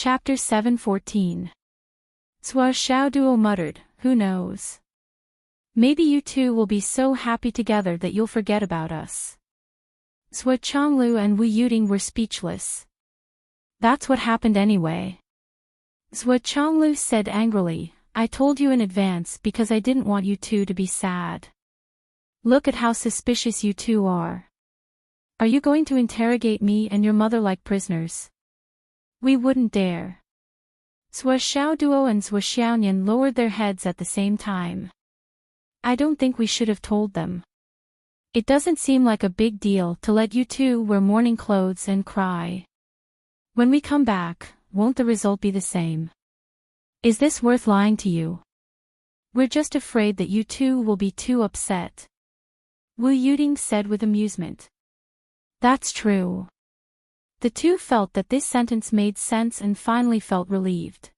Chapter 7:14. Sua Xiaoduo muttered, "Who knows? Maybe you two will be so happy together that you'll forget about us." Sua Chonglu and Wu Yuting were speechless. That's what happened anyway. Sua Chonglu said angrily, "I told you in advance because I didn't want you two to be sad. Look at how suspicious you two are. Are you going to interrogate me and your mother like prisoners? We wouldn't dare." Sua Xiaoduo and Sua Xiaonian lowered their heads at the same time. "I don't think we should have told them. It doesn't seem like a big deal to let you two wear mourning clothes and cry. When we come back, won't the result be the same? Is this worth lying to you? We're just afraid that you two will be too upset." Wu Yuting said with amusement. That's true. The two felt that this sentence made sense and finally felt relieved.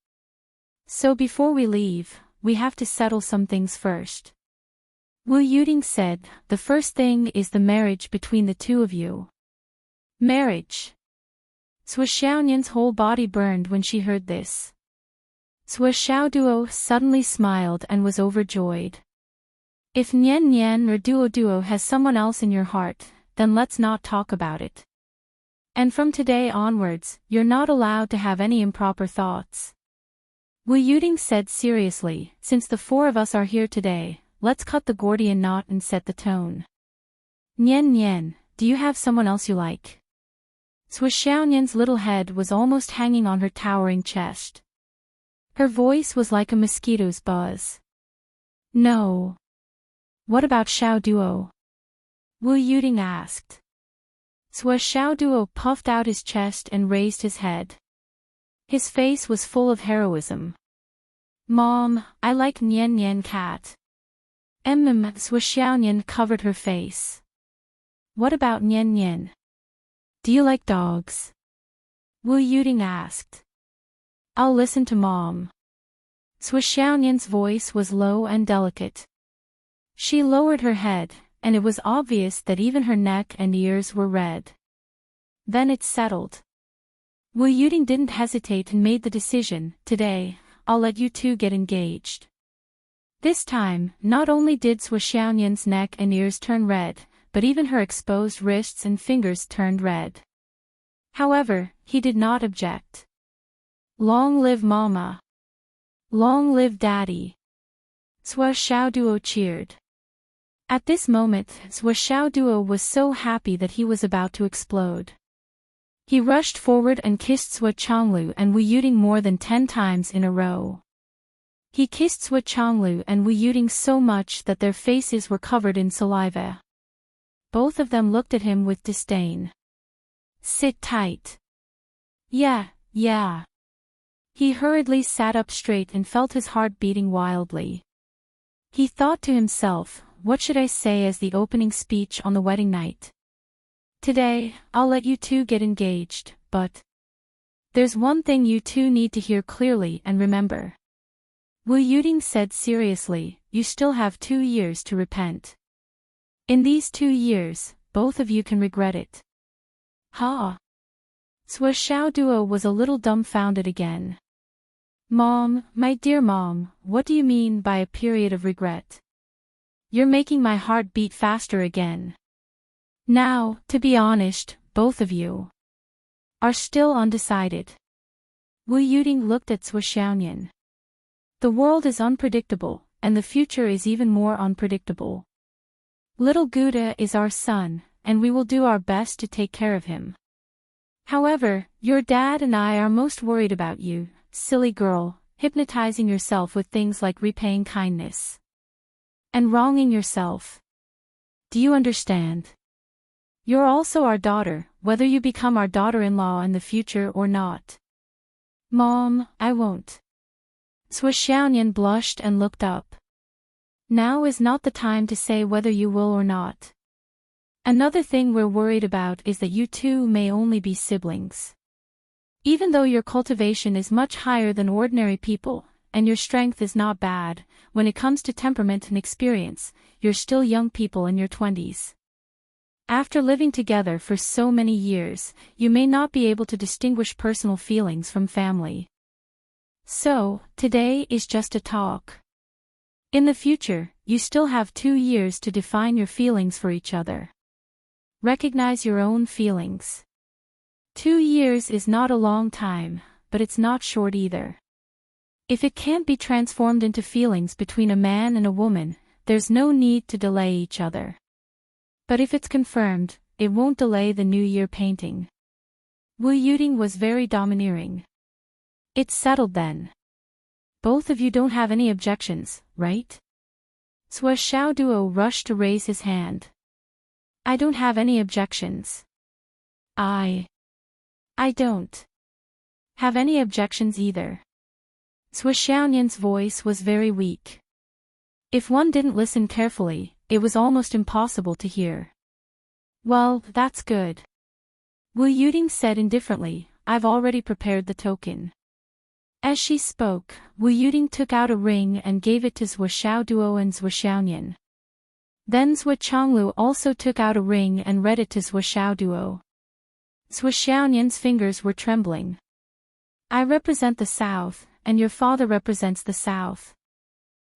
"So before we leave, we have to settle some things first." Wu Yuting said, "The first thing is the marriage between the two of you." Marriage? Sua Xiaonian's whole body burned when she heard this. Sua Xiaoduo suddenly smiled and was overjoyed. "If Nian Nian or Duo Duo has someone else in your heart, then let's not talk about it. And from today onwards, you're not allowed to have any improper thoughts." Wu Yuting said seriously, "Since the four of us are here today, let's cut the Gordian knot and set the tone. Nian Nian, do you have someone else you like?" Sua Xiaonian's little head was almost hanging on her towering chest. Her voice was like a mosquito's buzz. "No." "What about Xiao Duo?" Wu Yuting asked. Sua Xiaoduo puffed out his chest and raised his head. His face was full of heroism. "Mom, I like Nian Nian cat." Sua Xiaonian covered her face. "What about Nian Nian? Do you like dogs?" Wu Yuting asked. "I'll listen to Mom." Sua Xiaonian's voice was low and delicate. She lowered her head, and it was obvious that even her neck and ears were red. Then it's settled. Wu Yuting didn't hesitate and made the decision, "Today, I'll let you two get engaged." This time, not only did Sua Xiaonian's neck and ears turn red, but even her exposed wrists and fingers turned red. However, he did not object. "Long live Mama! Long live Daddy!" Sua Xiaoduo cheered. At this moment, Sua Xiaoduo was so happy that he was about to explode. He rushed forward and kissed Sua Chonglu and Wu Yuting more than 10 times in a row. He kissed Sua Chonglu and Wu Yuting so much that their faces were covered in saliva. Both of them looked at him with disdain. "Sit tight." Yeah. He hurriedly sat up straight and felt his heart beating wildly. He thought to himself, "What should I say as the opening speech on the wedding night? Today, I'll let you two get engaged, but there's one thing you two need to hear clearly and remember." Wu Yuting said seriously, "You still have 2 years to repent. In these 2 years, both of you can regret it." "Huh?" Sua Xiaoduo was a little dumbfounded again. "Mom, my dear Mom, what do you mean by a period of regret? You're making my heart beat faster again. Now, to be honest, both of you are still undecided." Wu Yuting looked at Sua Xiaonian. "The world is unpredictable, and the future is even more unpredictable. Little Gouda is our son, and we will do our best to take care of him. However, your dad and I are most worried about you, silly girl, hypnotizing yourself with things like repaying kindness and wronging yourself. Do you understand? You're also our daughter, whether you become our daughter-in-law in the future or not." "Mom, I won't." Sua Xiaonian blushed and looked up. "Now is not the time to say whether you will or not. Another thing we're worried about is that you two may only be siblings. Even though your cultivation is much higher than ordinary people, and your strength is not bad, when it comes to temperament and experience, you're still young people in your 20s. After living together for so many years, you may not be able to distinguish personal feelings from family. So, today is just a talk. In the future, you still have 2 years to define your feelings for each other. Recognize your own feelings. 2 years is not a long time, but it's not short either. If it can't be transformed into feelings between a man and a woman, there's no need to delay each other. But if it's confirmed, it won't delay the New Year painting. Wu Yuting was very domineering. It's settled then. Both of you don't have any objections, right? Sua Xiaoduo rushed to raise his hand. I don't have any objections. I don't have any objections either. Sua Xiaonian's voice was very weak. If one didn't listen carefully, it was almost impossible to hear. Well, that's good. Wu Yuting said indifferently, I've already prepared the token. As she spoke, Wu Yuting took out a ring and gave it to Sua Xiaoduo and Sua Xiaonian. Then Sua Chonglu also took out a ring and read it to Sua Xiaoduo. Sua Xiaonian's fingers were trembling. I represent the south, and your father represents the south.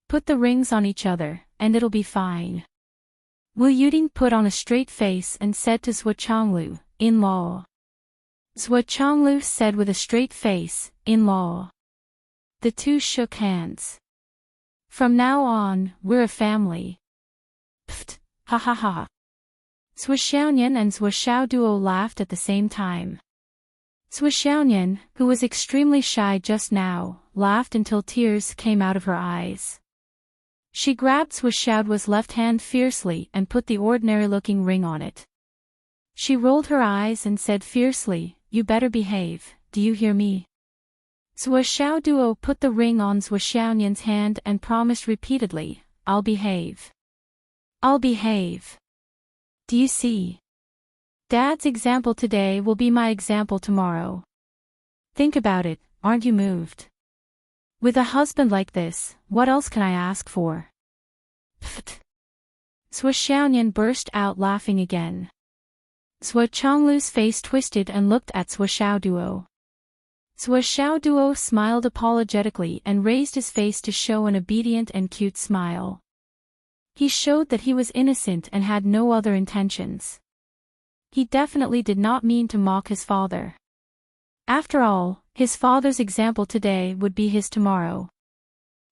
Put the rings on each other, and it'll be fine. Wu Yuting put on a straight face and said to Sua Chonglu, in-law. Sua Chonglu said with a straight face, in-law. The two shook hands. From now on, we're a family. Pfft, ha ha ha. Sua Xiaonian and Sua Xiaoduo laughed at the same time. Sua Xiaonian, who was extremely shy just now, laughed until tears came out of her eyes. She grabbed Sua Xiaoduo's left hand fiercely and put the ordinary-looking ring on it. She rolled her eyes and said fiercely, you better behave, do you hear me? Sua Xiaoduo put the ring on Sua Xiaonian's hand and promised repeatedly, I'll behave. I'll behave. Do you see? Dad's example today will be my example tomorrow. Think about it, aren't you moved? With a husband like this, what else can I ask for? Pfft. Sua Xiaonian burst out laughing again. Sua Chonglu's face twisted and looked at Sua Xiaoduo. Sua Xiaoduo smiled apologetically and raised his face to show an obedient and cute smile. He showed that he was innocent and had no other intentions. He definitely did not mean to mock his father. After all, his father's example today would be his tomorrow.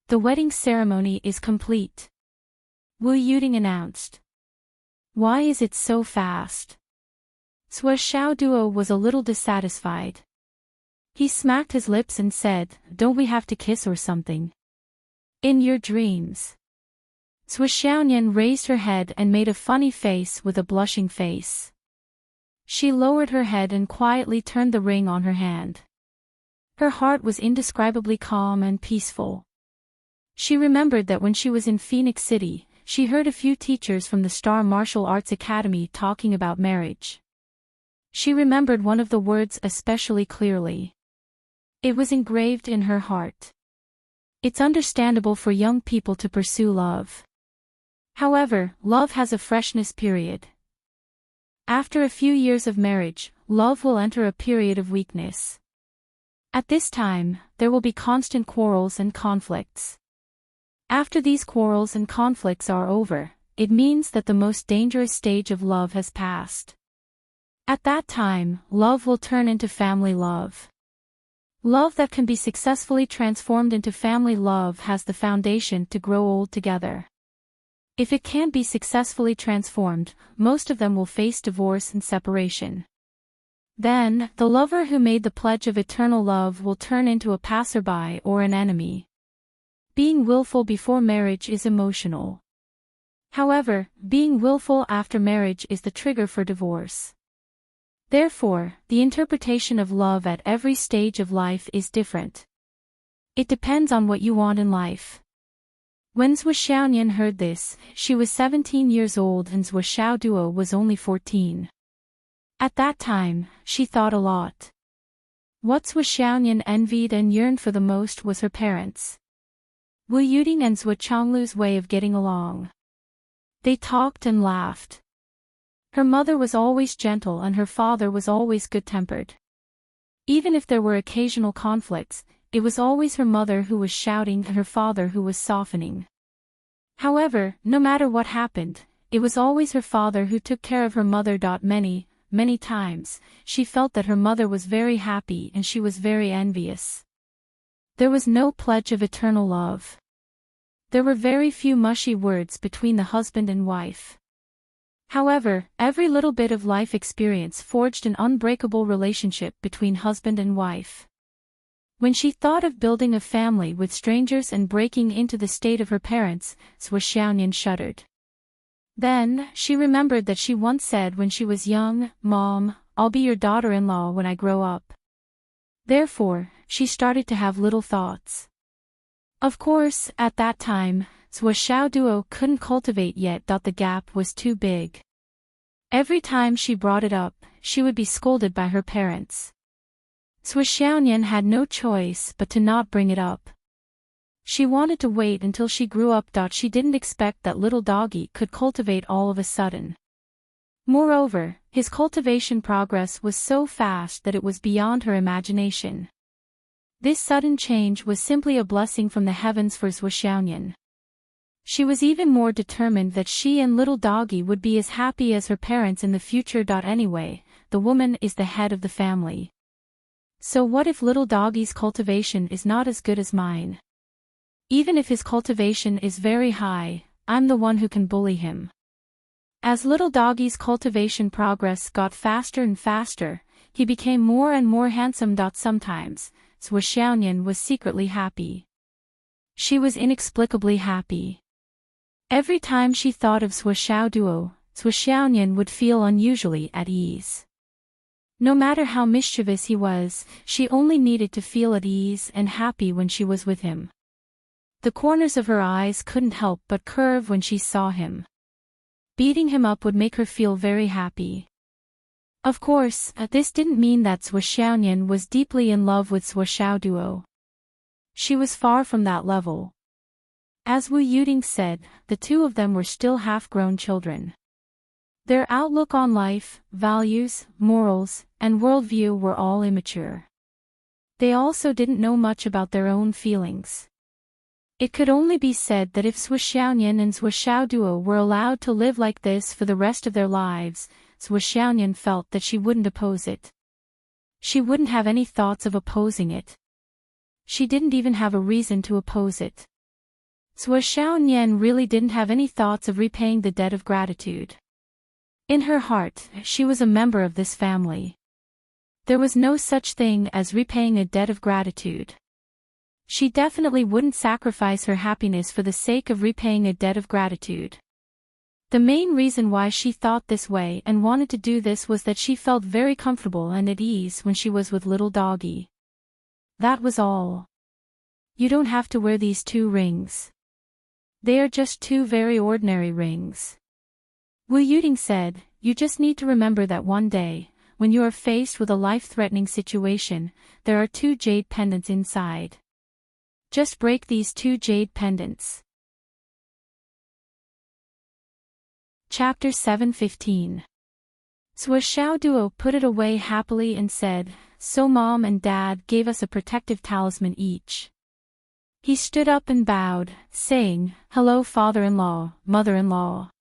The wedding ceremony is complete. Wu Yuting announced. Why is it so fast? Sua Xiaoduo was a little dissatisfied. He smacked his lips and said, don't we have to kiss or something? In your dreams. Sua Xiaonian raised her head and made a funny face with a blushing face. She lowered her head and quietly turned the ring on her hand. Her heart was indescribably calm and peaceful. She remembered that when she was in Phoenix City, she heard a few teachers from the Star Martial Arts Academy talking about marriage. She remembered one of the words especially clearly. It was engraved in her heart. It's understandable for young people to pursue love. However, love has a freshness period. After a few years of marriage, love will enter a period of weakness. At this time, there will be constant quarrels and conflicts. After these quarrels and conflicts are over, it means that the most dangerous stage of love has passed. At that time, love will turn into family love. Love that can be successfully transformed into family love has the foundation to grow old together. If it can't be successfully transformed, most of them will face divorce and separation. Then, the lover who made the pledge of eternal love will turn into a passerby or an enemy. Being willful before marriage is emotional. However, being willful after marriage is the trigger for divorce. Therefore, the interpretation of love at every stage of life is different. It depends on what you want in life. When Sua Xiaonian heard this, she was 17 years old and Sua Xiaoduo was only 14. At that time, she thought a lot. What Sua Xiaonian envied and yearned for the most was her parents. Wu Yuting and Sua Chonglu's way of getting along. They talked and laughed. Her mother was always gentle and her father was always good-tempered. Even if there were occasional conflicts, it was always her mother who was shouting and her father who was softening. However, no matter what happened, it was always her father who took care of her mother. Many times, she felt that her mother was very happy and she was very envious. There was no pledge of eternal love. There were very few mushy words between the husband and wife. However, every little bit of life experience forged an unbreakable relationship between husband and wife. When she thought of building a family with strangers and breaking into the state of her parents, Sui Xiaoyan shuddered. Then, she remembered that she once said when she was young, "Mom, I'll be your daughter-in-law when I grow up." Therefore, she started to have little thoughts. Of course, at that time, Sui Xiaoduo couldn't cultivate yet. The gap was too big. Every time she brought it up, she would be scolded by her parents. Sui Xiaoyan had no choice but to not bring it up. She wanted to wait until she grew up. She didn't expect that little doggy could cultivate all of a sudden. Moreover, his cultivation progress was so fast that it was beyond her imagination. This sudden change was simply a blessing from the heavens for Sui Xiaoyan. She was even more determined that she and little doggy would be as happy as her parents in the future. Anyway, the woman is the head of the family. So what if little doggy's cultivation is not as good as mine? Even if his cultivation is very high, I'm the one who can bully him. As little doggy's cultivation progress got faster and faster, he became more and more handsome. Sometimes, Sui Xiaoyan was secretly happy. She was inexplicably happy. Every time she thought of Sui Xiaoduo, Sui Xiaoyan would feel unusually at ease. No matter how mischievous he was, she only needed to feel at ease and happy when she was with him. The corners of her eyes couldn't help but curve when she saw him. Beating him up would make her feel very happy. Of course, this didn't mean that Sui Xiaoyan was deeply in love with Sui Xiaoduo. She was far from that level. As Wu Yuding said, the two of them were still half-grown children. Their outlook on life, values, morals, and worldview were all immature. They also didn't know much about their own feelings. It could only be said that if Sui Xiaoyan and Sui Xiaoduo were allowed to live like this for the rest of their lives, Sui Xiaoyan felt that she wouldn't oppose it. She wouldn't have any thoughts of opposing it. She didn't even have a reason to oppose it. Sui Xiaoyan really didn't have any thoughts of repaying the debt of gratitude. In her heart, she was a member of this family. There was no such thing as repaying a debt of gratitude. She definitely wouldn't sacrifice her happiness for the sake of repaying a debt of gratitude. The main reason why she thought this way and wanted to do this was that she felt very comfortable and at ease when she was with little doggy. That was all. You don't have to wear these 2 rings. They are just 2 very ordinary rings. Wu Yuding said, you just need to remember that one day, when you are faced with a life-threatening situation, there are 2 jade pendants inside. Just break these 2 jade pendants. Chapter 7:15. Sui Xiaoduo put it away happily and said, so Mom and Dad gave us a protective talisman each. He stood up and bowed, saying, hello father-in-law, mother-in-law.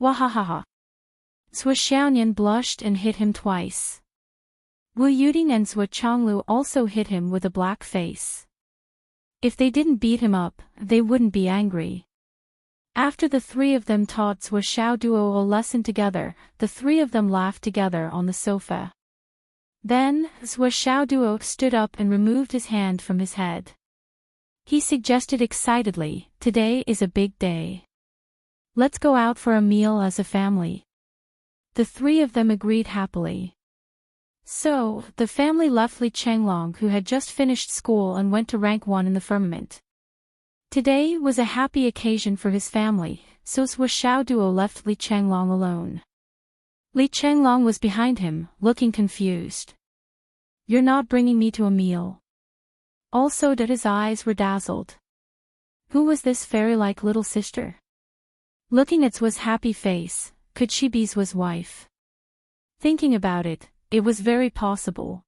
Wahahaha. Sui Xiaoyan blushed and hit him twice. Wu Yuding and Sui Chonglu also hit him with a black face. If they didn't beat him up, they wouldn't be angry. After the 3 of them taught Sui Xiaoduo a lesson together, the 3 of them laughed together on the sofa. Then, Sui Xiaoduo stood up and removed his hand from his head. He suggested excitedly, today is a big day. Let's go out for a meal as a family. The 3 of them agreed happily. So, the family left Li Chenglong who had just finished school and went to rank 1 in the firmament. Today was a happy occasion for his family, so Sui Xiaoduo left Li Chenglong alone. Li Chenglong was behind him, looking confused. You're not bringing me to a meal. Also that his eyes were dazzled. Who was this fairy-like little sister? Looking at Sui's happy face, could she be Swa's wife? Thinking about it, it was very possible.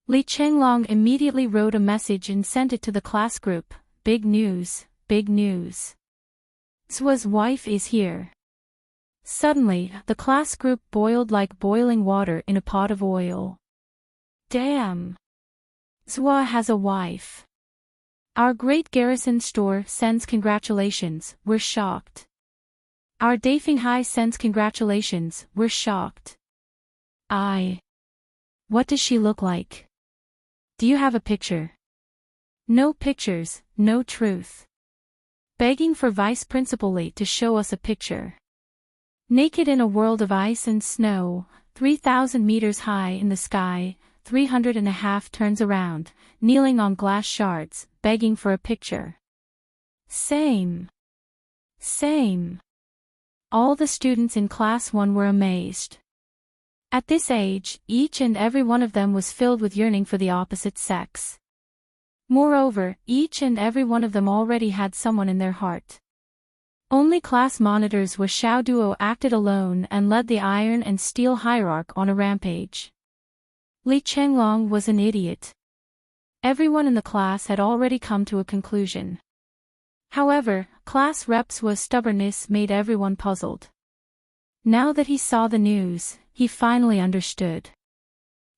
Li Chenglong immediately wrote a message and sent it to the class group. Big news, big news. Swa's wife is here. Suddenly, the class group boiled like boiling water in a pot of oil. Damn! Swa has a wife. Our great garrison store sends congratulations, we're shocked. Our Dafinghai sends congratulations, we're shocked. What does she look like? Do you have a picture? No pictures, no truth. Begging for Vice Principal Li to show us a picture. Naked in a world of ice and snow, 3,000 meters high in the sky, 300.5 turns around, kneeling on glass shards, begging for a picture. Same. All the students in Class 1 were amazed. At this age, each and every one of them was filled with yearning for the opposite sex. Moreover, each and every one of them already had someone in their heart. Only class monitors Swa Xiao Duo acted alone and led the iron and steel hierarch on a rampage. Li Chenglong was an idiot. Everyone in the class had already come to a conclusion. However, class rep Swa's stubbornness made everyone puzzled. Now that he saw the news, he finally understood.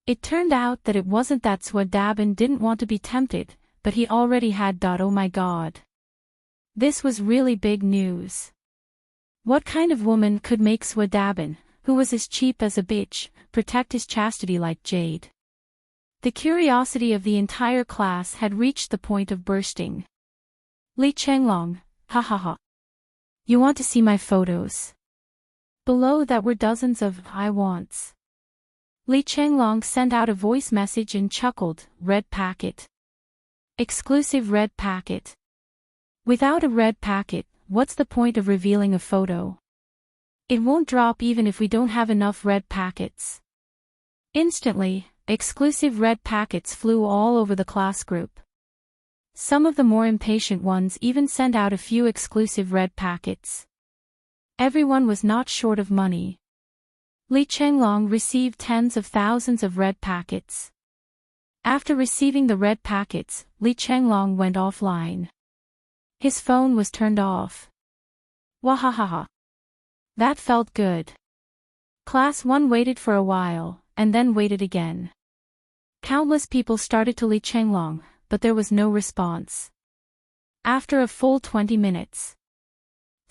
It turned out that it wasn't that Swa Dabin didn't want to be tempted, but he already had. Oh my god. This was really big news. What kind of woman could make Swa Dabin, who was as cheap as a bitch, protect his chastity like jade? The curiosity of the entire class had reached the point of bursting. Li Chenglong, ha ha ha. You want to see my photos? Below that were dozens of I wants. Li Chenglong sent out a voice message and chuckled, red packet. Exclusive red packet. Without a red packet, what's the point of revealing a photo? It won't drop even if we don't have enough red packets. Instantly, exclusive red packets flew all over the class group. Some of the more impatient ones even sent out a few exclusive red packets. Everyone was not short of money. Li Chenglong received tens of thousands of red packets. After receiving the red packets, Li Chenglong went offline. His phone was turned off. Wahahaha. That felt good. Class 1 waited for a while, and then waited again. Countless people started to Li Chenglong, but there was no response. After a full 20 minutes.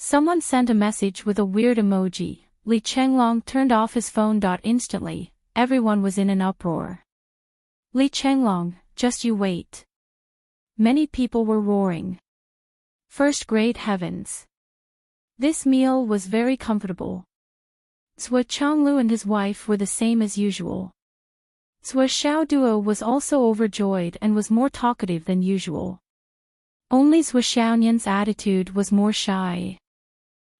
Someone sent a message with a weird emoji. Li Chenglong turned off his phone. Instantly, everyone was in an uproar. Li Chenglong, just you wait. Many people were roaring. First grade heavens. This meal was very comfortable. Swa Chonglu and his wife were the same as usual. Swa Xiao Duo was also overjoyed and was more talkative than usual. Only Swa Xiaonian's attitude was more shy.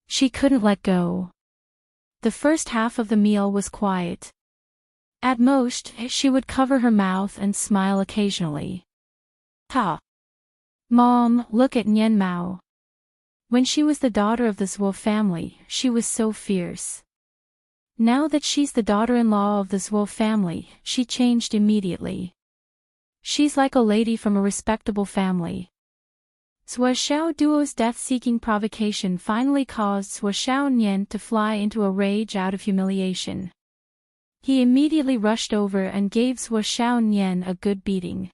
She couldn't let go. The first half of the meal was quiet. At most, she would cover her mouth and smile occasionally. Ha! Mom, look at Nian Mao. When she was the daughter of the Swa family, she was so fierce. Now that she's the daughter-in-law of the Swa family, she changed immediately. She's like a lady from a respectable family. Swa Xiao Duo's death-seeking provocation finally caused Swa Xiao Nian to fly into a rage out of humiliation. He immediately rushed over and gave Swa Xiao Nian a good beating.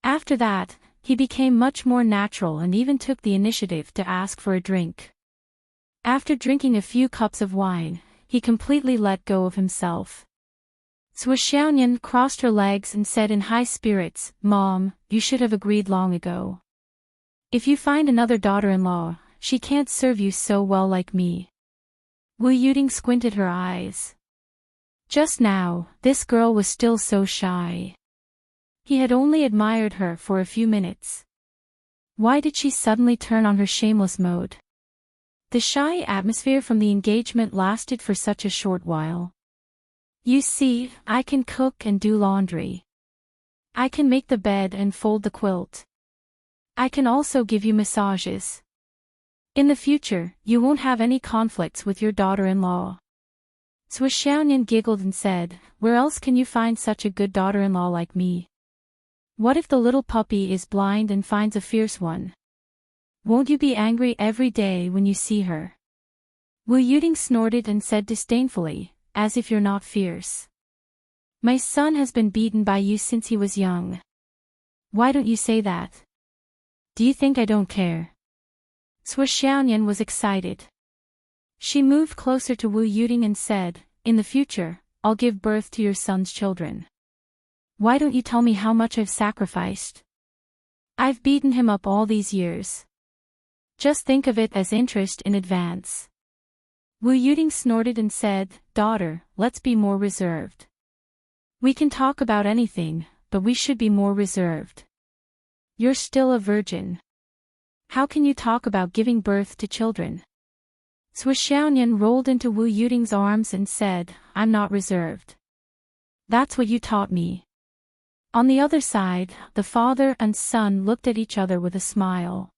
After that, he became much more natural and even took the initiative to ask for a drink. After drinking a few cups of wine, he completely let go of himself. Swa Xiaonian crossed her legs and said in high spirits, Mom, you should have agreed long ago. If you find another daughter-in-law, she can't serve you so well like me. Wu Yuding squinted her eyes. Just now, this girl was still so shy. He had only admired her for a few minutes. Why did she suddenly turn on her shameless mode? The shy atmosphere from the engagement lasted for such a short while. You see, I can cook and do laundry. I can make the bed and fold the quilt. I can also give you massages. In the future, you won't have any conflicts with your daughter-in-law. Sui Xiaoyan giggled and said, where else can you find such a good daughter-in-law like me? What if the little puppy is blind and finds a fierce one? Won't you be angry every day when you see her? Wu Yuting snorted and said disdainfully, as if you're not fierce. My son has been beaten by you since he was young. Why don't you say that? Do you think I don't care? Sui Xiaoyan was excited. She moved closer to Wu Yuting and said, in the future, I'll give birth to your son's children. Why don't you tell me how much I've sacrificed? I've beaten him up all these years. Just think of it as interest in advance. Wu Yuting snorted and said, daughter, let's be more reserved. We can talk about anything, but we should be more reserved. You're still a virgin. How can you talk about giving birth to children? Sui Xiaoyan rolled into Wu Yuting's arms and said, I'm not reserved. That's what you taught me. On the other side, the father and son looked at each other with a smile.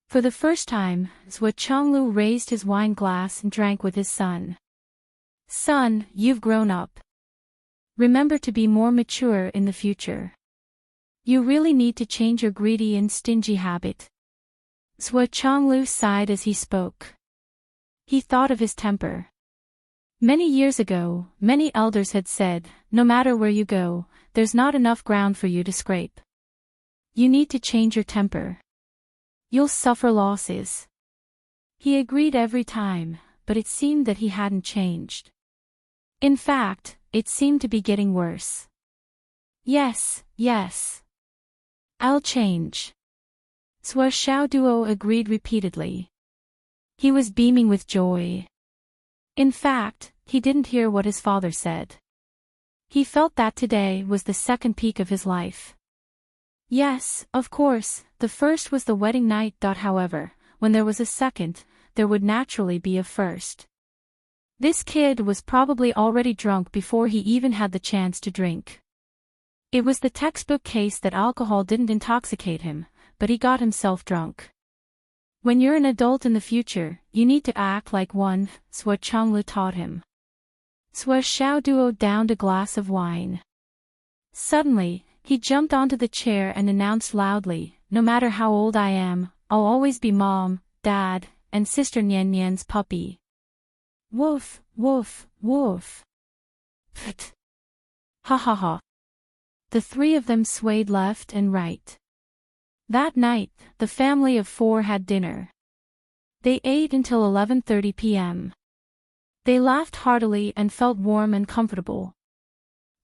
For the first time, Sui Chonglu raised his wine glass and drank with his son. Son, you've grown up. Remember to be more mature in the future. You really need to change your greedy and stingy habit. Sui Chonglu sighed as he spoke. He thought of his temper. Many years ago, many elders had said, no matter where you go, there's not enough ground for you to scrape. You need to change your temper. You'll suffer losses. He agreed every time, but it seemed that he hadn't changed. In fact, it seemed to be getting worse. Yes, yes. I'll change. Sui Xiaoduo agreed repeatedly. He was beaming with joy. In fact, he didn't hear what his father said. He felt that today was the second peak of his life. Yes, of course, the first was the wedding night. However, when there was a second, there would naturally be a first. This kid was probably already drunk before he even had the chance to drink. It was the textbook case that alcohol didn't intoxicate him, but he got himself drunk. When you're an adult in the future, you need to act like one, Sui Chonglu taught him. Sui Xiaoduo downed a glass of wine. Suddenly, he jumped onto the chair and announced loudly, no matter how old I am, I'll always be Mom, Dad, and Sister Nian Nian's puppy. Woof, woof, woof. Pfft. Ha ha ha. The three of them swayed left and right. That night, the family of four had dinner. They ate until 11:30 p.m. They laughed heartily and felt warm and comfortable.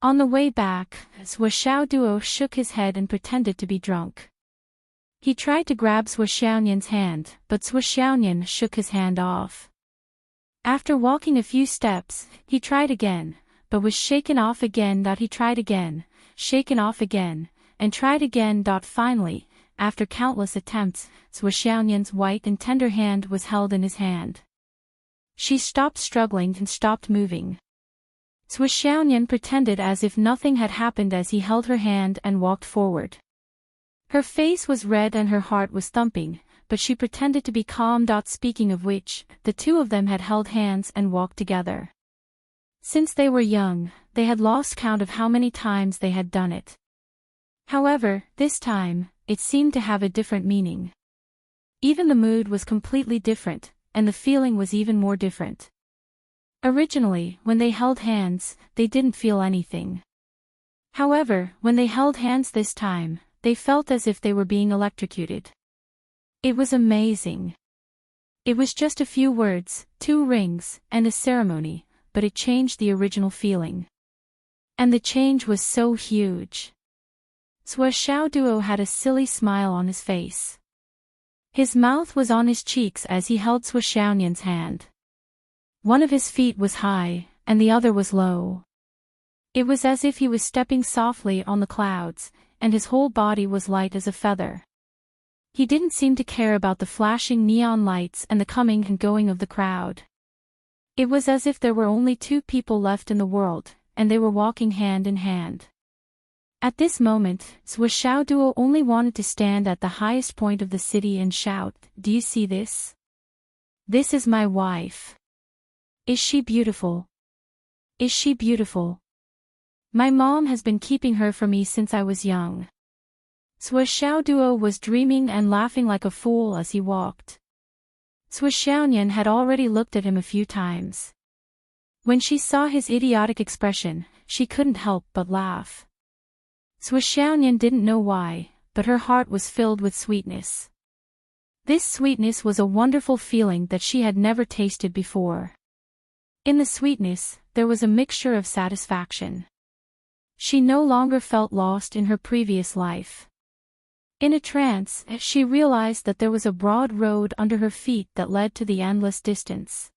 On the way back, Sui Xiaoduo shook his head and pretended to be drunk. He tried to grab Sui Xiaoyan's hand, but Sui Xiaoyan shook his hand off. After walking a few steps, he tried again, but was shaken off again. He tried again, shaken off again, and tried again. Finally, after countless attempts, Sui Xiaoyan's white and tender hand was held in his hand. She stopped struggling and stopped moving. Sui Xiaoyan pretended as if nothing had happened as he held her hand and walked forward. Her face was red and her heart was thumping, but she pretended to be calm. Speaking of which, the two of them had held hands and walked together. Since they were young, they had lost count of how many times they had done it. However, this time, it seemed to have a different meaning. Even the mood was completely different, and the feeling was even more different. Originally, when they held hands, they didn't feel anything. However, when they held hands this time, they felt as if they were being electrocuted. It was amazing. It was just a few words, 2 rings, and a ceremony, but it changed the original feeling. And the change was so huge. Sui Xiaoduo had a silly smile on his face. His mouth was on his cheeks as he held Sui Xiaoyan's hand. One of his feet was high, and the other was low. It was as if he was stepping softly on the clouds, and his whole body was light as a feather. He didn't seem to care about the flashing neon lights and the coming and going of the crowd. It was as if there were only 2 people left in the world, and they were walking hand in hand. At this moment, Sui Xiaoduo only wanted to stand at the highest point of the city and shout, "Do you see this? This is my wife. Is she beautiful? Is she beautiful? My mom has been keeping her for me since I was young. Sua Xiaoduo was dreaming and laughing like a fool as he walked. Sua Xiaonian had already looked at him a few times. When she saw his idiotic expression, she couldn't help but laugh. Sua Xiaonian didn't know why, but her heart was filled with sweetness. This sweetness was a wonderful feeling that she had never tasted before. In the sweetness, there was a mixture of satisfaction. She no longer felt lost in her previous life. In a trance, she realized that there was a broad road under her feet that led to the endless distance.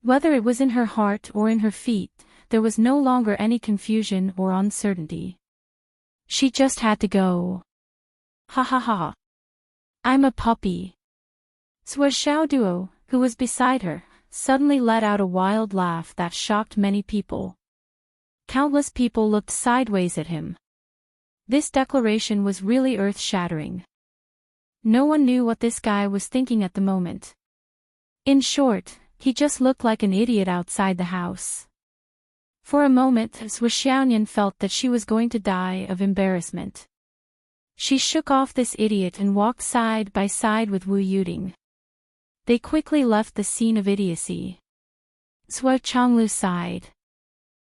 Whether it was in her heart or in her feet, there was no longer any confusion or uncertainty. She just had to go. Ha ha ha. I'm a puppy. Sua Xiaoduo, who was beside her, suddenly let out a wild laugh that shocked many people. Countless people looked sideways at him. This declaration was really earth-shattering. No one knew what this guy was thinking at the moment. In short, he just looked like an idiot outside the house. For a moment, Sua Xiaonian felt that she was going to die of embarrassment. She shook off this idiot and walked side by side with Wu Yuding. They quickly left the scene of idiocy. Sua Chonglu sighed.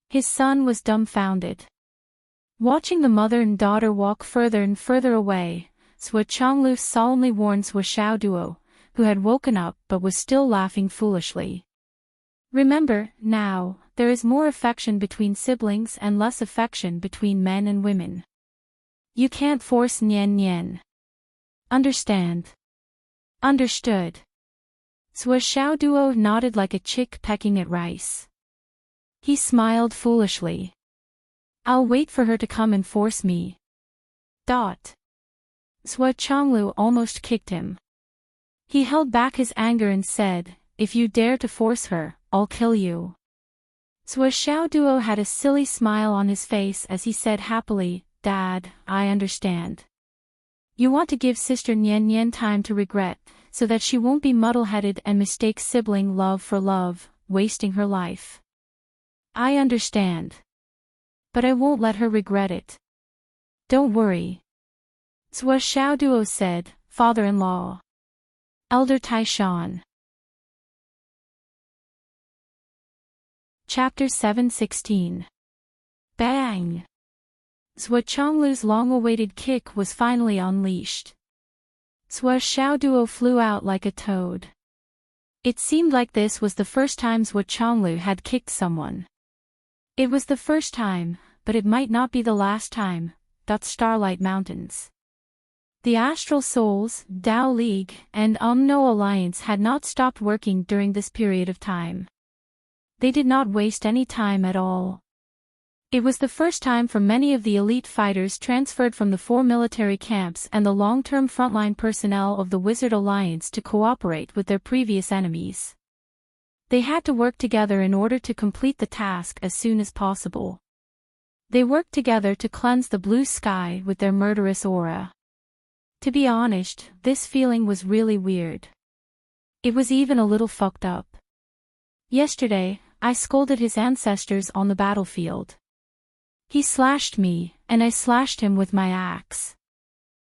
His son was dumbfounded. Watching the mother and daughter walk further and further away, Sua Chonglu solemnly warned Sua Xiaoduo, who had woken up but was still laughing foolishly. Remember, now, there is more affection between siblings and less affection between men and women. You can't force Nian Nian. Understand? Understood. Sua Xiaoduo nodded like a chick pecking at rice. He smiled foolishly. I'll wait for her to come and force me. Sua Chonglu almost kicked him. He held back his anger and said, if you dare to force her, I'll kill you. Sua Xiaoduo had a silly smile on his face as he said happily, Dad, I understand. You want to give Sister Nian Nian time to regret, so that she won't be muddle-headed and mistake sibling love for love, wasting her life. I understand. But I won't let her regret it. Don't worry. Sua Xiaoduo said, Father-in-law. Elder Taishan. Chapter 716. Bang! Sua Chonglu's long-awaited kick was finally unleashed. Sua Xiaoduo flew out like a toad. It seemed like this was the first time Sua Chonglu had kicked someone. It was the first time, but it might not be the last time. Starlight Mountains. The Astral Souls, Tao League, and No Alliance had not stopped working during this period of time. They did not waste any time at all. It was the first time for many of the elite fighters transferred from the 4 military camps and the long-term frontline personnel of the Wizard Alliance to cooperate with their previous enemies. They had to work together in order to complete the task as soon as possible. They worked together to cleanse the blue sky with their murderous aura. To be honest, this feeling was really weird. It was even a little fucked up. Yesterday, I scolded his ancestors on the battlefield. He slashed me, and I slashed him with my axe.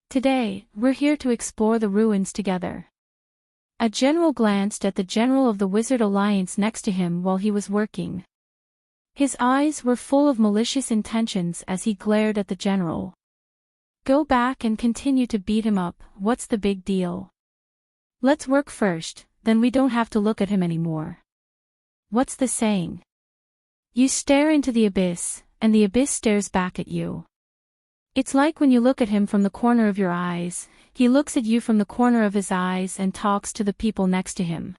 Today, we're here to explore the ruins together. A general glanced at the general of the Wizard Alliance next to him while he was working. His eyes were full of malicious intentions as he glared at the general. Go back and continue to beat him up, what's the big deal? Let's work first, then we don't have to look at him anymore. What's the saying? You stare into the abyss, and the abyss stares back at you. It's like when you look at him from the corner of your eyes, he looks at you from the corner of his eyes and talks to the people next to him.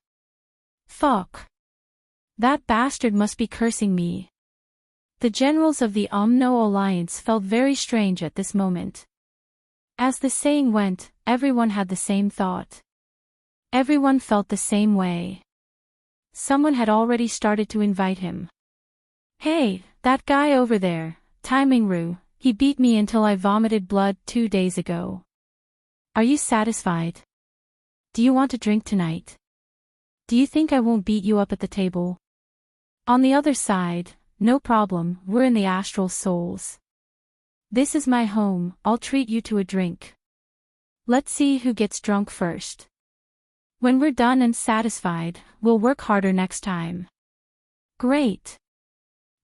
Fuck. That bastard must be cursing me. The generals of the No Alliance felt very strange at this moment. As the saying went, everyone had the same thought. Everyone felt the same way. Someone had already started to invite him. Hey, that guy over there, Taimingru, he beat me until I vomited blood 2 days ago. Are you satisfied? Do you want to drink tonight? Do you think I won't beat you up at the table? On the other side, no problem, we're in the astral souls. This is my home, I'll treat you to a drink. Let's see who gets drunk first. When we're done and satisfied, we'll work harder next time. Great.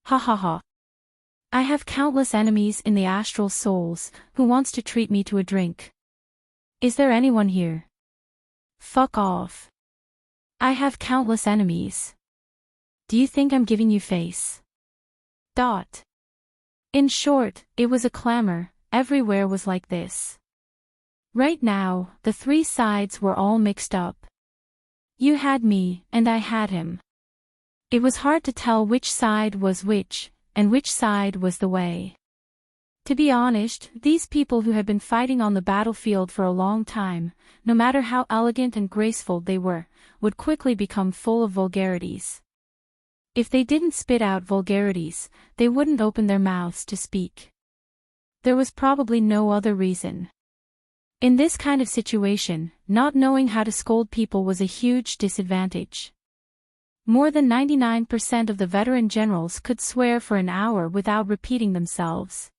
Ha ha ha. I have countless enemies in the astral souls. Who wants to treat me to a drink? Is there anyone here? Fuck off. I have countless enemies. Do you think I'm giving you face? Dot. In short, it was a clamor, everywhere was like this. Right now, the three sides were all mixed up. You had me, and I had him. It was hard to tell which side was which, and which side was the way. To be honest, these people who had been fighting on the battlefield for a long time, no matter how elegant and graceful they were, would quickly become full of vulgarities. If they didn't spit out vulgarities, they wouldn't open their mouths to speak. There was probably no other reason. In this kind of situation, not knowing how to scold people was a huge disadvantage. More than 99% of the veteran generals could swear for an hour without repeating themselves.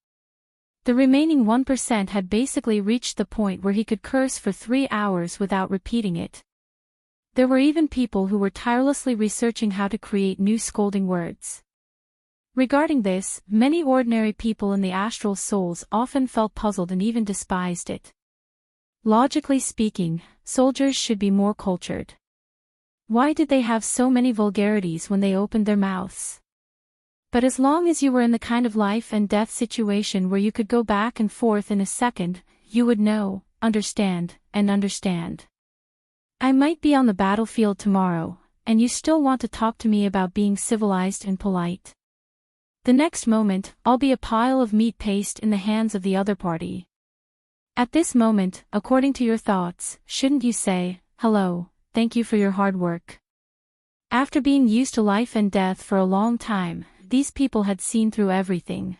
The remaining 1% had basically reached the point where he could curse for 3 hours without repeating it. There were even people who were tirelessly researching how to create new scolding words. Regarding this, many ordinary people in the astral souls often felt puzzled and even despised it. Logically speaking, soldiers should be more cultured. Why did they have so many vulgarities when they opened their mouths? But as long as you were in the kind of life and death situation where you could go back and forth in a second, you would know, understand, and understand. I might be on the battlefield tomorrow, and you still want to talk to me about being civilized and polite. The next moment, I'll be a pile of meat paste in the hands of the other party. At this moment, according to your thoughts, shouldn't you say, hello, thank you for your hard work? After being used to life and death for a long time, these people had seen through everything.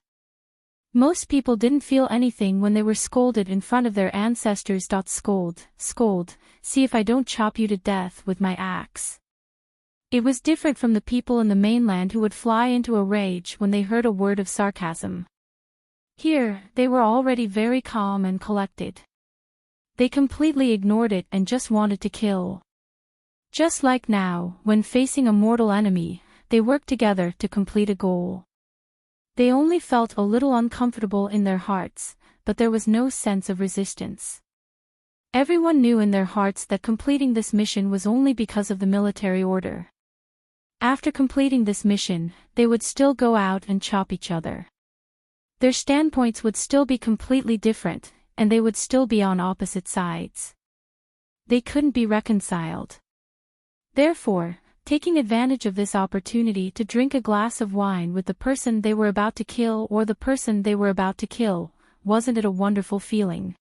Most people didn't feel anything when they were scolded in front of their ancestors. Scold, see if I don't chop you to death with my axe. It was different from the people in the mainland who would fly into a rage when they heard a word of sarcasm. Here, they were already very calm and collected. They completely ignored it and just wanted to kill. Just like now, when facing a mortal enemy, they worked together to complete a goal. They only felt a little uncomfortable in their hearts, but there was no sense of resistance. Everyone knew in their hearts that completing this mission was only because of the military order. After completing this mission, they would still go out and chop each other. Their standpoints would still be completely different, and they would still be on opposite sides. They couldn't be reconciled. Therefore, taking advantage of this opportunity to drink a glass of wine with the person they were about to kill or the person they were about to kill, wasn't it a wonderful feeling?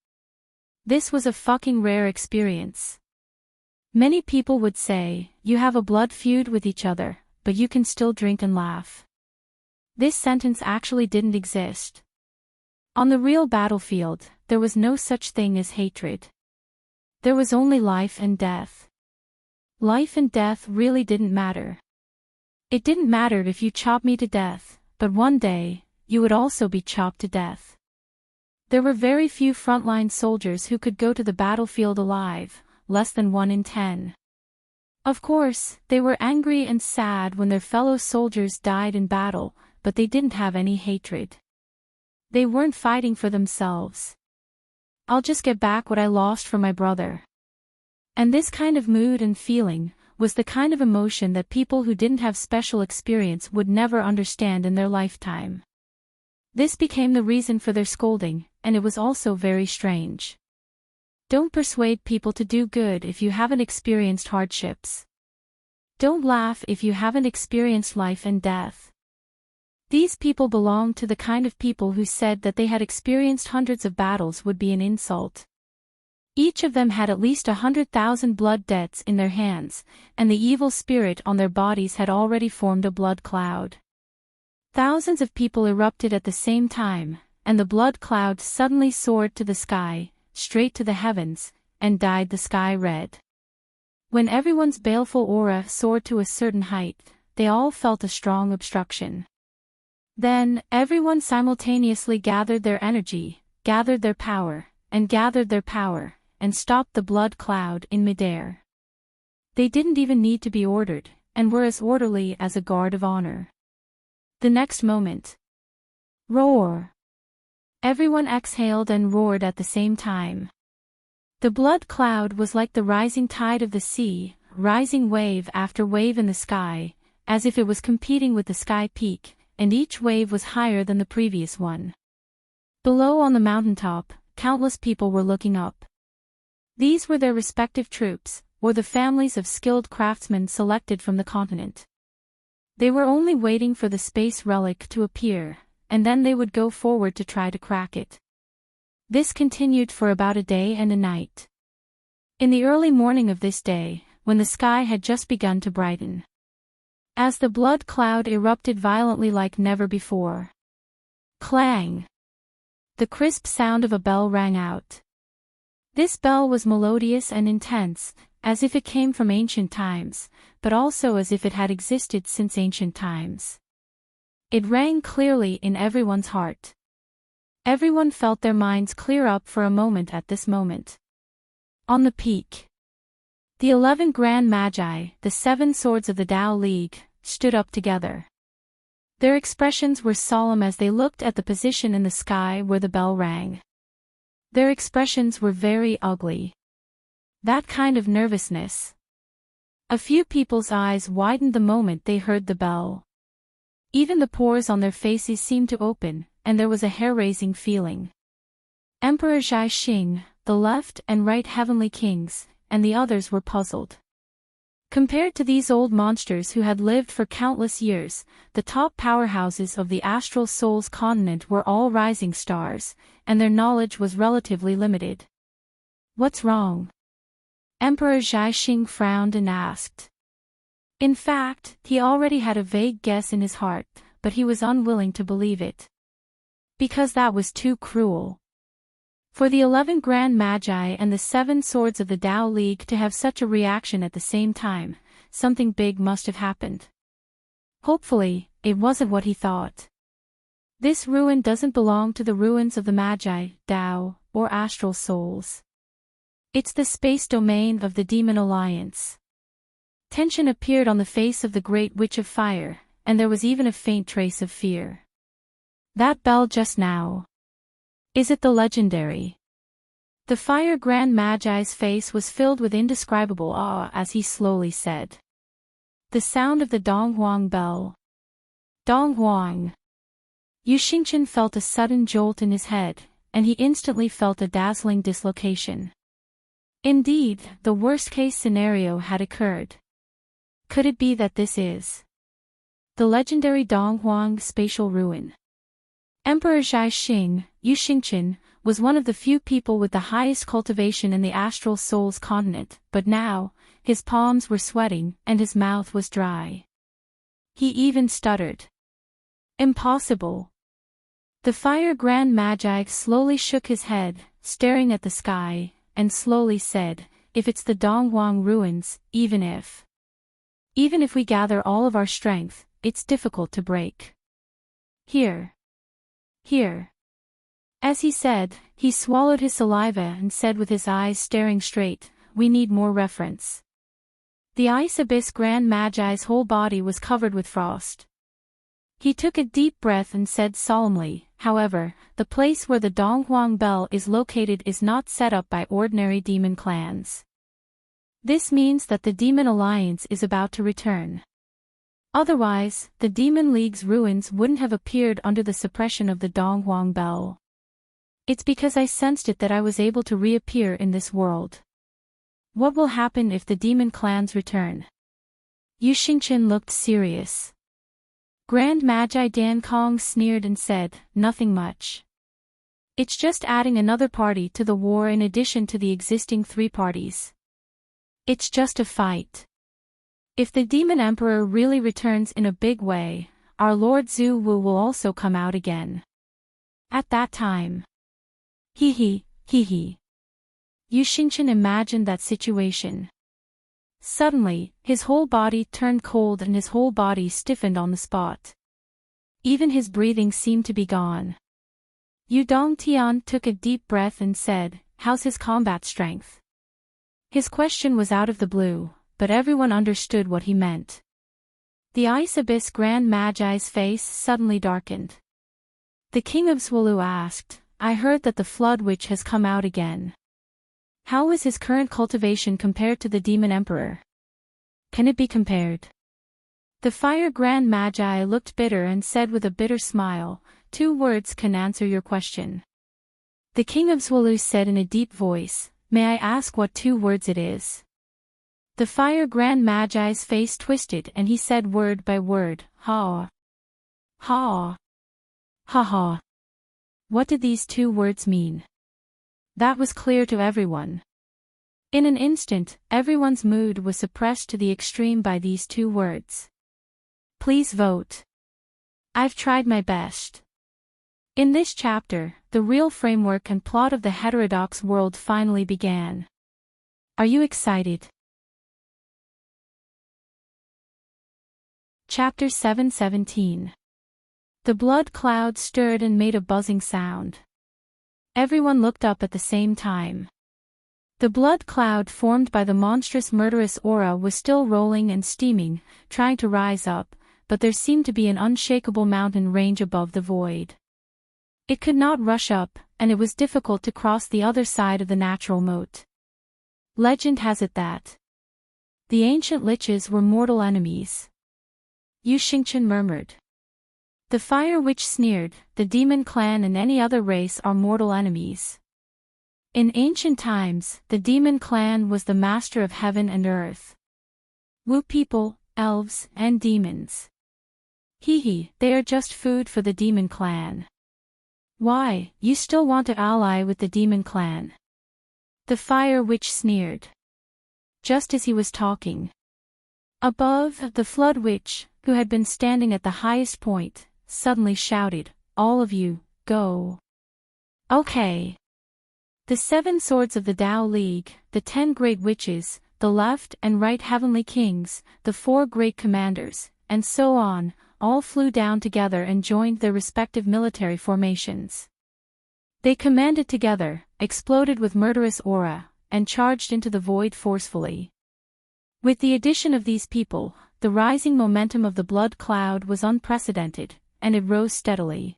This was a fucking rare experience. Many people would say, you have a blood feud with each other, but you can still drink and laugh. This sentence actually didn't exist. On the real battlefield, there was no such thing as hatred. There was only life and death. Life and death really didn't matter. It didn't matter if you chopped me to death, but one day, you would also be chopped to death. There were very few frontline soldiers who could go to the battlefield alive, less than 1 in 10. Of course, they were angry and sad when their fellow soldiers died in battle, but they didn't have any hatred. They weren't fighting for themselves. I'll just get back what I lost from my brother. And this kind of mood and feeling was the kind of emotion that people who didn't have special experience would never understand in their lifetime. This became the reason for their scolding, and it was also very strange. Don't persuade people to do good if you haven't experienced hardships. Don't laugh if you haven't experienced life and death. These people belonged to the kind of people who said that they had experienced hundreds of battles would be an insult. Each of them had at least 100,000 blood debts in their hands, and the evil spirit on their bodies had already formed a blood cloud. Thousands of people erupted at the same time, and the blood cloud suddenly soared to the sky, straight to the heavens, and dyed the sky red. When everyone's baleful aura soared to a certain height, they all felt a strong obstruction. Then, everyone simultaneously gathered their energy, gathered their power, and stopped the blood cloud in midair. They didn't even need to be ordered, and were as orderly as a guard of honor. The next moment. Roar! Everyone exhaled and roared at the same time. The blood cloud was like the rising tide of the sea, rising wave after wave in the sky, as if it was competing with the sky peak, and each wave was higher than the previous one. Below on the mountaintop, countless people were looking up. These were their respective troops, or the families of skilled craftsmen selected from the continent. They were only waiting for the space relic to appear, and then they would go forward to try to crack it. This continued for about a day and a night. In the early morning of this day, when the sky had just begun to brighten, as the blood cloud erupted violently like never before. Clang! The crisp sound of a bell rang out. This bell was melodious and intense, as if it came from ancient times, but also as if it had existed since ancient times. It rang clearly in everyone's heart. Everyone felt their minds clear up for a moment at this moment. On the peak, the 11 Grand Magi, the 7 Swords of the Tao League, stood up together. Their expressions were solemn as they looked at the position in the sky where the bell rang. Their expressions were very ugly. That kind of nervousness. A few people's eyes widened the moment they heard the bell. Even the pores on their faces seemed to open, and there was a hair-raising feeling. Emperor Zhai Xing, the left and right heavenly kings, and the others were puzzled. Compared to these old monsters who had lived for countless years, the top powerhouses of the astral souls continent were all rising stars, and their knowledge was relatively limited. What's wrong? Emperor Zhai Xing frowned and asked. In fact, he already had a vague guess in his heart, but he was unwilling to believe it. Because that was too cruel. For the 11 Grand Magi and the 7 Swords of the Tao League to have such a reaction at the same time, something big must have happened. Hopefully, it wasn't what he thought. This ruin doesn't belong to the ruins of the Magi, Tao, or astral souls. It's the space domain of the Demon Alliance. Tension appeared on the face of the Great Witch of Fire, and there was even a faint trace of fear. That bell just now. Is it the legendary? The Fire Grand Magi's face was filled with indescribable awe as he slowly said. The sound of the Donghuang bell. Donghuang. Yu Xingchen felt a sudden jolt in his head, and he instantly felt a dazzling dislocation. Indeed, the worst-case scenario had occurred. Could it be that this is the legendary Donghuang spatial ruin? Emperor Zhai Xing, Yu Xingchen, was one of the few people with the highest cultivation in the astral souls continent, but now, his palms were sweating and his mouth was dry. He even stuttered. Impossible. The Fire Grand Magi slowly shook his head, staring at the sky, and slowly said, if it's the Donghuang ruins, even if we gather all of our strength, it's difficult to break. Here. As he said, he swallowed his saliva and said with his eyes staring straight, we need more reference. The Ice Abyss Grand Magi's whole body was covered with frost. He took a deep breath and said solemnly, however, the place where the Donghuang Bell is located is not set up by ordinary demon clans. This means that the Demon Alliance is about to return. Otherwise, the Demon League's ruins wouldn't have appeared under the suppression of the Donghuang Bell. It's because I sensed it that I was able to reappear in this world. What will happen if the demon clans return? Yu Xingchen looked serious. Grand Magi Dan Kong sneered and said, nothing much. It's just adding another party to the war in addition to the existing 3 parties. It's just a fight. If the Demon Emperor really returns in a big way, our Lord Zhu Wu will also come out again. At that time. Hee hee. Yu Xingchen imagined that situation. Suddenly, his whole body turned cold and his whole body stiffened on the spot. Even his breathing seemed to be gone. Yu Dongtian took a deep breath and said, "How's his combat strength?" His question was out of the blue, but everyone understood what he meant. The Ice Abyss Grand Magi's face suddenly darkened. The King of Swulu asked, "I heard that the Flood Witch has come out again. How is his current cultivation compared to the Demon Emperor? Can it be compared?" The Fire Grand Magi looked bitter and said with a bitter smile, "2 words can answer your question." The King of Swulu said in a deep voice, "May I ask what 2 words it is?" The Fire Grand Magi's face twisted and he said word by word, "Ha. Ha. Ha ha." What did these 2 words mean? That was clear to everyone. In an instant, everyone's mood was suppressed to the extreme by these 2 words. Please vote. I've tried my best. In this chapter, the real framework and plot of the heterodox world finally began. Are you excited? Chapter 7:17. The blood cloud stirred and made a buzzing sound. Everyone looked up at the same time. The blood cloud formed by the monstrous murderous aura was still rolling and steaming, trying to rise up, but there seemed to be an unshakable mountain range above the void. It could not rush up, and it was difficult to cross the other side of the natural moat. Legend has it that the ancient liches were mortal enemies. Yu Xingchen murmured. The Fire Witch sneered, "The demon clan and any other race are mortal enemies. In ancient times, the demon clan was the master of heaven and earth. Wu people, elves, and demons. Hee, they are just food for the demon clan. Why, you still want to ally with the demon clan?" The Fire Witch sneered. Just as he was talking, above, the Flood Witch, who had been standing at the highest point, suddenly shouted, "All of you, go." Okay. The 7 swords of the Tao League, the 10 great witches, the left and right heavenly kings, the 4 great commanders, and so on, all flew down together and joined their respective military formations. They commanded together, exploded with murderous aura, and charged into the void forcefully. With the addition of these people, the rising momentum of the blood cloud was unprecedented, and it rose steadily.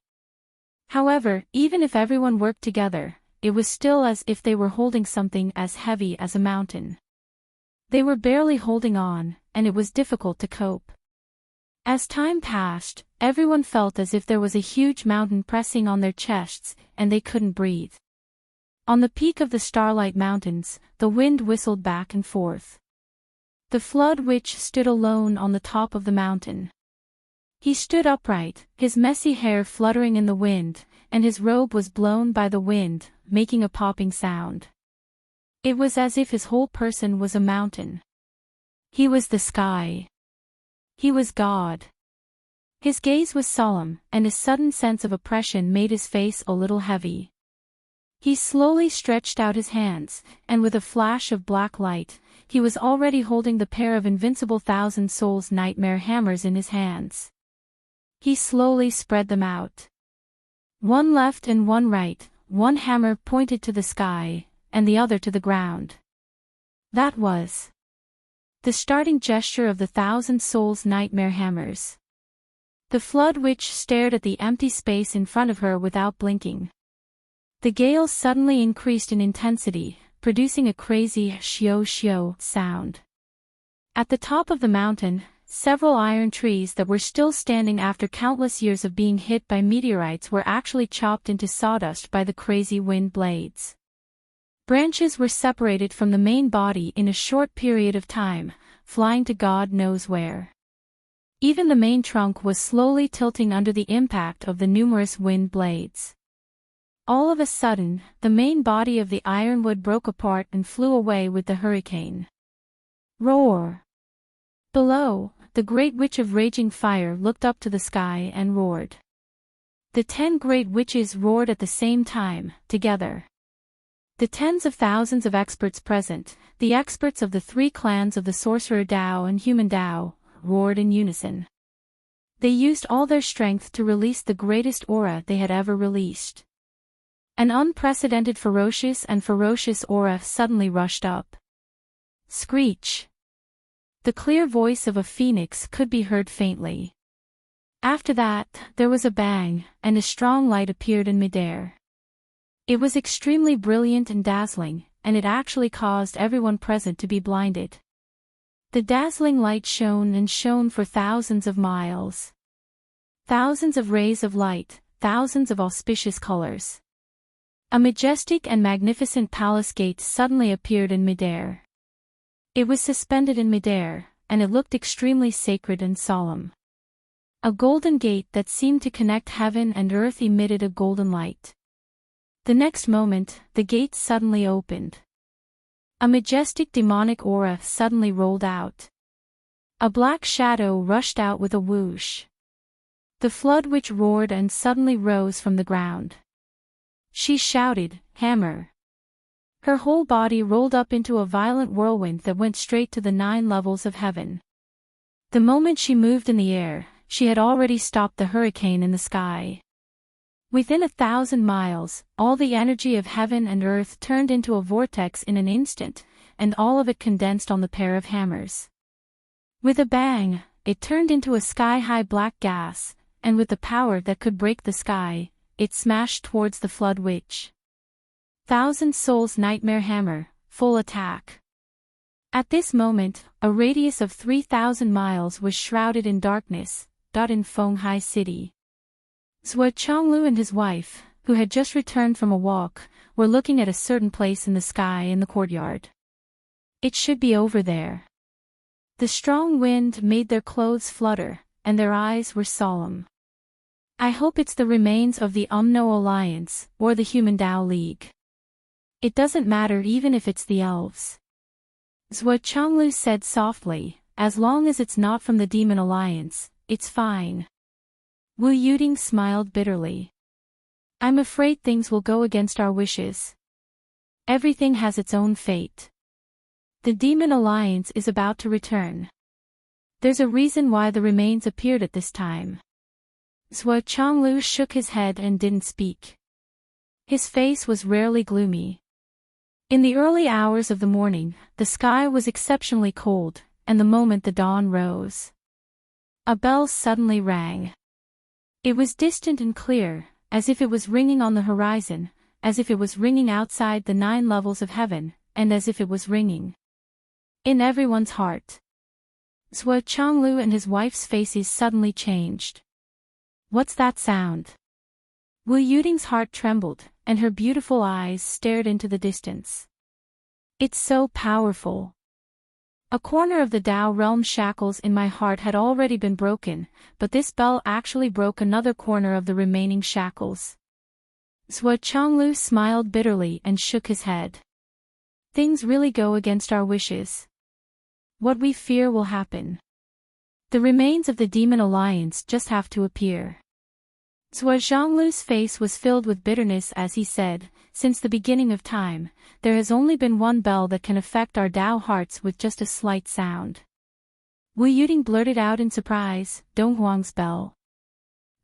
However, even if everyone worked together, it was still as if they were holding something as heavy as a mountain. They were barely holding on, and it was difficult to cope. As time passed, everyone felt as if there was a huge mountain pressing on their chests, and they couldn't breathe. On the peak of the Starlight Mountains, the wind whistled back and forth. The Flood Witch stood alone on the top of the mountain. He stood upright, his messy hair fluttering in the wind, and his robe was blown by the wind, making a popping sound. It was as if his whole person was a mountain. He was the sky. He was God. His gaze was solemn, and a sudden sense of oppression made his face a little heavy. He slowly stretched out his hands, and with a flash of black light, he was already holding the pair of invincible Thousand Souls nightmare hammers in his hands. He slowly spread them out. One left and one right, one hammer pointed to the sky, and the other to the ground. That was the starting gesture of the Thousand Souls nightmare hammers. The Flood Witch stared at the empty space in front of her without blinking. The gale suddenly increased in intensity, producing a crazy shio-shio sound. At the top of the mountain, several iron trees that were still standing after countless years of being hit by meteorites were actually chopped into sawdust by the crazy wind blades. Branches were separated from the main body in a short period of time, flying to God knows where. Even the main trunk was slowly tilting under the impact of the numerous wind blades. All of a sudden, the main body of the ironwood broke apart and flew away with the hurricane. Roar! Below, the great witch of raging fire looked up to the sky and roared. The 10 great witches roared at the same time, together. The tens of thousands of experts present, the experts of the three clans of the Sorcerer Dao and Human Dao, roared in unison. They used all their strength to release the greatest aura they had ever released. An unprecedented ferocious aura suddenly rushed up. Screech! The clear voice of a phoenix could be heard faintly. After that, there was a bang, and a strong light appeared in midair. It was extremely brilliant and dazzling, and it actually caused everyone present to be blinded. The dazzling light shone and shone for thousands of miles. Thousands of rays of light, thousands of auspicious colors. A majestic and magnificent palace gate suddenly appeared in midair. It was suspended in midair, and it looked extremely sacred and solemn. A golden gate that seemed to connect heaven and earth emitted a golden light. The next moment, the gate suddenly opened. A majestic demonic aura suddenly rolled out. A black shadow rushed out with a whoosh. The flood witch roared and suddenly rose from the ground. She shouted, "Hammer!" Her whole body rolled up into a violent whirlwind that went straight to the 9 levels of heaven. The moment she moved in the air, she had already stopped the hurricane in the sky. Within 1,000 miles, all the energy of heaven and earth turned into a vortex in an instant, and all of it condensed on the pair of hammers. With a bang, it turned into a sky-high black gas, and with the power that could break the sky, it smashed towards the flood witch. 1,000 Souls Nightmare Hammer, full attack. At this moment, a radius of 3,000 miles was shrouded in darkness, in Fenghai City. Zhou Chonglu and his wife, who had just returned from a walk, were looking at a certain place in the sky in the courtyard. It should be over there. The strong wind made their clothes flutter, and their eyes were solemn. I hope it's the remains of the Umno Alliance, or the Human Dao League. It doesn't matter even if it's the elves. Zhou Chonglu said softly, as long as it's not from the Demon Alliance, it's fine. Wu Yuding smiled bitterly. I'm afraid things will go against our wishes. Everything has its own fate. The Demon Alliance is about to return. There's a reason why the remains appeared at this time. Zhou Chonglu shook his head and didn't speak. His face was rarely gloomy. In the early hours of the morning, the sky was exceptionally cold, and the moment the dawn rose, a bell suddenly rang. It was distant and clear, as if it was ringing on the horizon, as if it was ringing outside the 9 levels of heaven, and as if it was ringing in everyone's heart. Zhou Chonglu and his wife's faces suddenly changed. What's that sound? Wu Yuding's heart trembled, and her beautiful eyes stared into the distance. It's so powerful. A corner of the Dao realm shackles in my heart had already been broken, but this bell actually broke another corner of the remaining shackles. Zhou Chonglu smiled bitterly and shook his head. Things really go against our wishes. What we fear will happen. The remains of the Demon Alliance just have to appear. Zhou Zhonglu's face was filled with bitterness as he said, since the beginning of time, there has only been one bell that can affect our Dao hearts with just a slight sound. Wu Yuding blurted out in surprise, Donghuang's bell.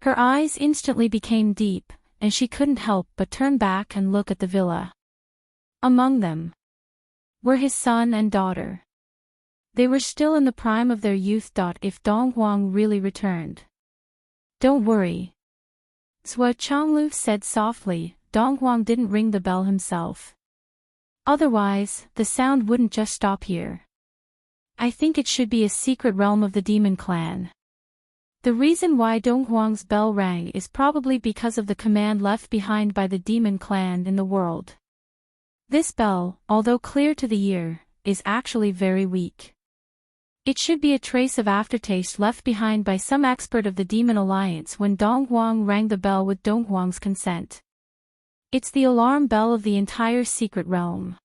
Her eyes instantly became deep, and she couldn't help but turn back and look at the villa. Among them were his son and daughter. They were still in the prime of their youth. If Donghuang really returned. Don't worry. Zhou Chonglu said softly, Donghuang didn't ring the bell himself. Otherwise, the sound wouldn't just stop here. I think it should be a secret realm of the Demon Clan. The reason why Donghuang's bell rang is probably because of the command left behind by the Demon Clan in the world. This bell, although clear to the ear, is actually very weak. It should be a trace of aftertaste left behind by some expert of the Demon Alliance when Donghuang rang the bell with Donghuang's consent. It's the alarm bell of the entire secret realm.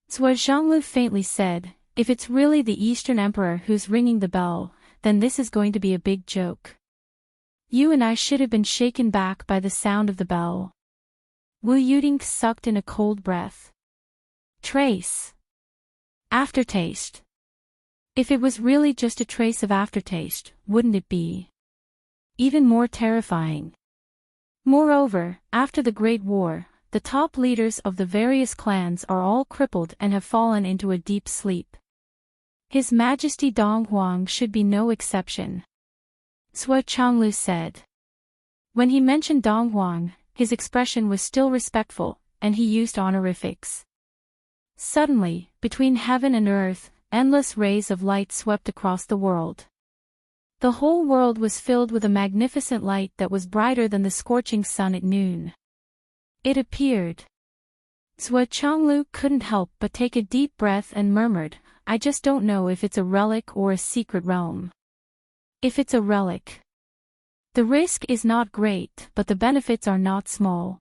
Zhou Zhonglu faintly said, if it's really the Eastern Emperor who's ringing the bell, then this is going to be a big joke. You and I should have been shaken back by the sound of the bell. Wu Yuting sucked in a cold breath. Trace. Aftertaste. If it was really just a trace of aftertaste, wouldn't it be even more terrifying? Moreover, after the Great War, the top leaders of the various clans are all crippled and have fallen into a deep sleep. His Majesty Dong Huang should be no exception. Sui Changlu said. When he mentioned Dong Huang, his expression was still respectful, and he used honorifics. Suddenly, between heaven and earth, endless rays of light swept across the world. The whole world was filled with a magnificent light that was brighter than the scorching sun at noon. It appeared. Sui Changlu couldn't help but take a deep breath and murmured, I just don't know if it's a relic or a secret realm. If it's a relic, the risk is not great, but the benefits are not small.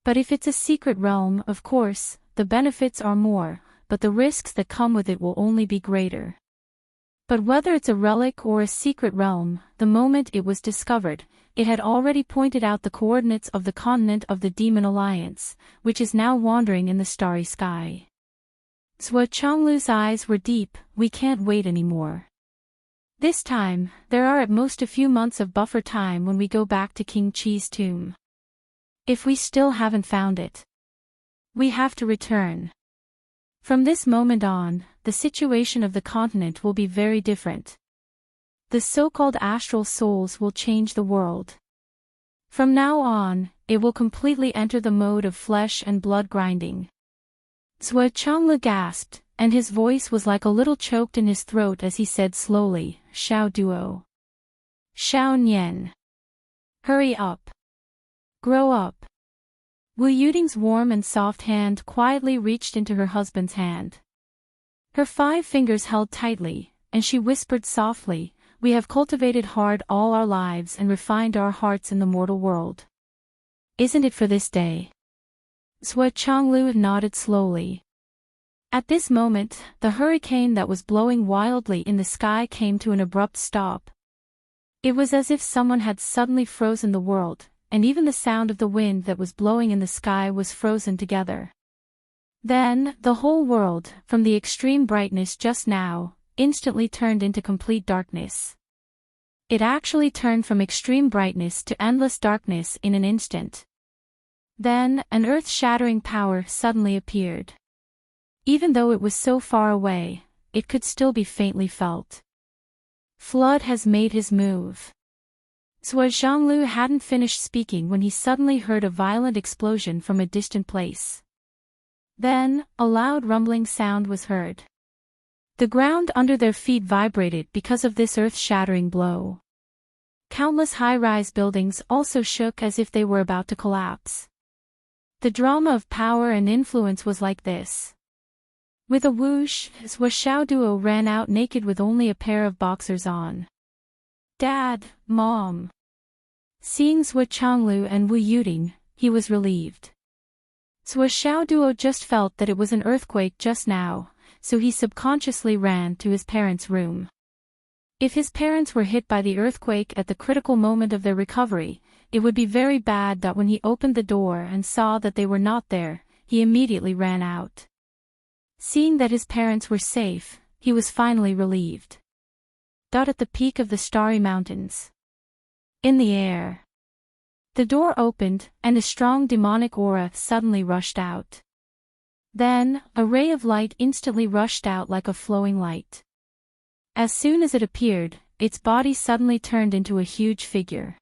But if it's a secret realm, of course, the benefits are more, but the risks that come with it will only be greater. But whether it's a relic or a secret realm, the moment it was discovered, it had already pointed out the coordinates of the continent of the Demon Alliance, which is now wandering in the starry sky. Sui Changlu's eyes were deep. We can't wait anymore. This time, there are at most a few months of buffer time when we go back to King Qi's tomb. If we still haven't found it, we have to return. From this moment on, the situation of the continent will be very different. The so-called astral souls will change the world. From now on, it will completely enter the mode of flesh and blood grinding. Sui Changlu gasped, and his voice was like a little choked in his throat as he said slowly, Xiao Duo. Xiao Nian. Hurry up. Grow up. Wu Yuting's warm and soft hand quietly reached into her husband's hand. Her 5 fingers held tightly, and she whispered softly, We have cultivated hard all our lives and refined our hearts in the mortal world. Isn't it for this day? Sui Changlu nodded slowly. At this moment, the hurricane that was blowing wildly in the sky came to an abrupt stop. It was as if someone had suddenly frozen the world, and even the sound of the wind that was blowing in the sky was frozen together. Then, the whole world, from the extreme brightness just now, instantly turned into complete darkness. It actually turned from extreme brightness to endless darkness in an instant. Then, an earth-shattering power suddenly appeared. Even though it was so far away, it could still be faintly felt. Flood has made his move. Sui Zhonglu hadn't finished speaking when he suddenly heard a violent explosion from a distant place. Then, a loud rumbling sound was heard. The ground under their feet vibrated because of this earth-shattering blow. Countless high-rise buildings also shook as if they were about to collapse. The drama of power and influence was like this. With a whoosh, Sui Xiaoduo ran out naked with only a pair of boxers on. Dad, Mom. Seeing Sui Changlu and Wu Yuting, he was relieved. Sui Xiaoduo just felt that it was an earthquake just now, so he subconsciously ran to his parents' room. If his parents were hit by the earthquake at the critical moment of their recovery, it would be very bad that when he opened the door and saw that they were not there, he immediately ran out. Seeing that his parents were safe, he was finally relieved. At the peak of the starry mountains. In the air. The door opened, and a strong demonic aura suddenly rushed out. Then, a ray of light instantly rushed out like a flowing light. As soon as it appeared, its body suddenly turned into a huge figure.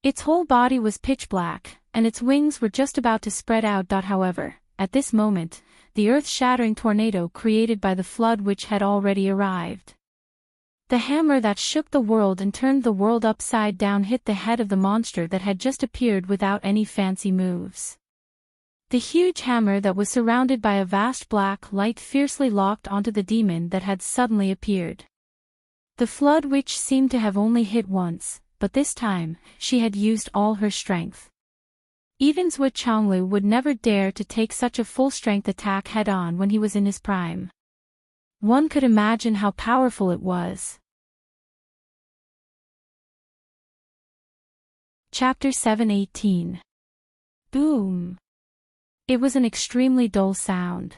Its whole body was pitch black, and its wings were just about to spread out. However, at this moment, the earth-shattering tornado created by the flood which had already arrived. The hammer that shook the world and turned the world upside down hit the head of the monster that had just appeared without any fancy moves. The huge hammer that was surrounded by a vast black light fiercely locked onto the demon that had suddenly appeared. The flood which seemed to have only hit once, but this time, she had used all her strength. Even Sui Changlu would never dare to take such a full-strength attack head-on when he was in his prime. One could imagine how powerful it was. Chapter 7:18. Boom! It was an extremely dull sound.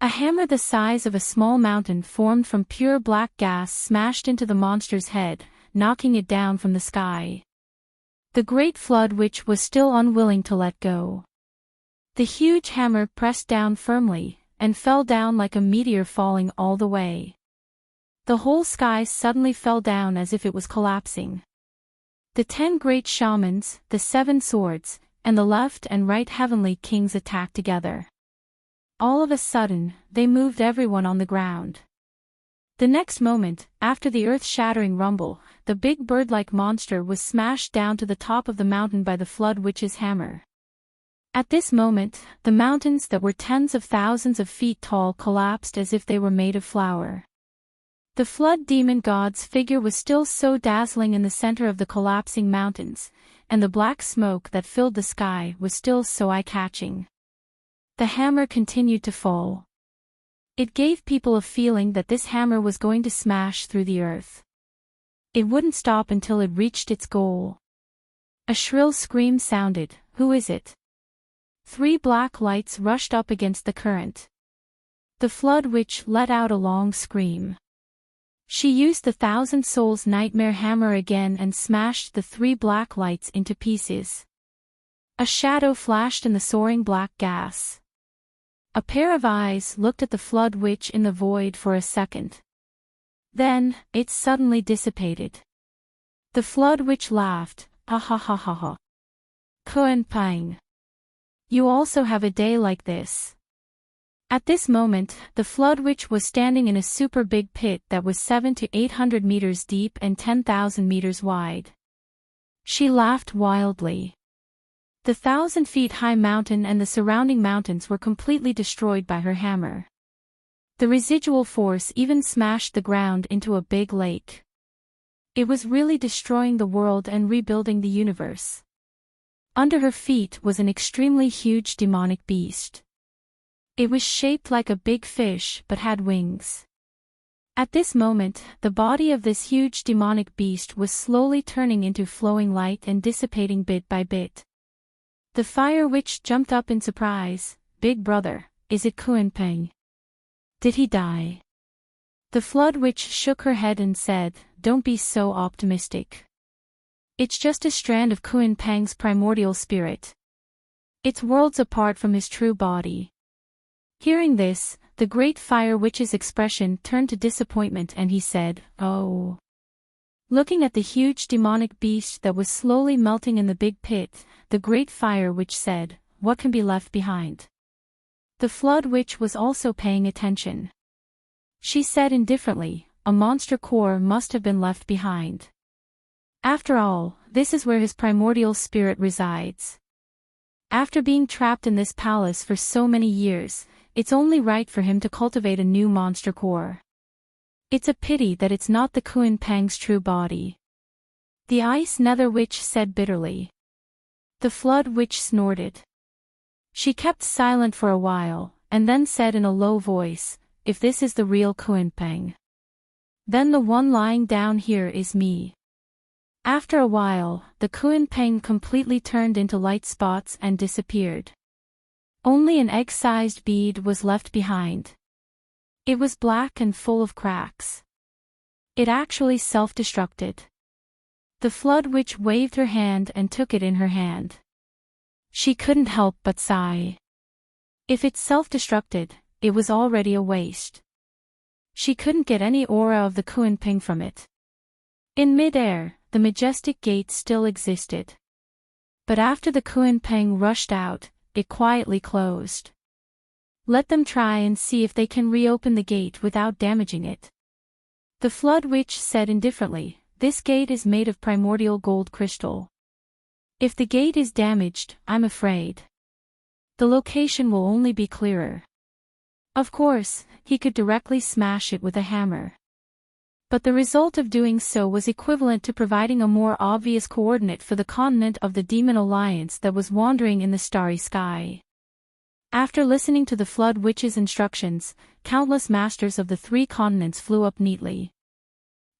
A hammer the size of a small mountain formed from pure black gas smashed into the monster's head, knocking it down from the sky. The great flood which was still unwilling to let go. The huge hammer pressed down firmly, and fell down like a meteor falling all the way. The whole sky suddenly fell down as if it was collapsing. The 10 great shamans, the 7 swords, and the left and right heavenly kings attacked together. All of a sudden, they moved everyone on the ground. The next moment, after the earth-shattering rumble, the big bird-like monster was smashed down to the top of the mountain by the flood witch's hammer. At this moment, the mountains that were tens of thousands of feet tall collapsed as if they were made of flour. The flood demon god's figure was still so dazzling in the center of the collapsing mountains, and the black smoke that filled the sky was still so eye-catching. The hammer continued to fall. It gave people a feeling that this hammer was going to smash through the earth. It wouldn't stop until it reached its goal. A shrill scream sounded. Who is it? 3 black lights rushed up against the current. The flood witch let out a long scream. She used the 1,000 souls nightmare hammer again and smashed the 3 black lights into pieces. A shadow flashed in the soaring black gas. A pair of eyes looked at the flood witch in the void for a second. Then, it suddenly dissipated. The flood witch laughed, ha ha ha ha ha. Kuan Pang. You also have a day like this. At this moment, the flood witch was standing in a super big pit that was 700 to 800 meters deep and 10,000 meters wide. She laughed wildly. The 1,000 feet high mountain and the surrounding mountains were completely destroyed by her hammer. The residual force even smashed the ground into a big lake. It was really destroying the world and rebuilding the universe. Under her feet was an extremely huge demonic beast. It was shaped like a big fish but had wings. At this moment, the body of this huge demonic beast was slowly turning into flowing light and dissipating bit by bit. The fire witch jumped up in surprise. Big brother, is it Kuan Pang? Did he die? The flood witch shook her head and said, don't be so optimistic. It's just a strand of Kuan Pang's primordial spirit. It's worlds apart from his true body. Hearing this, the great fire witch's expression turned to disappointment and he said, oh. Looking at the huge demonic beast that was slowly melting in the big pit, the great fire witch said, what can be left behind? The flood witch was also paying attention. She said indifferently, a monster core must have been left behind. After all, this is where his primordial spirit resides. After being trapped in this palace for so many years, it's only right for him to cultivate a new monster core. It's a pity that it's not the Kuan Pang's true body. The ice nether witch said bitterly. The flood witch snorted. She kept silent for a while, and then said in a low voice, if this is the real Kuan Pang, then the one lying down here is me. After a while, the Kuan Pang completely turned into light spots and disappeared. Only an egg-sized bead was left behind. It was black and full of cracks. It actually self-destructed. The flood witch waved her hand and took it in her hand. She couldn't help but sigh. If it self-destructed, it was already a waste. She couldn't get any aura of the Kuan Pang from it. In mid-air, the majestic gate still existed. But after the Kuan Pang rushed out, it quietly closed. Let them try and see if they can reopen the gate without damaging it. The flood witch said indifferently, this gate is made of primordial gold crystal. If the gate is damaged, I'm afraid the location will only be clearer. Of course, he could directly smash it with a hammer. But the result of doing so was equivalent to providing a more obvious coordinate for the continent of the Demon Alliance that was wandering in the starry sky. After listening to the flood witch's instructions, countless masters of the 3 continents flew up neatly.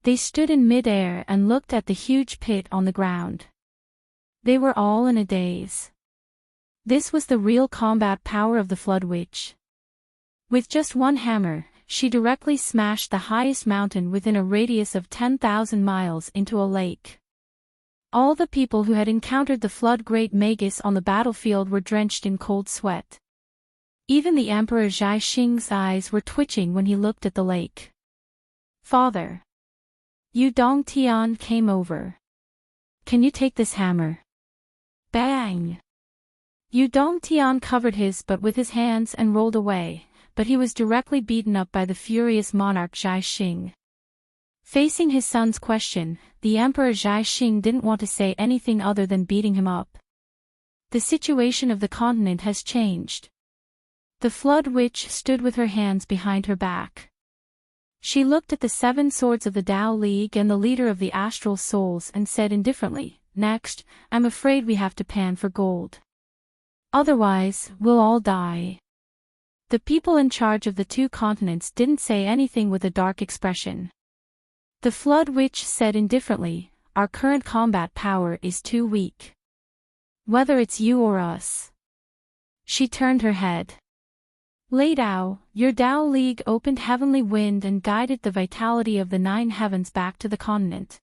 They stood in mid-air and looked at the huge pit on the ground. They were all in a daze. This was the real combat power of the Flood Witch. With just one hammer, she directly smashed the highest mountain within a radius of 10,000 miles into a lake. All the people who had encountered the Flood Great Magus on the battlefield were drenched in cold sweat. Even the Emperor Zhai Xing's eyes were twitching when he looked at the lake. "Father. Yu Dongtian came over. Can you take this hammer?" Bang! Yu Dongtian covered his butt with his hands and rolled away, but he was directly beaten up by the furious monarch Zhai Xing. Facing his son's question, the Emperor Zhai Xing didn't want to say anything other than beating him up. The situation of the continent has changed. The Flood Witch stood with her hands behind her back. She looked at the 7 swords of the Tao League and the leader of the Astral Souls and said indifferently, "Next, I'm afraid we have to pan for gold. Otherwise, we'll all die." The people in charge of the 2 continents didn't say anything with a dark expression. The Flood Witch said indifferently, "Our current combat power is too weak. Whether it's you or us." She turned her head. "Lei Dao, your Tao League opened heavenly wind and guided the vitality of the 9 heavens back to the continent.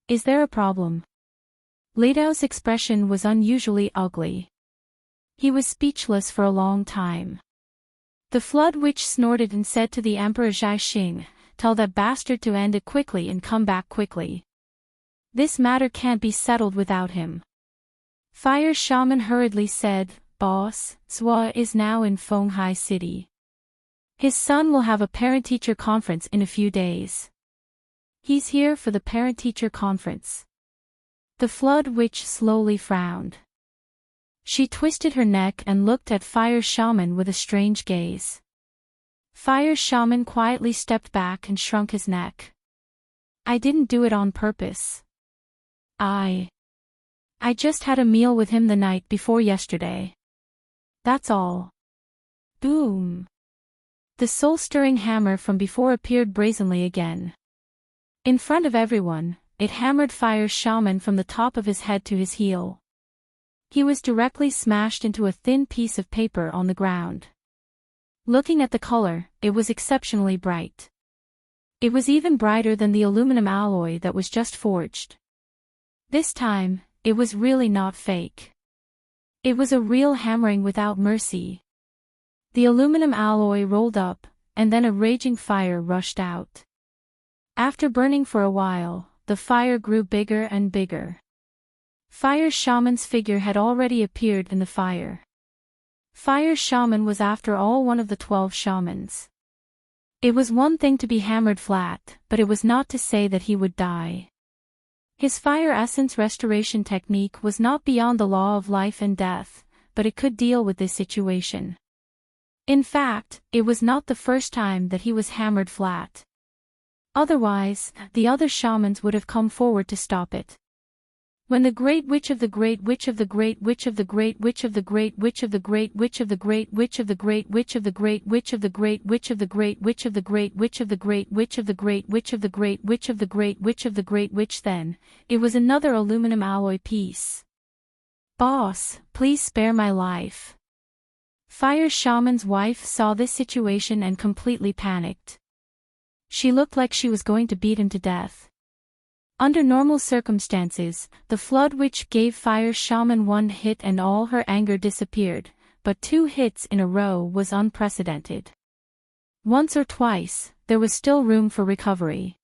Is there a problem?" Lei Dao's expression was unusually ugly. He was speechless for a long time. The Flood Witch snorted and said to the Emperor Zhai Xing, "Tell that bastard to end it quickly and come back quickly. This matter can't be settled without him." Fire Shaman hurriedly said, "Boss, Zhua is now in Fenghai City. His son will have a parent-teacher conference in a few days. He's here for the parent-teacher conference." The Flood Witch slowly frowned. She twisted her neck and looked at Fire Shaman with a strange gaze. Fire Shaman quietly stepped back and shrunk his neck. "I didn't do it on purpose. I just had a meal with him the night before yesterday. That's all." Boom! The soul-stirring hammer from before appeared brazenly again. In front of everyone, it hammered Fire Shaman from the top of his head to his heel. He was directly smashed into a thin piece of paper on the ground. Looking at the color, it was exceptionally bright. It was even brighter than the aluminum alloy that was just forged. This time, it was really not fake. It was a real hammering without mercy. The aluminum alloy rolled up, and then a raging fire rushed out. After burning for a while, the fire grew bigger and bigger. Fire Shaman's figure had already appeared in the fire. Fire Shaman was after all one of the 12 shamans. It was one thing to be hammered flat, but it was not to say that he would die. His fire essence restoration technique was not beyond the law of life and death, but it could deal with this situation. In fact, it was not the first time that he was hammered flat. Otherwise, the other shamans would have come forward to stop it. When the Great Witch of the Great Witch of the Great Witch of the Great Witch of the Great Witch of the Great Witch of the Great Witch of the Great Witch of the Great Witch of the Great Witch of the Great Witch of the Great Witch of the Great Witch of the Great Witch of the Great Witch of the Great Witch of the Great Witch, then, it was another aluminum alloy piece. "Boss, please spare my life." Fire Shaman's wife saw this situation and completely panicked. She looked like she was going to beat him to death. Under normal circumstances, the Flood Witch gave Fire Shaman one hit and all her anger disappeared, but 2 hits in a row was unprecedented. Once or twice, there was still room for recovery.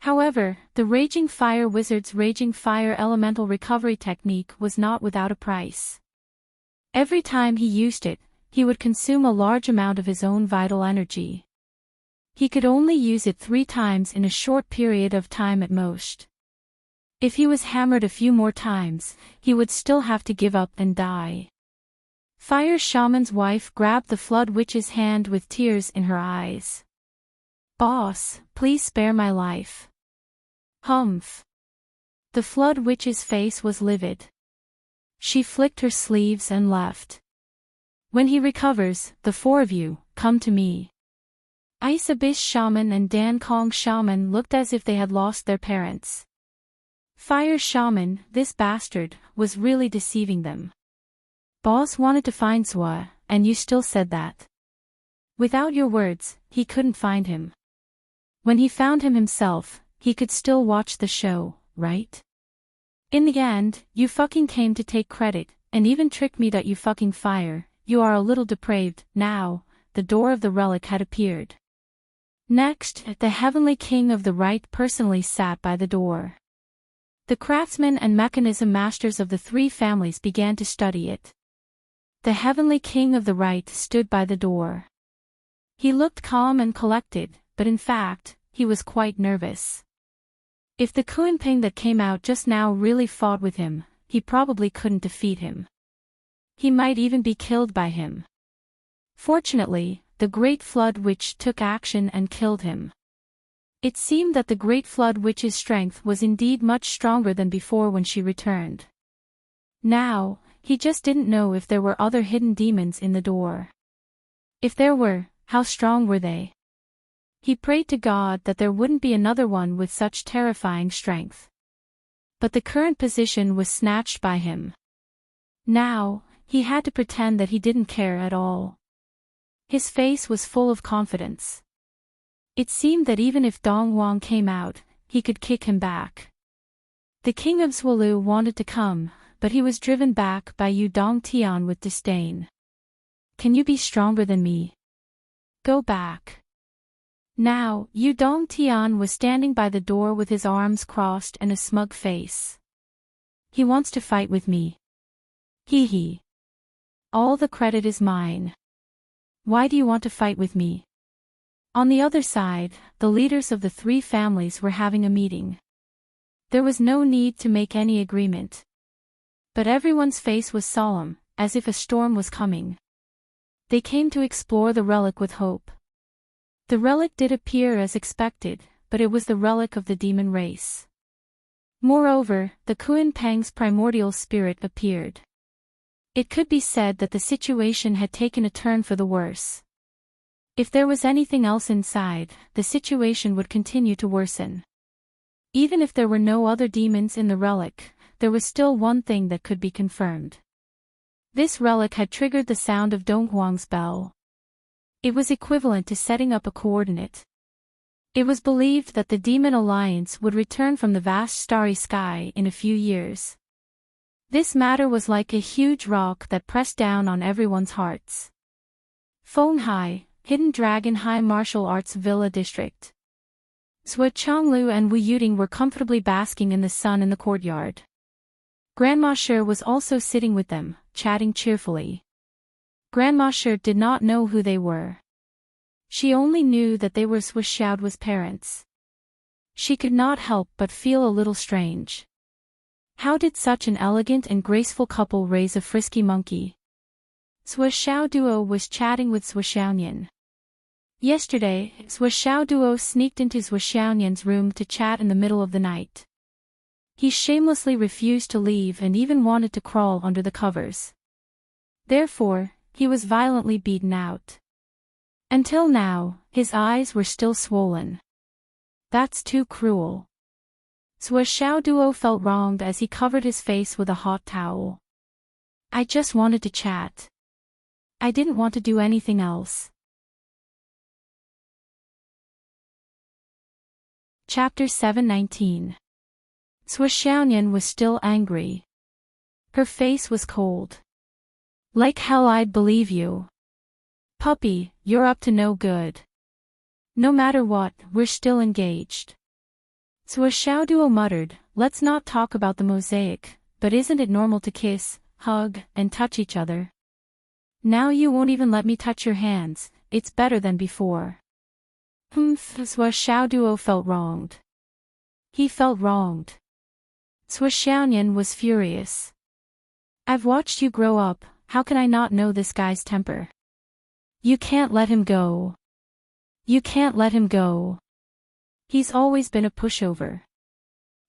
However, the Raging Fire Wizard's Raging Fire Elemental Recovery technique was not without a price. Every time he used it, he would consume a large amount of his own vital energy. He could only use it 3 times in a short period of time at most. If he was hammered a few more times, he would still have to give up and die. Fire Shaman's wife grabbed the Flood Witch's hand with tears in her eyes. "Boss, please spare my life." Humph. The Flood Witch's face was livid. She flicked her sleeves and left. "When he recovers, the 4 of you, come to me." Ice Abyss Shaman and Dan Kong Shaman looked as if they had lost their parents. Fire Shaman, this bastard, was really deceiving them. Boss wanted to find Swa, and you still said that. Without your words, he couldn't find him. When he found him himself, he could still watch the show, right? In the end, you fucking came to take credit, and even tricked me that you fucking fire. You are a little depraved. Now, the door of the relic had appeared. Next, the heavenly king of the right personally sat by the door. The craftsmen and mechanism masters of the three families began to study it. The heavenly king of the right stood by the door. He looked calm and collected, but in fact, he was quite nervous. If the Kuenping that came out just now really fought with him, he probably couldn't defeat him. He might even be killed by him. Fortunately, the Great Flood Witch took action and killed him. It seemed that the Great Flood Witch's strength was indeed much stronger than before when she returned. Now, he just didn't know if there were other hidden demons in the door. If there were, how strong were they? He prayed to God that there wouldn't be another one with such terrifying strength. But the current position was snatched by him. Now, he had to pretend that he didn't care at all. His face was full of confidence. It seemed that even if Dong Wang came out, he could kick him back. The king of Zhuolu wanted to come, but he was driven back by Yu Dong Tian with disdain. Can you be stronger than me? Go back. Now, Yu Dong Tian was standing by the door with his arms crossed and a smug face. He wants to fight with me. Hee hee. All the credit is mine. Why do you want to fight with me? On the other side, the leaders of the three families were having a meeting. There was no need to make any agreement. But everyone's face was solemn, as if a storm was coming. They came to explore the relic with hope. The relic did appear as expected, but it was the relic of the demon race. Moreover, the Kuenpang's primordial spirit appeared. It could be said that the situation had taken a turn for the worse. If there was anything else inside, the situation would continue to worsen. Even if there were no other demons in the relic, there was still one thing that could be confirmed. This relic had triggered the sound of Donghuang's bell. It was equivalent to setting up a coordinate. It was believed that the Demon Alliance would return from the vast starry sky in a few years. This matter was like a huge rock that pressed down on everyone's hearts. Fonghai, Hidden Dragon High Martial Arts Villa District. Zhou Chonglu and Wu Yuding were comfortably basking in the sun in the courtyard. Grandma Shi was also sitting with them, chatting cheerfully. Grandma Shi did not know who they were. She only knew that they were Zhou Xiaoduo's parents. She could not help but feel a little strange. How did such an elegant and graceful couple raise a frisky monkey? Zhou Xiaoduo was chatting with Zhou Xiaonian. Yesterday, Zhou Xiaoduo sneaked into Zhou Xiaonian's room to chat in the middle of the night. He shamelessly refused to leave and even wanted to crawl under the covers. Therefore, he was violently beaten out. Until now, his eyes were still swollen. That's too cruel. Zhou Xiaoduo felt wronged as he covered his face with a hot towel. I just wanted to chat. I didn't want to do anything else. Chapter 719. Zhou Xiaonian was still angry. Her face was cold. Like hell I'd believe you. Puppy, you're up to no good. No matter what, we're still engaged. Zhou Xiaoduo muttered, let's not talk about the mosaic, but isn't it normal to kiss, hug, and touch each other? Now you won't even let me touch your hands, it's better than before. Zhou Xiaoduo felt wronged. He felt wronged. Zhou Xiaonian was furious. I've watched you grow up, how can I not know this guy's temper? You can't let him go. You can't let him go. He's always been a pushover.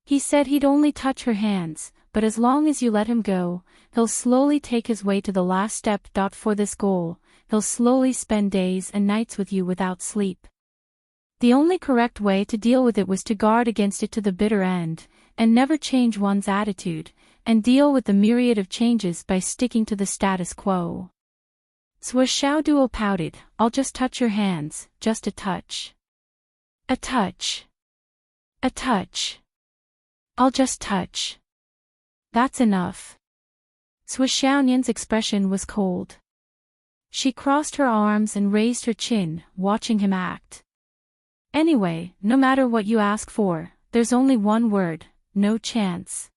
He said he'd only touch her hands, but as long as you let him go, he'll slowly take his way to the last step. For this goal, he'll slowly spend days and nights with you without sleep. The only correct way to deal with it was to guard against it to the bitter end, and never change one's attitude, and deal with the myriad of changes by sticking to the status quo. Xiaoduo pouted, I'll just touch your hands, just a touch. A touch. A touch. I'll just touch. That's enough. Xiaonian's expression was cold. She crossed her arms and raised her chin, watching him act. Anyway, no matter what you ask for, there's only one word, no chance.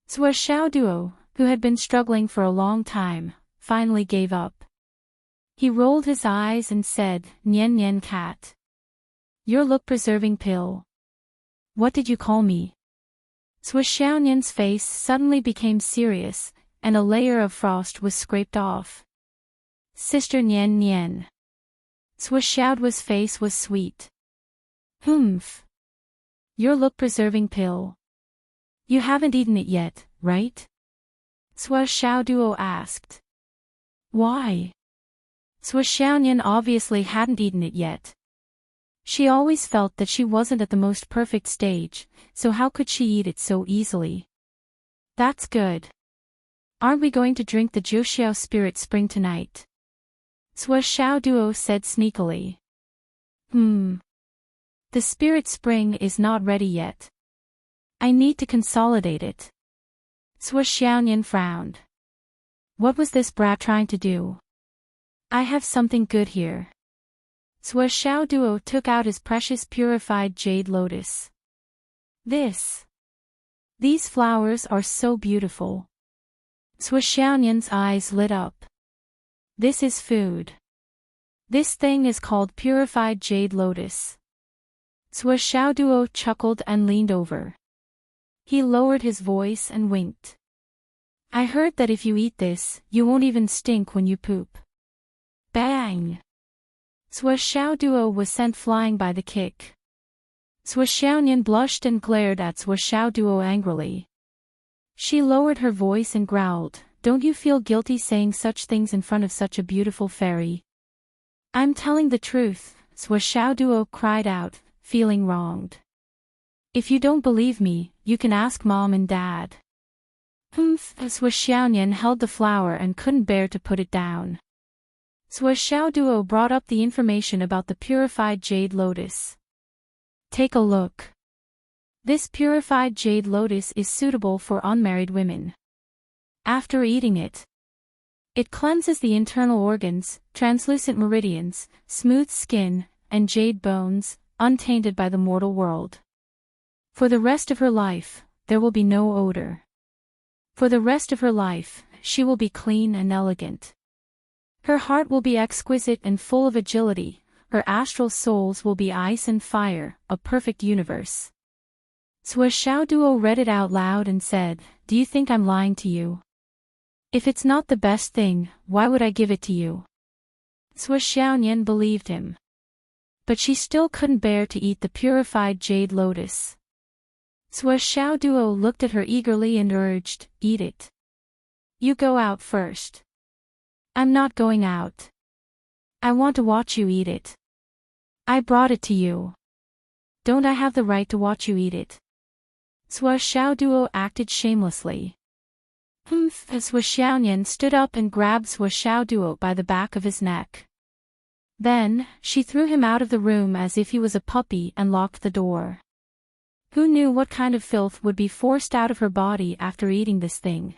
Xiaoduo, who had been struggling for a long time, finally gave up. He rolled his eyes and said, Nian Nian cat. Your look-preserving pill. What did you call me? Xiaonian's face suddenly became serious, and a layer of frost was scraped off. Sister Nian Nian. Xiaoduo's face was sweet. Humph. Your look-preserving pill. You haven't eaten it yet, right? Xiaoduo asked. Why? Xiaonian obviously hadn't eaten it yet. She always felt that she wasn't at the most perfect stage, so how could she eat it so easily? That's good. Aren't we going to drink the Jiuxiao Spirit Spring tonight? Xiaoduo said sneakily. The Spirit Spring is not ready yet. I need to consolidate it. Xiaonian frowned. What was this brat trying to do? I have something good here. Xiaoduo took out his precious purified jade lotus. These flowers are so beautiful. Xiaonian's eyes lit up. This is food. This thing is called purified jade lotus. Xiaoduo chuckled and leaned over. He lowered his voice and winked. I heard that if you eat this, you won't even stink when you poop. Bang! Xiaoduo was sent flying by the kick. Xiaonian blushed and glared at Xiaoduo angrily. She lowered her voice and growled, Don't you feel guilty saying such things in front of such a beautiful fairy? I'm telling the truth, Xiaoduo cried out, feeling wronged. If you don't believe me, you can ask Mom and Dad. Xiaonian held the flower and couldn't bear to put it down. Xiaoduo brought up the information about the purified jade lotus. Take a look. This purified jade lotus is suitable for unmarried women. After eating it, it cleanses the internal organs, translucent meridians, smooth skin, and jade bones, untainted by the mortal world. For the rest of her life, there will be no odor. For the rest of her life, she will be clean and elegant. Her heart will be exquisite and full of agility, her astral souls will be ice and fire, a perfect universe. Xiaoduo read it out loud and said, Do you think I'm lying to you? If it's not the best thing, why would I give it to you? Xiaonian believed him. But she still couldn't bear to eat the purified jade lotus. Xiaoduo looked at her eagerly and urged, Eat it. You go out first. I'm not going out. I want to watch you eat it. I brought it to you. Don't I have the right to watch you eat it? Xiaoduo acted shamelessly. Xiaonian stood up and grabbed Xiaoduo by the back of his neck. Then, she threw him out of the room as if he was a puppy and locked the door. Who knew what kind of filth would be forced out of her body after eating this thing?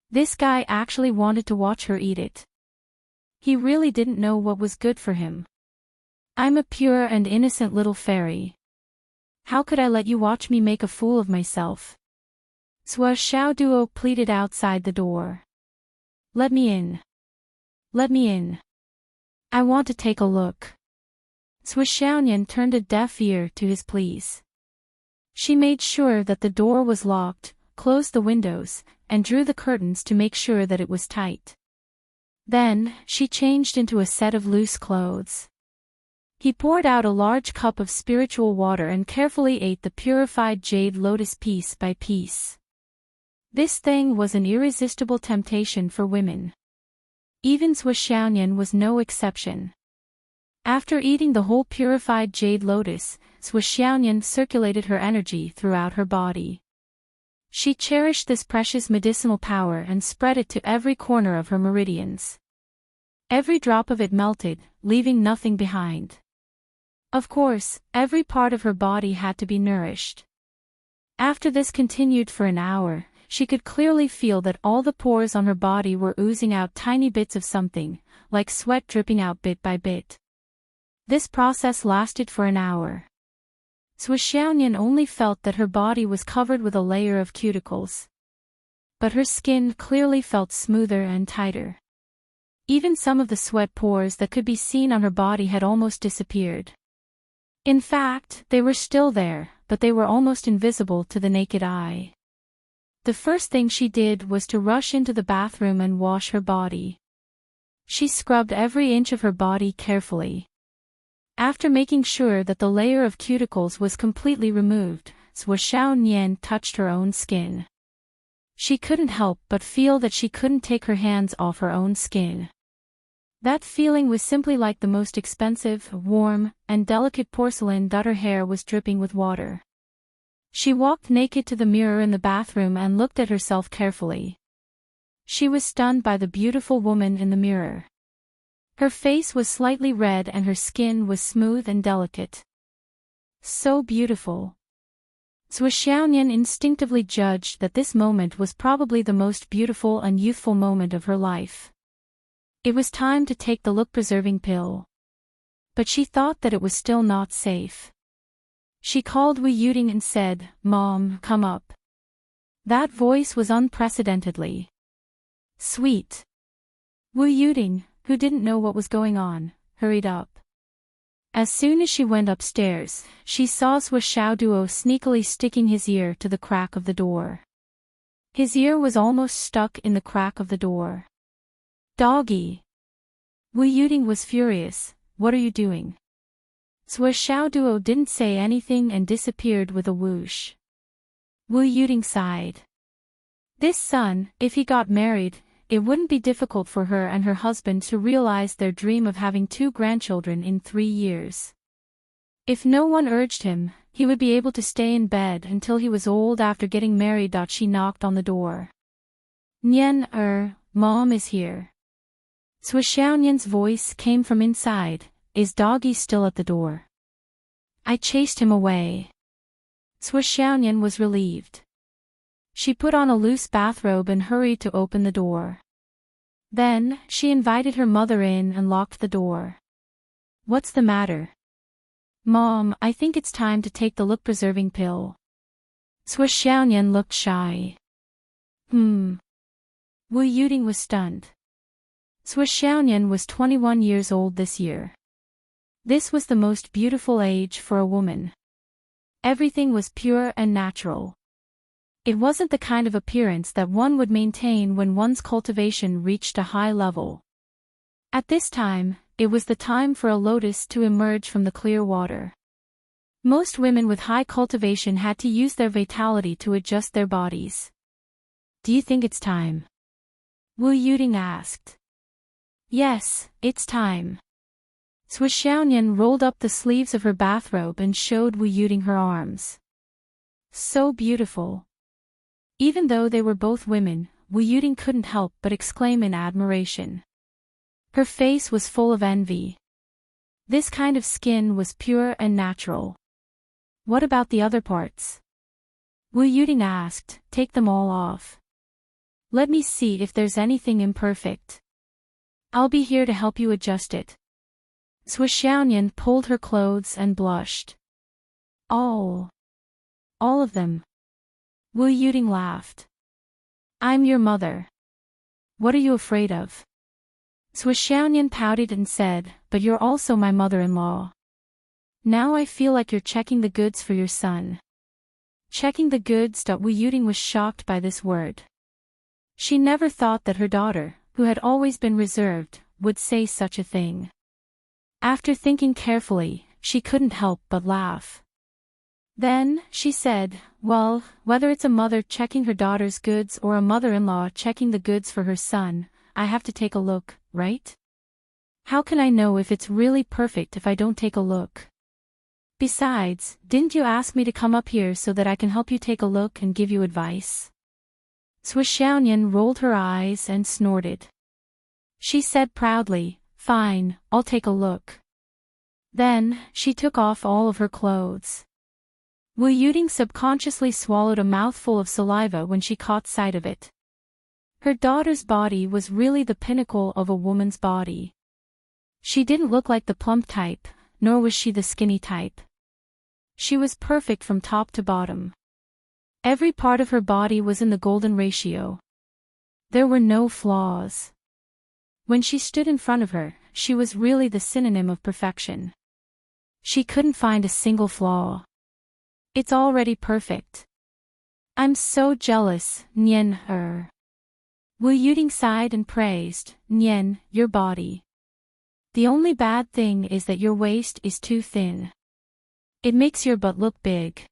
This guy actually wanted to watch her eat it. He really didn't know what was good for him. I'm a pure and innocent little fairy. How could I let you watch me make a fool of myself? Xiaoduo pleaded outside the door. Let me in. Let me in. I want to take a look. Xiaonian turned a deaf ear to his pleas. She made sure that the door was locked, closed the windows, and drew the curtains to make sure that it was tight. Then, she changed into a set of loose clothes. He poured out a large cup of spiritual water and carefully ate the purified jade lotus piece by piece. This thing was an irresistible temptation for women. Even Xiaonian was no exception. After eating the whole purified jade lotus, Xiaonian circulated her energy throughout her body. She cherished this precious medicinal power and spread it to every corner of her meridians. Every drop of it melted, leaving nothing behind. Of course, every part of her body had to be nourished. After this continued for an hour, she could clearly feel that all the pores on her body were oozing out tiny bits of something, like sweat dripping out bit by bit. This process lasted for an hour. Xiaonian only felt that her body was covered with a layer of cuticles. But her skin clearly felt smoother and tighter. Even some of the sweat pores that could be seen on her body had almost disappeared. In fact, they were still there, but they were almost invisible to the naked eye. The first thing she did was to rush into the bathroom and wash her body. She scrubbed every inch of her body carefully. After making sure that the layer of cuticles was completely removed, Xiaonian touched her own skin. She couldn't help but feel that she couldn't take her hands off her own skin. That feeling was simply like the most expensive, warm, and delicate porcelain that her hair was dripping with water. She walked naked to the mirror in the bathroom and looked at herself carefully. She was stunned by the beautiful woman in the mirror. Her face was slightly red and her skin was smooth and delicate. So beautiful. Xiaonian instinctively judged that this moment was probably the most beautiful and youthful moment of her life. It was time to take the look-preserving pill. But she thought that it was still not safe. She called Wu Yuting and said, "Mom, come up." That voice was unprecedentedly sweet. Wu Yuting, who didn't know what was going on, hurried up. As soon as she went upstairs, she saw Xiaoduo sneakily sticking his ear to the crack of the door. His ear was almost stuck in the crack of the door. "Doggy!" Wu Yuting was furious. "What are you doing?" Xiaoduo didn't say anything and disappeared with a whoosh. Wu Yuting sighed. This son, if he got married, it wouldn't be difficult for her and her husband to realize their dream of having 2 grandchildren in 3 years. If no one urged him, he would be able to stay in bed until he was old after getting married. She knocked on the door. "Nian, Mom is here." Xiaonian's voice came from inside. "Is Doggy still at the door?" "I chased him away." Xiaonian was relieved. She put on a loose bathrobe and hurried to open the door. Then, she invited her mother in and locked the door. "What's the matter?" "Mom, I think it's time to take the look-preserving pill." Xiaonian looked shy. Wu Yuting was stunned. Xiaonian was 21 years old this year. This was the most beautiful age for a woman. Everything was pure and natural. It wasn't the kind of appearance that one would maintain when one's cultivation reached a high level. At this time, it was the time for a lotus to emerge from the clear water. Most women with high cultivation had to use their vitality to adjust their bodies. "Do you think it's time?" Wu Yuting asked. "Yes, it's time." Xiaonian rolled up the sleeves of her bathrobe and showed Wu Yuting her arms. So beautiful. Even though they were both women, Wu Yuting couldn't help but exclaim in admiration. Her face was full of envy. This kind of skin was pure and natural. "What about the other parts?" Wu Yuting asked. "Take them all off. Let me see if there's anything imperfect. I'll be here to help you adjust it." Xiaonian pulled her clothes and blushed. All of them." Wu Yuting laughed. "I'm your mother. What are you afraid of?" Xiaonian pouted and said, "But you're also my mother-in-law. Now I feel like you're checking the goods for your son." Checking the goods. Wu Yuting was shocked by this word. She never thought that her daughter, who had always been reserved, would say such a thing. After thinking carefully, she couldn't help but laugh. Then, she said, "Well, whether it's a mother checking her daughter's goods or a mother-in-law checking the goods for her son, I have to take a look, right? How can I know if it's really perfect if I don't take a look?" Besides, didn't you ask me to come up here so that I can help you take a look and give you advice? Swishounian rolled her eyes and snorted. She said proudly, "Fine, I'll take a look." Then, she took off all of her clothes. Wu Yuding subconsciously swallowed a mouthful of saliva when she caught sight of it. Her daughter's body was really the pinnacle of a woman's body. She didn't look like the plump type, nor was she the skinny type. She was perfect from top to bottom. Every part of her body was in the golden ratio. There were no flaws. When she stood in front of her, she was really the synonym of perfection. She couldn't find a single flaw. It's already perfect. I'm so jealous, Nian. Wu Yuding sighed and praised, "Nian, your body. The only bad thing is that your waist is too thin. It makes your butt look big."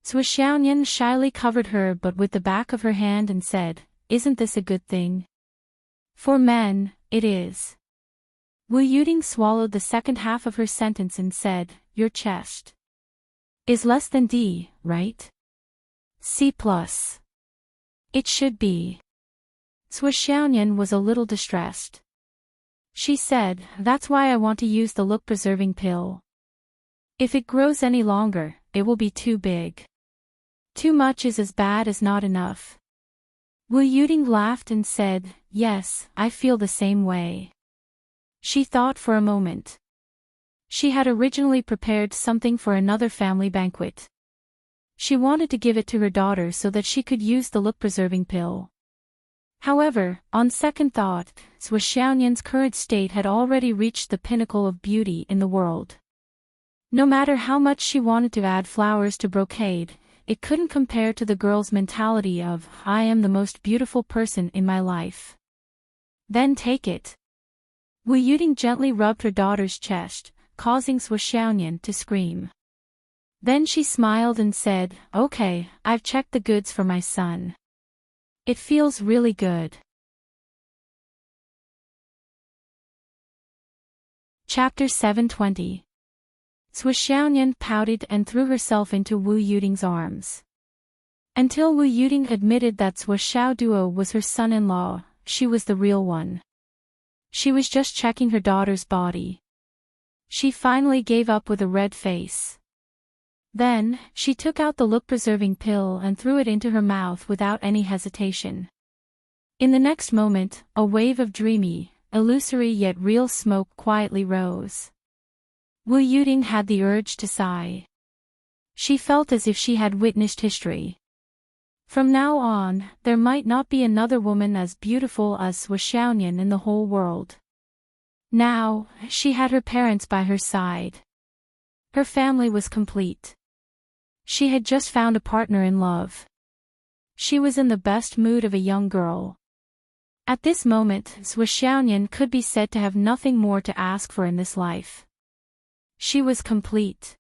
Swishounian shyly covered her butt with the back of her hand and said, "Isn't this a good thing? For men, it is." Wu Yuding swallowed the second half of her sentence and said, "Your chest is less than D, right? C+. It should be." Swishounian was a little distressed. She said, "That's why I want to use the look-preserving pill. If it grows any longer, it will be too big. Too much is as bad as not enough." Wu Yuding laughed and said, "Yes, I feel the same way." She thought for a moment. She had originally prepared something for another family banquet. She wanted to give it to her daughter so that she could use the look-preserving pill. However, on second thought, Swishounian's current state had already reached the pinnacle of beauty in the world. No matter how much she wanted to add flowers to brocade, it couldn't compare to the girl's mentality of, "I am the most beautiful person in my life." "Then take it." Wu Yuding gently rubbed her daughter's chest, causing Swishounian to scream. Then she smiled and said, "Okay, I've checked the goods for my son. It feels really good." Chapter 720. Swishounian pouted and threw herself into Wu Yuding's arms. Until Wu Yuding admitted that Swishoduo was her son-in-law, she was the real one. She was just checking her daughter's body. She finally gave up with a red face. Then, she took out the look-preserving pill and threw it into her mouth without any hesitation. In the next moment, a wave of dreamy, illusory yet real smoke quietly rose. Wu Yuding had the urge to sigh. She felt as if she had witnessed history. From now on, there might not be another woman as beautiful as Swishounian in the whole world. Now, she had her parents by her side. Her family was complete. She had just found a partner in love. She was in the best mood of a young girl. At this moment, Swishounian could be said to have nothing more to ask for in this life. She was complete.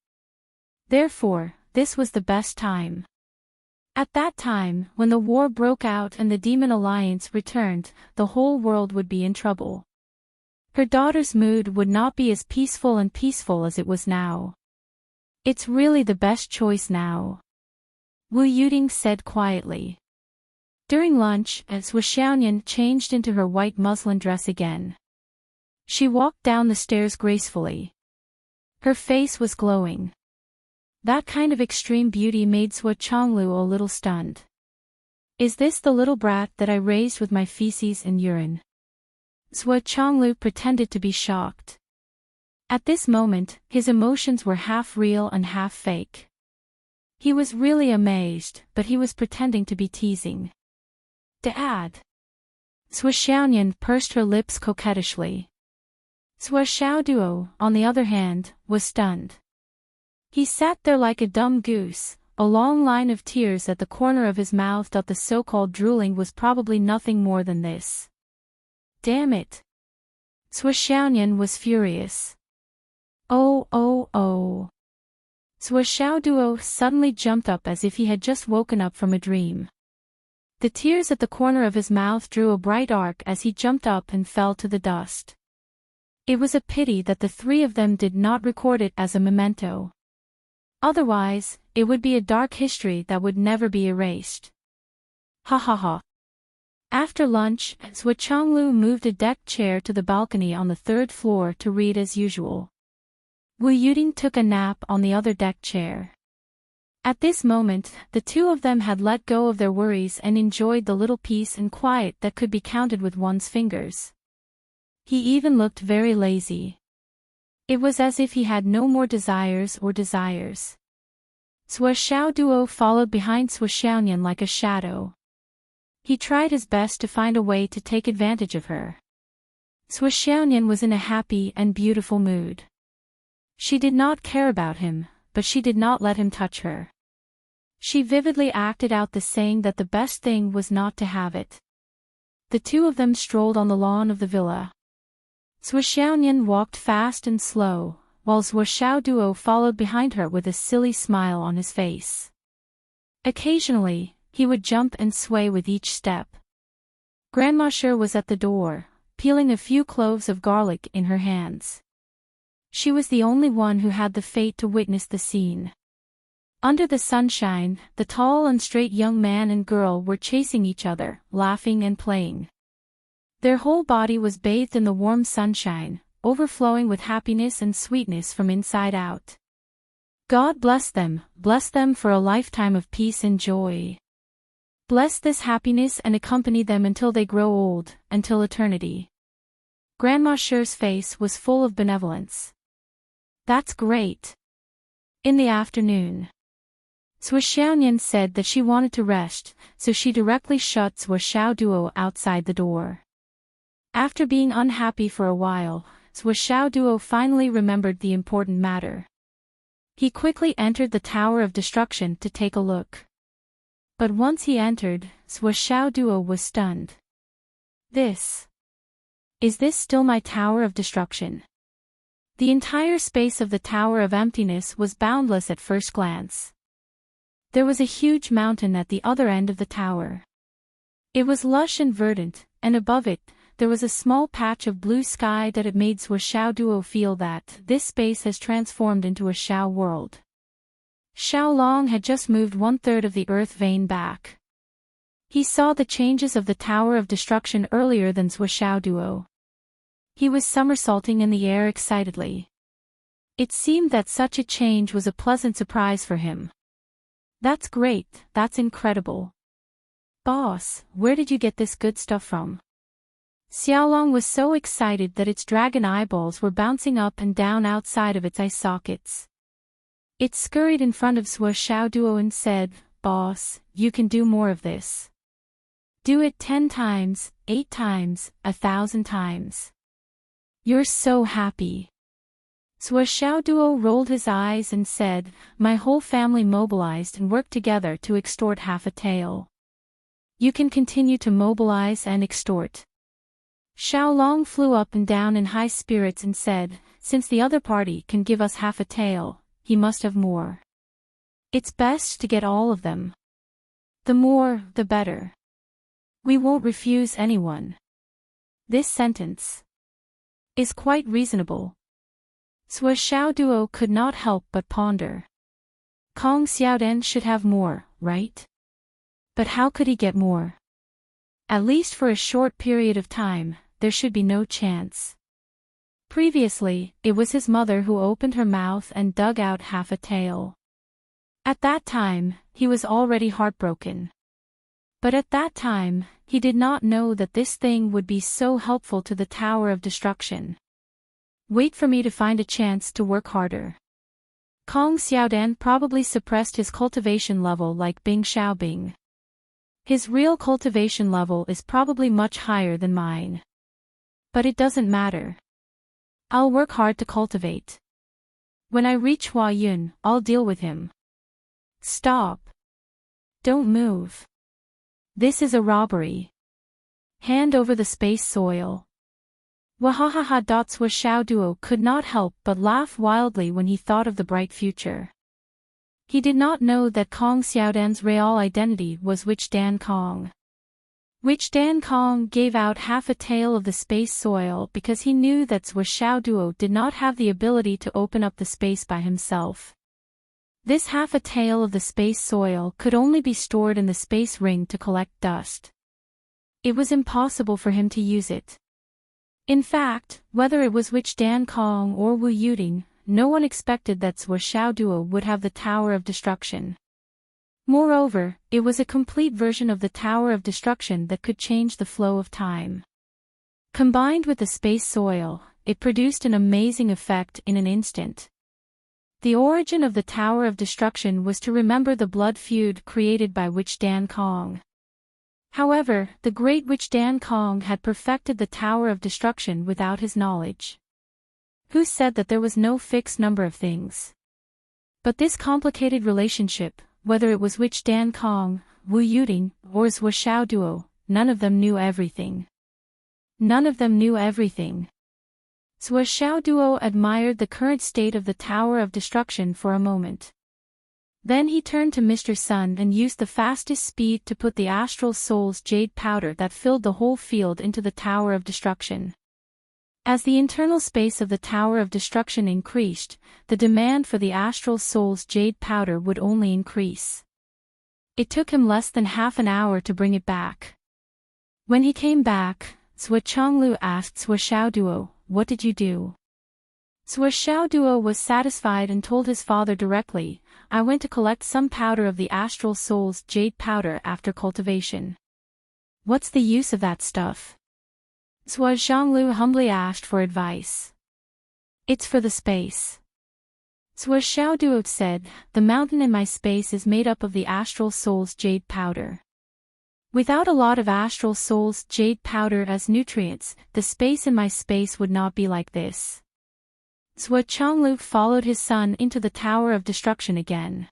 Therefore, this was the best time. At that time, when the war broke out and the Demon Alliance returned, the whole world would be in trouble. Her daughter's mood would not be as peaceful as it was now. "It's really the best choice now," Wu Yuding said quietly. During lunch, Swishounian changed into her white muslin dress again. She walked down the stairs gracefully. Her face was glowing. That kind of extreme beauty made Swishounian a little stunned. "Is this the little brat that I raised with my feces and urine?" Swishounian pretended to be shocked. At this moment, his emotions were half real and half fake. He was really amazed, but he was pretending to be teasing. "Dad." Swishounian pursed her lips coquettishly. Swishoduo, on the other hand, was stunned. He sat there like a dumb goose, a long line of tears at the corner of his mouth. The so-called drooling was probably nothing more than this. Damn it. Swishounian was furious. Oh. Swishoduo suddenly jumped up as if he had just woken up from a dream. The tears at the corner of his mouth drew a bright arc as he jumped up and fell to the dust. It was a pity that the three of them did not record it as a memento. Otherwise, it would be a dark history that would never be erased. Ha ha ha. After lunch, Changlu moved a deck chair to the balcony on the third floor to read as usual. Wu Yuding took a nap on the other deck chair. At this moment, the two of them had let go of their worries and enjoyed the little peace and quiet that could be counted with one's fingers. He even looked very lazy. It was as if he had no more desires. Sua Xiao Duo followed behind Sua Xiaonian like a shadow. He tried his best to find a way to take advantage of her. Sua Xiaonian was in a happy and beautiful mood. She did not care about him, but she did not let him touch her. She vividly acted out the saying that the best thing was not to have it. The two of them strolled on the lawn of the villa. Sua Xiaonian walked fast and slow, while Sua Xiao Duo followed behind her with a silly smile on his face. Occasionally, he would jump and sway with each step. Grandma Sher was at the door, peeling a few cloves of garlic in her hands. She was the only one who had the fate to witness the scene. Under the sunshine, the tall and straight young man and girl were chasing each other, laughing and playing. Their whole body was bathed in the warm sunshine, overflowing with happiness and sweetness from inside out. God bless them for a lifetime of peace and joy. Bless this happiness and accompany them until they grow old, until eternity. Grandma Sher's face was full of benevolence. That's great. In the afternoon, Sua Xiaonian said that she wanted to rest, so she directly shut Sua Xiao Duo outside the door. After being unhappy for a while, Sua Xiao Duo finally remembered the important matter. He quickly entered the Tower of Destruction to take a look. But once he entered, Sua Xiao Duo was stunned. Is this still my Tower of Destruction? The entire space of the Tower of Emptiness was boundless at first glance. There was a huge mountain at the other end of the tower. It was lush and verdant, and above it, there was a small patch of blue sky that had made Sua Xiao Duo feel that this space has transformed into a Xiao world. Xiao Long had just moved 1/3 of the earth vein back. He saw the changes of the Tower of Destruction earlier than Sua Xiao Duo. He was somersaulting in the air excitedly. It seemed that such a change was a pleasant surprise for him. That's great, that's incredible. Boss, where did you get this good stuff from? Xiaolong was so excited that its dragon eyeballs were bouncing up and down outside of its eye sockets. It scurried in front of Sua Xiao Duo and said, "Boss, you can do more of this. Do it 10 times, 8 times, 1,000 times. You're so happy." Sua Xiao Duo rolled his eyes and said, "My whole family mobilized and worked together to extort half a tael. You can continue to mobilize and extort." Xiao Long flew up and down in high spirits and said, "Since the other party can give us half a tael, he must have more. It's best to get all of them. The more, the better. We won't refuse anyone." This sentence is quite reasonable. Sua Xiao Duo could not help but ponder. Kong Xiaodan should have more, right? But how could he get more? At least for a short period of time, there should be no chance. Previously, it was his mother who opened her mouth and dug out half a tael. At that time, he was already heartbroken. But at that time, he did not know that this thing would be so helpful to the Tower of Destruction. Wait for me to find a chance to work harder. Kong Xiaodan probably suppressed his cultivation level like Bing Xiaobing. His real cultivation level is probably much higher than mine. But it doesn't matter. I'll work hard to cultivate. When I reach Huayun, I'll deal with him. Stop. Don't move. This is a robbery. Hand over the space soil. Wahahaha. Sua Xiao Duo could not help but laugh wildly when he thought of the bright future. He did not know that Kong Xiaodan's real identity was Witch Dan Kong. Witch Dan Kong gave out half a tael of the space soil because he knew that Sua Xiao Duo did not have the ability to open up the space by himself. This half a tael of the space soil could only be stored in the space ring to collect dust. It was impossible for him to use it. In fact, whether it was Witch Dan Kong or Wu Yuding, no one expected that Zhuo Xiaoduo would have the Tower of Destruction. Moreover, it was a complete version of the Tower of Destruction that could change the flow of time. Combined with the space soil, it produced an amazing effect in an instant. The origin of the Tower of Destruction was to remember the blood feud created by Witch Dan Kong. However, the great Witch Dan Kong had perfected the Tower of Destruction without his knowledge. Who said that there was no fixed number of things? But this complicated relationship, whether it was Witch Dan Kong, Wu Yuding, or Zhuo Xiaoduo, none of them knew everything. None of them knew everything. Zhuo Xiaoduo admired the current state of the Tower of Destruction for a moment. Then he turned to Mr. Sun and used the fastest speed to put the Astral Soul's jade powder that filled the whole field into the Tower of Destruction. As the internal space of the Tower of Destruction increased, the demand for the Astral Soul's jade powder would only increase. It took him less than half an hour to bring it back. When he came back, Zhuo Chonglu asked Zhuo Xiaoduo, "What did you do?" Zhuo Xiaoduo was satisfied and told his father directly, "I went to collect some powder of the Astral Soul's jade powder after cultivation." "What's the use of that stuff?" Zhuo Zhonglu humbly asked for advice. "It's for the space." Zhuo Xiaoduo said, "The mountain in my space is made up of the Astral Soul's jade powder. Without a lot of Astral Soul's jade powder as nutrients, the space in my space would not be like this." Zhuo Chonglu followed his son into the Tower of Destruction again.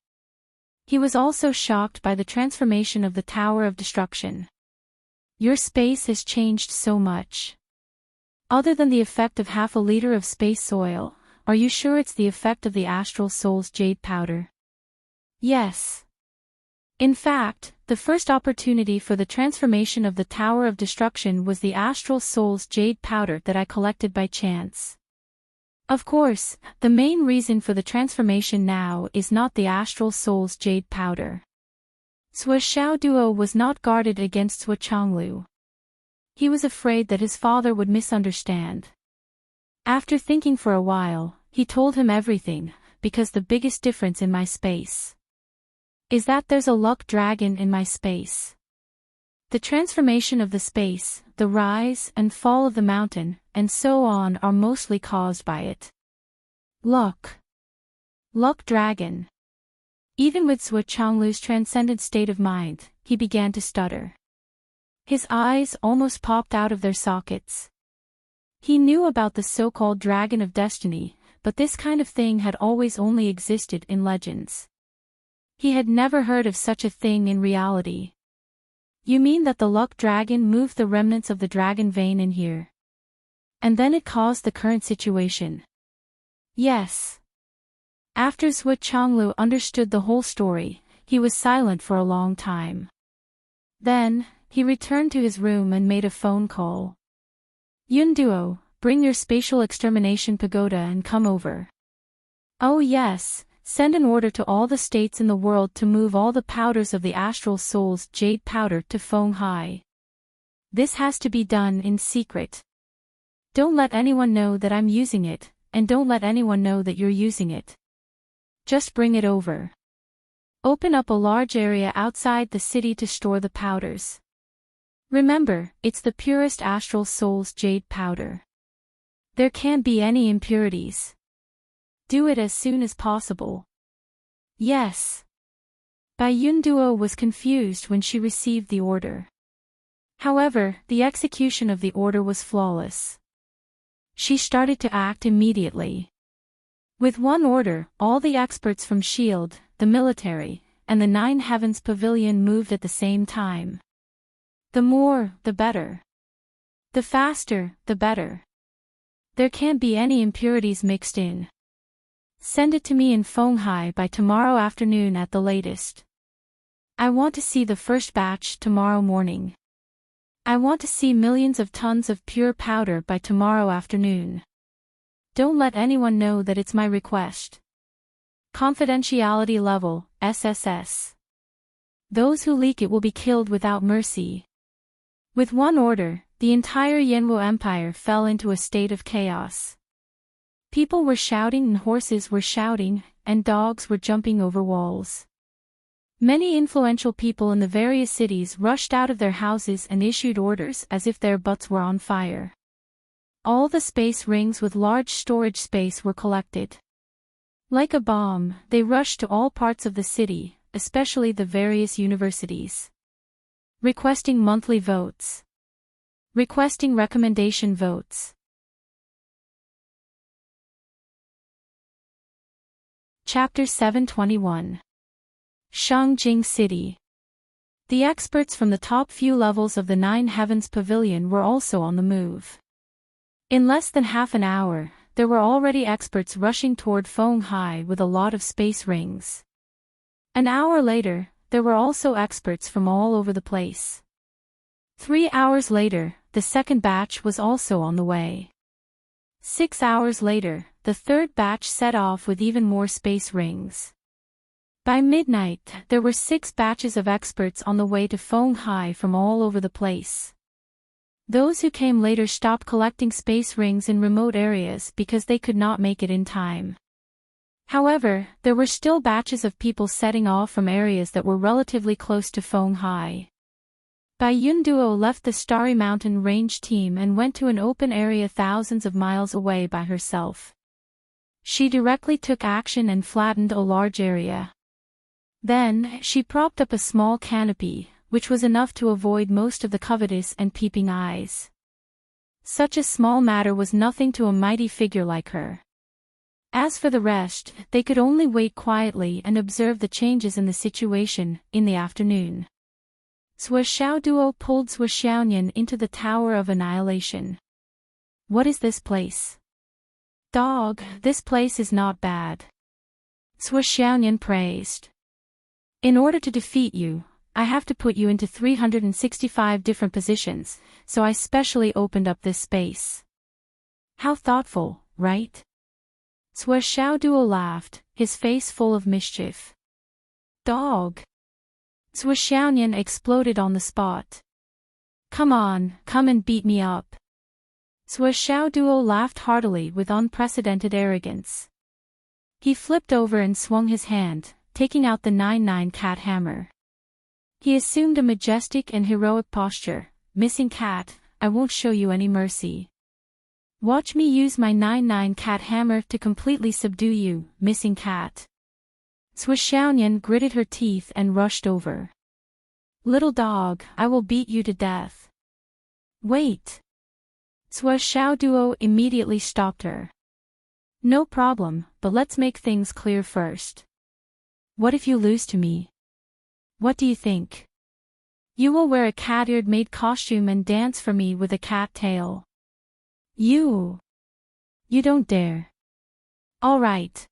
He was also shocked by the transformation of the Tower of Destruction. "Your space has changed so much. Other than the effect of half a liter of space soil, are you sure it's the effect of the Astral Soul's jade powder?" "Yes. In fact, the first opportunity for the transformation of the Tower of Destruction was the Astral Soul's jade powder that I collected by chance. Of course, the main reason for the transformation now is not the Astral Soul's jade powder." Zhuo Xiaoduo was not guarded against Zhuo Chonglu. He was afraid that his father would misunderstand. After thinking for a while, he told him everything, "Because the biggest difference in my space is that there's a luck dragon in my space. The transformation of the space, the rise and fall of the mountain, and so on are mostly caused by it." Luck. Luck dragon. Even with Zhuo Chonglu's transcendent state of mind, he began to stutter. His eyes almost popped out of their sockets. He knew about the so-called Dragon of Destiny, but this kind of thing had always only existed in legends. He had never heard of such a thing in reality. "You mean that the luck dragon moved the remnants of the dragon vein in here? And then it caused the current situation?" "Yes." After Zhuo Chonglu understood the whole story, he was silent for a long time. Then, he returned to his room and made a phone call. "Yunduo, bring your spatial extermination pagoda and come over." "Oh yes. Send an order to all the states in the world to move all the powders of the Astral Soul's jade powder to Fenghai. This has to be done in secret. Don't let anyone know that I'm using it, and don't let anyone know that you're using it. Just bring it over. Open up a large area outside the city to store the powders. Remember, it's the purest Astral Soul's jade powder. There can't be any impurities. Do it as soon as possible." "Yes." Bai Yunduo was confused when she received the order. However, the execution of the order was flawless. She started to act immediately. With one order, all the experts from S.H.I.E.L.D., the military, and the Nine Heavens Pavilion moved at the same time. The more, the better. The faster, the better. There can't be any impurities mixed in. Send it to me in Fenghai by tomorrow afternoon at the latest. I want to see the first batch tomorrow morning. I want to see millions of tons of pure powder by tomorrow afternoon. Don't let anyone know that it's my request. Confidentiality Level, SSS. Those who leak it will be killed without mercy. With one order, the entire Yanwo Empire fell into a state of chaos. People were shouting and horses were shouting, and dogs were jumping over walls. Many influential people in the various cities rushed out of their houses and issued orders as if their butts were on fire. All the space rings with large storage space were collected. Like a bomb, they rushed to all parts of the city, especially the various universities. Requesting monthly votes. Requesting recommendation votes. Chapter 721. Shangjing City. The experts from the top few levels of the Nine Heavens Pavilion were also on the move. In less than half an hour, there were already experts rushing toward Fenghai with a lot of space rings. An hour later, there were also experts from all over the place. 3 hours later, the second batch was also on the way. 6 hours later, the third batch set off with even more space rings. By midnight, there were 6 batches of experts on the way to Fenghai from all over the place. Those who came later stopped collecting space rings in remote areas because they could not make it in time. However, there were still batches of people setting off from areas that were relatively close to Fenghai. Bai Yunduo left the Starry Mountain Range team and went to an open area thousands of miles away by herself. She directly took action and flattened a large area. Then, she propped up a small canopy, which was enough to avoid most of the covetous and peeping eyes. Such a small matter was nothing to a mighty figure like her. As for the rest, they could only wait quietly and observe the changes in the situation. In the afternoon, Sui Xiaoduo pulled Sui Xiaonian into the Tower of Annihilation. What is this place? Dog, this place is not bad. Sui Xiaonian praised. In order to defeat you, I have to put you into 365 different positions, so I specially opened up this space. How thoughtful, right? Sui Xiaoduo laughed, his face full of mischief. Dog. Sui Xiaonian exploded on the spot. Come on, come and beat me up. Sui Xiaoduo laughed heartily with unprecedented arrogance. He flipped over and swung his hand, taking out the 9-9 cat hammer. He assumed a majestic and heroic posture. Missing cat, I won't show you any mercy. Watch me use my 9-9 cat hammer to completely subdue you, missing cat. Sui Xiaonian gritted her teeth and rushed over. Little dog, I will beat you to death. Wait. Sui Xiaoduo immediately stopped her. No problem, but let's make things clear first. What if you lose to me? What do you think? You will wear a cat-eared maid costume and dance for me with a cat tail. You don't dare. All right.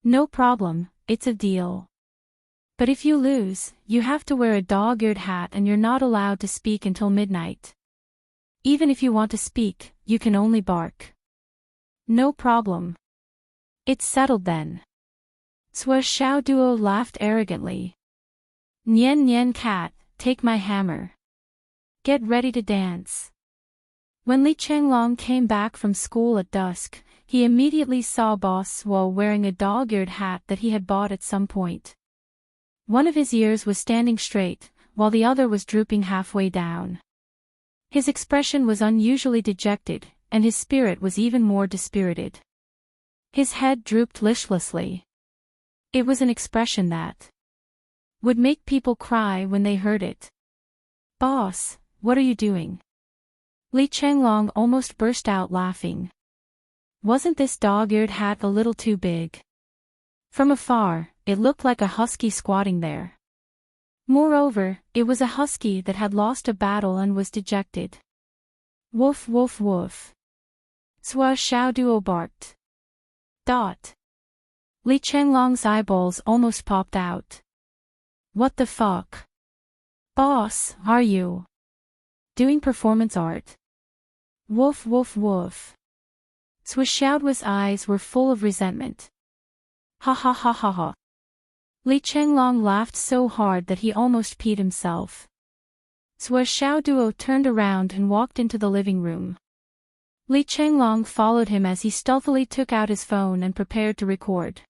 No problem, it's a deal. But if you lose, you have to wear a dog-eared hat and you're not allowed to speak until midnight. Even if you want to speak, you can only bark. No problem. It's settled then. Sui Xiaoduo laughed arrogantly. Nian Nian cat, take my hammer. Get ready to dance. When Li Chenglong came back from school at dusk, he immediately saw Boss Suo wearing a dog-eared hat that he had bought at some point. One of his ears was standing straight, while the other was drooping halfway down. His expression was unusually dejected, and his spirit was even more dispirited. His head drooped listlessly. It was an expression that would make people cry when they heard it. Boss, what are you doing? Li Chenglong almost burst out laughing. Wasn't this dog-eared hat a little too big? From afar, it looked like a husky squatting there. Moreover, it was a husky that had lost a battle and was dejected. Woof woof woof. Sui Xiaoduo barked. Dot. Li Chenglong's eyeballs almost popped out. What the fuck? Boss, are you doing performance art? Woof woof woof. Sui Xiaoduo's eyes were full of resentment. Ha ha ha ha ha. Li Chenglong laughed so hard that he almost peed himself. Zhou Xiaoduo turned around and walked into the living room. Li Chenglong followed him as he stealthily took out his phone and prepared to record.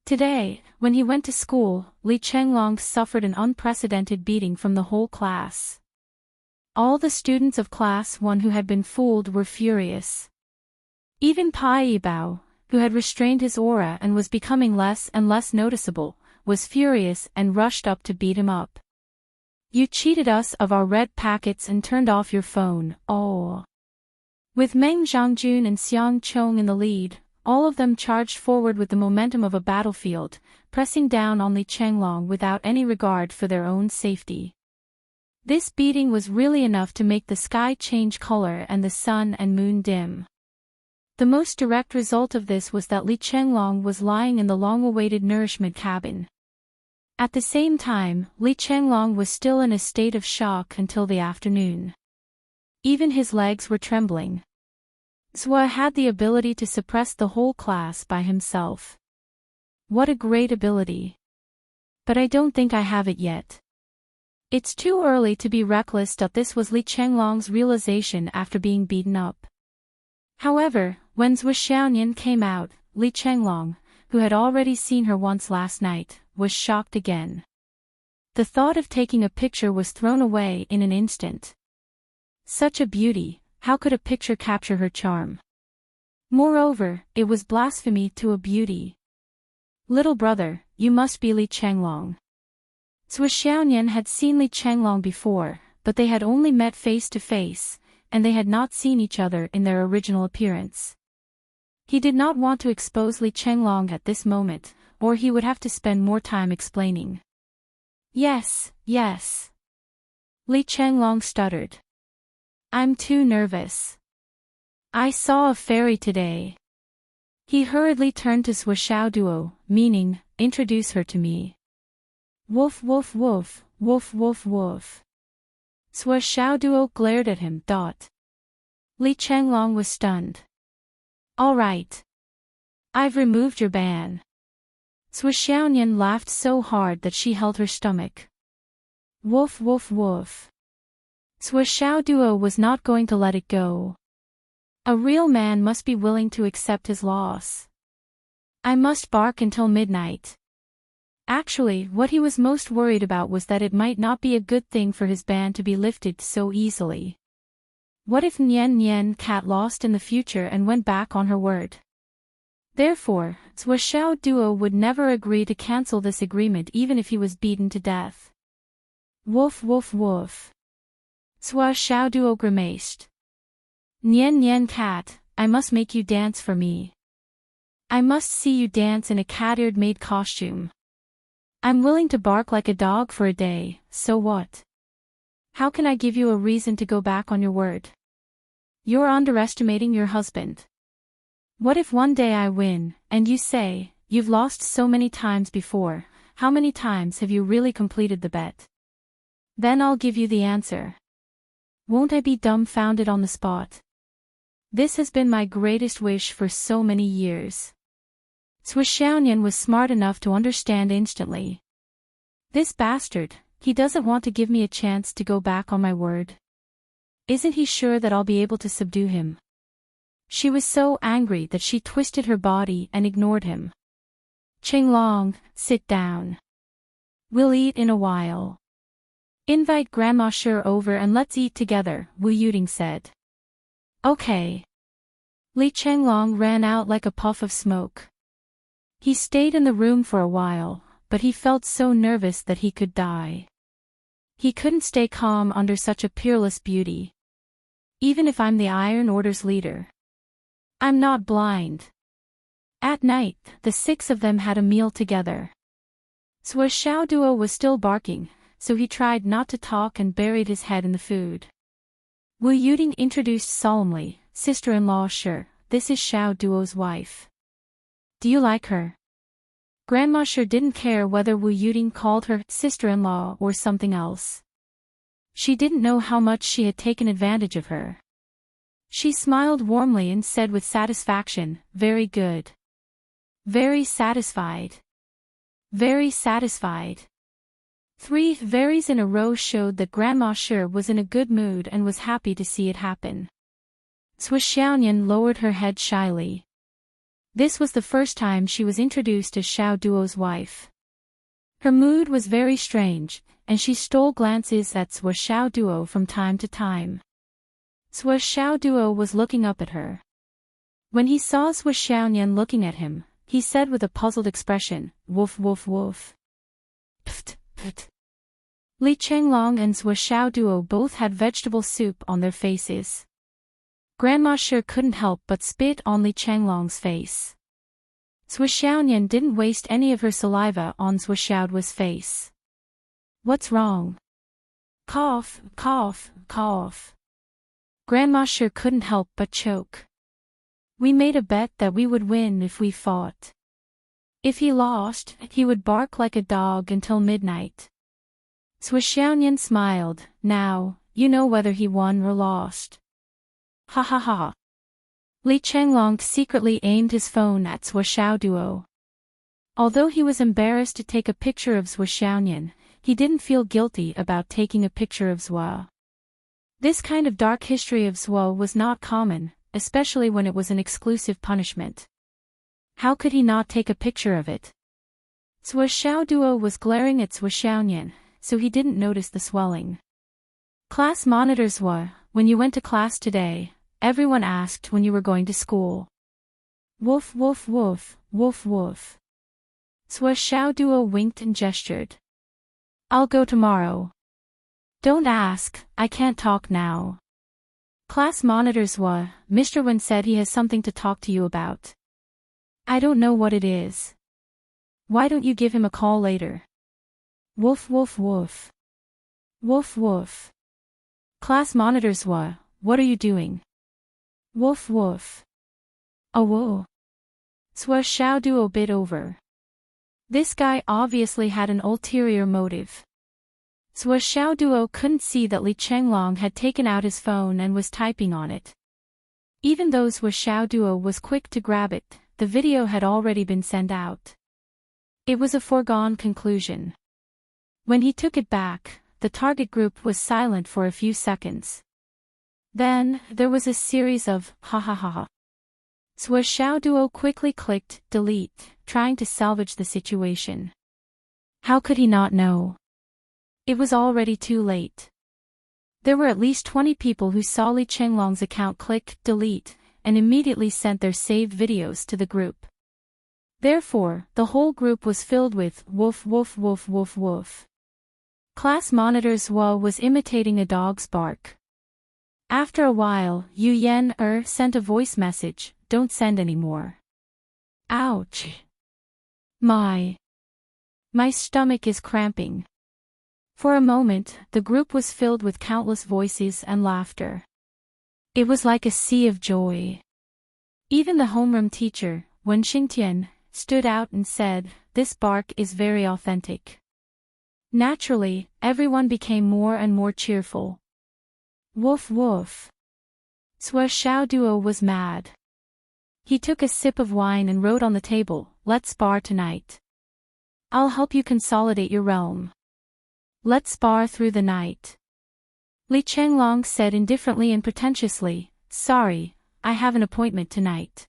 Today, when he went to school, Li Chenglong suffered an unprecedented beating from the whole class. All the students of Class 1 who had been fooled were furious. Even Pai Yibao, who had restrained his aura and was becoming less and less noticeable, was furious and rushed up to beat him up. You cheated us of our red packets and turned off your phone, oh. With Meng Zhangjun and Xiang Chong in the lead, all of them charged forward with the momentum of a battlefield, pressing down on Li Chenglong without any regard for their own safety. This beating was really enough to make the sky change color and the sun and moon dim. The most direct result of this was that Li Chenglong was lying in the long-awaited nourishment cabin. At the same time, Li Chenglong was still in a state of shock until the afternoon. Even his legs were trembling. Zhou had the ability to suppress the whole class by himself. What a great ability. But I don't think I have it yet. It's too early to be reckless. This was Li Chenglong's realization after being beaten up. However, when Zhou Xiaoyan came out, Li Chenglong, who had already seen her once last night, was shocked again. The thought of taking a picture was thrown away in an instant. Such a beauty, how could a picture capture her charm? Moreover, it was blasphemy to a beauty. Little brother, you must be Li Chenglong. Zhou Xiaoyan had seen Li Chenglong before, but they had only met face to face, and they had not seen each other in their original appearance. He did not want to expose Li Chenglong at this moment, or he would have to spend more time explaining. Yes, yes. Li Chenglong stuttered. I'm too nervous. I saw a fairy today. He hurriedly turned to Zhou Xiaoduo, meaning, introduce her to me. Woof woof woof, woof woof woof. Zhou Xiaoduo glared at him. Li Chenglong was stunned. All right. I've removed your ban. Zhou Xiaoyan laughed so hard that she held her stomach. Woof woof woof. Zhou Xiaoduo was not going to let it go. A real man must be willing to accept his loss. I must bark until midnight. Actually, what he was most worried about was that it might not be a good thing for his ban to be lifted so easily. What if Nian Cat lost in the future and went back on her word? Therefore, Zhou Xiaoduo would never agree to cancel this agreement even if he was beaten to death. Woof woof woof. Zhou Xiaoduo grimaced. Nian Cat, I must make you dance for me. I must see you dance in a cat-eared maid costume. I'm willing to bark like a dog for a day, so what? How can I give you a reason to go back on your word? You're underestimating your husband. What if one day I win, and you say, you've lost so many times before, how many times have you really completed the bet? Then I'll give you the answer. Won't I be dumbfounded on the spot? This has been my greatest wish for so many years. Zhou Xiaoyan was smart enough to understand instantly. This bastard, he doesn't want to give me a chance to go back on my word. Isn't he sure that I'll be able to subdue him? She was so angry that she twisted her body and ignored him. Chenglong, sit down. We'll eat in a while. Invite Grandma Shi over and let's eat together, Wu Yuding said. Okay. Li Chenglong ran out like a puff of smoke. He stayed in the room for a while, but he felt so nervous that he could die. He couldn't stay calm under such a peerless beauty. Even if I'm the Iron Order's leader. I'm not blind. At night, the six of them had a meal together. Zhou Xiaoduo was still barking, so he tried not to talk and buried his head in the food. Wu Yuding introduced solemnly, Sister-in-law Shi, this is Xiaoduo's wife. Do you like her? Grandma Shi didn't care whether Wu Yuding called her sister-in-law or something else. She didn't know how much she had taken advantage of her. She smiled warmly and said with satisfaction, very good. Very satisfied. Very satisfied. 3 veries in a row showed that Grandma Sure was in a good mood and was happy to see it happen. Sui Xiaoyan lowered her head shyly. This was the first time she was introduced as Xiao Duo's wife. Her mood was very strange, and she stole glances at Sui Xiao Duo from time to time. Sui Xiao Duo was looking up at her. When he saw Sui Xiaoyan looking at him, he said with a puzzled expression, "Woof woof woof." Pft, pft. Li Chenglong and Sui Xiao Duo both had vegetable soup on their faces. Grandma Sure couldn't help but spit on Li Chenglong's face. Sui Xiaoyan didn't waste any of her saliva on Sui Xiaoduo's face. What's wrong? Cough, cough, cough. Grandma Sure couldn't help but choke. We made a bet that we would win if we fought. If he lost, he would bark like a dog until midnight. Sui Xiaoyan smiled. Now, you know whether he won or lost. Ha ha ha. Li Chenglong secretly aimed his phone at Sui Xiao Duo. Although he was embarrassed to take a picture of Sui Xiaoyan, he didn't feel guilty about taking a picture of Sui. This kind of dark history of Sui was not common, especially when it was an exclusive punishment. How could he not take a picture of it? Sui Xiao Duo was glaring at Sui Xiaoyan, so he didn't notice the swelling. Class monitor Sui, when you went to class today, everyone asked when you were going to school. Woof woof woof, woof woof. Sui Xiao Duo winked and gestured. I'll go tomorrow. Don't ask, I can't talk now. Class monitor Sui, Mr. Wen said he has something to talk to you about. I don't know what it is. Why don't you give him a call later? Woof woof woof. Woof woof. Class monitor Sui, what are you doing? Woof woof. Oh whoa. Sui Xiao Duo bit over. This guy obviously had an ulterior motive. Sui Xiao Duo couldn't see that Li Chenglong had taken out his phone and was typing on it. Even though Sui Xiao Duo was quick to grab it, the video had already been sent out. It was a foregone conclusion. When he took it back, the target group was silent for a few seconds. Then, there was a series of ha ha ha ha. Sui Xiao Duo quickly clicked delete, trying to salvage the situation. How could he not know? It was already too late. There were at least 20 people who saw Li Chenglong's account click delete, and immediately sent their saved videos to the group. Therefore, the whole group was filled with woof woof woof woof woof. Class monitor Sui was imitating a dog's bark. After a while, Yu Yen sent a voice message, don't send anymore. Ouch. My stomach is cramping. For a moment, the group was filled with countless voices and laughter. It was like a sea of joy. Even the homeroom teacher, Wen Xingtian, stood out and said, this bark is very authentic. Naturally, everyone became more and more cheerful. Woof woof. Sui Xiao Duo was mad. He took a sip of wine and wrote on the table, let's spar tonight. I'll help you consolidate your realm. Let's spar through the night. Li Chenglong said indifferently and pretentiously, sorry, I have an appointment tonight.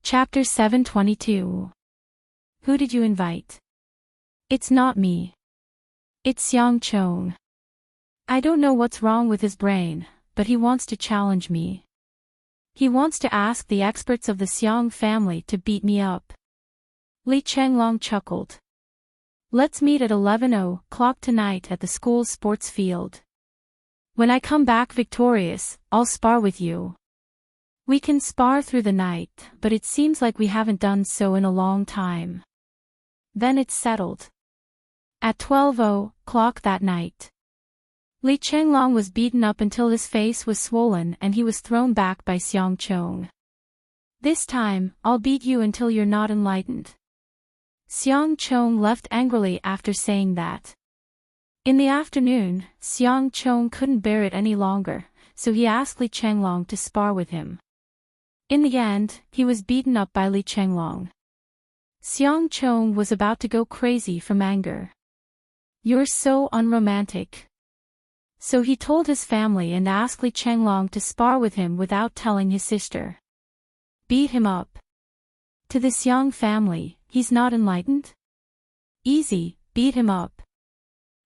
Chapter 722. Who did you invite? It's not me. It's Xiang Chong. I don't know what's wrong with his brain, but he wants to challenge me. He wants to ask the experts of the Xiang family to beat me up. Li Chenglong chuckled. Let's meet at 11:00 tonight at the school's sports field. When I come back victorious, I'll spar with you. We can spar through the night, but it seems like we haven't done so in a long time. Then it's settled. At 12:00 that night. Li Chenglong was beaten up until his face was swollen and he was thrown back by Xiang Chong. This time, I'll beat you until you're not enlightened. Xiang Chong left angrily after saying that. In the afternoon, Xiang Chong couldn't bear it any longer, so he asked Li Chenglong to spar with him. In the end, he was beaten up by Li Chenglong. Xiang Chong was about to go crazy from anger. "You're so unromantic." So he told his family and asked Li Chenglong to spar with him without telling his sister. Beat him up. To the Xiang family, he's not enlightened? Easy, beat him up.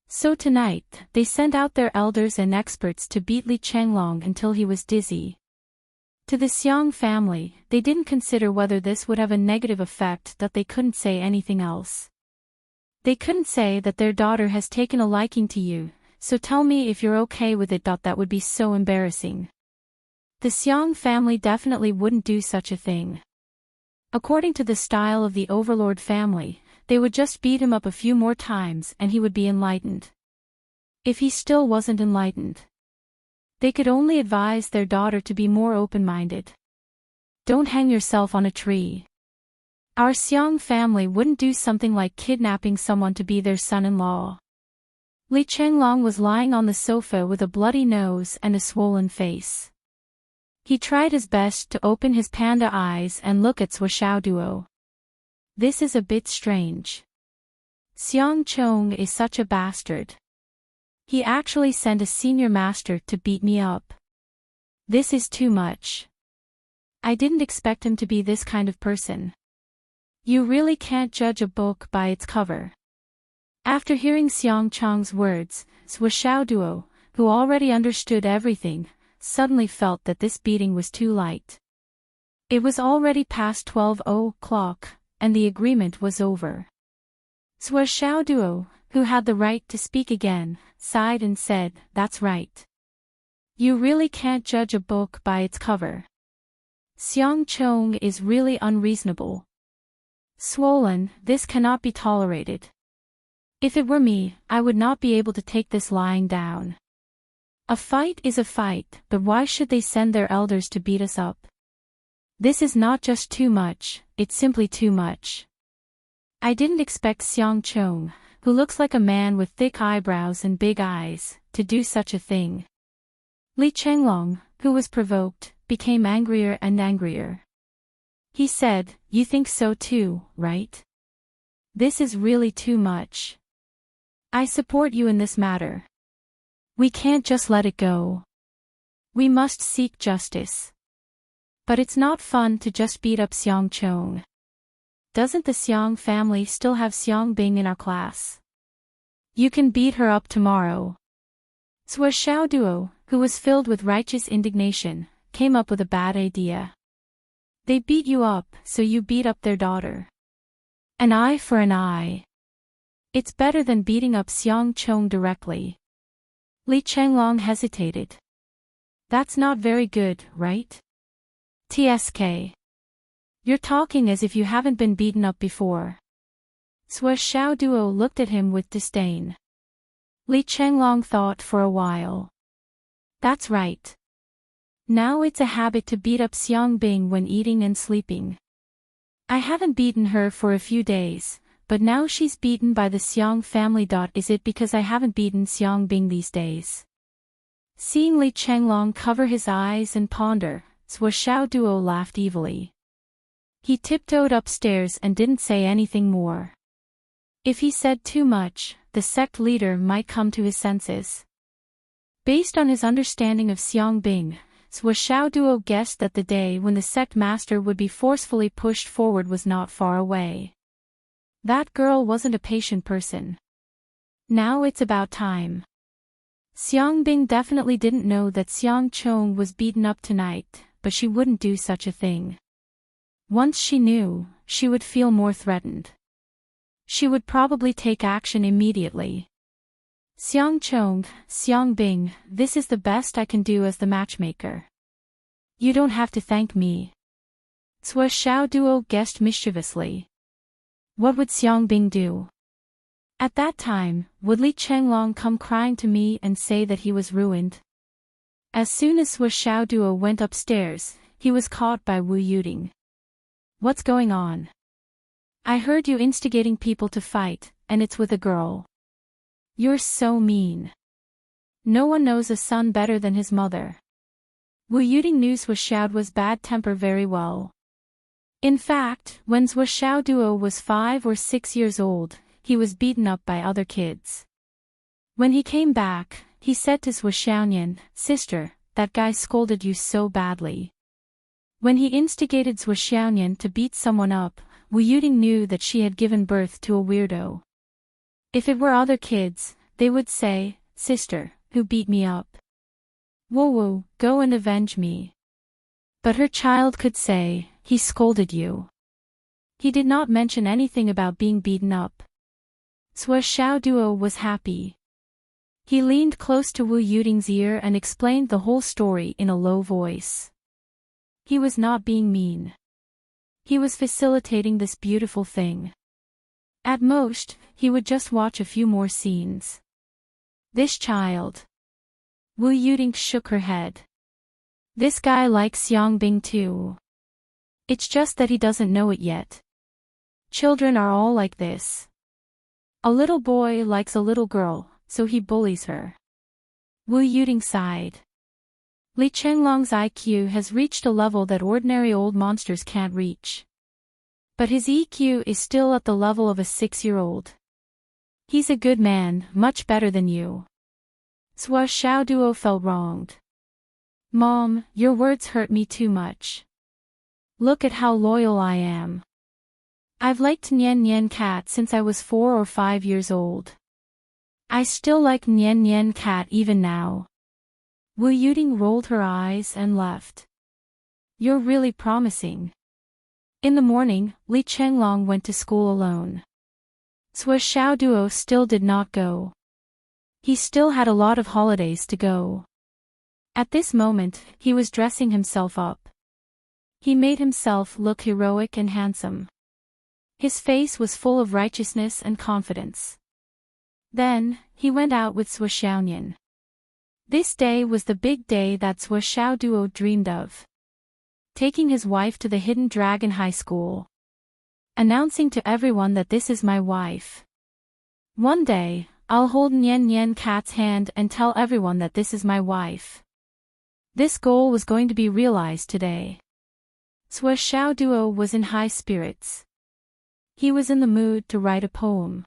So tonight, they sent out their elders and experts to beat Li Chenglong until he was dizzy. To the Xiang family, they didn't consider whether this would have a negative effect, that they couldn't say anything else. They couldn't say that their daughter has taken a liking to you, so tell me if you're okay with it. That would be so embarrassing. The Xiang family definitely wouldn't do such a thing. According to the style of the Overlord family, they would just beat him up a few more times and he would be enlightened. If he still wasn't enlightened, they could only advise their daughter to be more open-minded. Don't hang yourself on a tree. Our Xiang family wouldn't do something like kidnapping someone to be their son-in-law. Li Chenglong was lying on the sofa with a bloody nose and a swollen face. He tried his best to open his panda eyes and look at Shuo Duo. This is a bit strange. Xiang Chong is such a bastard. He actually sent a senior master to beat me up. This is too much. I didn't expect him to be this kind of person. You really can't judge a book by its cover. After hearing Xiang Chong's words, Shuo Duo, who already understood everything, suddenly felt that this beating was too light. It was already past 12 o'clock, and the agreement was over. Shuo Duo, who had the right to speak again, sighed and said, "That's right. You really can't judge a book by its cover. Xiang Chong is really unreasonable. Swollen, this cannot be tolerated. If it were me, I would not be able to take this lying down. A fight is a fight, but why should they send their elders to beat us up? This is not just too much, it's simply too much. I didn't expect Xiang Chong, who looks like a man with thick eyebrows and big eyes, to do such a thing." Li Chenglong, who was provoked, became angrier and angrier. He said, "You think so too, right? This is really too much. I support you in this matter. We can't just let it go. We must seek justice. But it's not fun to just beat up Xiang Chong. Doesn't the Xiang family still have Xiang Bing in our class? You can beat her up tomorrow." Shuo Duo, who was filled with righteous indignation, came up with a bad idea. "They beat you up, so you beat up their daughter. An eye for an eye. It's better than beating up Xiang Chong directly." Li Chenglong hesitated. "That's not very good, right? TSK. You're talking as if you haven't been beaten up before." Shuo Duo looked at him with disdain. Li Chenglong thought for a while. "That's right. Now it's a habit to beat up Xiang Bing when eating and sleeping. I haven't beaten her for a few days, but now she's beaten by the Xiang family. Is it because I haven't beaten Xiang Bing these days?" Seeing Li Chenglong cover his eyes and ponder, Shuo Duo laughed evilly. He tiptoed upstairs and didn't say anything more. If he said too much, the sect leader might come to his senses. Based on his understanding of Xiang Bing, Shuo Duo guessed that the day when the sect master would be forcefully pushed forward was not far away. That girl wasn't a patient person. Now it's about time. Xiang Bing definitely didn't know that Xiang Chong was beaten up tonight, but she wouldn't do such a thing. Once she knew, she would feel more threatened. She would probably take action immediately. "Xiang Chong, Xiang Bing, this is the best I can do as the matchmaker. You don't have to thank me." Shuo Duo guessed mischievously. What would Xiang Bing do? At that time, would Li Chenglong come crying to me and say that he was ruined? As soon as Shuo Duo went upstairs, he was caught by Wu Yuding. "What's going on? I heard you instigating people to fight, and it's with a girl. You're so mean. No one knows a son better than his mother." Wu Yuting knew Zhuo Xiaoduo's bad temper very well. In fact, when Zhuo Xiaoduo was 5 or 6 years old, he was beaten up by other kids. When he came back, he said to Zhuo Xiaonian, "Sister, that guy scolded you so badly." When he instigated Zhuo Xiaonian to beat someone up, Wu Yuting knew that she had given birth to a weirdo. If it were other kids, they would say, "Sister, who beat me up? Wu, go and avenge me." But her child could say, "He scolded you." He did not mention anything about being beaten up. Zhuo Xiaoduo was happy. He leaned close to Wu Yuting's ear and explained the whole story in a low voice. He was not being mean. He was facilitating this beautiful thing. At most, he would just watch a few more scenes. This child. Wu Yuting shook her head. This guy likes Xiangbing too. It's just that he doesn't know it yet. Children are all like this. A little boy likes a little girl, so he bullies her. Wu Yuting sighed. Li Chenglong's IQ has reached a level that ordinary old monsters can't reach. But his EQ is still at the level of a 6-year-old. He's a good man, much better than you. Zhuo Xiaoduo felt wronged. Mom, your words hurt me too much. Look at how loyal I am. I've liked Nian Nian Cat since I was 4 or 5 years old. I still like Nian Nian Cat even now. Wu Yuting rolled her eyes and left. You're really promising. In the morning, Li Chenglong went to school alone. Zhuo Xiaoduo still did not go. He still had a lot of holidays to go. At this moment, he was dressing himself up. He made himself look heroic and handsome. His face was full of righteousness and confidence. Then, he went out with Zhuo Xiaonian. This day was the big day that Zhuo Xiaoduo dreamed of. Taking his wife to the Hidden Dragon High School. Announcing to everyone that this is my wife. One day, I'll hold Nian Nian Cat's hand and tell everyone that this is my wife. This goal was going to be realized today. Zhuo Xiaoduo was in high spirits. He was in the mood to write a poem.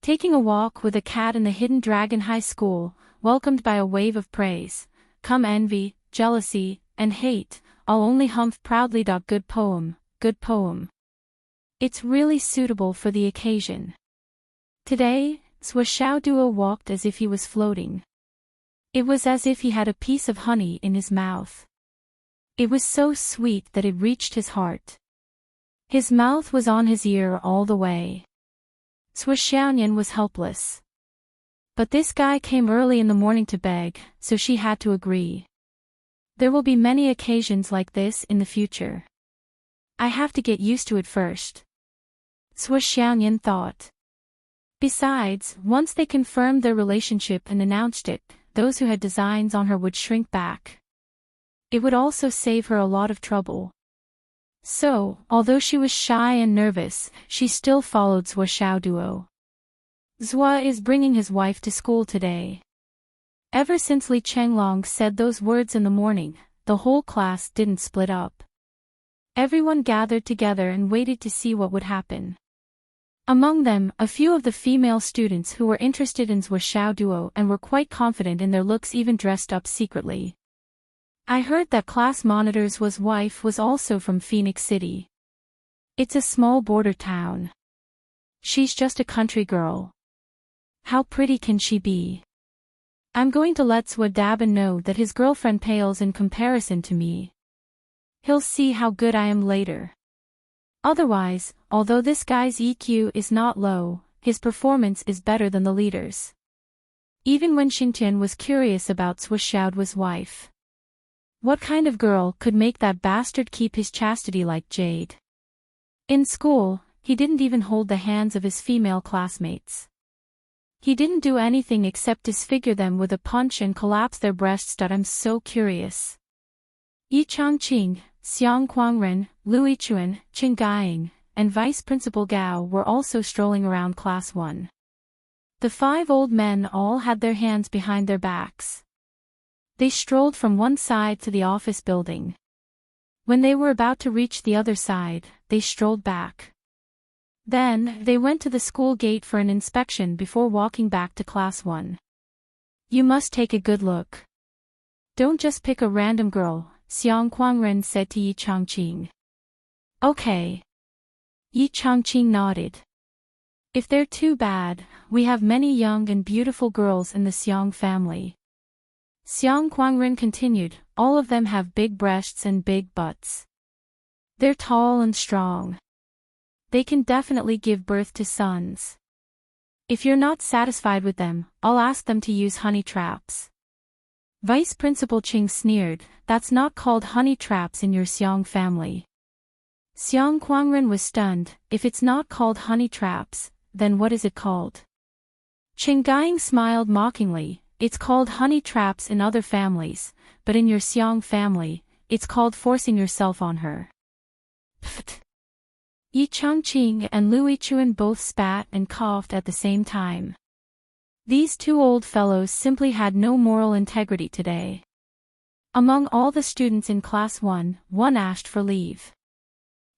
Taking a walk with a cat in the Hidden Dragon High School, welcomed by a wave of praise. Come envy, jealousy, and hate, I'll only humph proudly. Good poem, good poem. It's really suitable for the occasion. Today, Zhuo Xiaoduo walked as if he was floating. It was as if he had a piece of honey in his mouth. It was so sweet that it reached his heart. His mouth was on his ear all the way. Zhuo Xiaonian was helpless. But this guy came early in the morning to beg, so she had to agree. There will be many occasions like this in the future. I have to get used to it first. Zhuo Xiaonian thought. Besides, once they confirmed their relationship and announced it, those who had designs on her would shrink back. It would also save her a lot of trouble. So, although she was shy and nervous, she still followed Zhuo Xiaoduo. Zhuo is bringing his wife to school today. Ever since Li Chenglong said those words in the morning, the whole class didn't split up. Everyone gathered together and waited to see what would happen. Among them, a few of the female students who were interested in Zhuo Xiaoduo and were quite confident in their looks even dressed up secretly. I heard that class monitor's wife was also from Phoenix City. It's a small border town. She's just a country girl. How pretty can she be? I'm going to let Zhuo Daban know that his girlfriend pales in comparison to me. He'll see how good I am later. Otherwise, although this guy's EQ is not low, his performance is better than the leader's. Even when Xintian was curious about Zhuo Xiaoduo's wife. What kind of girl could make that bastard keep his chastity like jade? In school, he didn't even hold the hands of his female classmates. He didn't do anything except disfigure them with a punch and collapse their breasts. I'm so curious. Yi Changqing, Xiang Kuangren, Lu Yichuan, Qing Gaiying, and Vice Principal Gao were also strolling around Class 1. The 5 old men all had their hands behind their backs. They strolled from one side to the office building. When they were about to reach the other side, they strolled back. Then, they went to the school gate for an inspection before walking back to class 1. You must take a good look. Don't just pick a random girl, Xiang Kuangren said to Yi Changqing. Okay. Yi Changqing nodded. If they're too bad, we have many young and beautiful girls in the Xiang family. Xiang Kuangren continued, all of them have big breasts and big butts. They're tall and strong. They can definitely give birth to sons. If you're not satisfied with them, I'll ask them to use honey traps. Vice Principal Qing sneered, that's not called honey traps in your Xiang family. Xiang Kuangren was stunned, if it's not called honey traps, then what is it called? Qing Gaiying smiled mockingly, it's called honey traps in other families, but in your Xiang family, it's called forcing yourself on her. Pfft. Yi Changqing and Lu Yichuan both spat and coughed at the same time. These two old fellows simply had no moral integrity today. Among all the students in class 1, one asked for leave.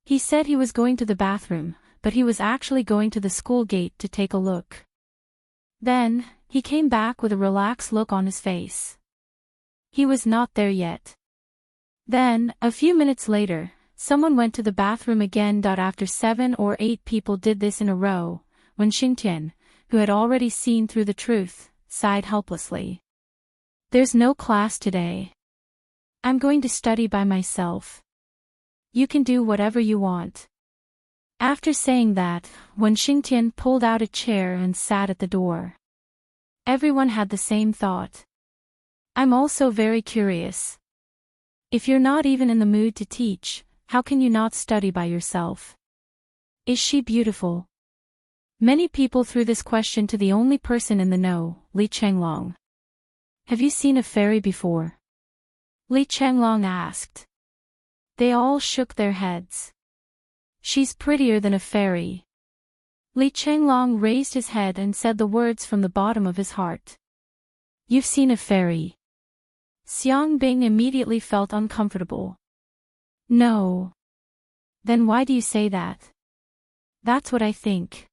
He said he was going to the bathroom, but he was actually going to the school gate to take a look. Then, he came back with a relaxed look on his face. He was not there yet. Then, a few minutes later, someone went to the bathroom again. After 7 or 8 people did this in a row, when Xingtian, who had already seen through the truth, sighed helplessly. There's no class today. I'm going to study by myself. You can do whatever you want. After saying that, Wen Xingtian pulled out a chair and sat at the door. Everyone had the same thought. I'm also very curious. If you're not even in the mood to teach, how can you not study by yourself? Is she beautiful? Many people threw this question to the only person in the know, Li Chenglong. Have you seen a fairy before? Li Chenglong asked. They all shook their heads. She's prettier than a fairy. Li Chenglong raised his head and said the words from the bottom of his heart. You've seen a fairy. Xiang Bing immediately felt uncomfortable. No. Then why do you say that? That's what I think.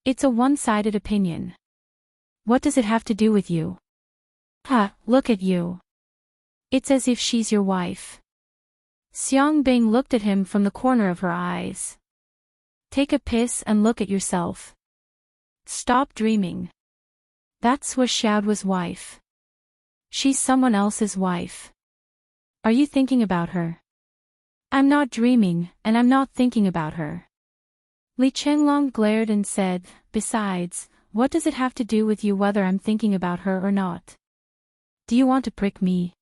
It's a one-sided opinion. What does it have to do with you? Ha, look at you. It's as if she's your wife. Xiang Bing looked at him from the corner of her eyes. Take a piss and look at yourself. Stop dreaming. That's Sui Xiaoduo's wife. She's someone else's wife. Are you thinking about her? I'm not dreaming, and I'm not thinking about her. Li Chenglong glared and said, besides, what does it have to do with you whether I'm thinking about her or not? Do you want to prick me?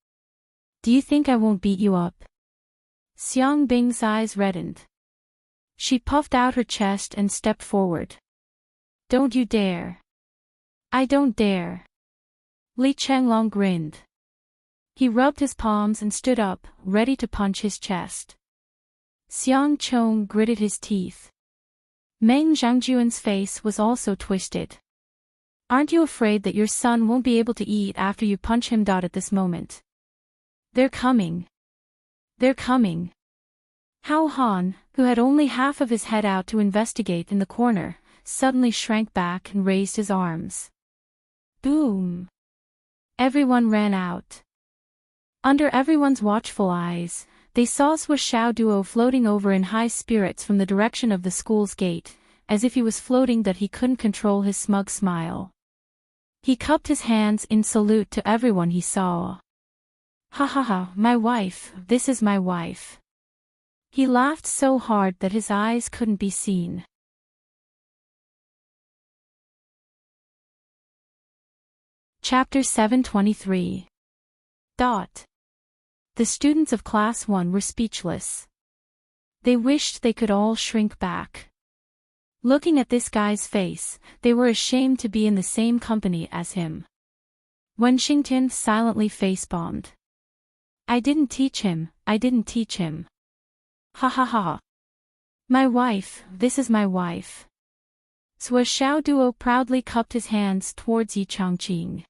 Do you think I won't beat you up? Xiang Bing's eyes reddened. She puffed out her chest and stepped forward. Don't you dare. I don't dare. Li Chenglong grinned. He rubbed his palms and stood up, ready to punch his chest. Xiang Chong gritted his teeth. Meng Zhangjuan's face was also twisted. Aren't you afraid that your son won't be able to eat after you punch him? At this moment. They're coming. They're coming. Hao Han, who had only half of his head out to investigate in the corner, suddenly shrank back and raised his arms. Boom! Everyone ran out. Under everyone's watchful eyes, they saw Sui Xiaoduo floating over in high spirits from the direction of the school's gate, as if he was floating that he couldn't control his smug smile. He cupped his hands in salute to everyone he saw. Ha ha ha, my wife, this is my wife. He laughed so hard that his eyes couldn't be seen. Chapter 723. The students of Class 1 were speechless. They wished they could all shrink back. Looking at this guy's face, they were ashamed to be in the same company as him. Wen Xingtian silently face-bombed. I didn't teach him, I didn't teach him. Ha ha ha. My wife, this is my wife. Sui Xiaoduo proudly cupped his hands towards Yi Changqing.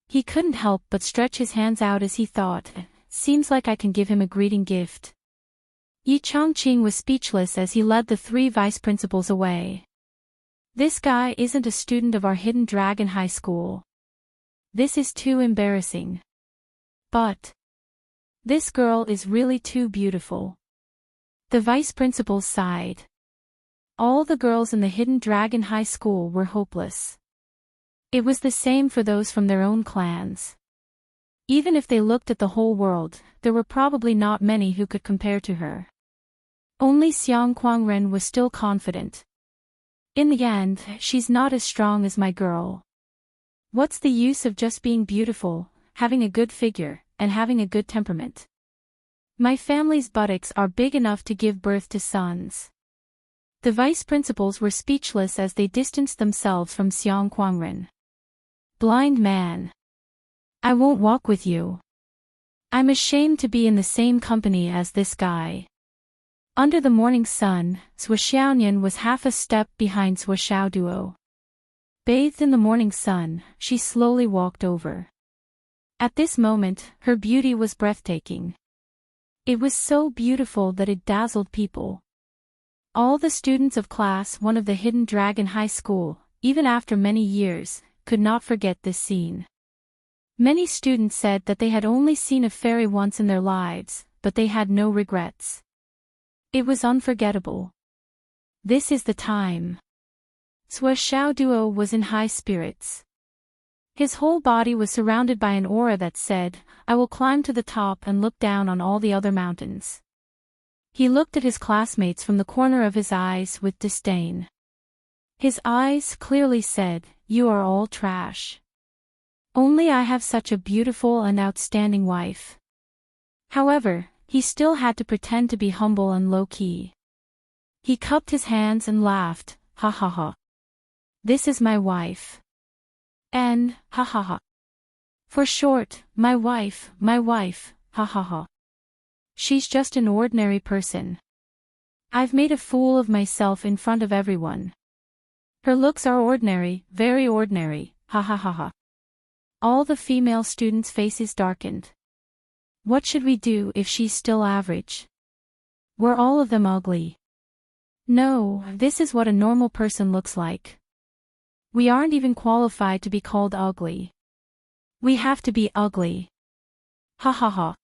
He couldn't help but stretch his hands out as he thought, seems like I can give him a greeting gift. Chongqing was speechless as he led the 3 vice principals away. This guy isn't a student of our Hidden Dragon High School. This is too embarrassing. But this girl is really too beautiful. The vice principals sighed. All the girls in the Hidden Dragon High School were hopeless. It was the same for those from their own clans. Even if they looked at the whole world, there were probably not many who could compare to her. Only Xiang Kuangren was still confident. In the end, she's not as strong as my girl. What's the use of just being beautiful, having a good figure, and having a good temperament? My family's buttocks are big enough to give birth to sons. The vice principals were speechless as they distanced themselves from Xiang Kuangren. Blind man. I won't walk with you. I'm ashamed to be in the same company as this guy. Under the morning sun, Sui Xiaonian was half a step behind Sui Xiaoduo. Bathed in the morning sun, she slowly walked over. At this moment, her beauty was breathtaking. It was so beautiful that it dazzled people. All the students of Class 1 of the Hidden Dragon High School, even after many years, could not forget this scene. Many students said that they had only seen a fairy once in their lives, but they had no regrets. It was unforgettable. This is the time. Sui Xiaoduo was in high spirits. His whole body was surrounded by an aura that said, I will climb to the top and look down on all the other mountains. He looked at his classmates from the corner of his eyes with disdain. His eyes clearly said, you are all trash. Only I have such a beautiful and outstanding wife. However, he still had to pretend to be humble and low-key. He cupped his hands and laughed, ha ha ha. This is my wife. And, ha ha ha. For short, my wife, ha ha ha. She's just an ordinary person. I've made a fool of myself in front of everyone. Her looks are ordinary, very ordinary, ha ha ha ha. All the female students' faces darkened. What should we do if she's still average? Were all of them ugly? No, this is what a normal person looks like. We aren't even qualified to be called ugly. We have to be ugly. Ha ha ha.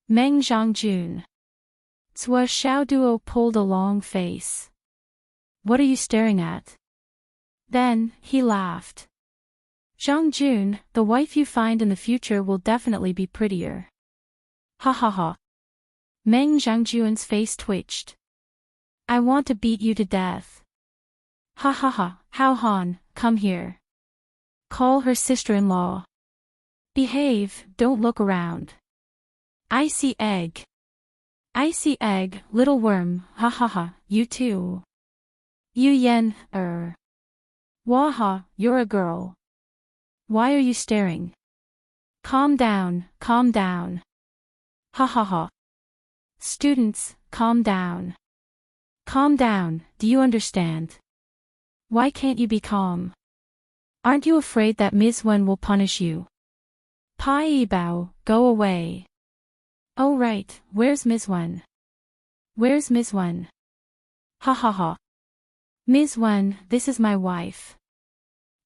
Meng Zhangjun. Sui Xiaoduo pulled a long face. What are you staring at? Then, he laughed. Zhangjun, the wife you find in the future will definitely be prettier. Ha ha ha. Meng Zhangjun's face twitched. I want to beat you to death. Ha ha ha, Hao Han, come here. Call her sister-in-law. Behave, don't look around. Icy egg. Icy egg, little worm, ha ha ha, you too. Yu Yen, Waha, you're a girl. Why are you staring? Calm down, calm down. Ha ha ha. Students, calm down. Calm down, do you understand? Why can't you be calm? Aren't you afraid that Ms. Wen will punish you? Pai Yibao, go away. Oh right, where's Ms. Wen? Where's Ms. Wen? Ha ha ha. Ms. Wen, this is my wife.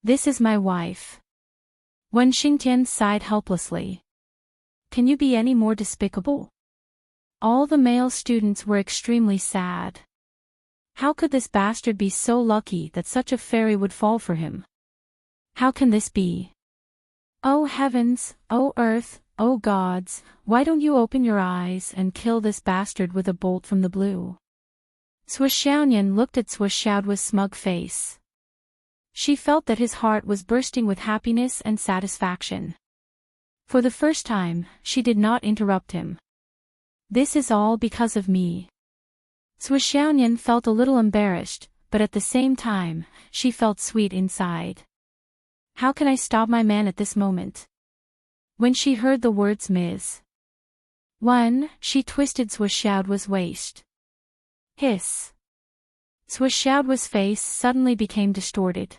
This is my wife. Wen Xingtian sighed helplessly. Can you be any more despicable? All the male students were extremely sad. How could this bastard be so lucky that such a fairy would fall for him? How can this be? Oh heavens, oh earth, oh gods, why don't you open your eyes and kill this bastard with a bolt from the blue? Sui Xiaonian looked at Sui Xiaoduo's smug face. She felt that his heart was bursting with happiness and satisfaction. For the first time, she did not interrupt him. This is all because of me. Sui Xiaonian felt a little embarrassed, but at the same time, she felt sweet inside. How can I stop my man at this moment? When she heard the words Ms. Wen, she twisted Sui Xiaoduo's waist. Hiss. Sui Xiaoduo's face suddenly became distorted.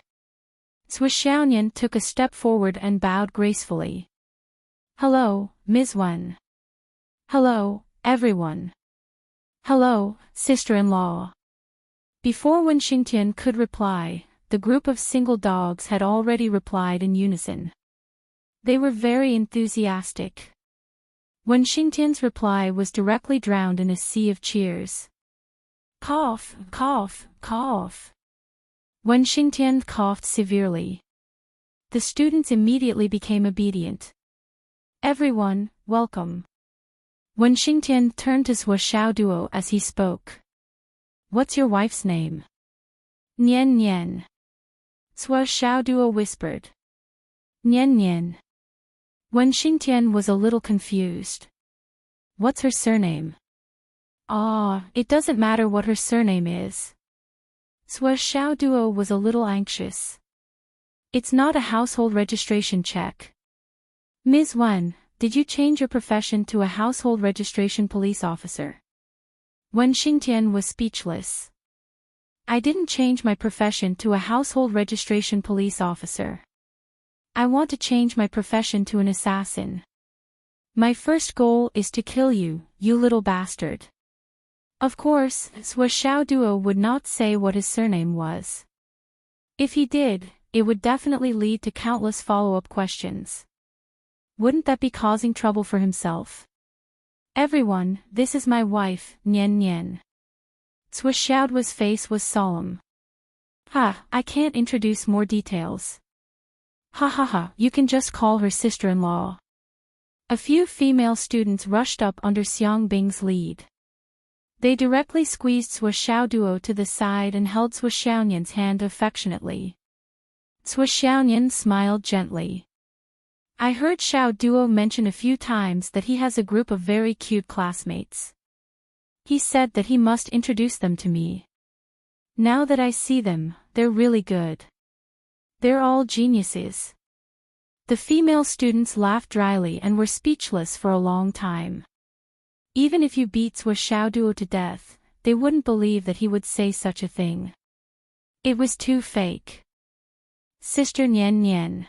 Xiaonian took a step forward and bowed gracefully. Hello, Ms. Wen. Hello, everyone. Hello, sister-in-law. Before Wen Xingtian could reply, the group of single dogs had already replied in unison. They were very enthusiastic. Wen Xingtian's reply was directly drowned in a sea of cheers. Cough, cough, cough. Wen Xingtian coughed severely. The students immediately became obedient. Everyone, welcome. Wen Xingtian turned to Zhuo Xiaoduo as he spoke. What's your wife's name? Nian Nian. Zhuo Xiaoduo whispered. Nian Nian. Wen Xingtian was a little confused. What's her surname? It doesn't matter what her surname is. Zhuo Xiaoduo was a little anxious. It's not a household registration check. Ms. Wen, did you change your profession to a household registration police officer? Wen Xingtian was speechless. I didn't change my profession to a household registration police officer. I want to change my profession to an assassin. My first goal is to kill you, you little bastard. Of course, Zhuo Xiaoduo would not say what his surname was. If he did, it would definitely lead to countless follow-up questions. Wouldn't that be causing trouble for himself? Everyone, this is my wife, Nian Nian. Zhuo Xiaoduo's face was solemn. I can't introduce more details. You can just call her sister-in-law. A few female students rushed up under Xiang Bing's lead. They directly squeezed Zhuo Xiaoduo to the side and held Zhuo Xiaonian's hand affectionately. Zhuo Xiaonian smiled gently. I heard Xiaoduo mention a few times that he has a group of very cute classmates. He said that he must introduce them to me. Now that I see them, they're really good. They're all geniuses. The female students laughed dryly and were speechless for a long time. Even if you beat Zhuo Xiaoduo to death, they wouldn't believe that he would say such a thing. It was too fake. Sister Nian Nian.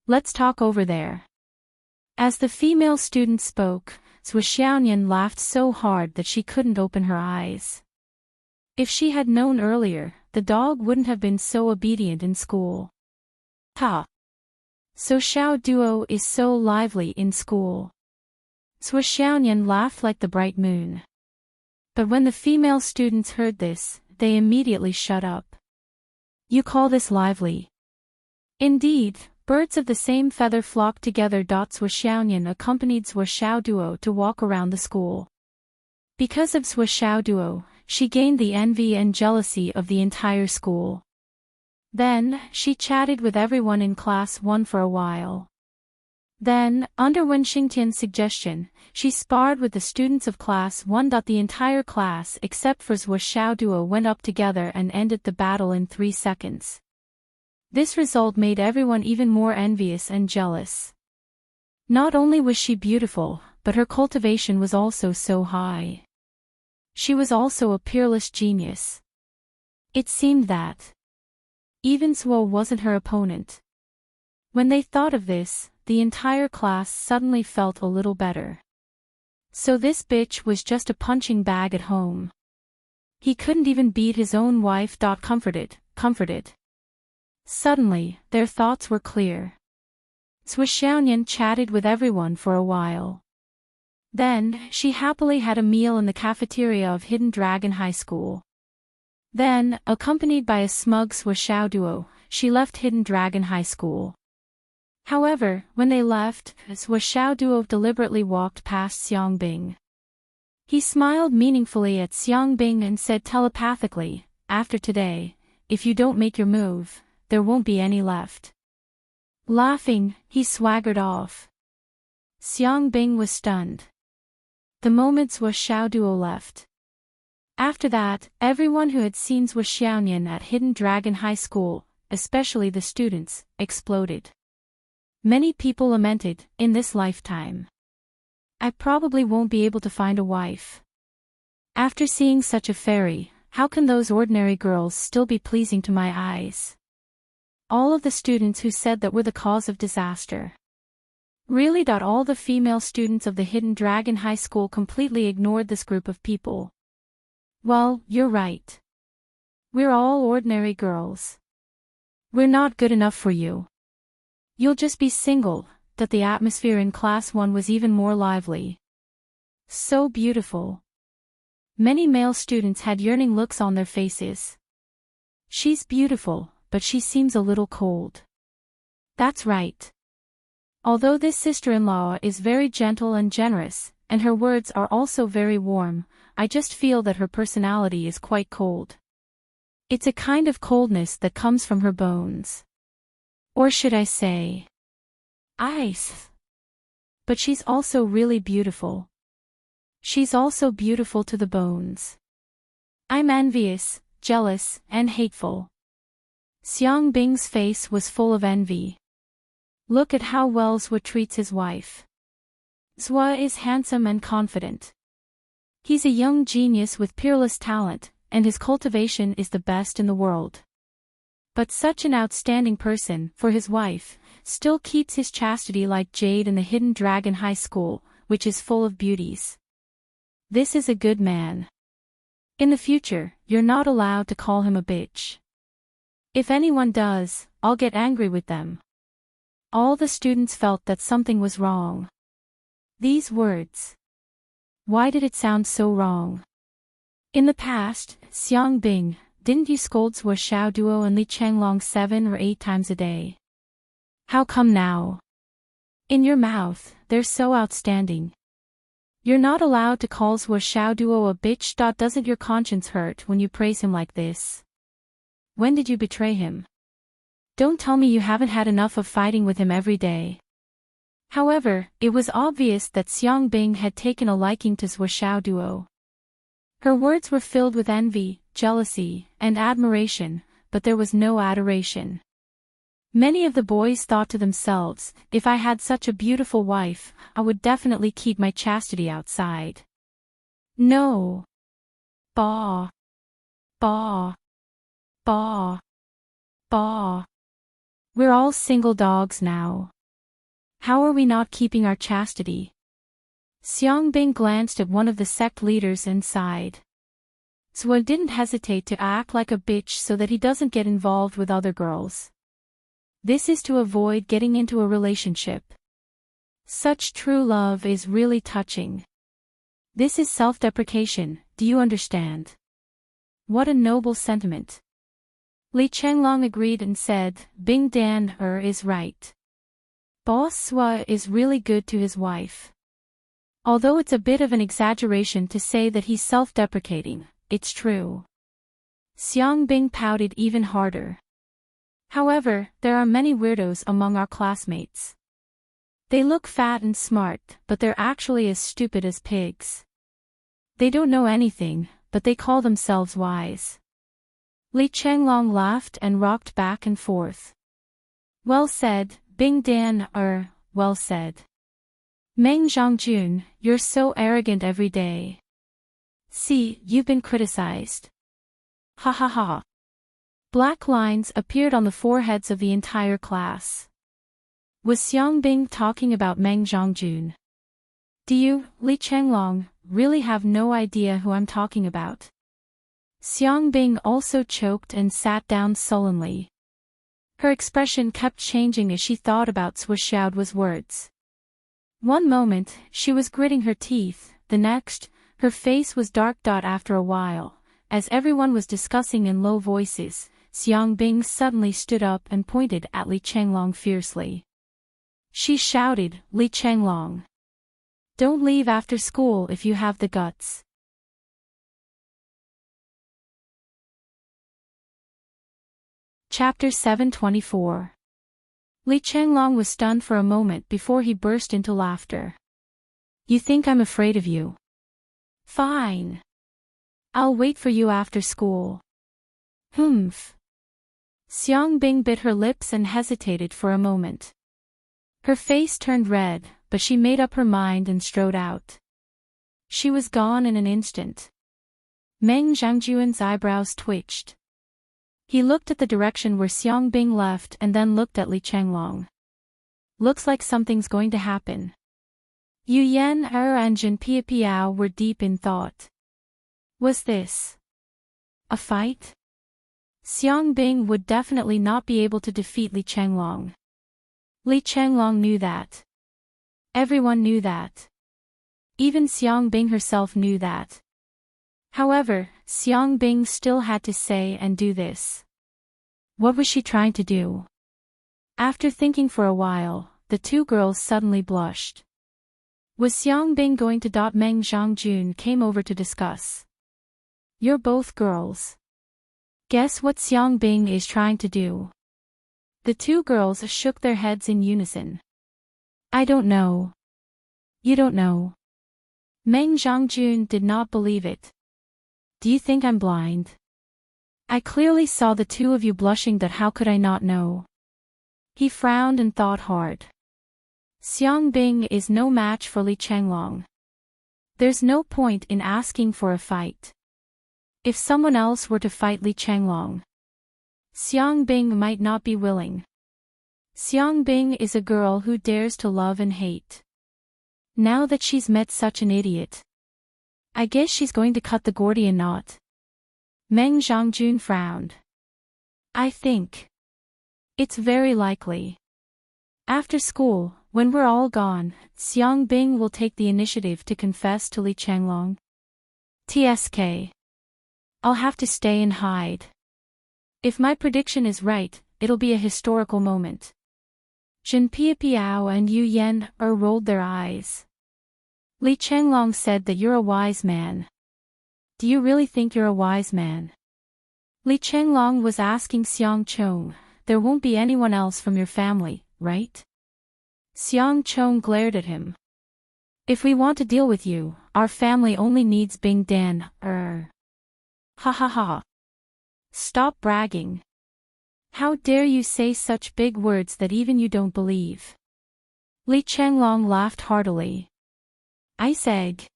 Let's talk over there. As the female student spoke, Zhuo Xiaonian laughed so hard that she couldn't open her eyes. If she had known earlier, the dog wouldn't have been so obedient in school. So Xiaoduo is so lively in school. Zhuo Xiaonian laughed like the bright moon. But when the female students heard this, they immediately shut up. You call this lively? Indeed, birds of the same feather flock together. Zhuo Xiaonian accompanied Zhuo Xiaoduo to walk around the school. Because of Zhuo Xiaoduo, she gained the envy and jealousy of the entire school. Then, she chatted with everyone in class 1 for a while. Then, under Wen Xingtian's suggestion, she sparred with the students of class 1. The entire class except for Zhuo Xiaoduo went up together and ended the battle in 3 seconds. This result made everyone even more envious and jealous. Not only was she beautiful, but her cultivation was also so high. She was also a peerless genius. It seemed that even Zhuo wasn't her opponent. When they thought of this, the entire class suddenly felt a little better. So this bitch was just a punching bag at home. He couldn't even beat his own wife. Comforted. Suddenly, their thoughts were clear. Zhuo Xiaonian chatted with everyone for a while. Then, she happily had a meal in the cafeteria of Hidden Dragon High School. Then, accompanied by a smug Zhuo Xiaoduo, she left Hidden Dragon High School. However, when they left, Zhuo Xiaoduo deliberately walked past Xiang Bing. He smiled meaningfully at Xiang Bing and said telepathically, after today, if you don't make your move, there won't be any left. Laughing, he swaggered off. Xiang Bing was stunned. The moment Zhuo Xiaoduo left. After that, everyone who had seen Zhuo Xiaonian at Hidden Dragon High School, especially the students, exploded. Many people lamented, in this lifetime, I probably won't be able to find a wife. After seeing such a fairy, how can those ordinary girls still be pleasing to my eyes? All of the students who said that were the cause of disaster. Really? All the female students of the Hidden Dragon High School completely ignored this group of people. Well, you're right. We're all ordinary girls. We're not good enough for you. You'll just be single. That the atmosphere in Class 1 was even more lively. So beautiful. Many male students had yearning looks on their faces. She's beautiful, but she seems a little cold. That's right. Although this sister-in-law is very gentle and generous, and her words are also very warm, I just feel that her personality is quite cold. It's a kind of coldness that comes from her bones. Or should I say, ice. But she's also really beautiful. She's also beautiful to the bones. I'm envious, jealous, and hateful. Xiang Bing's face was full of envy. Look at how well Zhua treats his wife. Zhua is handsome and confident. He's a young genius with peerless talent, and his cultivation is the best in the world. But such an outstanding person, for his wife, still keeps his chastity like jade in the Hidden Dragon High School, which is full of beauties. This is a good man. In the future, you're not allowed to call him a bitch. If anyone does, I'll get angry with them. All the students felt that something was wrong. These words. Why did it sound so wrong? In the past, Xiang Bing, didn't you scold Zhua Xiaoduo and Li Changlong 7 or 8 times a day? How come now? In your mouth, they're so outstanding. You're not allowed to call Zhua Xiaoduo a bitch. Doesn't your conscience hurt when you praise him like this? When did you betray him? Don't tell me you haven't had enough of fighting with him every day. However, it was obvious that Xiang Bing had taken a liking to Zhua Xiaoduo. Her words were filled with envy, jealousy, and admiration, but there was no adoration. Many of the boys thought to themselves, if I had such a beautiful wife, I would definitely keep my chastity outside. No. Bah. Bah. Bah. Bah. We're all single dogs now. How are we not keeping our chastity? Xiang Bing glanced at one of the sect leaders and sighed. Zhua didn't hesitate to act like a bitch so that he doesn't get involved with other girls. This is to avoid getting into a relationship. Such true love is really touching. This is self-deprecation, do you understand? What a noble sentiment. Li Changlong agreed and said, Bing Dan is right. Boss Zhua is really good to his wife. Although it's a bit of an exaggeration to say that he's self-deprecating, it's true. Xiang Bing pouted even harder. However, there are many weirdos among our classmates. They look fat and smart, but they're actually as stupid as pigs. They don't know anything, but they call themselves wise. Li Changlong laughed and rocked back and forth. Well said, Bing Dan, well said. Meng Zhongjun, you're so arrogant every day. See, you've been criticized. Ha ha ha. Black lines appeared on the foreheads of the entire class. Was Xiang Bing talking about Meng Zhongjun? Do you, Li Changlong, really have no idea who I'm talking about? Xiang Bing also choked and sat down sullenly. Her expression kept changing as she thought about Zhua Xiaoduo's words. One moment, she was gritting her teeth, the next, her face was dark. After a while, as everyone was discussing in low voices, Xiang Bing suddenly stood up and pointed at Li Changlong fiercely. She shouted, Li Changlong. Don't leave after school if you have the guts. Chapter 724. Li Changlong was stunned for a moment before he burst into laughter. You think I'm afraid of you? Fine. I'll wait for you after school. Humph. Xiang Bing bit her lips and hesitated for a moment. Her face turned red, but she made up her mind and strode out. She was gone in an instant. Meng Zhangjuan's eyebrows twitched. He looked at the direction where Xiang Bing left and then looked at Li Changlong. Looks like something's going to happen. Yu Yan and Jin Piao were deep in thought. Was this a fight? Xiang Bing would definitely not be able to defeat Li Changlong. Li Changlong knew that. Everyone knew that. Even Xiang Bing herself knew that. However, Xiang Bing still had to say and do this. What was she trying to do? After thinking for a while, the two girls suddenly blushed. Was Xiang Bing going to? Meng Zhangjun came over to discuss. You're both girls. Guess what Xiang Bing is trying to do? The two girls shook their heads in unison. I don't know. You don't know. Meng Zhangjun did not believe it. Do you think I'm blind? I clearly saw the two of you blushing. That how could I not know? He frowned and thought hard. Xiang Bing is no match for Li Changlong. There's no point in asking for a fight. If someone else were to fight Li Changlong, Xiang Bing might not be willing. Xiang Bing is a girl who dares to love and hate. Now that she's met such an idiot, I guess she's going to cut the Gordian knot. Meng Zhangjun frowned. I think it's very likely. After school, when we're all gone, Xiang Bing will take the initiative to confess to Li Changlong. TSK. I'll have to stay and hide. If my prediction is right, it'll be a historical moment. Jin Piao and Yu Yan rolled their eyes. Li Changlong said that you're a wise man. Do you really think you're a wise man? Li Changlong was asking Xiang Chong. There won't be anyone else from your family, right? Xiang Chong glared at him. If we want to deal with you, our family only needs Bing Dan. Ha ha ha. Stop bragging. How dare you say such big words that even you don't believe? Li Changlong laughed heartily. Ice egg.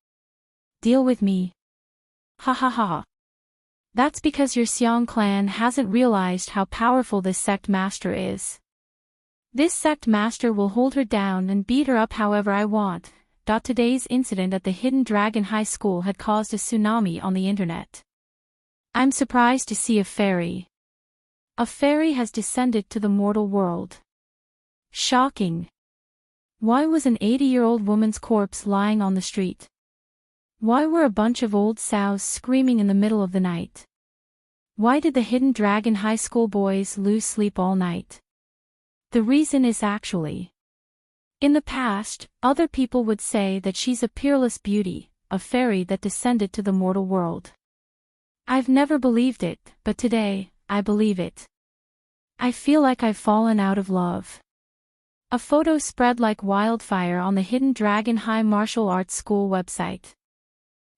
Deal with me. Ha ha ha. That's because your Xiang clan hasn't realized how powerful this sect master is. This sect master will hold her down and beat her up however I want. Today's incident at the Hidden Dragon High School had caused a tsunami on the internet. I'm surprised to see a fairy. A fairy has descended to the mortal world. Shocking. Why was an 80-year-old woman's corpse lying on the street? Why were a bunch of old sows screaming in the middle of the night? Why did the Hidden Dragon High School boys lose sleep all night? The reason is actually, in the past, other people would say that she's a peerless beauty, a fairy that descended to the mortal world. I've never believed it, but today, I believe it. I feel like I've fallen out of love. A photo spread like wildfire on the Hidden Dragon High Martial Arts School website.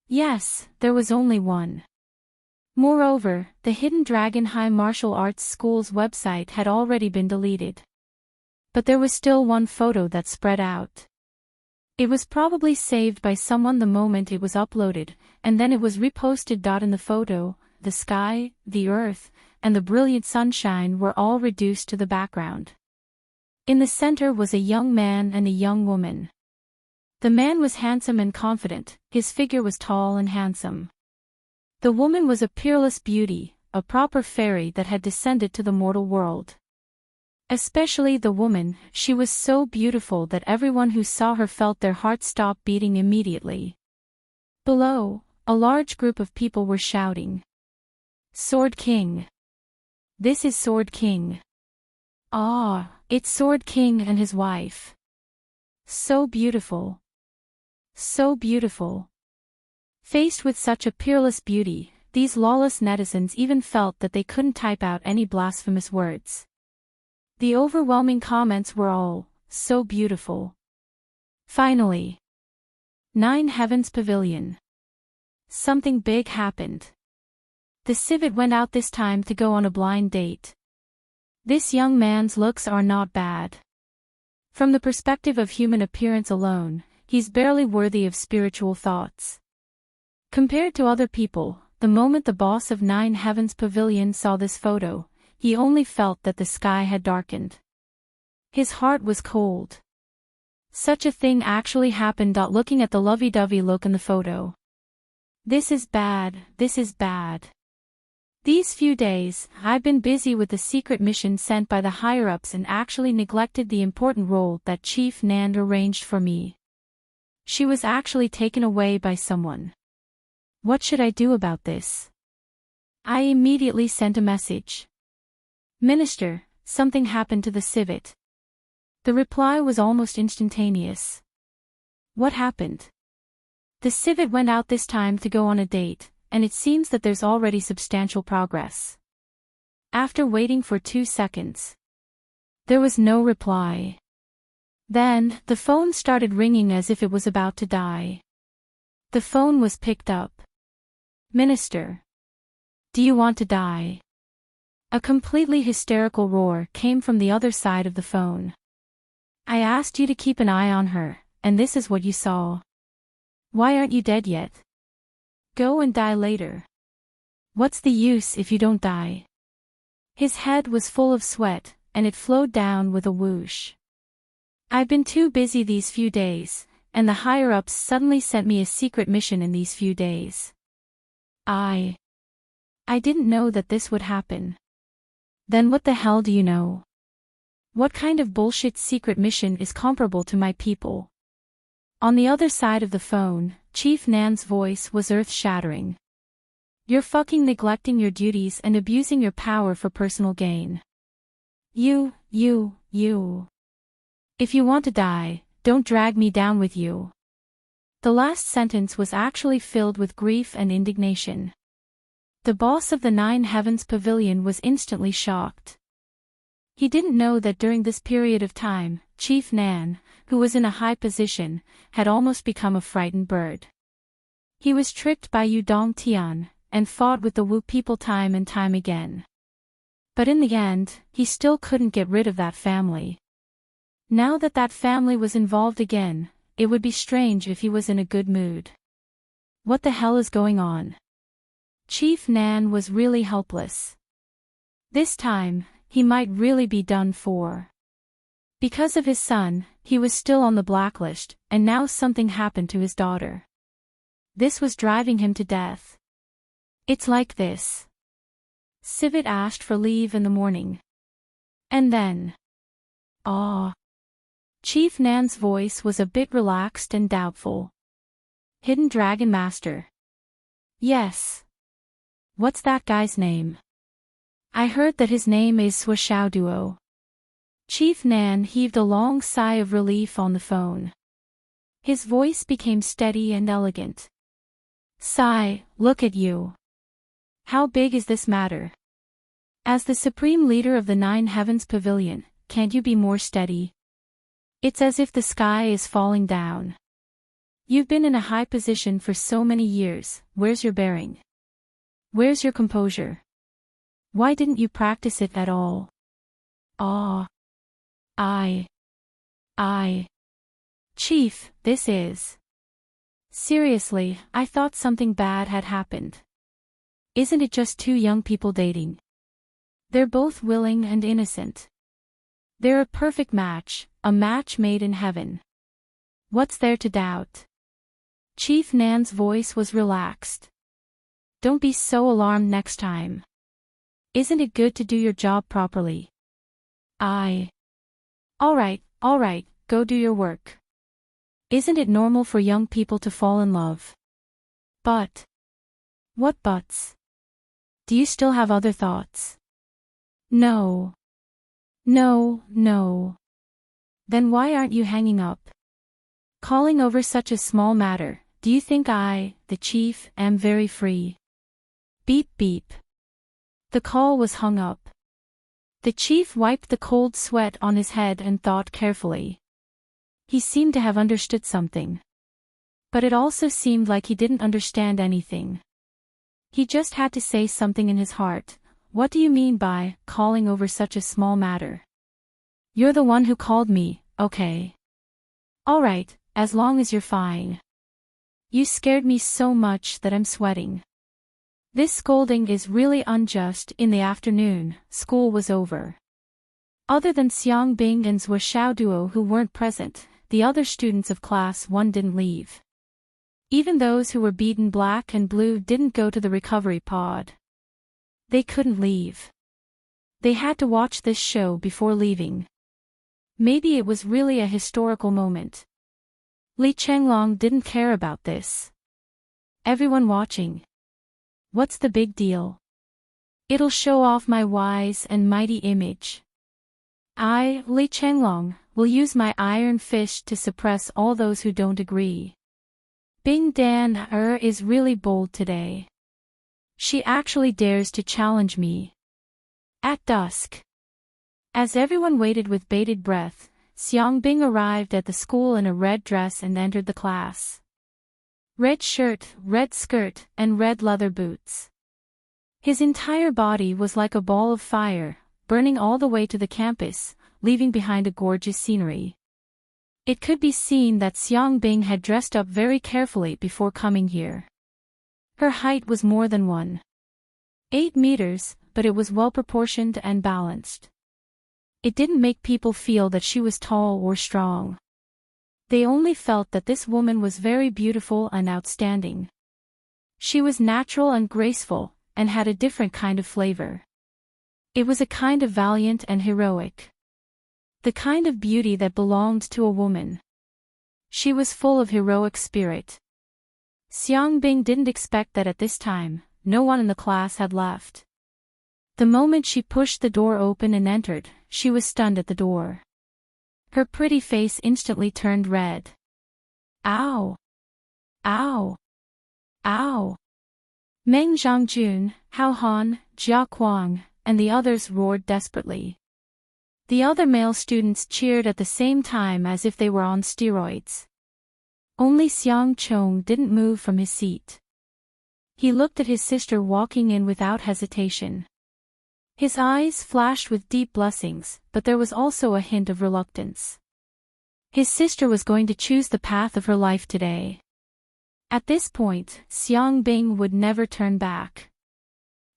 Yes, there was only one. Moreover, the Hidden Dragon High Martial Arts School's website had already been deleted. But there was still one photo that spread out. It was probably saved by someone the moment it was uploaded, and then it was reposted. In the photo, the sky, the earth, and the brilliant sunshine were all reduced to the background. In the center was a young man and a young woman. The man was handsome and confident, his figure was tall and handsome. The woman was a peerless beauty, a proper fairy that had descended to the mortal world. Especially the woman, she was so beautiful that everyone who saw her felt their hearts stop beating immediately. Below, a large group of people were shouting. Sword King. This is Sword King. Ah, it's Sword King and his wife. So beautiful. So beautiful. Faced with such a peerless beauty, these lawless netizens even felt that they couldn't type out any blasphemous words. The overwhelming comments were all, so beautiful. Finally. 9 Heavens Pavilion. Something big happened. The civet went out this time to go on a blind date. This young man's looks are not bad. From the perspective of human appearance alone, he's barely worthy of spiritual thoughts. Compared to other people, the moment the boss of Nine Heavens Pavilion saw this photo, he only felt that the sky had darkened. His heart was cold. Such a thing actually happened. Looking at the lovey-dovey look in the photo. This is bad, this is bad. These few days, I've been busy with the secret mission sent by the higher-ups and actually neglected the important role that Chief Nan arranged for me. She was actually taken away by someone. What should I do about this? I immediately sent a message. Minister, something happened to the civet. The reply was almost instantaneous. What happened? The civet went out this time to go on a date, and it seems that there's already substantial progress. After waiting for 2 seconds, there was no reply. Then, the phone started ringing as if it was about to die. The phone was picked up. Minister. Do you want to die? A completely hysterical roar came from the other side of the phone. I asked you to keep an eye on her, and this is what you saw. Why aren't you dead yet? Go and die later. What's the use if you don't die? His head was full of sweat, and it flowed down with a whoosh. I've been too busy these few days, and the higher-ups suddenly sent me a secret mission in these few days. I didn't know that this would happen. Then what the hell do you know? What kind of bullshit secret mission is comparable to my people? On the other side of the phone, Chief Nan's voice was earth-shattering. You're fucking neglecting your duties and abusing your power for personal gain. You. If you want to die, don't drag me down with you. The last sentence was actually filled with grief and indignation. The boss of the Nine Heavens Pavilion was instantly shocked. He didn't know that during this period of time, Chief Nan, who was in a high position, had almost become a frightened bird. He was tricked by Yu Dongtian, and fought with the Wu people time and time again. But in the end, he still couldn't get rid of that family. Now that that family was involved again, it would be strange if he was in a good mood. What the hell is going on? Chief Nan was really helpless. This time, he might really be done for. Because of his son, he was still on the blacklist, and now something happened to his daughter. This was driving him to death. It's like this. Civet asked for leave in the morning. And then. Chief Nan's voice was a bit relaxed and doubtful. Hidden Dragon Master. Yes. What's that guy's name? I heard that his name is Duo. Chief Nan heaved a long sigh of relief on the phone. His voice became steady and elegant. Sigh, look at you. How big is this matter? As the supreme leader of the Nine Heavens Pavilion, can't you be more steady? It's as if the sky is falling down. You've been in a high position for so many years, where's your bearing? Where's your composure? Why didn't you practice it at all? Chief, this is. Seriously, I thought something bad had happened. Isn't it just two young people dating? They're both willing and innocent. They're a perfect match, a match made in heaven. What's there to doubt? Chief Nan's voice was relaxed. Don't be so alarmed next time. Isn't it good to do your job properly? All right, go do your work. Isn't it normal for young people to fall in love? But. What buts? Do you still have other thoughts? No. Then why aren't you hanging up? Calling over such a small matter, do you think I, the chief, am very free? Beep beep. The call was hung up. The chief wiped the cold sweat on his head and thought carefully. He seemed to have understood something. But it also seemed like he didn't understand anything. He just had to say something in his heart. What do you mean by calling over such a small matter? You're the one who called me, okay? All right, as long as you're fine. You scared me so much that I'm sweating. This scolding is really unjust. In the afternoon, school was over. Other than Xiang Bing and Zhua Xiaoduo who weren't present, the other students of class 1 didn't leave. Even those who were beaten black and blue didn't go to the recovery pod. They couldn't leave. They had to watch this show before leaving. Maybe it was really a historical moment. Li Chenglong didn't care about this. Everyone watching. What's the big deal? It'll show off my wise and mighty image. I, Li Chenglong, will use my iron fist to suppress all those who don't agree. Bing Dan is really bold today. She actually dares to challenge me. At dusk. As everyone waited with bated breath, Xiang Bing arrived at the school in a red dress and entered the class. Red shirt, red skirt, and red leather boots. His entire body was like a ball of fire, burning all the way to the campus, leaving behind a gorgeous scenery. It could be seen that Xiang Bing had dressed up very carefully before coming here. Her height was more than 1.8 meters, but it was well proportioned and balanced. It didn't make people feel that she was tall or strong. They only felt that this woman was very beautiful and outstanding. She was natural and graceful, and had a different kind of flavor. It was a kind of valiant and heroic. The kind of beauty that belonged to a woman. She was full of heroic spirit. Xiang Bing didn't expect that at this time, no one in the class had left. The moment she pushed the door open and entered, she was stunned at the door. Her pretty face instantly turned red. Ow! Ow! Ow! Meng Zhangjun, Hao Han, Jia Kuang, and the others roared desperately. The other male students cheered at the same time as if they were on steroids. Only Xiang Chong didn't move from his seat. He looked at his sister walking in without hesitation. His eyes flashed with deep blessings, but there was also a hint of reluctance. His sister was going to choose the path of her life today. At this point, Xiang Bing would never turn back.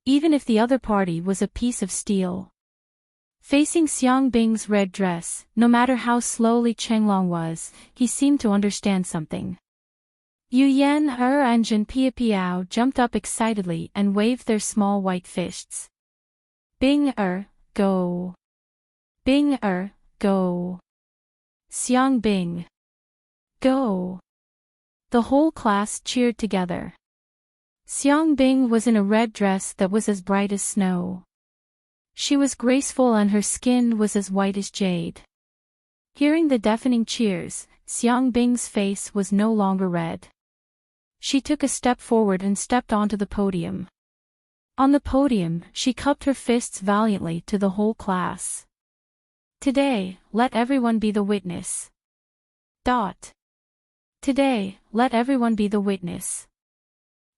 Even if the other party was a piece of steel. Facing Xiang Bing's red dress, no matter how slowly Chenglong was, he seemed to understand something. Yu Yan and Jin Piao jumped up excitedly and waved their small white fists. Bing go. Bing go. Xiang Bing. Go. The whole class cheered together. Xiang Bing was in a red dress that was as bright as snow. She was graceful and her skin was as white as jade. Hearing the deafening cheers, Xiang Bing's face was no longer red. She took a step forward and stepped onto the podium. On the podium, she cupped her fists valiantly to the whole class. Today, let everyone be the witness. Today, let everyone be the witness.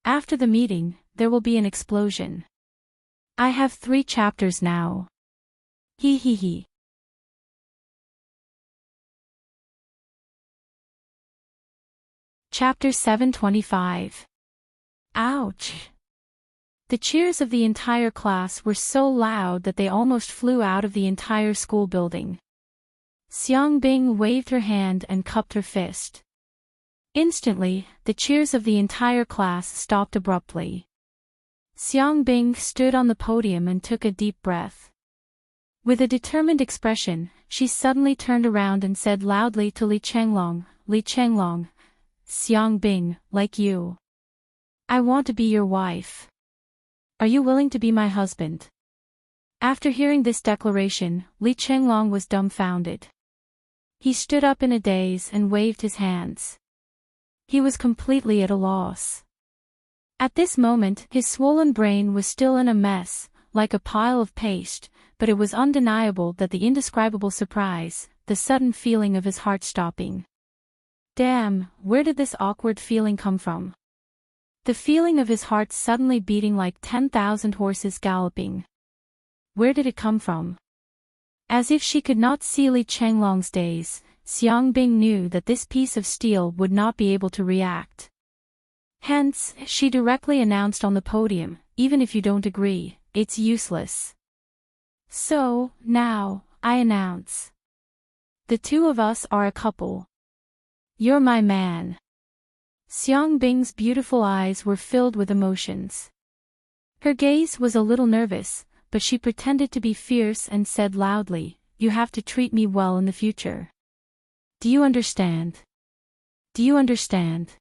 After the meeting, there will be an explosion. I have 3 chapters now. Hee hee hee. Chapter 725. Ouch! The cheers of the entire class were so loud that they almost flew out of the entire school building. Xiang Bing waved her hand and cupped her fist. Instantly, the cheers of the entire class stopped abruptly. Xiang Bing stood on the podium and took a deep breath. With a determined expression, she suddenly turned around and said loudly to Li Chenglong, Xiang Bing, like you. I want to be your wife. Are you willing to be my husband? After hearing this declaration, Li Chenglong was dumbfounded. He stood up in a daze and waved his hands. He was completely at a loss. At this moment, his swollen brain was still in a mess, like a pile of paste, but it was undeniable that the indescribable surprise, the sudden feeling of his heart stopping. Damn, where did this awkward feeling come from? The feeling of his heart suddenly beating like 10,000 horses galloping. Where did it come from? As if she could not see Li Chenglong's daze, Xiang Bing knew that this piece of steel would not be able to react. Hence, she directly announced on the podium, even if you don't agree, it's useless. So, now, I announce. The two of us are a couple. You're my man. Xiang Bing's beautiful eyes were filled with emotions. Her gaze was a little nervous, but she pretended to be fierce and said loudly, "You have to treat me well in the future. Do you understand? Do you understand?"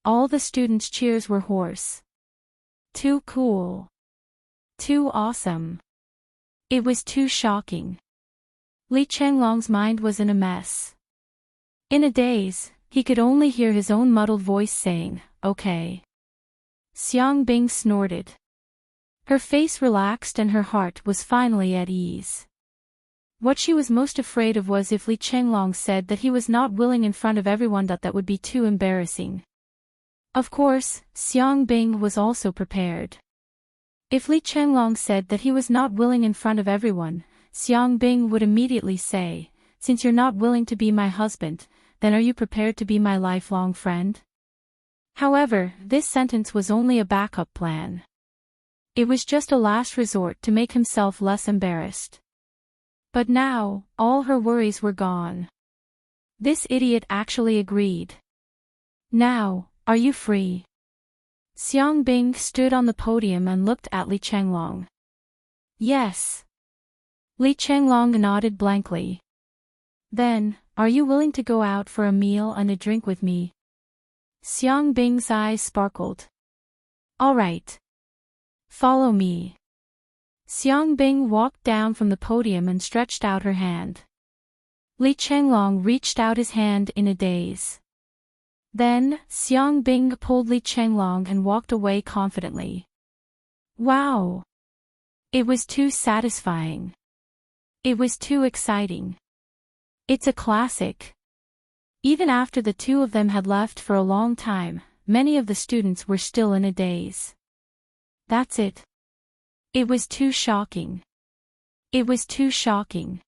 All the students' cheers were hoarse. Too cool. Too awesome. It was too shocking. Li Changlong's mind was in a mess. In a daze, he could only hear his own muddled voice saying, "Okay." Xiang Bing snorted. Her face relaxed and her heart was finally at ease. What she was most afraid of was if Li Changlong said that he was not willing in front of everyone, that would be too embarrassing. Of course, Xiang Bing was also prepared. If Li Changlong said that he was not willing in front of everyone, Xiang Bing would immediately say, "Since you're not willing to be my husband, then are you prepared to be my lifelong friend?" However, this sentence was only a backup plan. It was just a last resort to make himself less embarrassed. But now, all her worries were gone. This idiot actually agreed. "Now, are you free?" Xiang Bing stood on the podium and looked at Li Changlong. "Yes." Li Changlong nodded blankly. "Then, are you willing to go out for a meal and a drink with me?" Xiang Bing's eyes sparkled. "All right. Follow me." Xiang Bing walked down from the podium and stretched out her hand. Li Changlong reached out his hand in a daze. Then, Xiang Bing pulled Li Changlong and walked away confidently. Wow! It was too satisfying. It was too exciting. It's a classic. Even after the two of them had left for a long time, many of the students were still in a daze. That's it. It was too shocking. It was too shocking.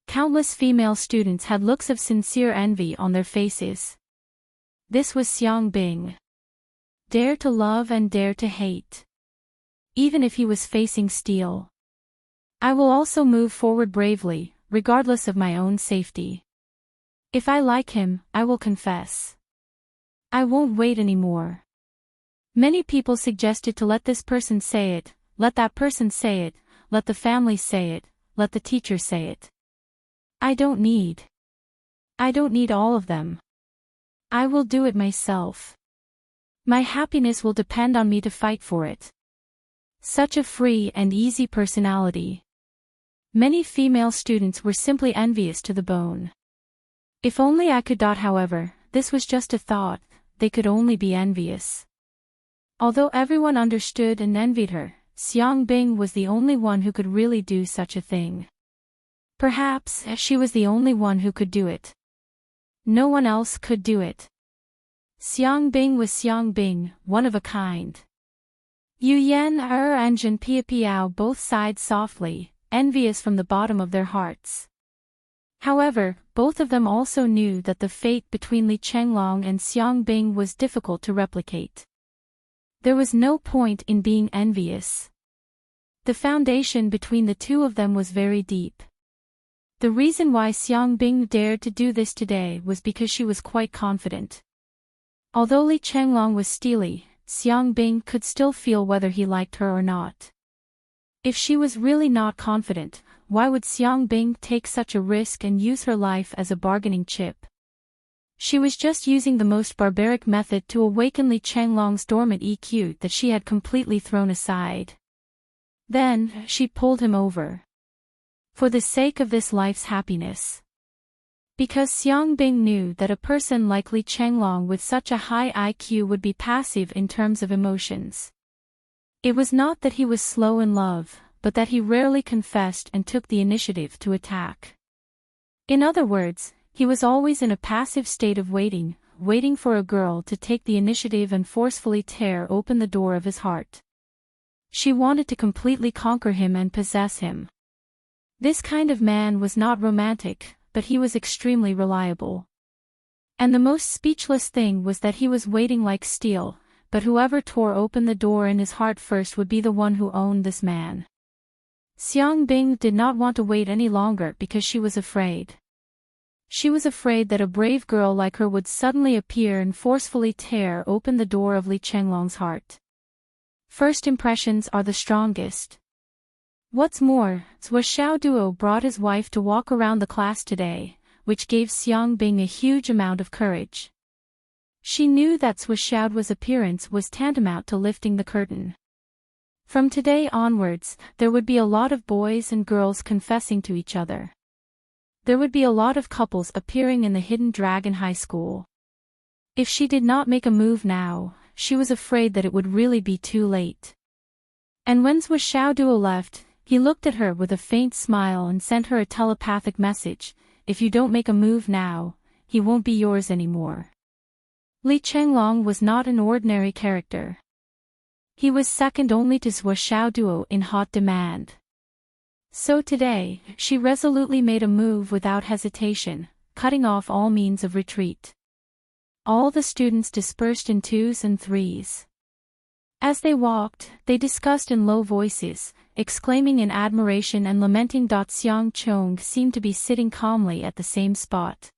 Countless female students had looks of sincere envy on their faces. This was Xiang Bing. Dare to love and dare to hate. Even if he was facing steel. I will also move forward bravely, regardless of my own safety. If I like him, I will confess. I won't wait anymore. Many people suggested to let this person say it, let that person say it, let the family say it, let the teacher say it. I don't need all of them. I will do it myself. My happiness will depend on me to fight for it. Such a free and easy personality. Many female students were simply envious to the bone. If only I could. However, this was just a thought, they could only be envious. Although everyone understood and envied her, Xiang Bing was the only one who could really do such a thing. Perhaps she was the only one who could do it. No one else could do it. Xiang Bing was Xiang Bing, one of a kind. Yu Yan and Jin Pia Piao both sighed softly, envious from the bottom of their hearts. However, both of them also knew that the fate between Li Changlong and Xiang Bing was difficult to replicate. There was no point in being envious. The foundation between the two of them was very deep. The reason why Xiang Bing dared to do this today was because she was quite confident. Although Li Changlong was steely, Xiang Bing could still feel whether he liked her or not. If she was really not confident, why would Xiang Bing take such a risk and use her life as a bargaining chip? She was just using the most barbaric method to awaken Li Changlong's dormant EQ that she had completely thrown aside. Then, she pulled him over. For the sake of this life's happiness. Because Xiang Bing knew that a person like Li Changlong with such a high IQ would be passive in terms of emotions. It was not that he was slow in love, but that he rarely confessed and took the initiative to attack. In other words, he was always in a passive state of waiting for a girl to take the initiative and forcefully tear open the door of his heart. She wanted to completely conquer him and possess him. This kind of man was not romantic, but he was extremely reliable. And the most speechless thing was that he was waiting like steel, but whoever tore open the door in his heart first would be the one who owned this man. Xiang Bing did not want to wait any longer because she was afraid. She was afraid that a brave girl like her would suddenly appear and forcefully tear open the door of Li Chenglong's heart. First impressions are the strongest. What's more, Zhou Xiaoduo brought his wife to walk around the class today, which gave Xiang Bing a huge amount of courage. She knew that Zhou Xiaoduo's appearance was tantamount to lifting the curtain. From today onwards, there would be a lot of boys and girls confessing to each other. There would be a lot of couples appearing in the Hidden Dragon High School. If she did not make a move now, she was afraid that it would really be too late. And when Zhou Xiaoduo left, he looked at her with a faint smile and sent her a telepathic message: if you don't make a move now, he won't be yours anymore. Li Chenglong was not an ordinary character. He was second only to Zhou Xiaoduo in hot demand. So today, she resolutely made a move without hesitation, cutting off all means of retreat. All the students dispersed in twos and threes. As they walked, they discussed in low voices, exclaiming in admiration and lamenting. Xiang Chong seemed to be sitting calmly at the same spot.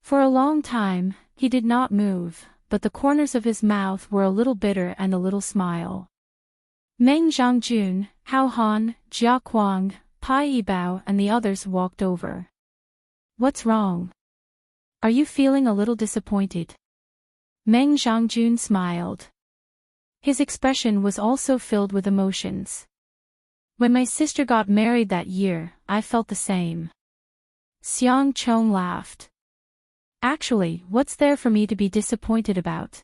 For a long time, he did not move, but the corners of his mouth were a little bitter and a little smile. Meng Zhangjun, Hao Han, Jia Kuang, Pai Yibao and the others walked over. What's wrong? Are you feeling a little disappointed? Meng Zhangjun smiled. His expression was also filled with emotions. When my sister got married that year, I felt the same. Xiang Chong laughed. Actually, what's there for me to be disappointed about?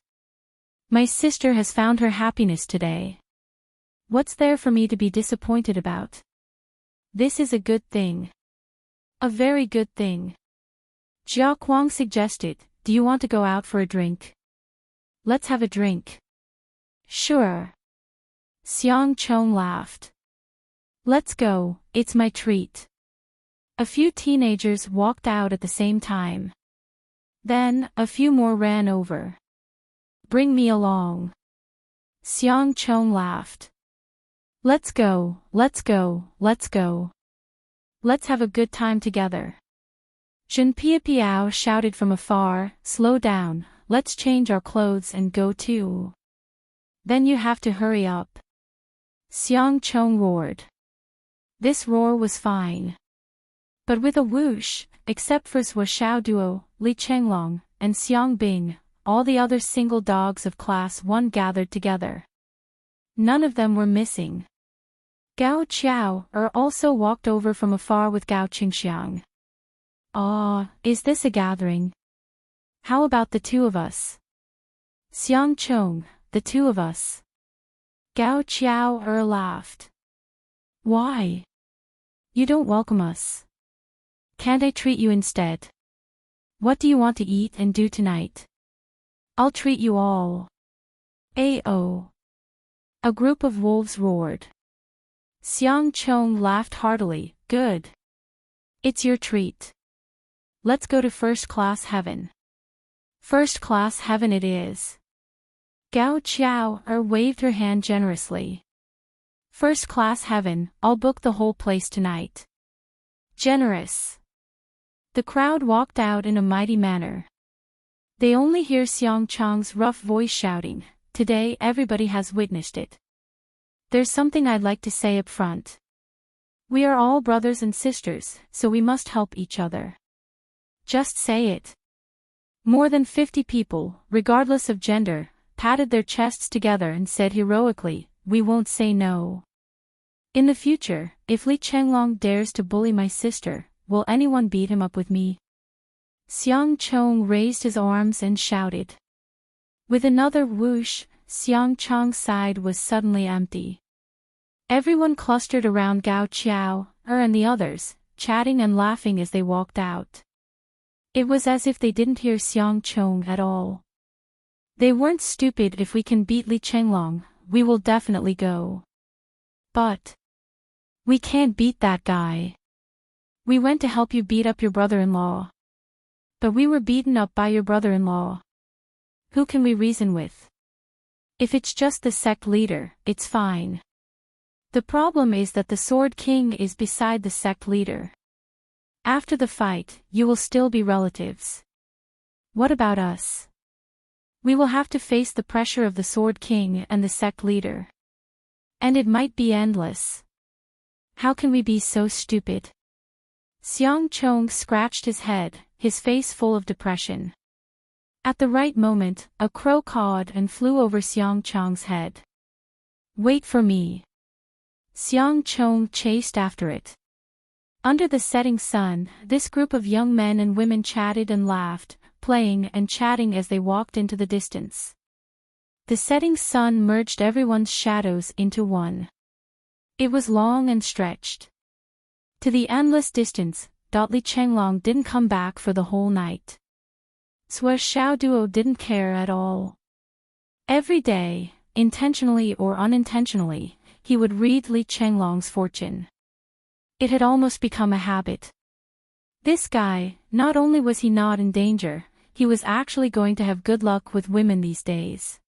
My sister has found her happiness today. What's there for me to be disappointed about? This is a good thing. A very good thing. Jia Kuang suggested, do you want to go out for a drink? Let's have a drink. Sure. Xiang Chong laughed. Let's go, it's my treat. A few teenagers walked out at the same time. Then, a few more ran over. Bring me along. Xiang Chong laughed. Let's go, let's go, let's go. Let's have a good time together. Zhen Piapiao shouted from afar, slow down, let's change our clothes and go too. Then you have to hurry up. Xiang Chong roared. This roar was fine. But with a whoosh, except for Zhou Xiaoduo, Li Chenglong, and Xiang Bing, all the other single dogs of Class 1 gathered together. None of them were missing. Gao Qiao also walked over from afar with Gao Qingxiang. Ah, is this a gathering? How about the two of us? Xiang Chong, the two of us. Gao Qiao laughed. Why? You don't welcome us. Can't I treat you instead? What do you want to eat and do tonight? I'll treat you all. Ao. A group of wolves roared. Xiang Chong laughed heartily, good. It's your treat. Let's go to first class heaven. First class heaven it is. Gao Qiao waved her hand generously. First class heaven, I'll book the whole place tonight. Generous. The crowd walked out in a mighty manner. They only hear Xiang Chong's rough voice shouting, today everybody has witnessed it. There's something I'd like to say up front. We are all brothers and sisters, so we must help each other. Just say it. More than 50 people, regardless of gender, patted their chests together and said heroically, we won't say no. In the future, if Li Chenglong dares to bully my sister, will anyone beat him up with me? Xiang Chong raised his arms and shouted. With another whoosh, Xiang Chong's side was suddenly empty. Everyone clustered around Gao Qiao and the others, chatting and laughing as they walked out. It was as if they didn't hear Xiang Chong at all. They weren't stupid. If we can beat Li Chenglong, we will definitely go. But we can't beat that guy. We went to help you beat up your brother-in-law. But we were beaten up by your brother-in-law. Who can we reason with? If it's just the sect leader, it's fine. The problem is that the Sword King is beside the sect leader. After the fight, you will still be relatives. What about us? We will have to face the pressure of the Sword King and the sect leader. And it might be endless. How can we be so stupid? Xiang Chong scratched his head, his face full of depression. At the right moment, a crow cawed and flew over Xiang Chong's head. Wait for me. Xiang Chong chased after it. Under the setting sun, this group of young men and women chatted and laughed, playing and chatting as they walked into the distance. The setting sun merged everyone's shadows into one. It was long and stretched. To the endless distance, Li Chenglong didn't come back for the whole night. Sui Xiaoduo didn't care at all. Every day, intentionally or unintentionally, he would read Li Chenglong's fortune. It had almost become a habit. This guy, not only was he not in danger, he was actually going to have good luck with women these days.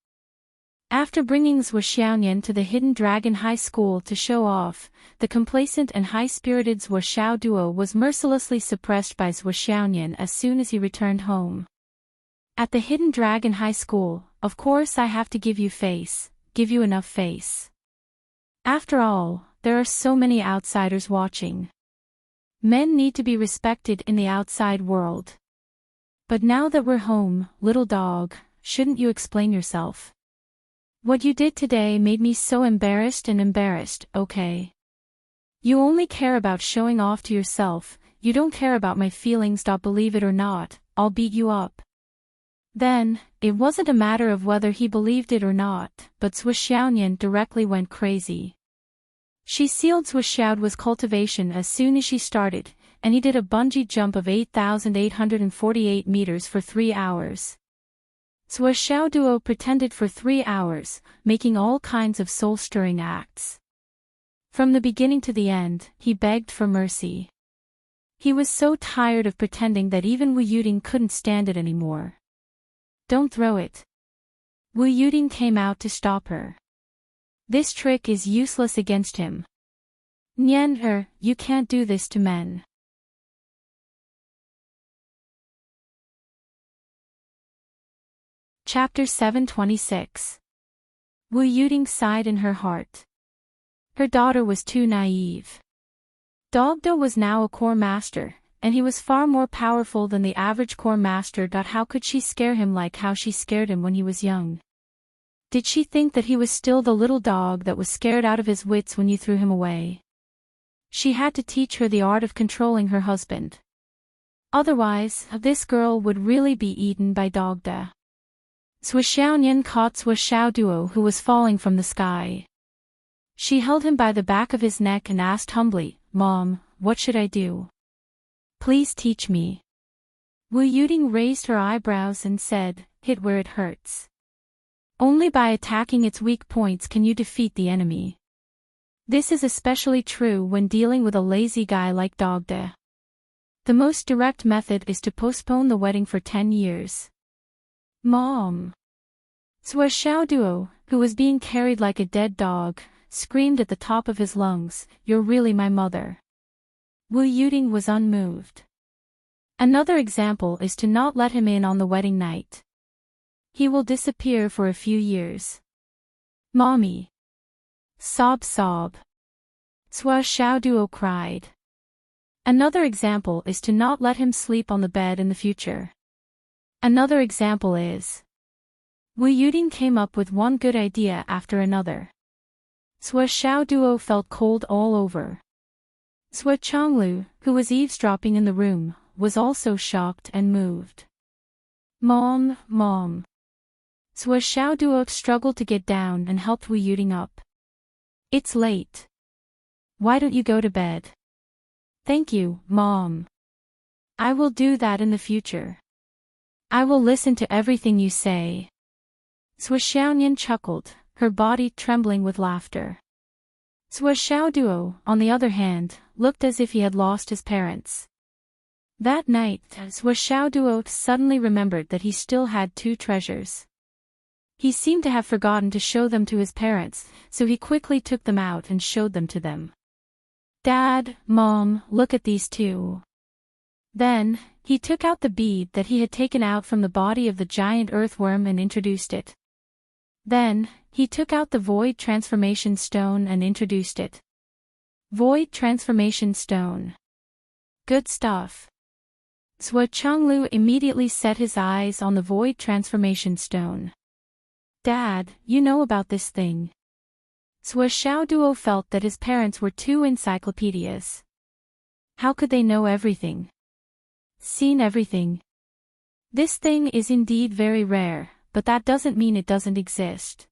After bringing Zhou Xiaoyan to the Hidden Dragon High School to show off, the complacent and high-spirited Zhou Xiaoduo was mercilessly suppressed by Zhou Xiaoyan as soon as he returned home. At the Hidden Dragon High School, of course I have to give you enough face. After all, there are so many outsiders watching. Men need to be respected in the outside world. But now that we're home, little dog, shouldn't you explain yourself? What you did today made me so embarrassed, okay? You only care about showing off to yourself, you don't care about my feelings. Believe it or not, I'll beat you up. Then, it wasn't a matter of whether he believed it or not, but Zhou Xiaoyan directly went crazy. She sealed Zhou Xiaoduo's cultivation as soon as she started, and he did a bungee jump of 8,848 meters for 3 hours. Zhou Xiaoduo pretended for 3 hours, making all kinds of soul-stirring acts. From the beginning to the end, he begged for mercy. He was so tired of pretending that even Wu Yuding couldn't stand it anymore. Don't throw it. Wu Yuding came out to stop her. This trick is useless against him. Nian, you can't do this to men. Chapter 726. Wu Yuding sighed in her heart. Her daughter was too naive. Dogdo was now a core master, and he was far more powerful than the average core master. How could she scare him like how she scared him when he was young? Did she think that he was still the little dog that was scared out of his wits when you threw him away? She had to teach her the art of controlling her husband. Otherwise, this girl would really be eaten by Dogda. Zhou Xiaoyan caught Zhou Xiaoduo, who was falling from the sky. She held him by the back of his neck and asked humbly, "Mom, what should I do? Please teach me." Wu Yuding raised her eyebrows and said, "Hit where it hurts. Only by attacking its weak points can you defeat the enemy. This is especially true when dealing with a lazy guy like Dogda. The most direct method is to postpone the wedding for 10 years. Mom. Zhou Xiaoduo, who was being carried like a dead dog, screamed at the top of his lungs, "You're really my mother." Wu Yuding was unmoved. Another example is to not let him in on the wedding night. He will disappear for a few years. Mommy. Sob sob. Zhou Xiaoduo cried. Another example is to not let him sleep on the bed in the future. Another example is. Wu Yuding came up with one good idea after another. Zhou Xiaoduo felt cold all over. Zhou Chonglu, who was eavesdropping in the room, was also shocked and moved. Mom. Zhou Xiaoduo struggled to get down and helped Wu Yuding up. It's late. Why don't you go to bed? Thank you, Mom. I will do that in the future. I will listen to everything you say. Zhou Xiaoyan chuckled, her body trembling with laughter. Zhou Xiaoduo, on the other hand, looked as if he had lost his parents. That night, Zhou Xiaoduo suddenly remembered that he still had 2 treasures. He seemed to have forgotten to show them to his parents, so he quickly took them out and showed them to them. Dad, Mom, look at these two. Then, he took out the bead that he had taken out from the body of the giant earthworm and introduced it. Then, he took out the Void Transformation Stone and introduced it. Void Transformation Stone. Good stuff. Zhuo Changlu immediately set his eyes on the Void Transformation Stone. Dad, you know about this thing. Zhuo Xiaoduo felt that his parents were two encyclopedias. How could they know everything? Seen everything? This thing is indeed very rare, but that doesn't mean it doesn't exist.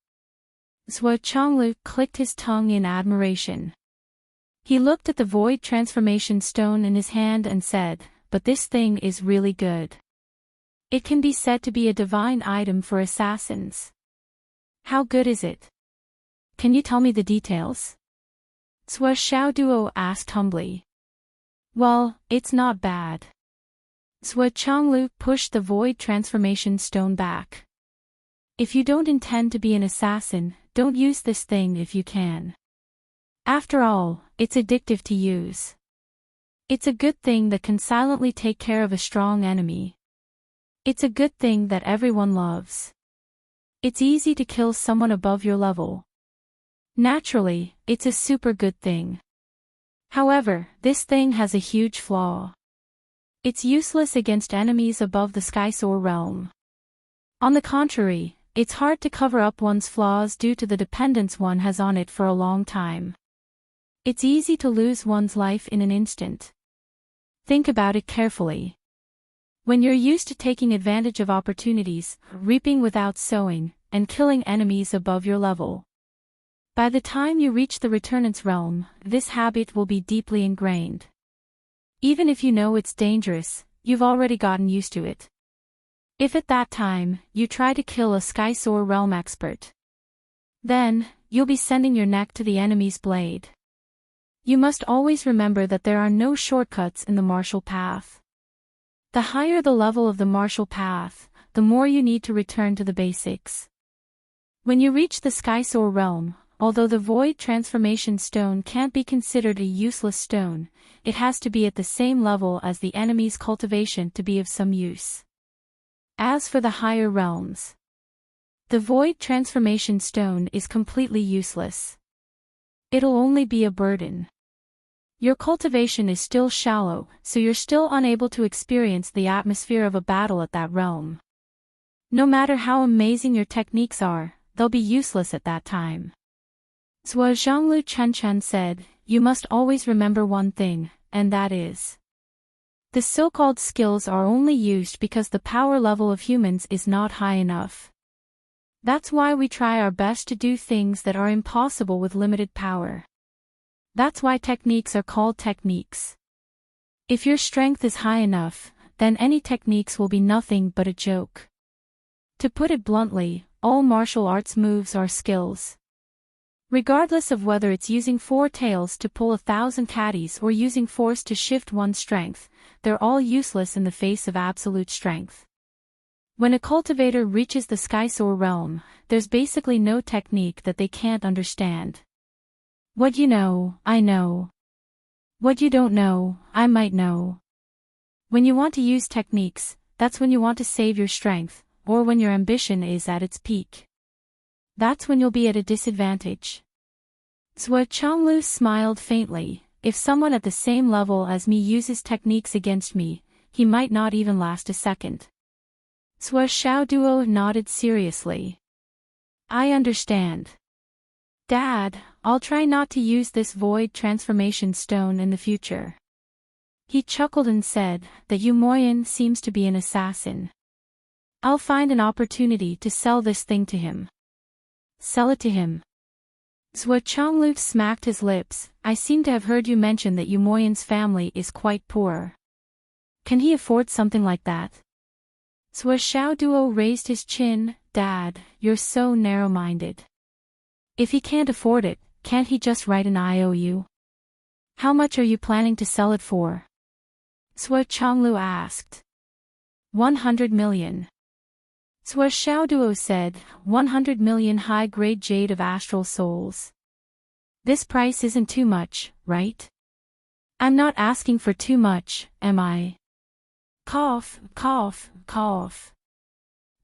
Zhuo Changlu clicked his tongue in admiration. He looked at the Void Transformation Stone in his hand and said, but this thing is really good. It can be said to be a divine item for assassins. How good is it? Can you tell me the details? Zhuo Xiaoduo asked humbly. Well, it's not bad. Zhuo Changlu pushed the Void Transformation Stone back. If you don't intend to be an assassin, don't use this thing if you can. After all, it's addictive to use. It's a good thing that can silently take care of a strong enemy. It's a good thing that everyone loves. It's easy to kill someone above your level. Naturally, it's a super good thing. However, this thing has a huge flaw. It's useless against enemies above the Skysoar realm. On the contrary, it's hard to cover up one's flaws due to the dependence one has on it for a long time. It's easy to lose one's life in an instant. Think about it carefully. When you're used to taking advantage of opportunities, reaping without sowing, and killing enemies above your level. By the time you reach the Returnance realm, this habit will be deeply ingrained. Even if you know it's dangerous, you've already gotten used to it. If at that time, you try to kill a Skysoar realm expert, then, you'll be sending your neck to the enemy's blade. You must always remember that there are no shortcuts in the martial path. The higher the level of the martial path, the more you need to return to the basics. When you reach the Skysoar realm, although the Void Transformation Stone can't be considered a useless stone, it has to be at the same level as the enemy's cultivation to be of some use. As for the higher realms, the Void Transformation Stone is completely useless. It'll only be a burden. Your cultivation is still shallow, so you're still unable to experience the atmosphere of a battle at that realm. No matter how amazing your techniques are, they'll be useless at that time. Zhuo Zhanglu Chenchen said, you must always remember one thing, and that is, the so-called skills are only used because the power level of humans is not high enough. That's why we try our best to do things that are impossible with limited power. That's why techniques are called techniques. If your strength is high enough, then any techniques will be nothing but a joke. To put it bluntly, all martial arts moves are skills. Regardless of whether it's using 4 tails to pull 1,000 caddies or using force to shift one's strength, they're all useless in the face of absolute strength. When a cultivator reaches the Skysoar realm, there's basically no technique that they can't understand. What you know, I know. What you don't know, I might know. When you want to use techniques, that's when you want to save your strength, or when your ambition is at its peak. That's when you'll be at a disadvantage. Zhuo Changlu smiled faintly. If someone at the same level as me uses techniques against me, he might not even last a second. Zhuo Xiaoduo nodded seriously. I understand. Dad, I'll try not to use this Void Transformation Stone in the future. He chuckled and said that Yu Moyan seems to be an assassin. I'll find an opportunity to sell this thing to him. Sell it to him. Zhuo Changlu smacked his lips. I seem to have heard you mention that Yu Moyan's family is quite poor. Can he afford something like that? Zhuo Xiaoduo raised his chin. Dad, you're so narrow-minded. If he can't afford it, can't he just write an IOU? How much are you planning to sell it for? Zhuo Changlu asked. 100 million. Swa Xiao Duo said, 100 million high-grade jade of astral souls. This price isn't too much, right? I'm not asking for too much, am I? Cough, cough, cough.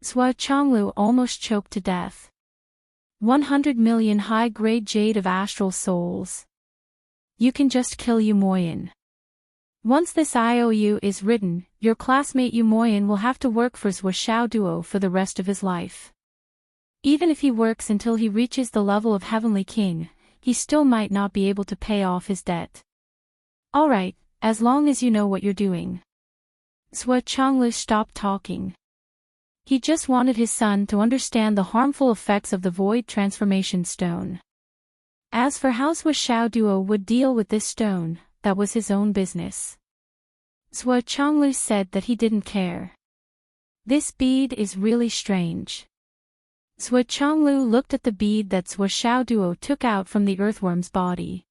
Swa Chonglu almost choked to death. 100 million high-grade jade of astral souls. You can just kill Yu Moyan. Once this IOU is written, your classmate Yu Moyan will have to work for Swa Xiao Duo for the rest of his life. Even if he works until he reaches the level of Heavenly King, he still might not be able to pay off his debt. Alright, as long as you know what you're doing. Swa Chonglu stopped talking. He just wanted his son to understand the harmful effects of the Void Transformation Stone. As for how Swa Xiao Duo would deal with this stone, that was his own business. Swa Chonglu said that he didn't care. This bead is really strange. Swa Chonglu looked at the bead that Swa Xiao Duo took out from the earthworm's body.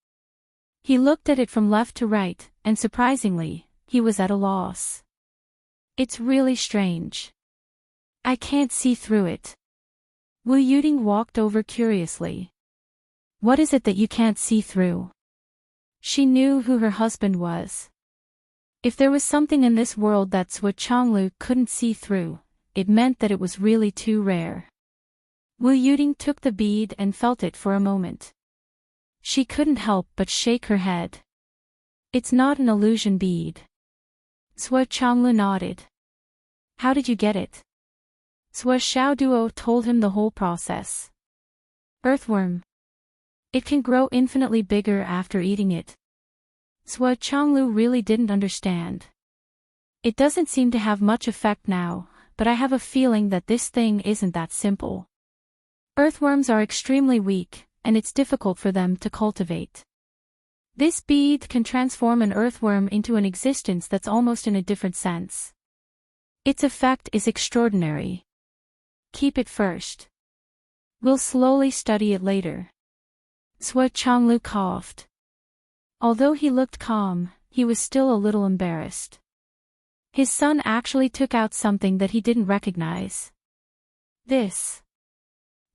He looked at it from left to right, and surprisingly, he was at a loss. It's really strange. I can't see through it. Wu Yuding walked over curiously. What is it that you can't see through? She knew who her husband was. If there was something in this world that Swa Chonglu couldn't see through, it meant that it was really too rare. Wu Yuding took the bead and felt it for a moment. She couldn't help but shake her head. It's not an illusion bead. Swa Chonglu nodded. How did you get it? Swa Xiao Duo told him the whole process. Earthworm. It can grow infinitely bigger after eating it. Swa Chonglu really didn't understand. It doesn't seem to have much effect now, but I have a feeling that this thing isn't that simple. Earthworms are extremely weak, and it's difficult for them to cultivate. This bead can transform an earthworm into an existence that's almost in a different sense. Its effect is extraordinary. Keep it first. We'll slowly study it later. Swa Chonglu coughed. Although he looked calm, he was still a little embarrassed. His son actually took out something that he didn't recognize. This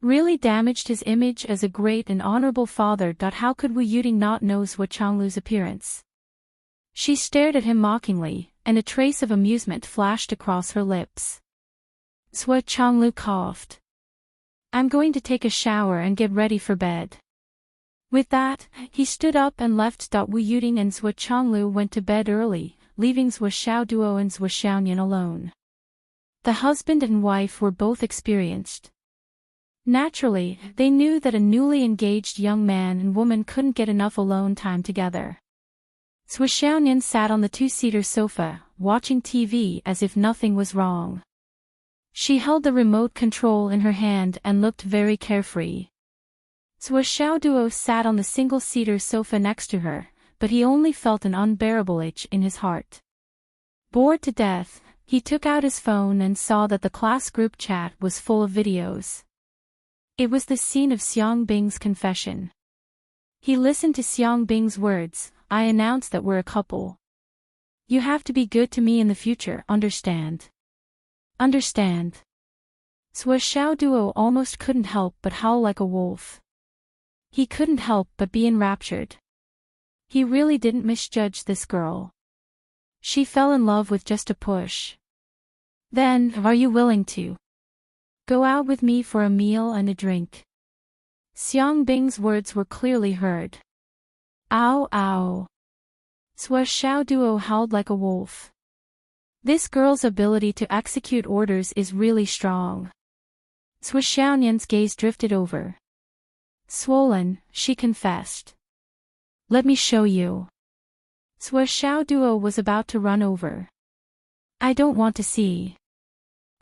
really damaged his image as a great and honorable father. How could Wu Yuding not know Swa Chonglu's appearance? She stared at him mockingly, and a trace of amusement flashed across her lips. Swa Chonglu coughed. I'm going to take a shower and get ready for bed. With that, he stood up and left. Wu Yuding and Swa Chonglu went to bed early, leaving Swa Xiao Duo and Swa Xiaonian alone. The husband and wife were both experienced. Naturally, they knew that a newly engaged young man and woman couldn't get enough alone time together. Swa Xiaonian sat on the two-seater sofa, watching TV as if nothing was wrong. She held the remote control in her hand and looked very carefree. Swa Xiao Duo sat on the single-seater sofa next to her, but he only felt an unbearable itch in his heart. Bored to death, he took out his phone and saw that the class group chat was full of videos. It was the scene of Xiang Bing's confession. He listened to Xiang Bing's words, I announce that we're a couple. You have to be good to me in the future, understand? Understand. Swa Xiao Duo almost couldn't help but howl like a wolf. He couldn't help but be enraptured. He really didn't misjudge this girl. She fell in love with just a push. Then, are you willing to go out with me for a meal and a drink? Xiang Bing's words were clearly heard. Ow ow. Swa Xiao Duo howled like a wolf. This girl's ability to execute orders is really strong. Swa Xiaonian's gaze drifted over. Swollen, she confessed. Let me show you. Swa Xiao Duo was about to run over. I don't want to see.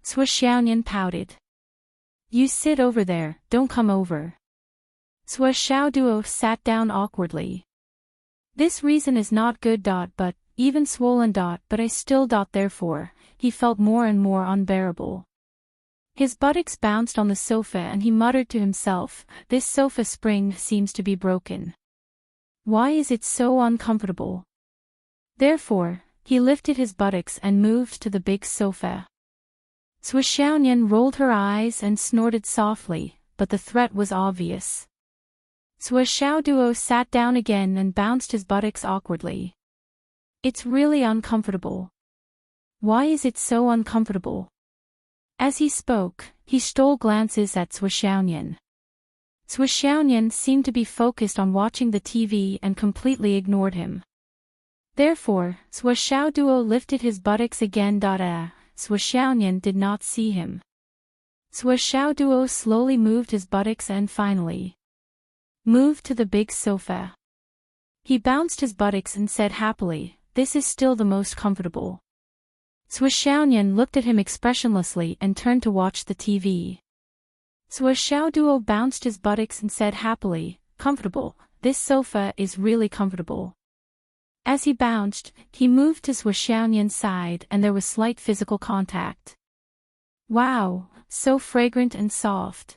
Swa Xiaonian pouted. You sit over there, don't come over. Swa Xiao Duo sat down awkwardly. This reason is not good. But, even swollen. But I still. Therefore, he felt more and more unbearable. His buttocks bounced on the sofa and he muttered to himself, this sofa spring seems to be broken. Why is it so uncomfortable? Therefore, he lifted his buttocks and moved to the big sofa. Swishounian rolled her eyes and snorted softly, but the threat was obvious. Swishoduo sat down again and bounced his buttocks awkwardly. It's really uncomfortable. Why is it so uncomfortable? As he spoke, he stole glances at Swishounian. Swishounian seemed to be focused on watching the TV and completely ignored him. Therefore, Swishoduo lifted his buttocks again. Swishounian did not see him. Swishoduo slowly moved his buttocks and finally moved to the big sofa. He bounced his buttocks and said happily, "This is still the most comfortable." Swishounian looked at him expressionlessly and turned to watch the TV. Swishoduo bounced his buttocks and said happily, "Comfortable, this sofa is really comfortable." As he bounced, he moved to Swishounian's side and there was slight physical contact. Wow, so fragrant and soft.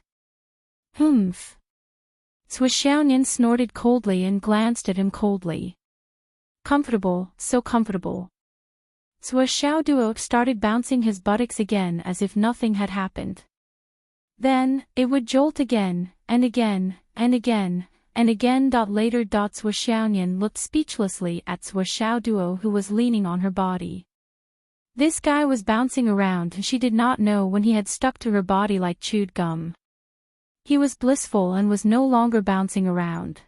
Humph. Swishounian snorted coldly and glanced at him coldly. Comfortable, so comfortable. Swishoduo started bouncing his buttocks again as if nothing had happened. Then, it would jolt again, and again, and again, and again. Later. Swishounian looked speechlessly at Swishoduo who was leaning on her body. This guy was bouncing around and she did not know when he had stuck to her body like chewed gum. He was blissful and was no longer bouncing around.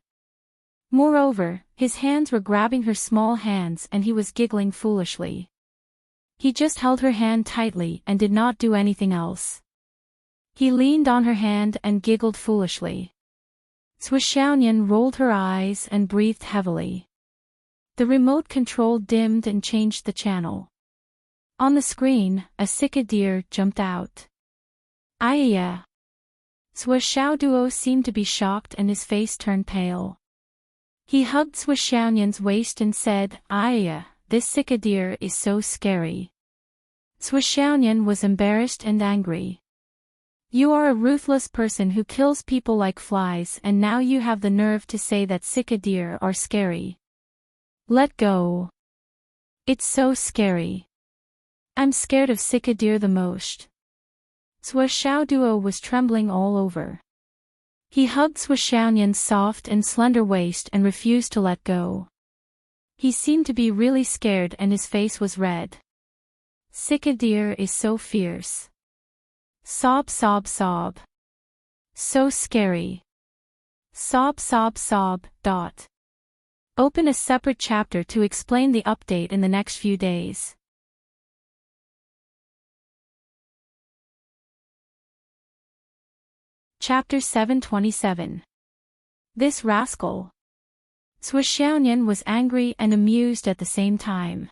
Moreover, his hands were grabbing her small hands and he was giggling foolishly. He just held her hand tightly and did not do anything else. He leaned on her hand and giggled foolishly. Swishounian rolled her eyes and breathed heavily. The remote control dimmed and changed the channel. On the screen, a cicada jumped out. Ayaya! Swishoduo seemed to be shocked and his face turned pale. He hugged Swishounian's waist and said, "Ayaya, this cicada is so scary." Swishounian was embarrassed and angry. "You are a ruthless person who kills people like flies and now you have the nerve to say that cicada are scary. Let go. It's so scary. I'm scared of cicada the most." Swishoduo was trembling all over. He hugged Swishounian's soft and slender waist and refused to let go. He seemed to be really scared and his face was red. "Cicada is so fierce. Sob sob sob. So scary. Sob sob sob. Open a separate chapter to explain the update in the next few days. Chapter 727. This rascal. Swishounian was angry and amused at the same time.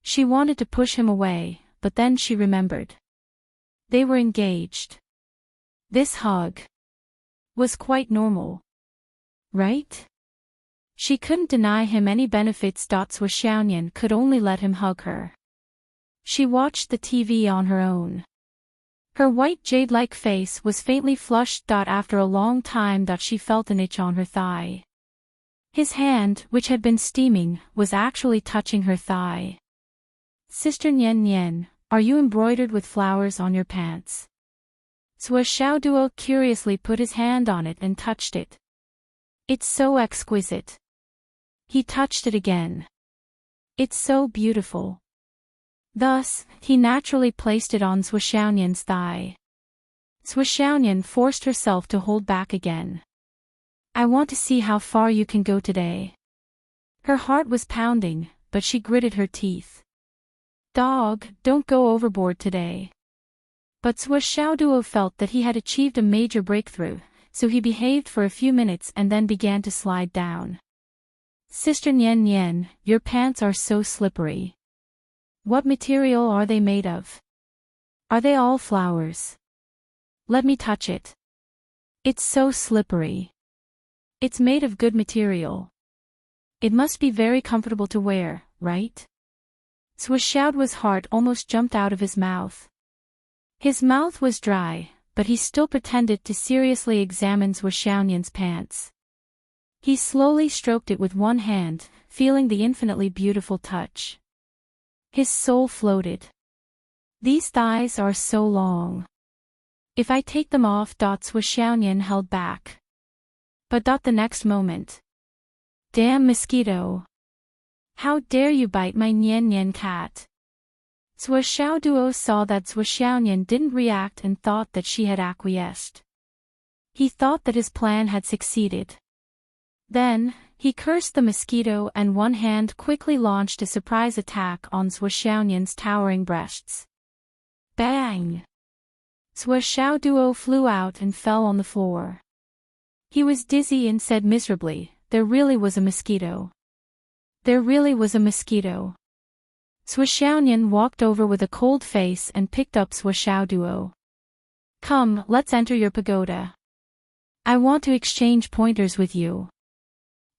She wanted to push him away, but then she remembered. They were engaged. This hug was quite normal. Right? She couldn't deny him any benefits. Swishounian could only let him hug her. She watched the TV on her own. Her white jade-like face was faintly flushed. After a long time she felt an itch on her thigh. His hand, which had been steaming, was actually touching her thigh. "Sister Nian Nian, are you embroidered with flowers on your pants?" Swishoduo curiously put his hand on it and touched it. "It's so exquisite." He touched it again. "It's so beautiful." Thus, he naturally placed it on Swishounian's thigh. Swishounian forced herself to hold back again. "I want to see how far you can go today." Her heart was pounding, but she gritted her teeth. "Dog, don't go overboard today." But Swishoduo felt that he had achieved a major breakthrough, so he behaved for a few minutes and then began to slide down. "Sister Nian Nian, your pants are so slippery. What material are they made of? Are they all flowers? Let me touch it. It's so slippery. It's made of good material. It must be very comfortable to wear, right?" Swishoduo's heart almost jumped out of his mouth. His mouth was dry, but he still pretended to seriously examine Swishounian's pants. He slowly stroked it with one hand, feeling the infinitely beautiful touch. His soul floated. These thighs are so long. If I take them off. Sui Xiaoyan held back. But the next moment. Damn mosquito. How dare you bite my Nian Nian cat? Sui Xiaoduo saw that Sui Xiaoyan didn't react and thought that she had acquiesced. He thought that his plan had succeeded. Then, he cursed the mosquito and one hand quickly launched a surprise attack on Sui Xiaoyan's towering breasts. Bang! Sui Xiaoduo flew out and fell on the floor. He was dizzy and said miserably, "There really was a mosquito. There really was a mosquito." Sui Xiaoyan walked over with a cold face and picked up Sui Xiaoduo. "Come, let's enter your pagoda. I want to exchange pointers with you.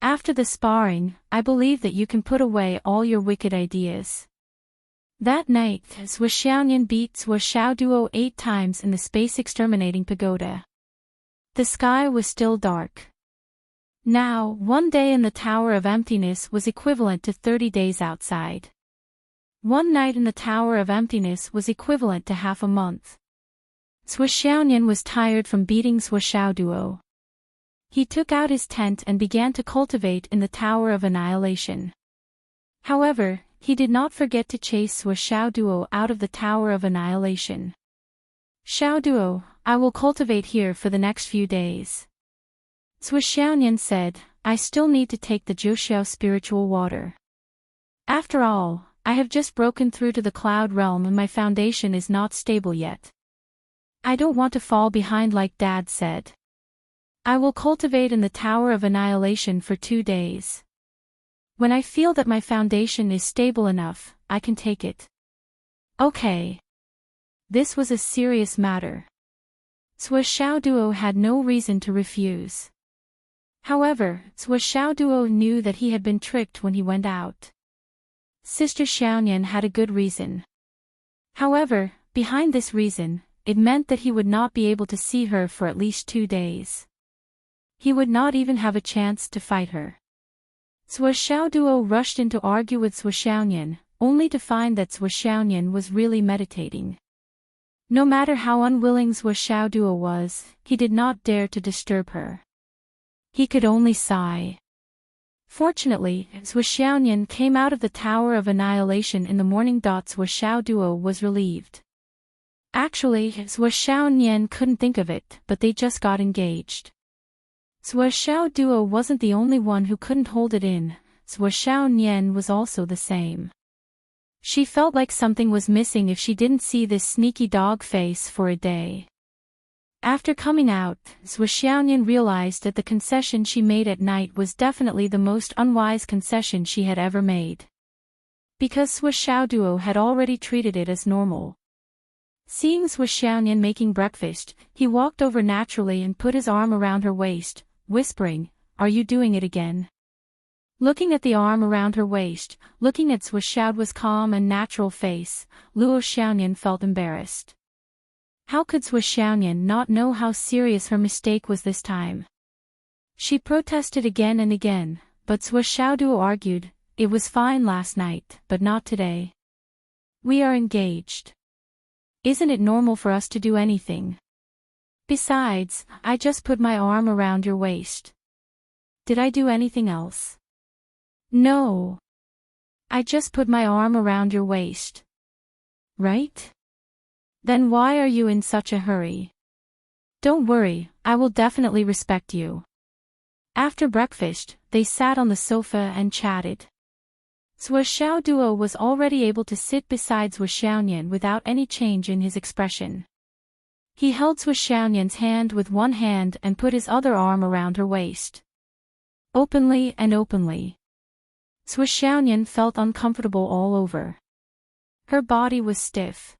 After the sparring, I believe that you can put away all your wicked ideas." That night, Sui Xiaoyan beat Sui Xiaoduo 8 times in the space-exterminating pagoda. The sky was still dark. Now, 1 day in the Tower of Emptiness was equivalent to 30 days outside. 1 night in the Tower of Emptiness was equivalent to half a month. Sui Xiaoyan was tired from beating Sui Xiaoduo. He took out his tent and began to cultivate in the Tower of Annihilation. However, he did not forget to chase Sui Xiaoduo out of the Tower of Annihilation. "Xiaoduo, I will cultivate here for the next few days." Sui Xiaoyan said, "I still need to take the Jiuxiao spiritual water. After all, I have just broken through to the cloud realm and my foundation is not stable yet. I don't want to fall behind like Dad said. I will cultivate in the Tower of Annihilation for 2 days. When I feel that my foundation is stable enough, I can take it." Okay. This was a serious matter. Sui Xiaoduo had no reason to refuse. However, Sui Xiaoduo knew that he had been tricked when he went out. Sister Xiaoyan had a good reason. However, behind this reason, it meant that he would not be able to see her for at least 2 days. He would not even have a chance to fight her. Sui Xiaoduo rushed in to argue with Sui Xiaoyan, only to find that Sui Xiaoyan was really meditating. No matter how unwilling Sui Xiaoduo was, he did not dare to disturb her. He could only sigh. Fortunately, Sui Xiaoyan came out of the Tower of Annihilation in the morning. Sui Xiaoduo was relieved. Actually, Sui Xiaoyan couldn't think of it, but they just got engaged. Sui Xiaoduo wasn't the only one who couldn't hold it in, Sui Xiaoyan was also the same. She felt like something was missing if she didn't see this sneaky dog face for a day. After coming out, Sui Xiaoyan realized that the concession she made at night was definitely the most unwise concession she had ever made. Because Sui Xiaoduo had already treated it as normal. Seeing Sui Xiaoyan making breakfast, he walked over naturally and put his arm around her waist, whispering, "Are you doing it again?" Looking at the arm around her waist, looking at Sui Xiaoduo's calm and natural face, Luo Xiaoyan felt embarrassed. How could Sui Xiaoyan not know how serious her mistake was this time? She protested again and again, but Sui Xiaoduo argued, "It was fine last night, but not today. We are engaged. Isn't it normal for us to do anything? Besides, I just put my arm around your waist. Did I do anything else?" "No. I just put my arm around your waist. Right? Then why are you in such a hurry? Don't worry, I will definitely respect you." After breakfast, they sat on the sofa and chatted. Sui Xiaoduo was already able to sit beside Sui Xiaoyan without any change in his expression. He held Sui Xiaoyan's hand with one hand and put his other arm around her waist. Openly and openly. Sui Xiaoyan felt uncomfortable all over. Her body was stiff.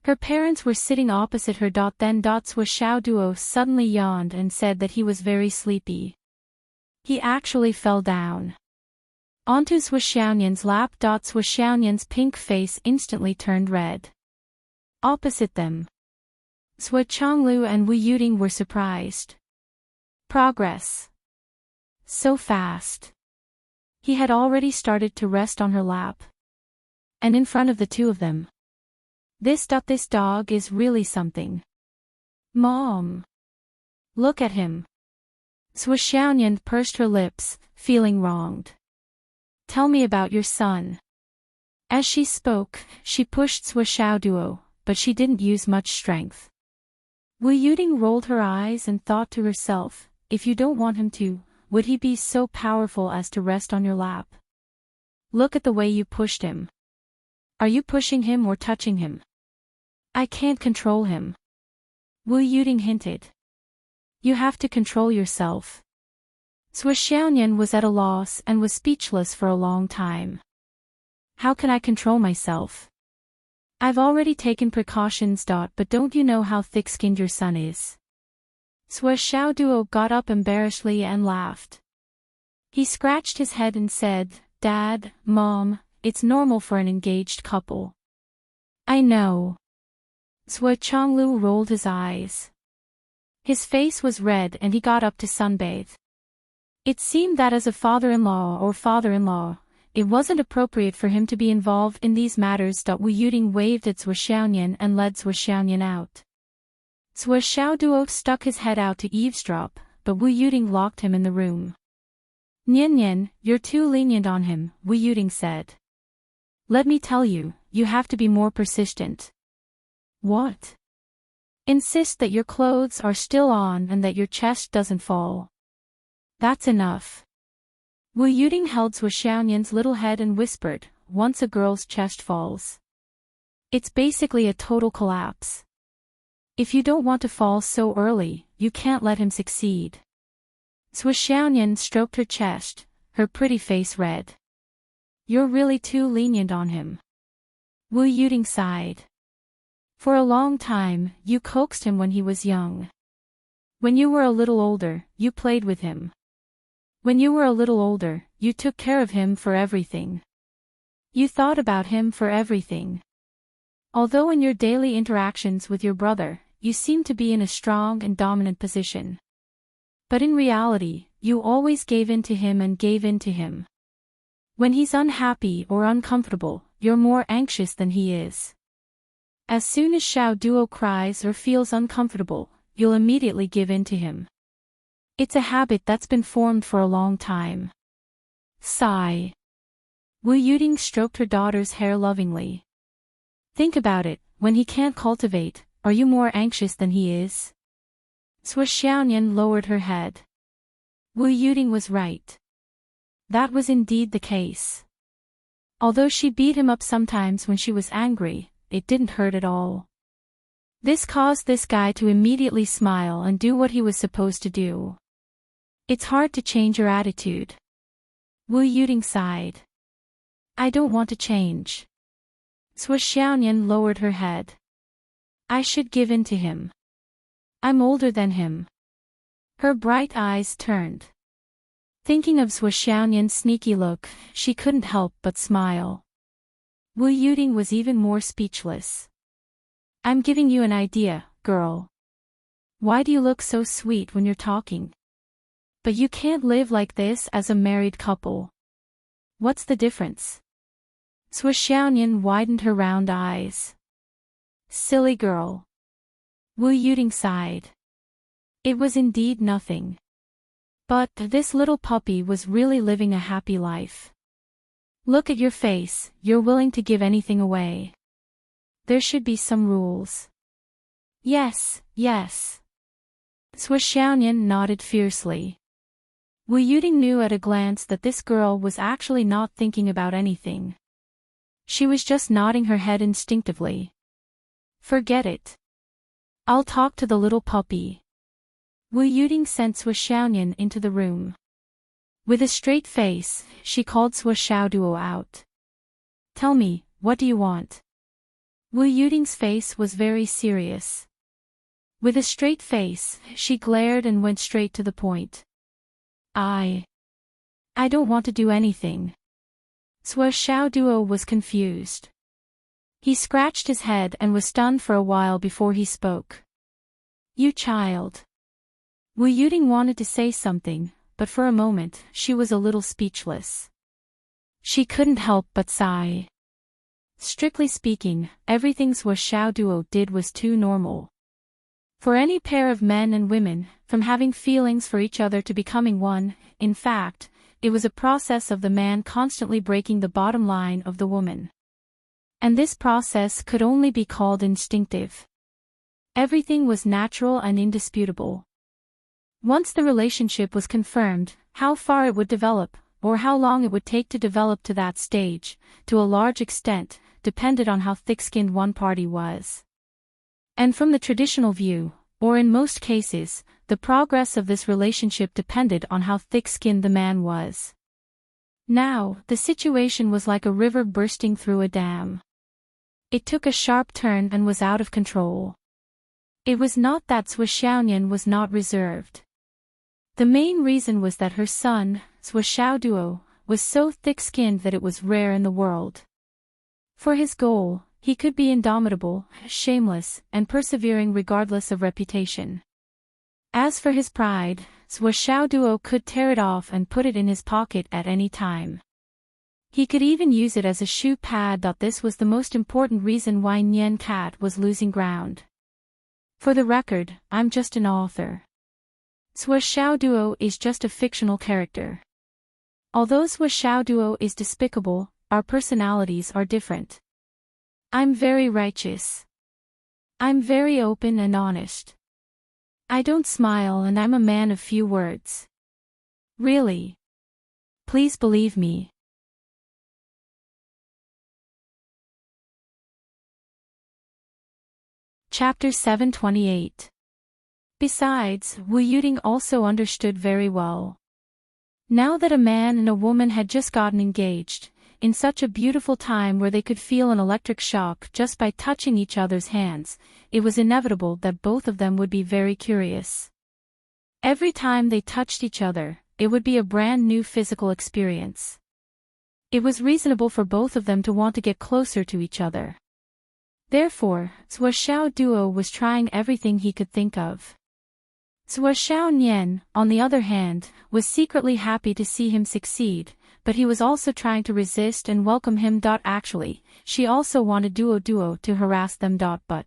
Her parents were sitting opposite her. Then Sui Xiaoduo suddenly yawned and said that he was very sleepy. He actually fell down onto Sui Xiaoyan's lap. Sui Xiaoyan's pink face instantly turned red. Opposite them, Sui Chonglu and Wu Yuding were surprised. Progress. So fast. He had already started to rest on her lap. And in front of the two of them, This dog is really something. Mom. Look at him. Swishounian pursed her lips, feeling wronged. Tell me about your son. As she spoke, she pushed Swishoduo, but she didn't use much strength. Wu Yuding rolled her eyes and thought to herself, if you don't want him to, would he be so powerful as to rest on your lap? Look at the way you pushed him. Are you pushing him or touching him? I can't control him. Wu Yuding hinted. You have to control yourself. Swishounian was at a loss and was speechless for a long time. How can I control myself? I've already taken precautions. But don't you know how thick-skinned your son is? Swishoduo got up embarrassedly and laughed. He scratched his head and said, Dad, Mom, it's normal for an engaged couple. I know. Chonglu rolled his eyes. His face was red and he got up to sunbathe. It seemed that as a father-in-law, it wasn't appropriate for him to be involved in these matters. Wu Yuding waved at Swishounian and led Swishounian out. Swishoduo stuck his head out to eavesdrop, but Wu Yuding locked him in the room. Nian, you're too lenient on him, Wu Yuding said. Let me tell you, you have to be more persistent. What? Insist that your clothes are still on and that your chest doesn't fall. That's enough. Wu Yuding held Swishounian's little head and whispered, once a girl's chest falls, it's basically a total collapse. If you don't want to fall so early, you can't let him succeed. Swishounian stroked her chest, her pretty face red. You're really too lenient on him. Wu Yuding sighed. For a long time, you coaxed him when he was young. When you were a little older, you played with him. When you were a little older, you took care of him for everything. You thought about him for everything. Although in your daily interactions with your brother, you seem to be in a strong and dominant position. But in reality, you always gave in to him and gave in to him. When he's unhappy or uncomfortable, you're more anxious than he is. As soon as Xiao Duo cries or feels uncomfortable, you'll immediately give in to him. It's a habit that's been formed for a long time. Sigh. Wu Yuding stroked her daughter's hair lovingly. Think about it, when he can't cultivate, are you more anxious than he is? Swishounian lowered her head. Wu Yuding was right. That was indeed the case. Although she beat him up sometimes when she was angry, it didn't hurt at all. This caused this guy to immediately smile and do what he was supposed to do. It's hard to change your attitude. Wu Yuding sighed. I don't want to change. Swishounian lowered her head. I should give in to him. I'm older than him. Her bright eyes turned. Thinking of Swishounian's sneaky look, she couldn't help but smile. Wu Yuding was even more speechless. I'm giving you an idea, girl. Why do you look so sweet when you're talking? But you can't live like this as a married couple. What's the difference? Swishounian widened her round eyes. Silly girl. Wu Yuding sighed. It was indeed nothing. But this little puppy was really living a happy life. Look at your face, you're willing to give anything away. There should be some rules. Yes, yes. Swishounian nodded fiercely. Wu Yuding knew at a glance that this girl was actually not thinking about anything. She was just nodding her head instinctively. Forget it. I'll talk to the little puppy. Wu Yuding sent Swishounian into the room. With a straight face, she called Swishoduo out. Tell me, what do you want? Wu Yuding's face was very serious. With a straight face, she glared and went straight to the point. I don't want to do anything. Swishoduo was confused. He scratched his head and was stunned for a while before he spoke. You child. Wu Yuding wanted to say something, but for a moment, she was a little speechless. She couldn't help but sigh. Strictly speaking, everything Sua Xiao Duo did was too normal. For any pair of men and women, from having feelings for each other to becoming one, in fact, it was a process of the man constantly breaking the bottom line of the woman. And this process could only be called instinctive. Everything was natural and indisputable. Once the relationship was confirmed, how far it would develop, or how long it would take to develop to that stage, to a large extent, depended on how thick-skinned one party was. And from the traditional view, or in most cases, the progress of this relationship depended on how thick-skinned the man was. Now, the situation was like a river bursting through a dam. It took a sharp turn and was out of control. It was not that Sua Xiaonian was not reserved. The main reason was that her son, Sua Xiao Duo, was so thick-skinned that it was rare in the world. For his goal, he could be indomitable, shameless, and persevering regardless of reputation. As for his pride, Sua Xiao Duo could tear it off and put it in his pocket at any time. He could even use it as a shoe pad. This was the most important reason why Nian Cat was losing ground. For the record, I'm just an author. Sua Xiao Duo is just a fictional character. Although Sua Xiao Duo is despicable, our personalities are different. I'm very righteous. I'm very open and honest. I don't smile and I'm a man of few words. Really. Please believe me. Chapter 728. Besides, Wu Yuding also understood very well. Now that a man and a woman had just gotten engaged, in such a beautiful time where they could feel an electric shock just by touching each other's hands, it was inevitable that both of them would be very curious. Every time they touched each other, it would be a brand new physical experience. It was reasonable for both of them to want to get closer to each other. Therefore, Sua Xiao Duo was trying everything he could think of. Sua Xiao Nian, on the other hand, was secretly happy to see him succeed, but he was also trying to resist and welcome him. Actually, she also wanted Duo Duo to harass them. But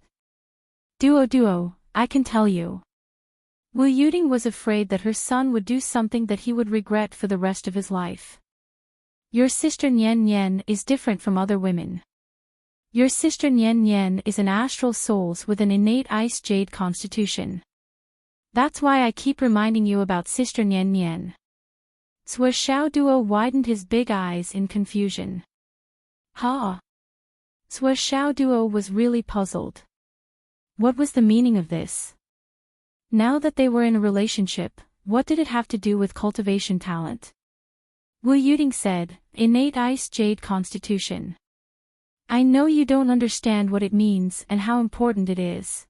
Duo Duo, I can tell you. Wu Yuding was afraid that her son would do something that he would regret for the rest of his life. Your sister Nian Nian is different from other women. Your sister Nian Nian is an astral soul with an innate ice jade constitution. That's why I keep reminding you about sister Nian Nian. Sua Xiao Duo widened his big eyes in confusion. Ha! Sua Xiao Duo was really puzzled. What was the meaning of this? Now that they were in a relationship, what did it have to do with cultivation talent? Wu Yuding said, innate ice jade constitution. I know you don't understand what it means and how important it is.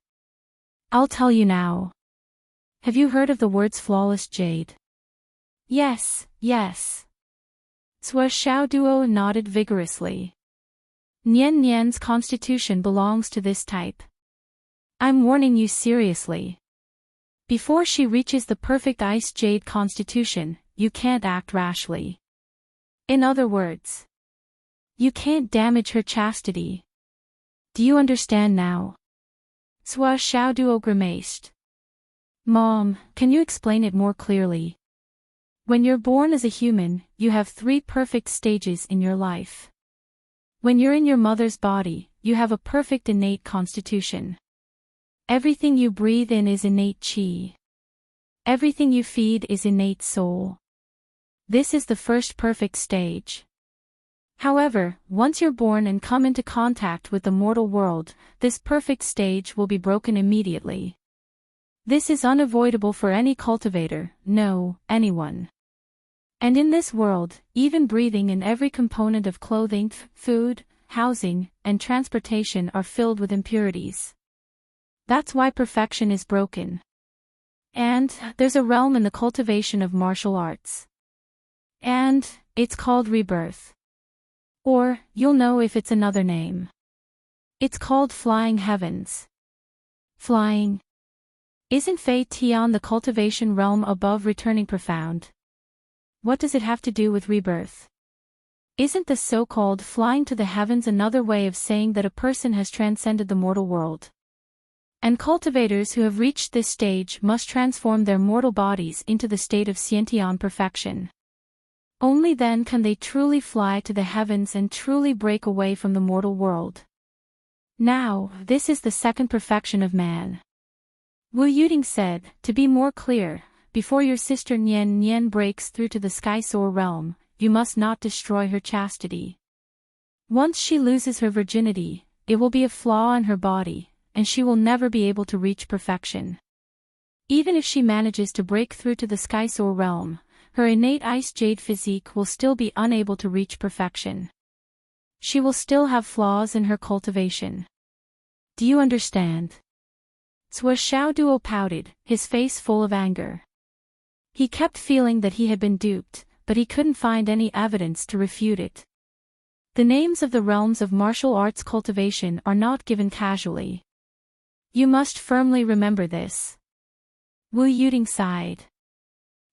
I'll tell you now. Have you heard of the words flawless jade? Yes, yes. Sua Xiao Duo nodded vigorously. Nian Nian's constitution belongs to this type. I'm warning you seriously. Before she reaches the perfect ice jade constitution, you can't act rashly. In other words, you can't damage her chastity. Do you understand now? Sua Xiao Duo grimaced. Mom, can you explain it more clearly? When you're born as a human, you have 3 perfect stages in your life. When you're in your mother's body, you have a perfect innate constitution. Everything you breathe in is innate qi. Everything you feed is innate soul. This is the first perfect stage. However, once you're born and come into contact with the mortal world, this perfect stage will be broken immediately. This is unavoidable for any cultivator, no, anyone. And in this world, even breathing and every component of clothing, food, housing, and transportation are filled with impurities. That's why perfection is broken. And there's a realm in the cultivation of martial arts. And it's called rebirth. Or, you'll know if it's another name. It's called flying heavens. Flying. Isn't Fei Tian the cultivation realm above returning profound? What does it have to do with rebirth? Isn't the so-called flying to the heavens another way of saying that a person has transcended the mortal world? And cultivators who have reached this stage must transform their mortal bodies into the state of sentient perfection. Only then can they truly fly to the heavens and truly break away from the mortal world. Now, this is the second perfection of man. Wu Yuding said, to be more clear, before your sister Nian Nian breaks through to the sky-soar realm, you must not destroy her chastity. Once she loses her virginity, it will be a flaw in her body, and she will never be able to reach perfection. Even if she manages to break through to the sky-soar realm, her innate ice jade physique will still be unable to reach perfection. She will still have flaws in her cultivation. Do you understand? Sua Xiaoduo pouted, his face full of anger. He kept feeling that he had been duped, but he couldn't find any evidence to refute it. The names of the realms of martial arts cultivation are not given casually. You must firmly remember this. Wu Yuding sighed.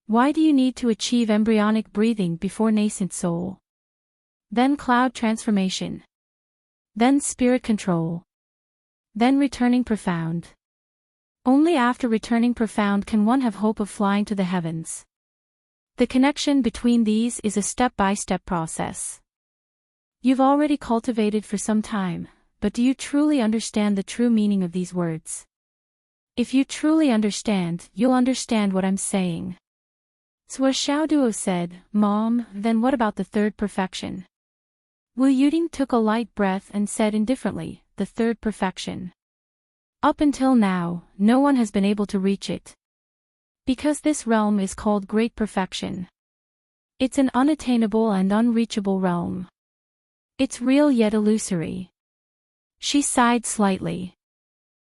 Why do you need to achieve embryonic breathing before nascent soul? Then cloud transformation. Then spirit control. Then returning profound. Only after returning profound can one have hope of flying to the heavens. The connection between these is a step-by-step process. You've already cultivated for some time, but do you truly understand the true meaning of these words? If you truly understand, you'll understand what I'm saying. Sua Xiaoduo said, Mom, then what about the third perfection? Wu Yuding took a light breath and said indifferently, the third perfection. Up until now, no one has been able to reach it. Because this realm is called Great Perfection. It's an unattainable and unreachable realm. It's real yet illusory. She sighed slightly.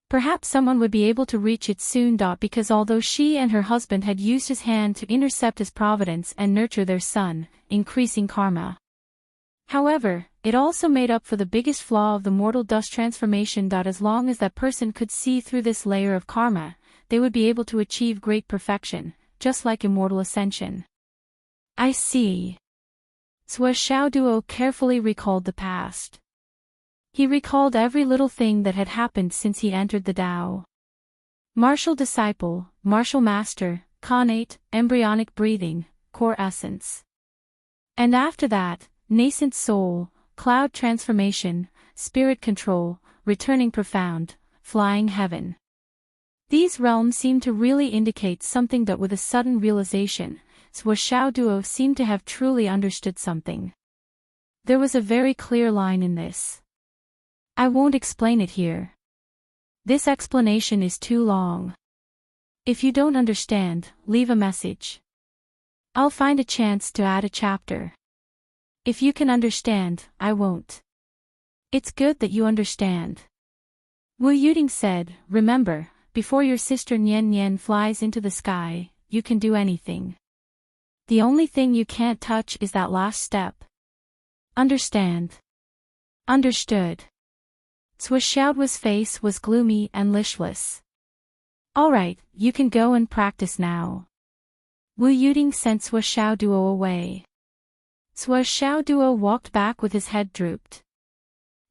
Perhaps someone would be able to reach it soon. Because although she and her husband had used his hand to intercept his providence and nurture their son, increasing karma. However, it also made up for the biggest flaw of the mortal dust transformation. As long as that person could see through this layer of karma, they would be able to achieve great perfection, just like immortal ascension. I see. Sua Xiaoduo carefully recalled the past. He recalled every little thing that had happened since he entered the Tao. Martial disciple, martial master, connate, embryonic breathing, core essence. And after that, nascent soul, cloud transformation, spirit control, returning profound, flying heaven. These realms seem to really indicate something. With a sudden realization, Sua Xiaoduo seemed to have truly understood something. There was a very clear line in this. I won't explain it here. This explanation is too long. If you don't understand, leave a message. I'll find a chance to add a chapter. If you can understand, I won't. It's good that you understand. Wu Yuding said, remember, before your sister Nian Nian flies into the sky, you can do anything. The only thing you can't touch is that last step. Understand? Understood. Sua Xiaoduo's face was gloomy and listless. Alright, you can go and practice now. Wu Yuding sent Sua Xiaoduo away. Sua Xiaoduo walked back with his head drooped.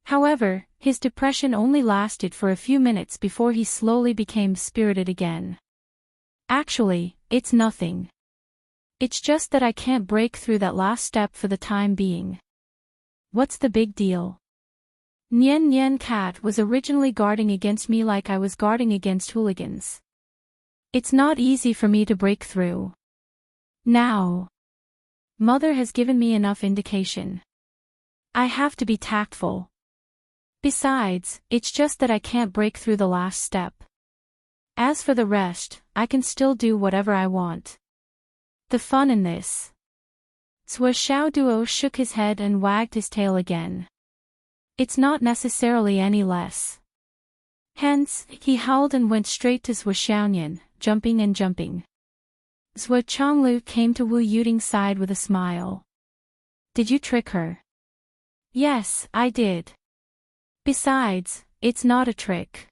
However, his depression only lasted for a few minutes before he slowly became spirited again. Actually, it's nothing. It's just that I can't break through that last step for the time being. What's the big deal? Nian Nian Cat was originally guarding against me like I was guarding against hooligans. It's not easy for me to break through. Now. Mother has given me enough indication. I have to be tactful. Besides, it's just that I can't break through the last step. As for the rest, I can still do whatever I want. The fun in this. Sua Xiaoduo shook his head and wagged his tail again. It's not necessarily any less. Hence, he howled and went straight to Sua Xiaonian, jumping and jumping. Sua Chonglu came to Wu Yuding's side with a smile. Did you trick her? Yes, I did. Besides, it's not a trick.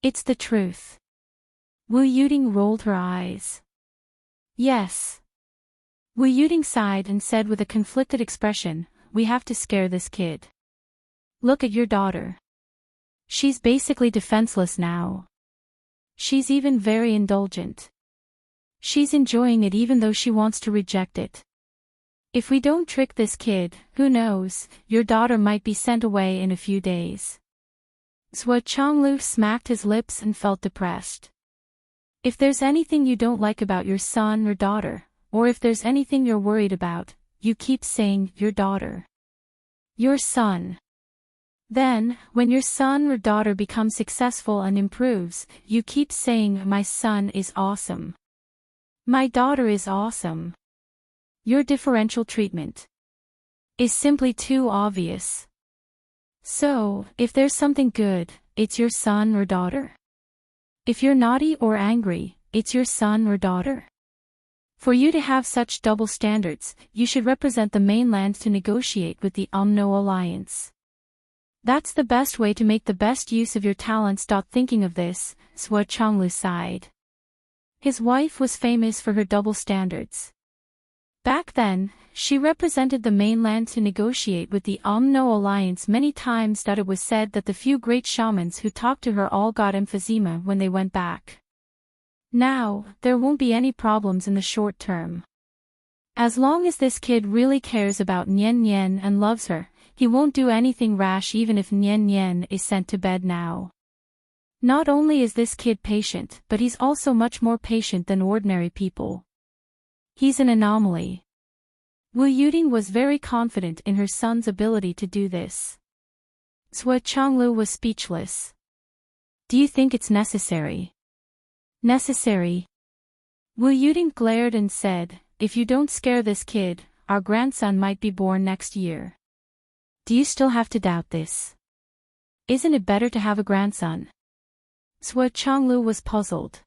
It's the truth. Wu Yuding rolled her eyes. Yes. Wu Yuding sighed and said with a conflicted expression, "We have to scare this kid. Look at your daughter. She's basically defenseless now. She's even very indulgent. She's enjoying it even though she wants to reject it. If we don't trick this kid, who knows, your daughter might be sent away in a few days." Zhuo Chonglu smacked his lips and felt depressed. If there's anything you don't like about your son or daughter, or if there's anything you're worried about, you keep saying, "Your daughter." Your son. Then, when your son or daughter becomes successful and improves, you keep saying, "My son is awesome. My daughter is awesome." Your differential treatment is simply too obvious. So, if there's something good, it's your son or daughter. If you're naughty or angry, it's your son or daughter. For you to have such double standards, you should represent the mainland to negotiate with the UMNO alliance. That's the best way to make the best use of your talents. Thinking of this, Zhuo Chonglu sighed. His wife was famous for her double standards. Back then, she represented the mainland to negotiate with the UMNO alliance many times. It was said that the few great shamans who talked to her all got emphysema when they went back. Now, there won't be any problems in the short term. As long as this kid really cares about Nian Nian and loves her, he won't do anything rash even if Nian Nian is sent to bed now. Not only is this kid patient, but he's also much more patient than ordinary people. He's an anomaly. Wu Yuding was very confident in her son's ability to do this. Zhuo Chonglu was speechless. "Do you think it's necessary?" "Necessary?" Wu Yuding glared and said, "If you don't scare this kid, our grandson might be born next year. Do you still have to doubt this? Isn't it better to have a grandson?" Zhuo Chonglu was puzzled.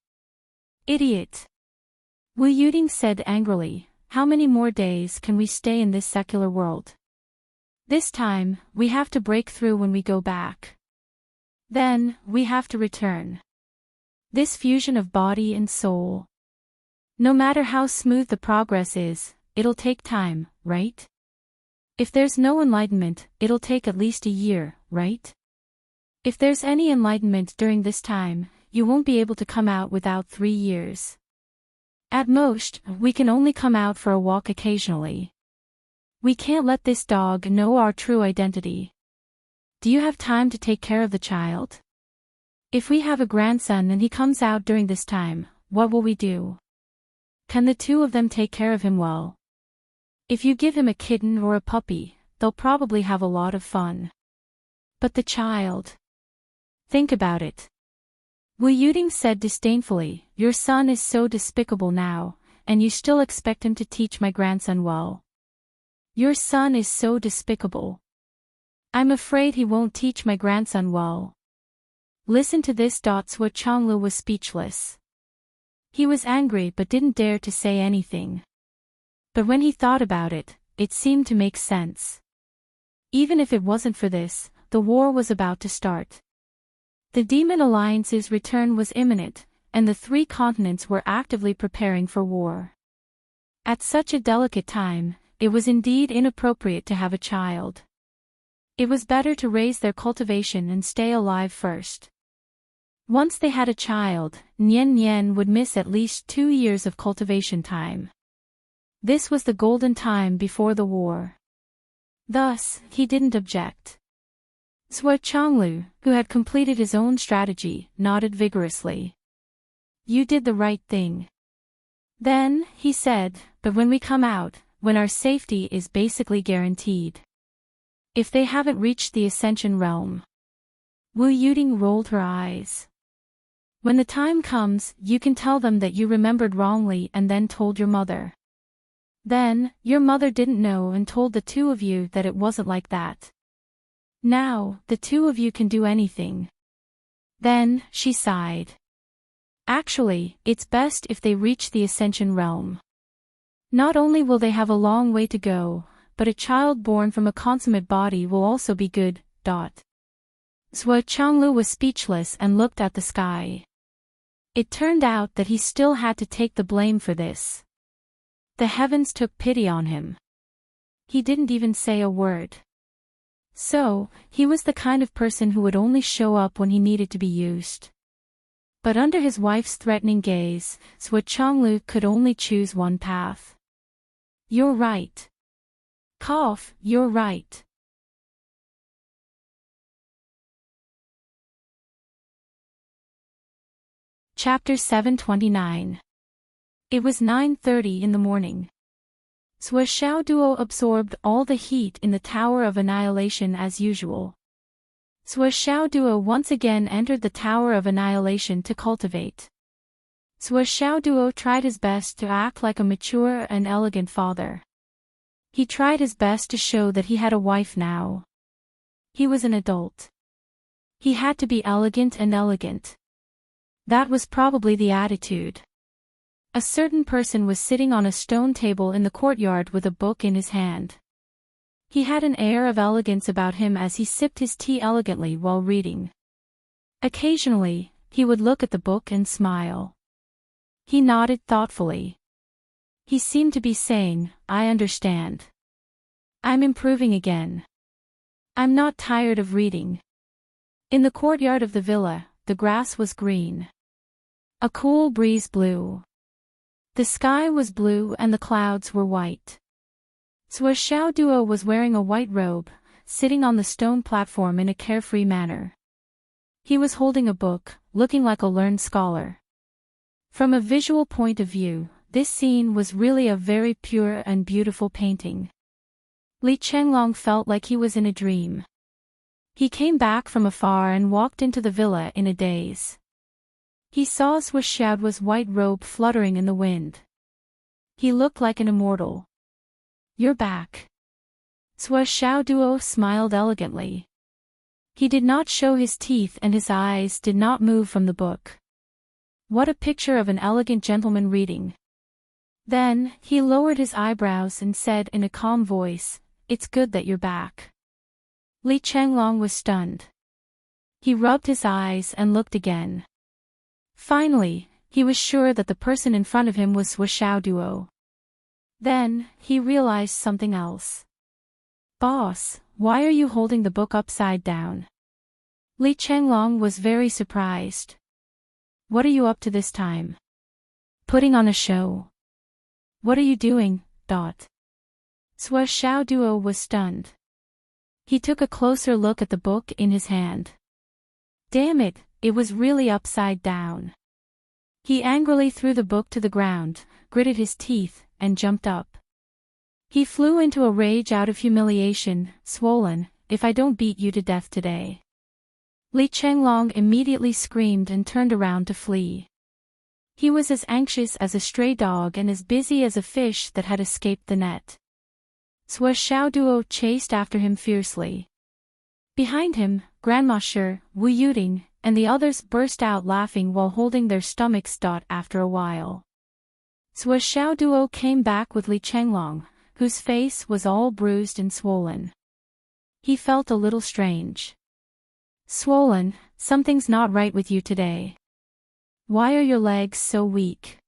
"Idiot!" Wu Yuding said angrily, "How many more days can we stay in this secular world? This time, we have to break through when we go back. Then, we have to return. This fusion of body and soul. No matter how smooth the progress is, it'll take time, right? If there's no enlightenment, it'll take at least a year, right? If there's any enlightenment during this time, you won't be able to come out without 3 years. At most, we can only come out for a walk occasionally. We can't let this dog know our true identity. Do you have time to take care of the child? If we have a grandson and he comes out during this time, what will we do? Can the two of them take care of him well? If you give him a kitten or a puppy, they'll probably have a lot of fun. But the child? Think about it." Wu Yuding said disdainfully, "Your son is so despicable now, and you still expect him to teach my grandson well. Your son is so despicable. I'm afraid he won't teach my grandson well." Listen to this. Zhuo Chonglu was speechless. He was angry but didn't dare to say anything. But when he thought about it, it seemed to make sense. Even if it wasn't for this, the war was about to start. The Demon Alliance's return was imminent, and the 3 continents were actively preparing for war. At such a delicate time, it was indeed inappropriate to have a child. It was better to raise their cultivation and stay alive first. Once they had a child, Nian Nian would miss at least 2 years of cultivation time. This was the golden time before the war. Thus, he didn't object. Zhuo Chonglu, who had completed his own strategy, nodded vigorously. "You did the right thing." Then, he said, "But when we come out, when our safety is basically guaranteed. If they haven't reached the Ascension realm." Wu Yuding rolled her eyes. "When the time comes, you can tell them that you remembered wrongly and then told your mother. Then, your mother didn't know and told the 2 of you that it wasn't like that. Now, the 2 of you can do anything." Then, she sighed. "Actually, it's best if they reach the Ascension realm. Not only will they have a long way to go, but a child born from a consummate body will also be good." Zhuo Chonglu was speechless and looked at the sky. It turned out that he still had to take the blame for this. The heavens took pity on him. He didn't even say a word. So, he was the kind of person who would only show up when he needed to be used. But under his wife's threatening gaze, Swa Changlu could only choose one path. You're right. Cough, you're right. Chapter 729. It was 9:30 in the morning. Swa Xiaoduo absorbed all the heat in the Tower of Annihilation as usual. Swa Xiaoduo once again entered the Tower of Annihilation to cultivate. Swa Xiaoduo tried his best to act like a mature and elegant father. He tried his best to show that he had a wife now. He was an adult. He had to be elegant and elegant. That was probably the attitude. A certain person was sitting on a stone table in the courtyard with a book in his hand. He had an air of elegance about him as he sipped his tea elegantly while reading. Occasionally, he would look at the book and smile. He nodded thoughtfully. He seemed to be saying, I understand. I'm improving again. I'm not tired of reading. In the courtyard of the villa, the grass was green. A cool breeze blew. The sky was blue and the clouds were white. Swa Xiaoduo was wearing a white robe, sitting on the stone platform in a carefree manner. He was holding a book, looking like a learned scholar. From a visual point of view, this scene was really a very pure and beautiful painting. Li Chenglong felt like he was in a dream. He came back from afar and walked into the villa in a daze. He saw Swa Xiaoduo's white robe fluttering in the wind. He looked like an immortal. You're back. Swa Xiaoduo smiled elegantly. He did not show his teeth and his eyes did not move from the book. What a picture of an elegant gentleman reading. Then, he lowered his eyebrows and said in a calm voice, It's good that you're back. Li Chenglong was stunned. He rubbed his eyes and looked again. Finally, he was sure that the person in front of him was Swa Xiaoduo. Then, he realized something else. Boss, why are you holding the book upside down? Li Chenglong was very surprised. What are you up to this time? Putting on a show. What are you doing, Dot? Swa Xiaoduo was stunned. He took a closer look at the book in his hand. Damn it, it was really upside down. He angrily threw the book to the ground, gritted his teeth, and jumped up. He flew into a rage out of humiliation, swollen, if I don't beat you to death today. Li Chenglong immediately screamed and turned around to flee. He was as anxious as a stray dog and as busy as a fish that had escaped the net. Swa Xiaoduo chased after him fiercely. Behind him, Grandma Shi, Wu Yuting, and the others burst out laughing while holding their stomachs. After a while, Swa Xiaoduo came back with Li Chenglong, whose face was all bruised and swollen. He felt a little strange. Swollen, something's not right with you today. Why are your legs so weak?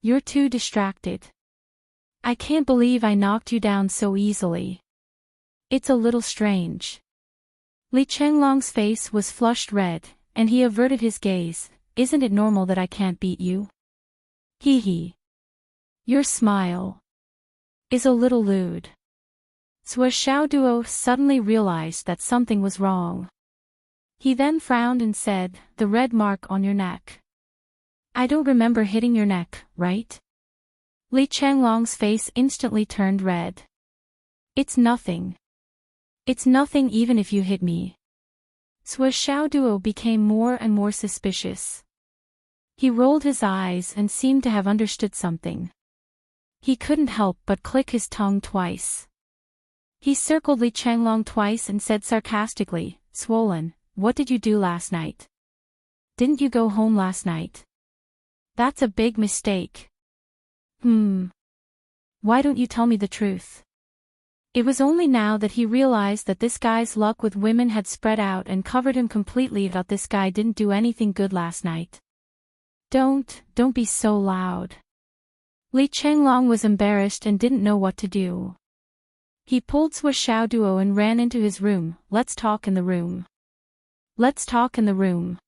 You're too distracted. I can't believe I knocked you down so easily. It's a little strange. Li Chenglong's face was flushed red, and he averted his gaze. Isn't it normal that I can't beat you? Hee hee. Your smile is a little lewd. Swa Xiaoduo suddenly realized that something was wrong. He then frowned and said, The red mark on your neck. I don't remember hitting your neck, right? Li Chenglong's face instantly turned red. It's nothing. It's nothing even if you hit me. Swa Xiaoduo became more and more suspicious. He rolled his eyes and seemed to have understood something. He couldn't help but click his tongue twice. He circled Li Chenglong twice and said sarcastically, Swollen, what did you do last night? Didn't you go home last night? That's a big mistake. Why don't you tell me the truth? It was only now that he realized that this guy's luck with women had spread out and covered him completely. That this guy didn't do anything good last night. Don't be so loud. Li Changlong was embarrassed and didn't know what to do. He pulled Sua Xiaoduo and ran into his room. Let's talk in the room. Let's talk in the room.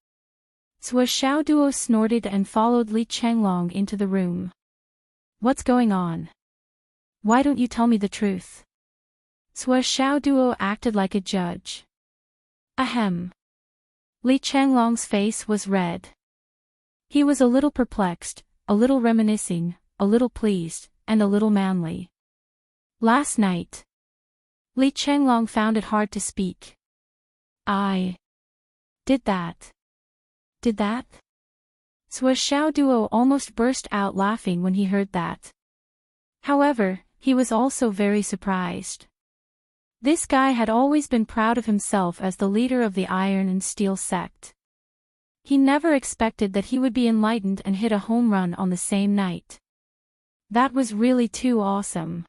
Sua Xiaoduo snorted and followed Li Changlong into the room. What's going on? Why don't you tell me the truth? Sua Xiaoduo acted like a judge. Ahem. Li Changlong's face was red. He was a little perplexed, a little reminiscing, a little pleased, and a little manly. Last night. Li Changlong found it hard to speak. I did that. Did that? Sua Xiaoduo almost burst out laughing when he heard that. However, he was also very surprised. This guy had always been proud of himself as the leader of the Iron and Steel sect. He never expected that he would be enlightened and hit a home run on the same night. That was really too awesome.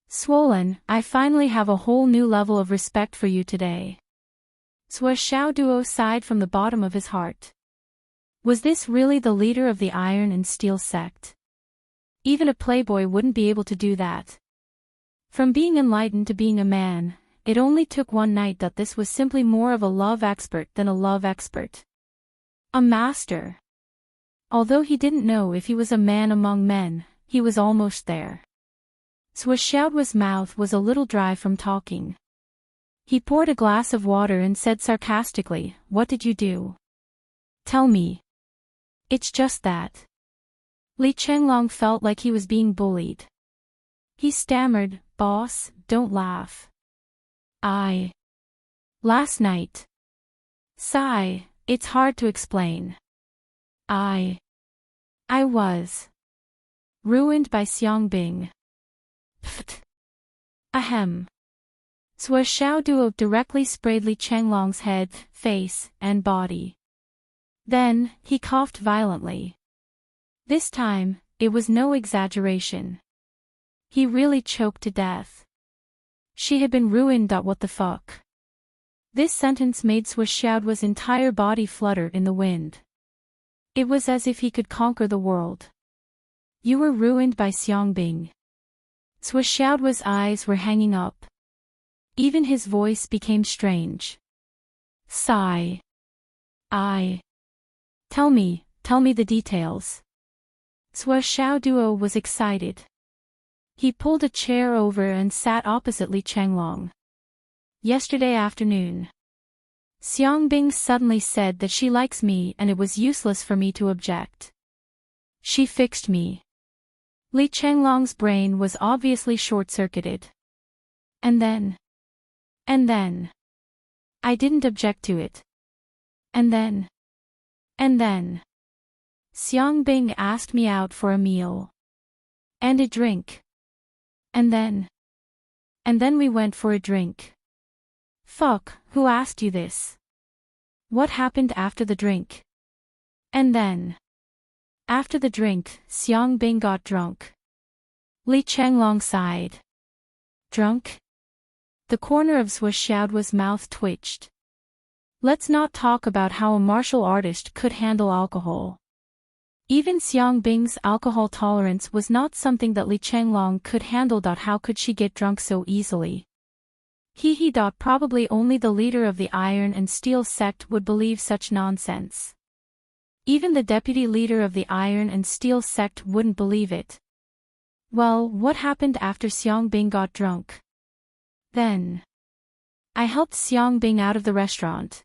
Swollen, I finally have a whole new level of respect for you today. Sua Xiaoduo sighed from the bottom of his heart. Was this really the leader of the Iron and Steel sect? Even a playboy wouldn't be able to do that. From being enlightened to being a man, it only took one night. That this was simply more of a love expert than a love expert. A master. Although he didn't know if he was a man among men, he was almost there. Sua Xiaoduo's mouth was a little dry from talking. He poured a glass of water and said sarcastically, "What did you do? Tell me." It's just that. Li Changlong felt like he was being bullied. He stammered, "Boss, don't laugh. Last night. Sigh, it's hard to explain. I was ruined by Xiangbing. Pfft. Ahem. Sua Xiaoduo directly sprayed Li Changlong's head, face, and body. Then, he coughed violently. This time, it was no exaggeration. He really choked to death. She had been ruined. What the fuck? This sentence made Sua Xiaoduo's entire body flutter in the wind. It was as if he could conquer the world. You were ruined by Xiangbing. Sua Xiaoduo's eyes were hanging up. Even his voice became strange. Sigh. Tell me the details. Sua Xiaoduo was excited. He pulled a chair over and sat opposite Li Changlong. Yesterday afternoon. Xiangbing suddenly said that she likes me and it was useless for me to object. She fixed me. Li Changlong's brain was obviously short-circuited. And then. I didn't object to it. And then. Xiangbing asked me out for a meal. And a drink. And then we went for a drink. Fuck, who asked you this? What happened after the drink? And then. After the drink, Xiangbing got drunk. Li Changlong sighed. Drunk? The corner of Sua Xiaoduo's mouth twitched. Let's not talk about how a martial artist could handle alcohol. Even Xiangbing's alcohol tolerance was not something that Li Changlong could handle. How could she get drunk so easily? Probably only the leader of the Iron and Steel sect would believe such nonsense. Even the deputy leader of the Iron and Steel sect wouldn't believe it. Well, what happened after Xiangbing got drunk? Then. I helped Xiangbing out of the restaurant.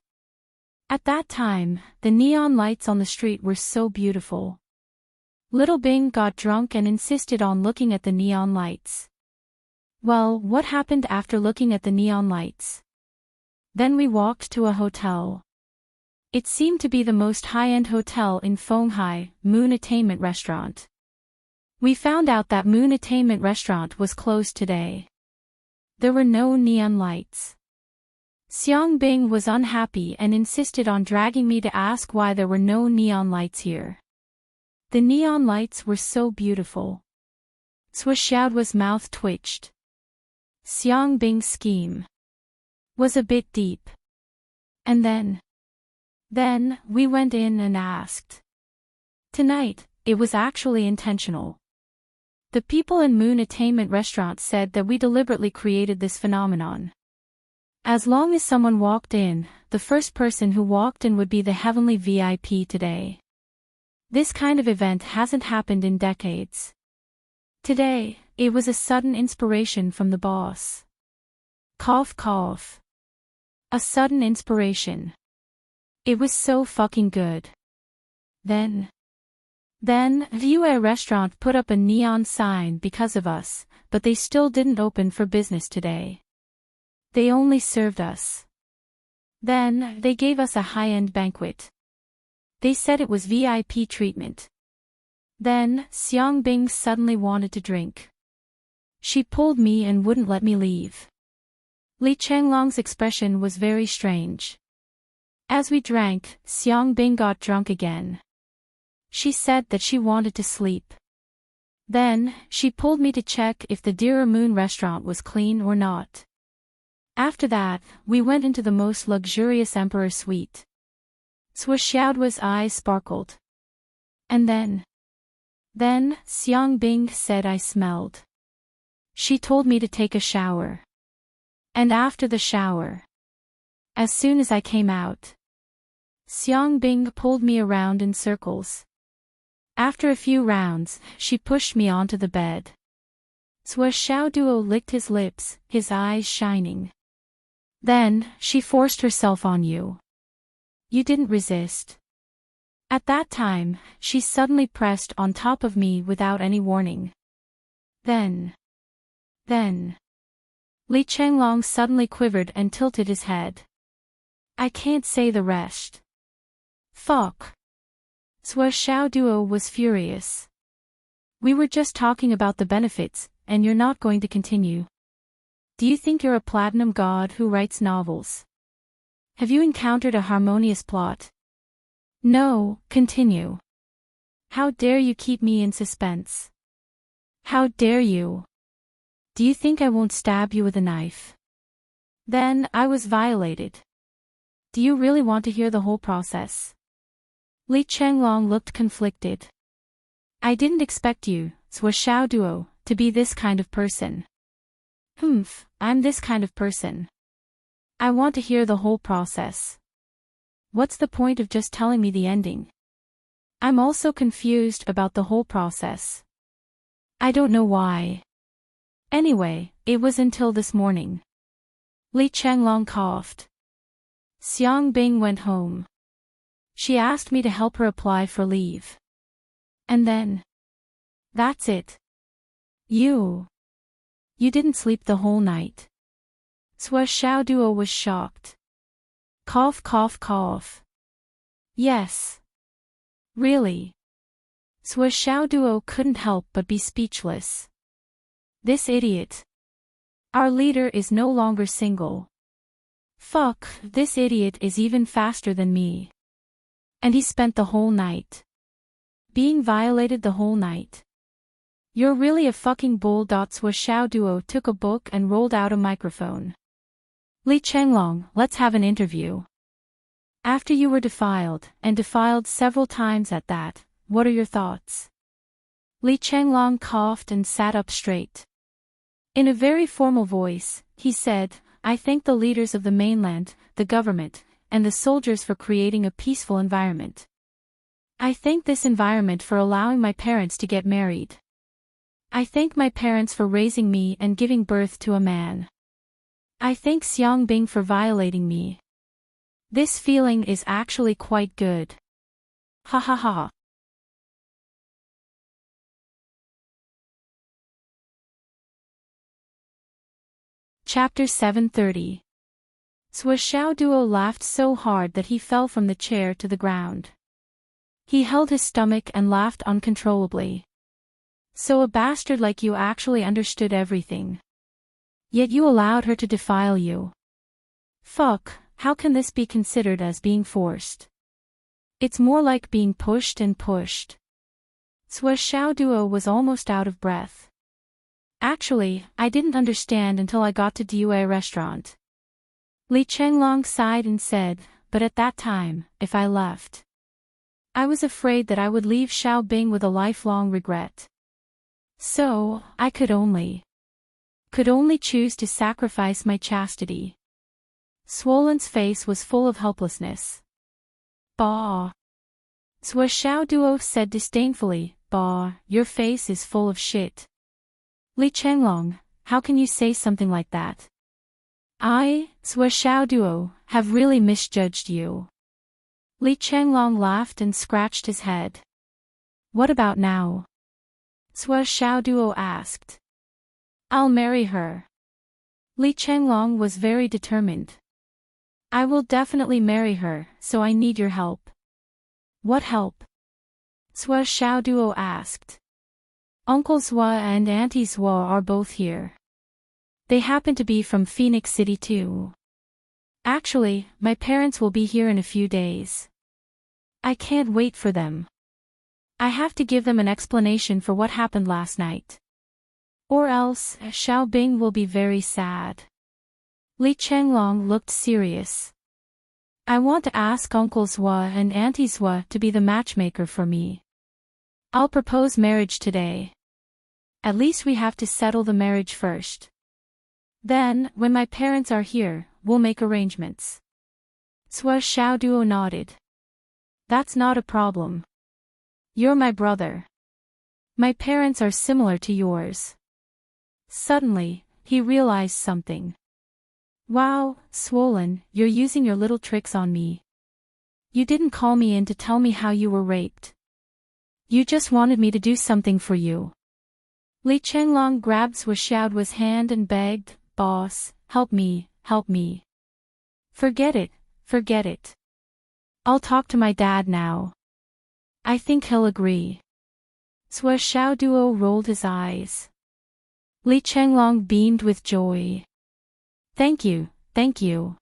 At that time, the neon lights on the street were so beautiful. Little Bing got drunk and insisted on looking at the neon lights. Well, what happened after looking at the neon lights? Then we walked to a hotel. It seemed to be the most high-end hotel in Fenghai, Moon Attainment Restaurant. We found out that Moon Attainment Restaurant was closed today. There were no neon lights. Xiangbing was unhappy and insisted on dragging me to ask why there were no neon lights here. The neon lights were so beautiful. Sua Xiaoduo's mouth twitched. Xiangbing's scheme was a bit deep. And then we went in and asked. Tonight, it was actually intentional. The people in Moon Attainment Restaurant said that we deliberately created this phenomenon. As long as someone walked in, the first person who walked in would be the heavenly VIP today. This kind of event hasn't happened in decades. Today, it was a sudden inspiration from the boss. Cough cough. A sudden inspiration. It was so fucking good. Then, the UA restaurant put up a neon sign because of us, but they still didn't open for business today. They only served us. Then, they gave us a high-end banquet. They said it was VIP treatment. Then, Xiang Bing suddenly wanted to drink. She pulled me and wouldn't let me leave. Li Changlong's expression was very strange. As we drank, Xiang Bing got drunk again. She said that she wanted to sleep. Then, she pulled me to check if the Dearer Moon restaurant was clean or not. After that, we went into the most luxurious emperor suite. Cui Xiaoduo's eyes sparkled. And then, Xiang Bing said I smelled. She told me to take a shower. And after the shower, as soon as I came out, Xiang Bing pulled me around in circles. After a few rounds, she pushed me onto the bed. Cui Xiaoduo licked his lips, his eyes shining. Then, she forced herself on you. You didn't resist. At that time, she suddenly pressed on top of me without any warning. Then. Li Changlong suddenly quivered and tilted his head. I can't say the rest. Fuck. Cui Xiaoduo was furious. We were just talking about the benefits, and you're not going to continue. Do you think you're a platinum god who writes novels? Have you encountered a harmonious plot? No, continue. How dare you keep me in suspense? How dare you? Do you think I won't stab you with a knife? Then, I was violated. Do you really want to hear the whole process? Li Changlong looked conflicted. I didn't expect you, Cui Xiaoduo, to be this kind of person. I'm this kind of person. I want to hear the whole process. What's the point of just telling me the ending? I'm also confused about the whole process. I don't know why. Anyway, it was until this morning. Li Changlong coughed. Xiang Bing went home. She asked me to help her apply for leave. And then. That's it. You didn't sleep the whole night. Cui Xiaoduo was shocked. Cough cough cough. Yes. Really. Cui Xiaoduo couldn't help but be speechless. This idiot. Our leader is no longer single. Fuck, this idiot is even faster than me. And he spent the whole night being violated the whole night. You're really a fucking bull. Cui Xiaoduo took a book and rolled out a microphone. Li Changlong, let's have an interview. After you were defiled, and defiled several times at that, what are your thoughts? Li Changlong coughed and sat up straight. In a very formal voice, he said, I thank the leaders of the mainland, the government, and the soldiers for creating a peaceful environment. I thank this environment for allowing my parents to get married. I thank my parents for raising me and giving birth to a man. I thank Xiang Bing for violating me. This feeling is actually quite good. Ha ha ha. Chapter 730. Cui Xiaoduo laughed so hard that he fell from the chair to the ground. He held his stomach and laughed uncontrollably. So a bastard like you actually understood everything. Yet you allowed her to defile you. Fuck, how can this be considered as being forced? It's more like being pushed and pushed. Cui Xiaoduo was almost out of breath. Actually, I didn't understand until I got to DUA restaurant. Li Changlong sighed and said, but at that time, if I left, I was afraid that I would leave Xiao Bing with a lifelong regret. So, I could only choose to sacrifice my chastity. Swollen's face was full of helplessness. Bah. Sua Xiaoduo said disdainfully, bah, your face is full of shit. Li Chenglong, how can you say something like that? I, Sua Xiaoduo, have really misjudged you. Li Chenglong laughed and scratched his head. What about now? Sua Xiaoduo asked. I'll marry her. Li Chenglong was very determined. I will definitely marry her, so I need your help. What help? Sua Xiaoduo asked. Uncle Sua and Auntie Sua are both here. They happen to be from Phoenix City too. Actually, my parents will be here in a few days. I can't wait for them. I have to give them an explanation for what happened last night. Or else, Xiao Bing will be very sad. Li Chenglong looked serious. I want to ask Uncle Sua and Auntie Sua to be the matchmaker for me. I'll propose marriage today. At least we have to settle the marriage first. Then, when my parents are here, we'll make arrangements. Sua Xiaoduo nodded. That's not a problem. You're my brother. My parents are similar to yours. Suddenly, he realized something. Wow, Swollen, you're using your little tricks on me. You didn't call me in to tell me how you were raped. You just wanted me to do something for you. Li Chenglong grabbed Sua Xiaoduo's hand and begged, Boss, help me, help me. Forget it, forget it. I'll talk to my dad now. I think he'll agree. Sua Xiaoduo rolled his eyes. Li Chenglong beamed with joy. Thank you, thank you.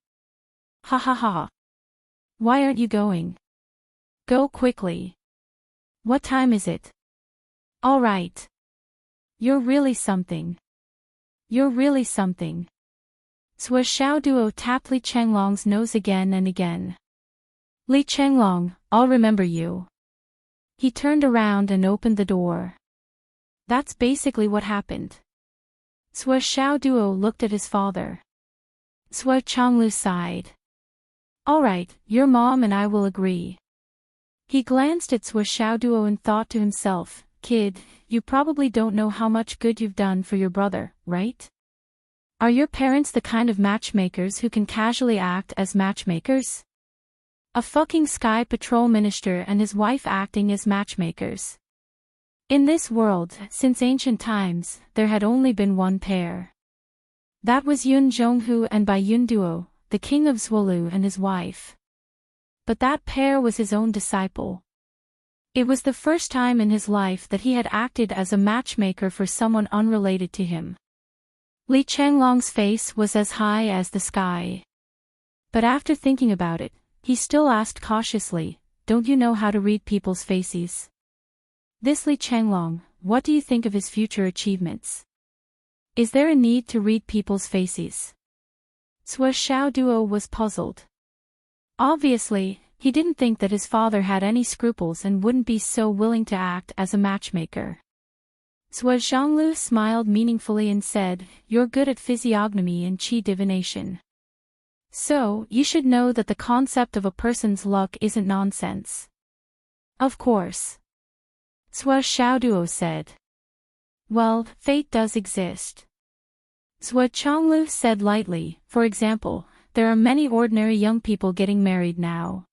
Ha ha ha. Why aren't you going? Go quickly. What time is it? All right. You're really something. You're really something. Sua Xiaoduo tapped Li Chenglong's nose again and again. Li Chenglong, I'll remember you. He turned around and opened the door. That's basically what happened. Sua Xiaoduo looked at his father. Sua Chonglu sighed. All right, your mom and I will agree. He glanced at Sua Xiaoduo and thought to himself, Kid, you probably don't know how much good you've done for your brother, right? Are your parents the kind of matchmakers who can casually act as matchmakers? A fucking Sky Patrol minister and his wife acting as matchmakers. In this world, since ancient times, there had only been one pair. That was Yun Zhonghu and Bai Yun Duo, the king of Zwolu and his wife. But that pair was his own disciple. It was the first time in his life that he had acted as a matchmaker for someone unrelated to him. Li Chenglong's face was as high as the sky. But after thinking about it, he still asked cautiously, don't you know how to read people's faces? This Li Chenglong, what do you think of his future achievements? Is there a need to read people's faces? Sua Xiaoduo was puzzled. Obviously, he didn't think that his father had any scruples and wouldn't be so willing to act as a matchmaker. Sua Zhonglu smiled meaningfully and said, you're good at physiognomy and qi divination. So, you should know that the concept of a person's luck isn't nonsense. Of course. Sua Xiaoduo said. Well, fate does exist. Sua Chonglu said lightly, for example, there are many ordinary young people getting married now.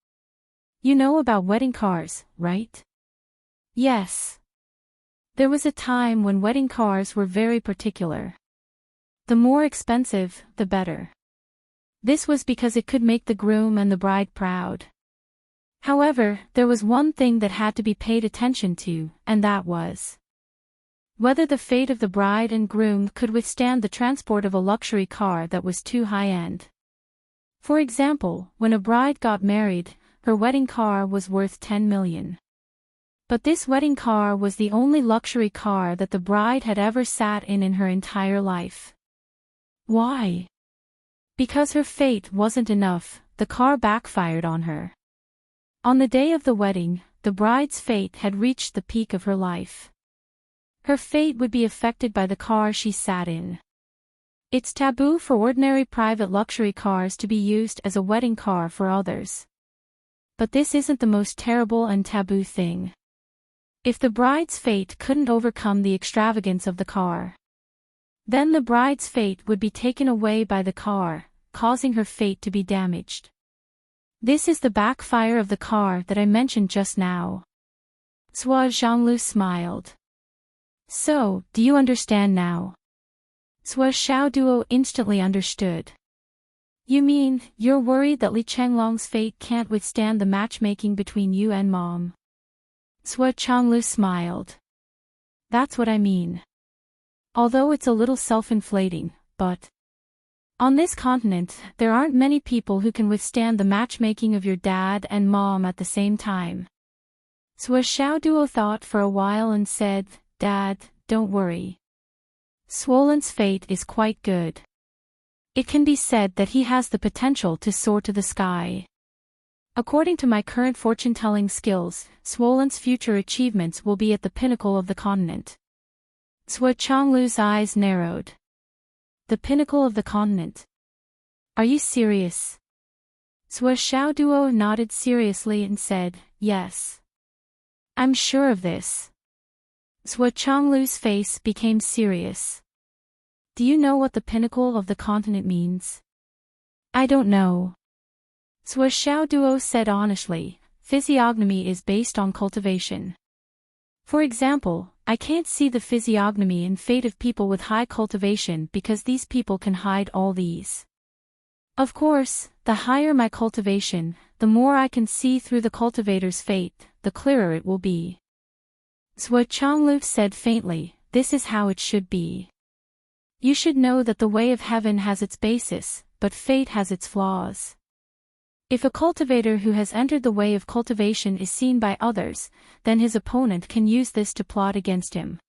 You know about wedding cars, right? Yes. There was a time when wedding cars were very particular. The more expensive, the better. This was because it could make the groom and the bride proud. However, there was one thing that had to be paid attention to, and that was whether the fate of the bride and groom could withstand the transport of a luxury car that was too high-end. For example, when a bride got married, her wedding car was worth 10 million. But this wedding car was the only luxury car that the bride had ever sat in her entire life. Why? Because her fate wasn't enough, the car backfired on her. On the day of the wedding, the bride's fate had reached the peak of her life. Her fate would be affected by the car she sat in. It's taboo for ordinary private luxury cars to be used as a wedding car for others. But this isn't the most terrible and taboo thing. If the bride's fate couldn't overcome the extravagance of the car, then the bride's fate would be taken away by the car, causing her fate to be damaged. This is the backfire of the car that I mentioned just now. Sua Zhonglu smiled. So, do you understand now? Sua Xiaoduo instantly understood. You mean, you're worried that Li Chenglong's fate can't withstand the matchmaking between you and Mom? Sua Chonglu smiled. That's what I mean. Although it's a little self-inflating, but on this continent, there aren't many people who can withstand the matchmaking of your dad and mom at the same time. Sua Xiaoduo thought for a while and said, Dad, don't worry. Swollen's fate is quite good. It can be said that he has the potential to soar to the sky. According to my current fortune-telling skills, Swollen's future achievements will be at the pinnacle of the continent. Sua Chonglu's eyes narrowed. The pinnacle of the continent. Are you serious? Sua Xiaoduo nodded seriously and said, Yes. I'm sure of this. Sua Chonglu's face became serious. Do you know what the pinnacle of the continent means? I don't know. Sua Xiaoduo said honestly, physiognomy is based on cultivation. For example, I can't see the physiognomy and fate of people with high cultivation because these people can hide all these. Of course, the higher my cultivation, the more I can see through the cultivator's fate, the clearer it will be. Sua Chonglu said faintly, this is how it should be. You should know that the way of heaven has its basis, but fate has its flaws. If a cultivator who has entered the way of cultivation is seen by others, then his opponent can use this to plot against him.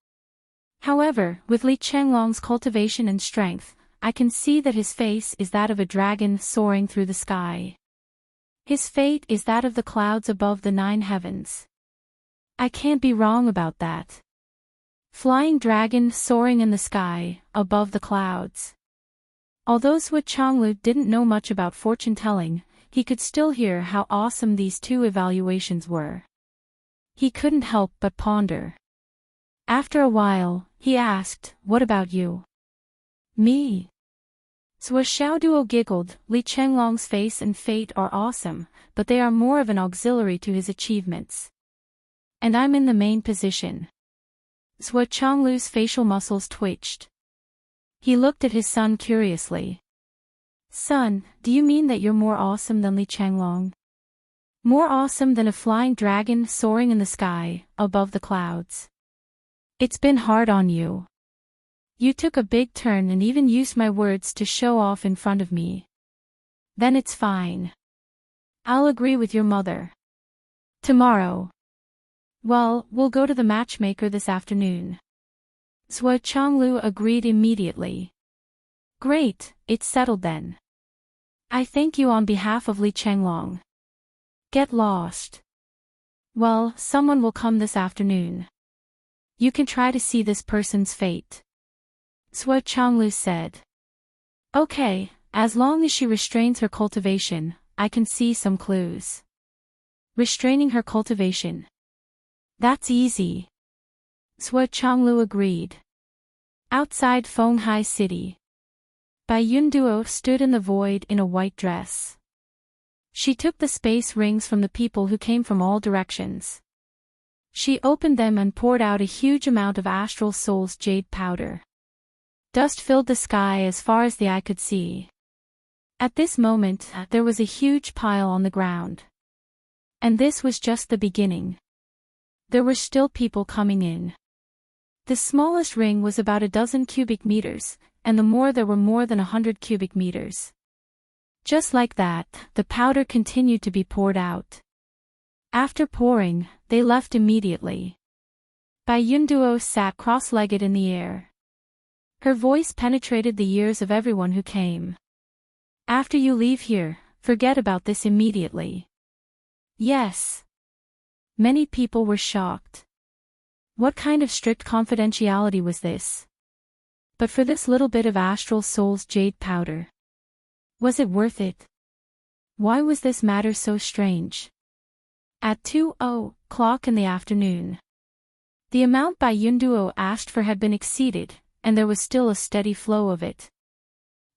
However, with Li Chenglong's cultivation and strength, I can see that his face is that of a dragon soaring through the sky. His fate is that of the clouds above the 9 heavens. I can't be wrong about that. Flying dragon soaring in the sky, above the clouds. Although Sua Chonglu didn't know much about fortune-telling, he could still hear how awesome these two evaluations were. He couldn't help but ponder. After a while, he asked, What about you? Me? Sua Xiaoduo giggled, Li Chenglong's face and fate are awesome, but they are more of an auxiliary to his achievements. And I'm in the main position. Sua Chonglu's facial muscles twitched. He looked at his son curiously. Son, do you mean that you're more awesome than Li Chenglong? More awesome than a flying dragon soaring in the sky, above the clouds? It's been hard on you. You took a big turn and even used my words to show off in front of me. Then it's fine. I'll agree with your mother. Tomorrow. Well, we'll go to the matchmaker this afternoon. Sua Chonglu agreed immediately. Great, it's settled then. I thank you on behalf of Li Chenglong. Get lost. Well, someone will come this afternoon. You can try to see this person's fate. Sua Chonglu said. Okay, as long as she restrains her cultivation, I can see some clues. Restraining her cultivation. That's easy. Sua Chonglu agreed. Outside Fenghai City. Bai Yunduo stood in the void in a white dress. She took the space rings from the people who came from all directions. She opened them and poured out a huge amount of Astral Soul's jade powder. Dust filled the sky as far as the eye could see. At this moment, there was a huge pile on the ground. And this was just the beginning. There were still people coming in. The smallest ring was about a dozen cubic meters, and the more there were more than 100 cubic meters. Just like that, the powder continued to be poured out. After pouring, they left immediately. Bai Yunduo sat cross-legged in the air. Her voice penetrated the ears of everyone who came. After you leave here, forget about this immediately. Yes. Many people were shocked. What kind of strict confidentiality was this? But for this little bit of Astral Soul's jade powder. Was it worth it? Why was this matter so strange? At 2:00 in the afternoon. The amount Bai Yunduo asked for had been exceeded, and there was still a steady flow of it.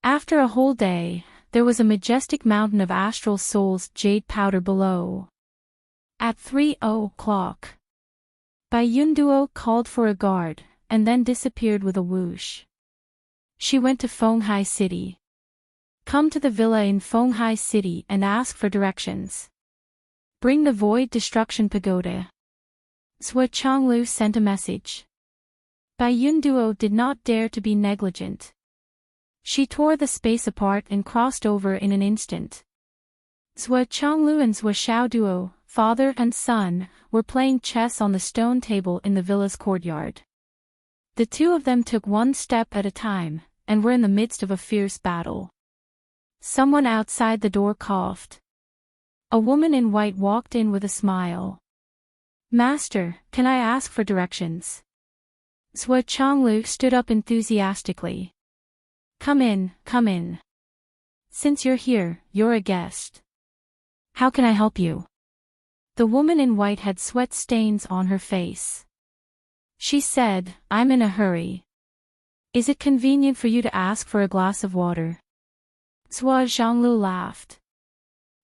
After a whole day, there was a majestic mountain of Astral Soul's jade powder below. At 3:00, Bai Yunduo called for a guard, and then disappeared with a whoosh. She went to Fenghai City. Come to the villa in Fenghai City and ask for directions. Bring the Void Destruction Pagoda. Sui Changlu sent a message. Bai Yunduo did not dare to be negligent. She tore the space apart and crossed over in an instant. Sui Changlu and Sui Xiaoduo, father and son, were playing chess on the stone table in the villa's courtyard. The two of them took one step at a time, and were in the midst of a fierce battle. Someone outside the door coughed. A woman in white walked in with a smile. Master, can I ask for directions? Sui Changlu stood up enthusiastically. Come in, come in. Since you're here, you're a guest. How can I help you? The woman in white had sweat stains on her face. She said, I'm in a hurry. Is it convenient for you to ask for a glass of water? Sui Zhanglu laughed.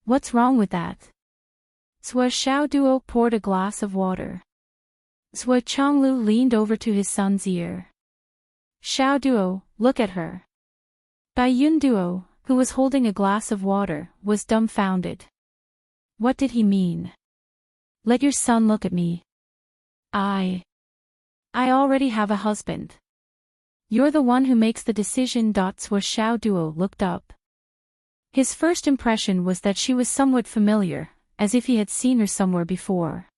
What's wrong with that? Sui Xiaoduo poured a glass of water. Sui Changlu leaned over to his son's ear. Xiaoduo, look at her. Bai Yunduo, who was holding a glass of water, was dumbfounded. What did he mean? Let your son look at me. I already have a husband. You're the one who makes the decision. Sui Xiaoduo looked up. His first impression was that she was somewhat familiar, as if he had seen her somewhere before.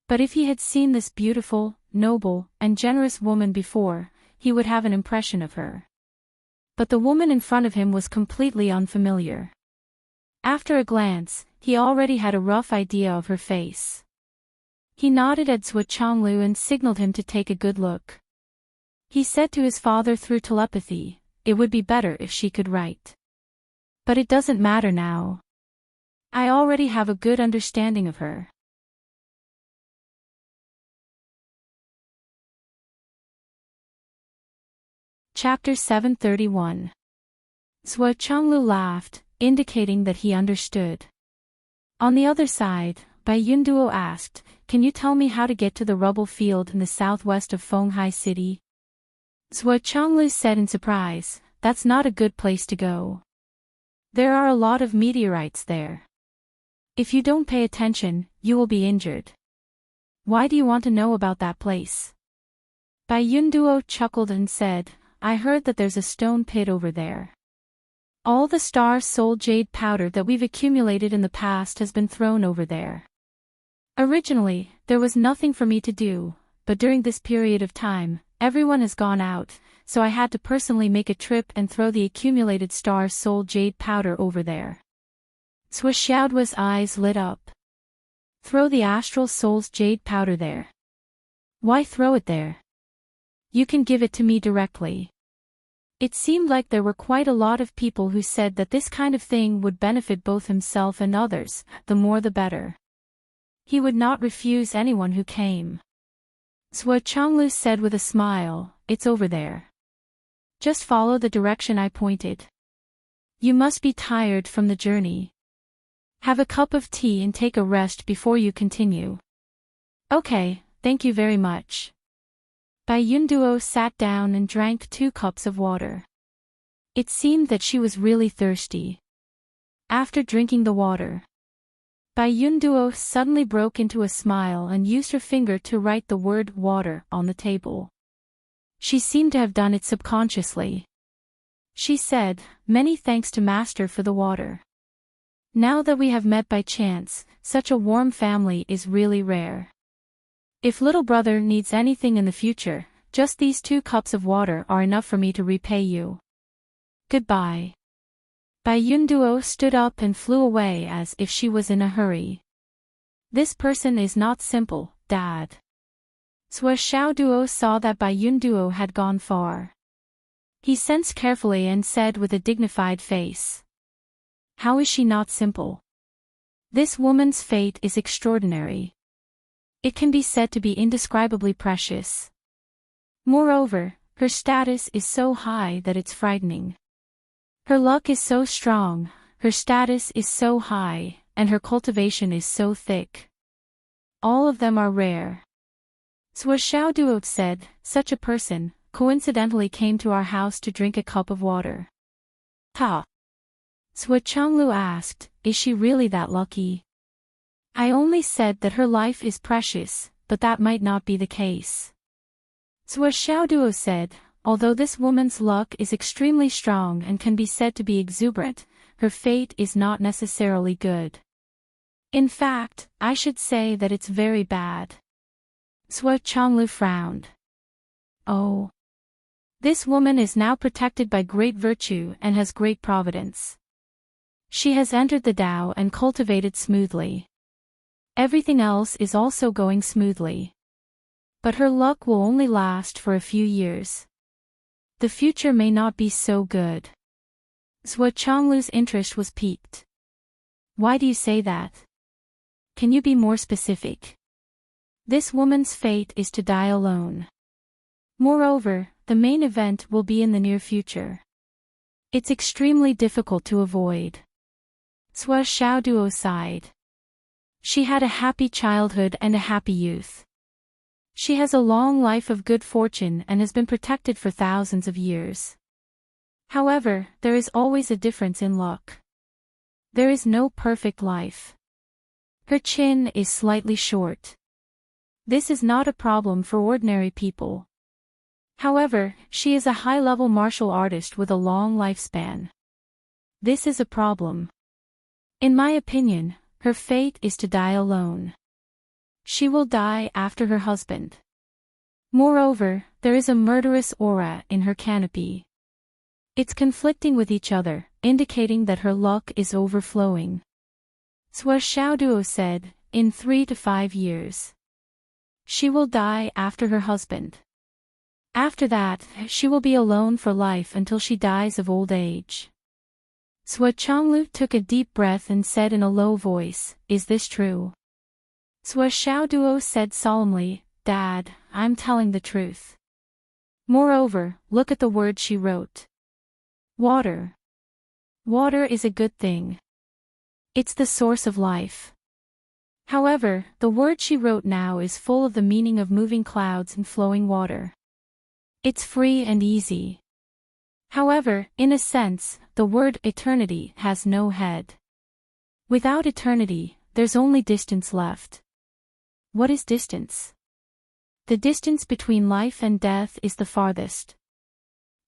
But if he had seen this beautiful, noble, and generous woman before, he would have an impression of her. But the woman in front of him was completely unfamiliar. After a glance, he already had a rough idea of her face. He nodded at Sui Changlu and signaled him to take a good look. He said to his father through telepathy, it would be better if she could write. But it doesn't matter now. I already have a good understanding of her. Chapter 731. Sui Changlu laughed, indicating that he understood. On the other side, Bai Yunduo asked, can you tell me how to get to the rubble field in the southwest of Fenghai City? Sui Changlu said in surprise, that's not a good place to go. There are a lot of meteorites there. If you don't pay attention, you will be injured. Why do you want to know about that place? Bai Yunduo chuckled and said, I heard that there's a stone pit over there. All the star soul jade powder that we've accumulated in the past has been thrown over there. Originally, there was nothing for me to do, but during this period of time, everyone has gone out, so I had to personally make a trip and throw the accumulated star soul jade powder over there. Sui Xiaoduo's eyes lit up. Throw the astral soul's jade powder there. Why throw it there? You can give it to me directly. It seemed like there were quite a lot of people who said that this kind of thing would benefit both himself and others, the more the better. He would not refuse anyone who came. Sui Changlu said with a smile, it's over there. Just follow the direction I pointed. You must be tired from the journey. Have a cup of tea and take a rest before you continue. Okay, thank you very much. Bai Yunduo sat down and drank 2 cups of water. It seemed that she was really thirsty. After drinking the water, Bai Yunduo suddenly broke into a smile and used her finger to write the word water on the table. She seemed to have done it subconsciously. She said, many thanks to Master for the water. Now that we have met by chance, such a warm family is really rare. If little brother needs anything in the future, just these 2 cups of water are enough for me to repay you. Goodbye. Bai Yunduo stood up and flew away as if she was in a hurry. This person is not simple, Dad. Sua Xiaoduo saw that Bai Yunduo had gone far. He sensed carefully and said with a dignified face. How is she not simple? This woman's fate is extraordinary. It can be said to be indescribably precious. Moreover, her status is so high that it's frightening. Her luck is so strong, her status is so high, and her cultivation is so thick. All of them are rare. Sua Xiaoduo said, such a person, coincidentally came to our house to drink a cup of water. Ha! Sua Changlu asked, is she really that lucky? I only said that her life is precious, but that might not be the case. Sua Xiaoduo said, although this woman's luck is extremely strong and can be said to be exuberant, her fate is not necessarily good. In fact, I should say that it's very bad. Sua Changlu frowned. Oh. This woman is now protected by great virtue and has great providence. She has entered the Tao and cultivated smoothly. Everything else is also going smoothly. But her luck will only last for a few years. The future may not be so good. Sua Changlu's interest was piqued. Why do you say that? Can you be more specific? This woman's fate is to die alone. Moreover, the main event will be in the near future. It's extremely difficult to avoid. Sua Xiaoduo sighed. She had a happy childhood and a happy youth. She has a long life of good fortune and has been protected for thousands of years. However, there is always a difference in luck. There is no perfect life. Her chin is slightly short. This is not a problem for ordinary people. However, she is a high-level martial artist with a long lifespan. This is a problem. In my opinion, her fate is to die alone. She will die after her husband. Moreover, there is a murderous aura in her canopy. It's conflicting with each other, indicating that her luck is overflowing. Sua Xiaoduo said, in 3 to 5 years. She will die after her husband. After that, she will be alone for life until she dies of old age. Sua Changlu took a deep breath and said in a low voice, is this true? Sua Xiaoduo said solemnly, Dad, I'm telling the truth. Moreover, look at the word she wrote. Water. Water is a good thing. It's the source of life. However, the word she wrote now is full of the meaning of moving clouds and flowing water. It's free and easy. However, in a sense, the word eternity has no head. Without eternity, there's only distance left. What is distance? The distance between life and death is the farthest.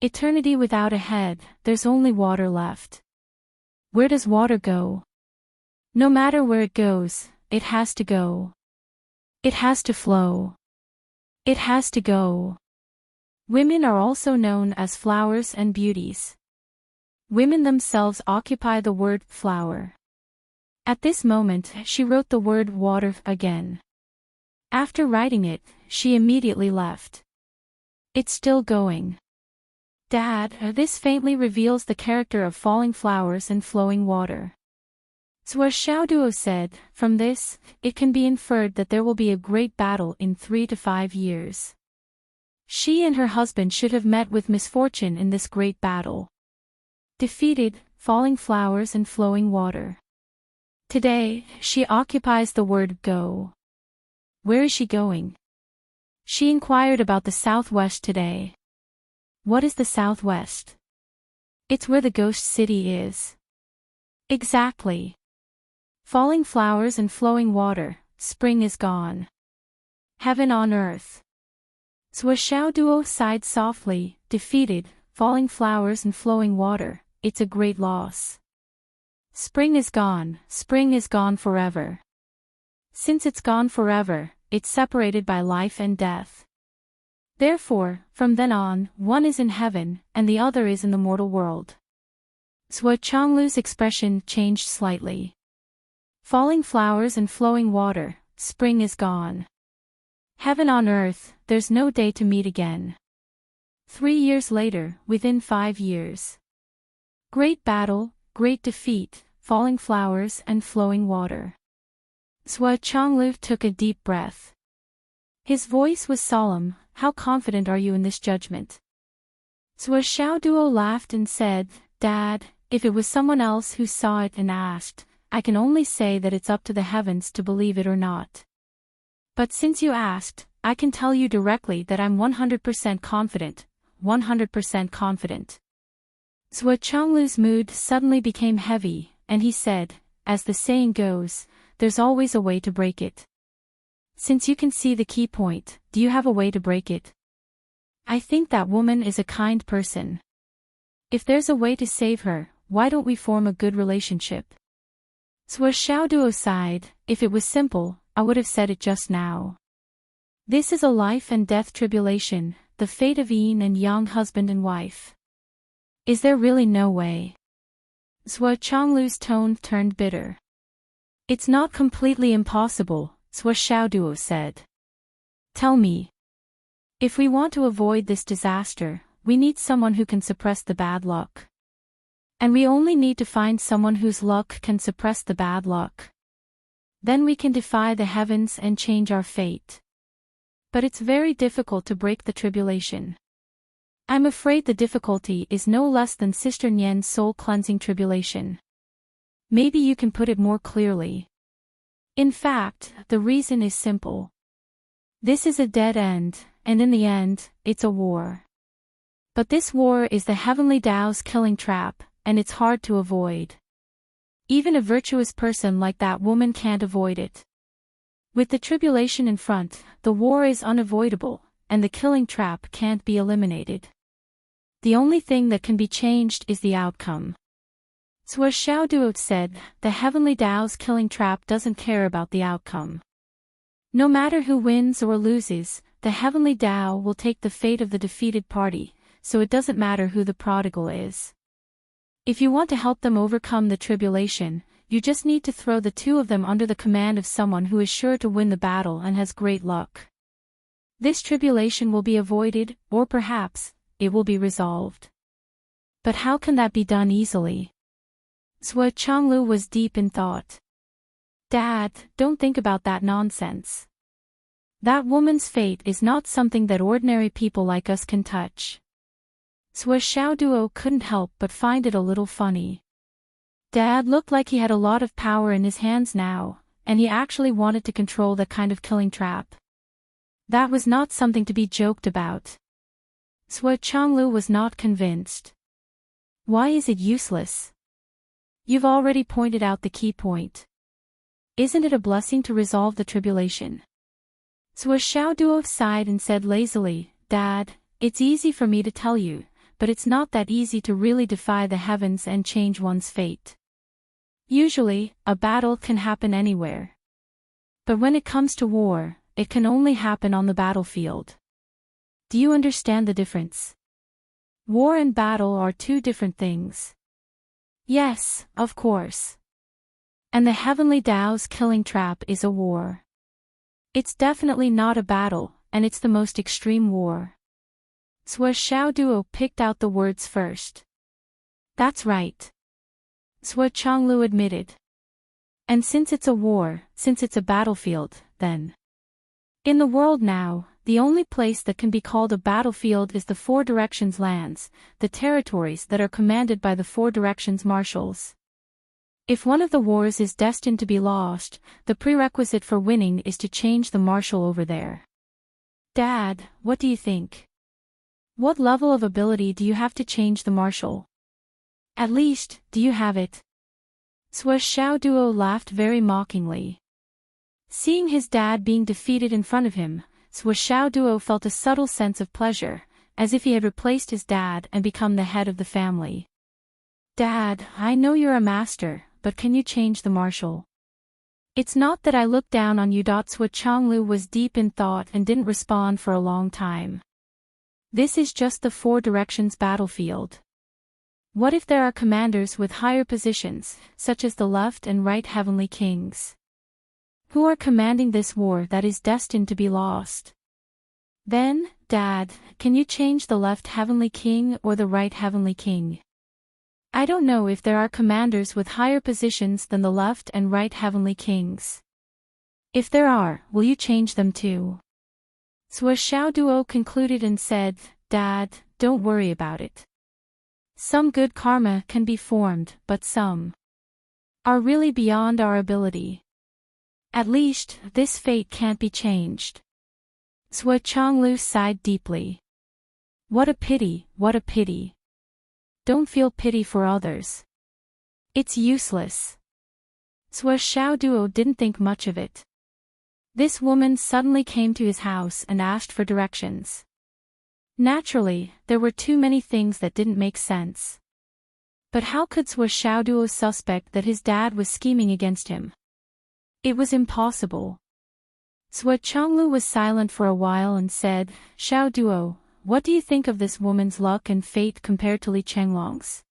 Eternity without a head, there's only water left. Where does water go? No matter where it goes, it has to go. It has to flow. It has to go. Women are also known as flowers and beauties. Women themselves occupy the word flower. At this moment, she wrote the word water again. After writing it, she immediately left. It's still going. Dad, this faintly reveals the character of falling flowers and flowing water. Sua Xiaoduo said, from this, it can be inferred that there will be a great battle in 3 to 5 years. She and her husband should have met with misfortune in this great battle. Defeated, falling flowers and flowing water. Today, she occupies the word go. Where is she going? She inquired about the southwest today. What is the southwest? It's where the ghost city is. Exactly. Falling flowers and flowing water, spring is gone. Heaven on earth. Sua Xiaoduo sighed softly, defeated, falling flowers and flowing water, it's a great loss. Spring is gone forever. Since it's gone forever, it's separated by life and death. Therefore, from then on, one is in heaven, and the other is in the mortal world. Sua Changlu's expression changed slightly. Falling flowers and flowing water, spring is gone. Heaven on earth, there's no day to meet again. 3 years later, within 5 years. Great battle, great defeat, falling flowers and flowing water. Swa Changlu took a deep breath. His voice was solemn. How confident are you in this judgment? Swa Xiaoduo laughed and said, Dad, if it was someone else who saw it and asked, I can only say that it's up to the heavens to believe it or not. But since you asked, I can tell you directly that I'm 100% confident, 100% confident. Swa Changlu's mood suddenly became heavy, and he said, as the saying goes, there's always a way to break it. Since you can see the key point, do you have a way to break it? I think that woman is a kind person. If there's a way to save her, why don't we form a good relationship? Swa Xiaoduo sighed. If it was simple, I would have said it just now. This is a life and death tribulation, the fate of yin and yang husband and wife. Is there really no way? Swa Changlu's tone turned bitter. It's not completely impossible, Swa Xiaoduo said. Tell me. If we want to avoid this disaster, we need someone who can suppress the bad luck. And we only need to find someone whose luck can suppress the bad luck. Then we can defy the heavens and change our fate. But it's very difficult to break the tribulation. I'm afraid the difficulty is no less than Sister Nian's soul-cleansing tribulation. Maybe you can put it more clearly. In fact, the reason is simple. This is a dead end, and in the end, it's a war. But this war is the heavenly Tao's killing trap, and it's hard to avoid. Even a virtuous person like that woman can't avoid it. With the tribulation in front, the war is unavoidable, and the killing trap can't be eliminated. The only thing that can be changed is the outcome. Swa Xiaoduo said, the heavenly Tao's killing trap doesn't care about the outcome. No matter who wins or loses, the heavenly Tao will take the fate of the defeated party, so it doesn't matter who the prodigal is. If you want to help them overcome the tribulation, you just need to throw the two of them under the command of someone who is sure to win the battle and has great luck. This tribulation will be avoided, or perhaps, it will be resolved. But how can that be done easily? Swa Changlu was deep in thought. Dad, don't think about that nonsense. That woman's fate is not something that ordinary people like us can touch. Swa Xiaoduo couldn't help but find it a little funny. Dad looked like he had a lot of power in his hands now, and he actually wanted to control that kind of killing trap. That was not something to be joked about. Swa Changlu was not convinced. Why is it useless? You've already pointed out the key point. Isn't it a blessing to resolve the tribulation? Swa Xiaoduo sighed and said lazily, Dad, it's easy for me to tell you, but it's not that easy to really defy the heavens and change one's fate. Usually, a battle can happen anywhere. But when it comes to war, it can only happen on the battlefield. Do you understand the difference? War and battle are two different things. Yes, of course. And the heavenly Tao's killing trap is a war. It's definitely not a battle, and it's the most extreme war. Swa Xiaoduo picked out the words first. That's right. Swa Changlu admitted. And since it's a war, since it's a battlefield, then. In the world now, the only place that can be called a battlefield is the Four Directions lands, the territories that are commanded by the Four Directions marshals. If one of the wars is destined to be lost, the prerequisite for winning is to change the marshal over there. Dad, what do you think? What level of ability do you have to change the marshal? At least, do you have it? Swa Xiaoduo laughed very mockingly. Seeing his dad being defeated in front of him, Swa Xiaoduo felt a subtle sense of pleasure, as if he had replaced his dad and become the head of the family. Dad, I know you're a master, but can you change the marshal? It's not that I look down on you. Swa Changlu was deep in thought and didn't respond for a long time. This is just the Four Directions battlefield. What if there are commanders with higher positions, such as the left and right heavenly kings? Who are commanding this war that is destined to be lost? Then, Dad, can you change the left heavenly king or the right heavenly king? I don't know if there are commanders with higher positions than the left and right heavenly kings. If there are, will you change them too? Xiaoduo concluded and said, Dad, don't worry about it. Some good karma can be formed, but some are really beyond our ability. At least, this fate can't be changed. Sui Chonglu sighed deeply. What a pity, what a pity. Don't feel pity for others. It's useless. Sui Xiaoduo didn't think much of it. This woman suddenly came to his house and asked for directions. Naturally, there were too many things that didn't make sense. But how could Sui Xiaoduo suspect that his dad was scheming against him? It was impossible. Sui Chonglu was silent for a while and said, Xiaoduo, what do you think of this woman's luck and fate compared to Li Chenglong's?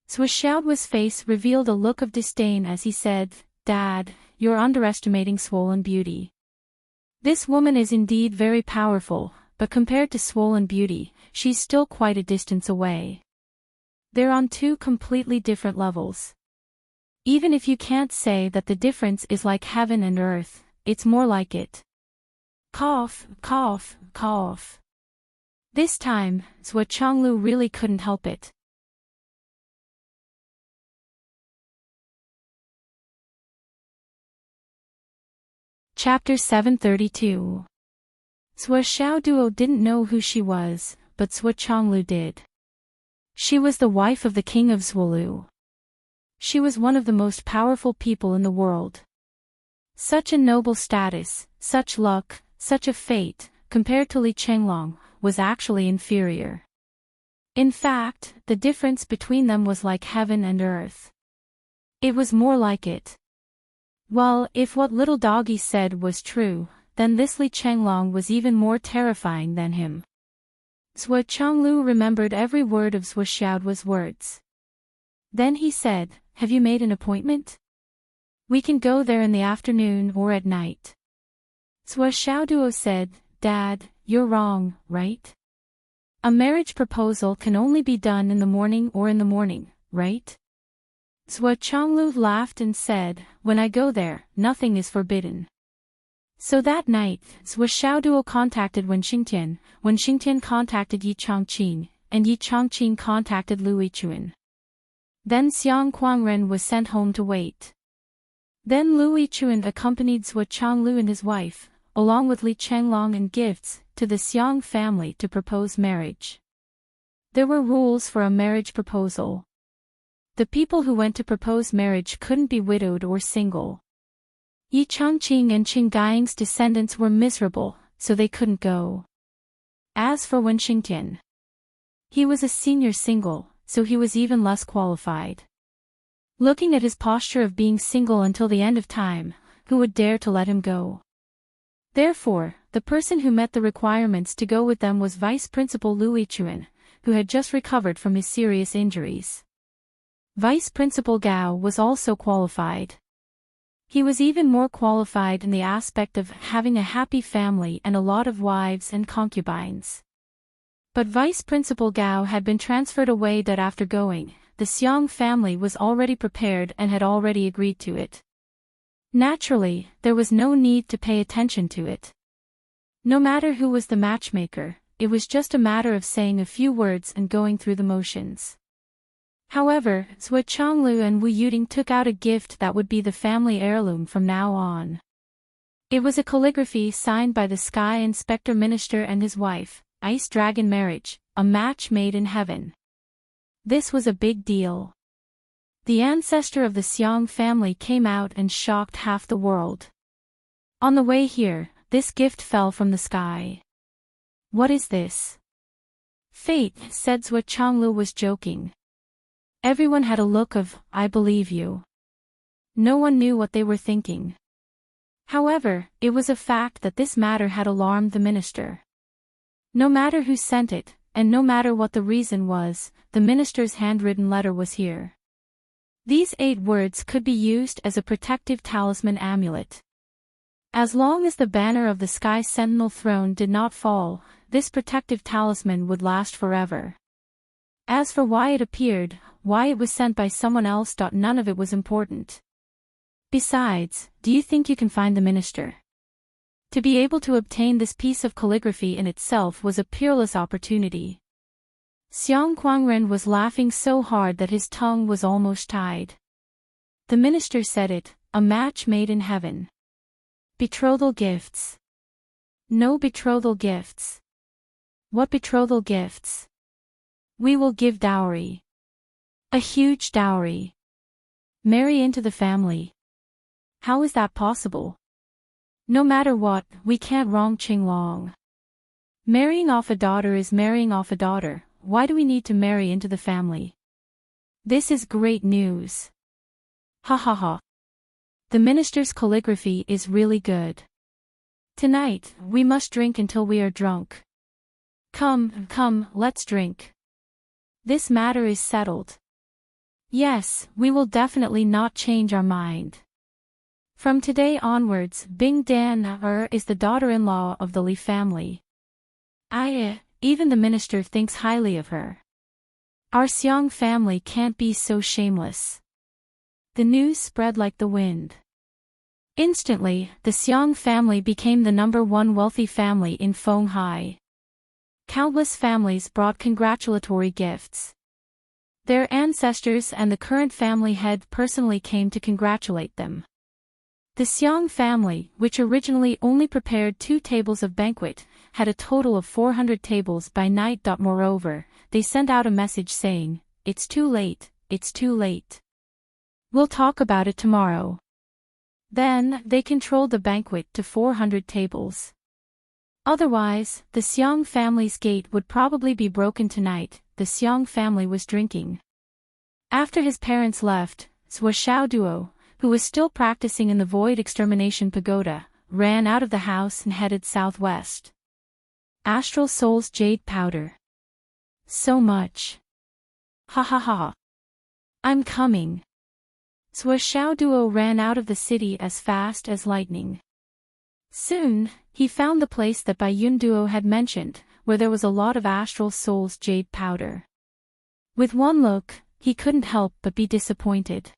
Sui Xiaoduo's face revealed a look of disdain as he said, Dad, you're underestimating Swollen Beauty. This woman is indeed very powerful, but compared to Swollen Beauty, she's still quite a distance away. They're on two completely different levels. Even if you can't say that the difference is like heaven and earth, it's more like it. Cough, cough, cough. This time, Sui Chonglu really couldn't help it. Chapter 732. Sui Xiaoduo didn't know who she was, but Sui Chonglu did. She was the wife of the king of Zwolu. She was one of the most powerful people in the world. Such a noble status, such luck, such a fate, compared to Li Chenglong, was actually inferior. In fact, the difference between them was like heaven and earth. It was more like it. Well, if what little doggy said was true, then this Li Chenglong was even more terrifying than him. Sui Chonglu remembered every word of Sui Xiaoduo's words. Then he said, Have you made an appointment? We can go there in the afternoon or at night. Sui Xiaoduo said, Dad, you're wrong, right? A marriage proposal can only be done in the morning or in the morning, right? Sui Chonglu laughed and said, When I go there, nothing is forbidden. So that night, Sui Xiaoduo contacted Wen Xingtian contacted Yi Chongqing, and Yi Chongqing contacted Lu Yichuan. Then Xiang Quangren was sent home to wait. Then Lu Yichuan accompanied Sui Chonglu and his wife, along with Li Chenglong and gifts, to the Xiang family to propose marriage. There were rules for a marriage proposal. The people who went to propose marriage couldn't be widowed or single. Yi Chongqing and Qing Gaiying's descendants were miserable, so they couldn't go. As for Wen Xingtian, he was a senior single, so he was even less qualified. Looking at his posture of being single until the end of time, who would dare to let him go? Therefore, the person who met the requirements to go with them was Vice Principal Lu Yichuan, who had just recovered from his serious injuries. Vice Principal Gao was also qualified. He was even more qualified in the aspect of having a happy family and a lot of wives and concubines. But Vice Principal Gao had been transferred away that after going, the Xiang family was already prepared and had already agreed to it. Naturally, there was no need to pay attention to it. No matter who was the matchmaker, it was just a matter of saying a few words and going through the motions. However, Sui Chonglu and Wu Yuting took out a gift that would be the family heirloom from now on. It was a calligraphy signed by the Sky Inspector Minister and his wife, Ice Dragon Marriage, a match made in heaven. This was a big deal. The ancestor of the Xiang family came out and shocked half the world. On the way here, this gift fell from the sky. What is this? Fate, said Sui Chonglu was joking. Everyone had a look of, I believe you. No one knew what they were thinking. However, it was a fact that this matter had alarmed the minister. No matter who sent it, and no matter what the reason was, the minister's handwritten letter was here. These 8 words could be used as a protective talisman amulet. As long as the banner of the Sky Sentinel throne did not fall, this protective talisman would last forever. As for why it appeared, why it was sent by someone else, none of it was important. Besides, do you think you can find the minister? To be able to obtain this piece of calligraphy in itself was a peerless opportunity. Xiang Guangren was laughing so hard that his tongue was almost tied. The minister said it, a match made in heaven. Betrothal gifts. No betrothal gifts. What betrothal gifts? We will give dowry. A huge dowry. Marry into the family. How is that possible? No matter what, we can't wrong Qinglong. Marrying off a daughter is marrying off a daughter, why do we need to marry into the family? This is great news. Ha ha ha. The minister's calligraphy is really good. Tonight, we must drink until we are drunk. Come, let's drink. This matter is settled. Yes, we will definitely not change our mind. From today onwards, Bing Dan is the daughter-in-law of the Li family. Even the minister thinks highly of her. Our Xiang family can't be so shameless. The news spread like the wind. Instantly, the Xiang family became the #1 wealthy family in Fenghai. Countless families brought congratulatory gifts. Their ancestors and the current family head personally came to congratulate them. The Xiang family, which originally only prepared 2 tables of banquet, had a total of 400 tables by night. Moreover, they sent out a message saying, "It's too late, it's too late. We'll talk about it tomorrow." Then, they controlled the banquet to 400 tables. Otherwise, the Xiang family's gate would probably be broken tonight. The Xiang family was drinking. After his parents left, Zhou Xiaoduo, who was still practicing in the Void Extermination Pagoda, ran out of the house and headed southwest. Astral Soul's jade powder. So much. Ha ha ha. I'm coming. Zhou Xiaoduo ran out of the city as fast as lightning. Soon, he found the place that Bai Yunduo had mentioned, where there was a lot of Astral Soul's jade powder. With one look, he couldn't help but be disappointed.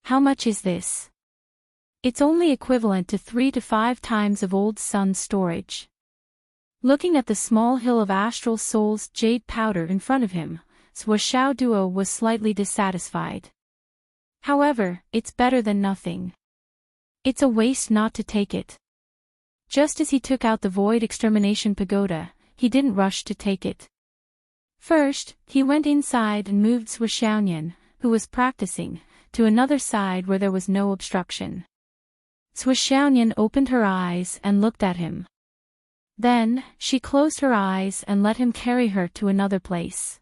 How much is this? It's only equivalent to 3 to 5 times of Old Sun's storage. Looking at the small hill of Astral Soul's jade powder in front of him, Zhou Xiaoduo was slightly dissatisfied. However, it's better than nothing. It's a waste not to take it. Just as he took out the Void Extermination Pagoda, he didn't rush to take it. First, he went inside and moved Zhou Xiaoyan, who was practicing, to another side where there was no obstruction. Zhou Xiaoyan opened her eyes and looked at him. Then, she closed her eyes and let him carry her to another place.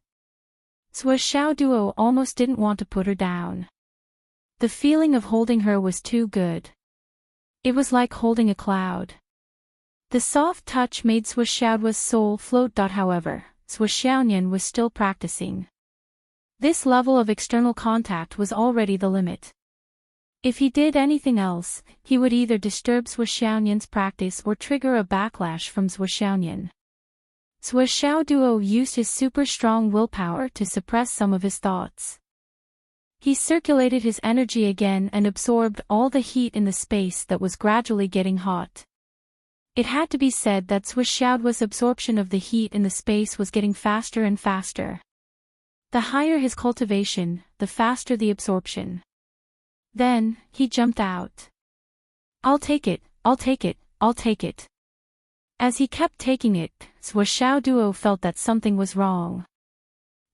Zhou Xiaoduo almost didn't want to put her down. The feeling of holding her was too good. It was like holding a cloud. The soft touch made Zhou Xiaoduo's soul float. However, Zhou Xiaoyan was still practicing. This level of external contact was already the limit. If he did anything else, he would either disturb Zhou Xiaoyan's practice or trigger a backlash from Zhou Xiaoyan. Zhou Xiaoduo used his super strong willpower to suppress some of his thoughts. He circulated his energy again and absorbed all the heat in the space that was gradually getting hot. It had to be said that Zhou Xiaoduo's absorption of the heat in the space was getting faster and faster. The higher his cultivation, the faster the absorption. Then, he jumped out. I'll take it, I'll take it, I'll take it. As he kept taking it, Zhou Xiaoduo felt that something was wrong.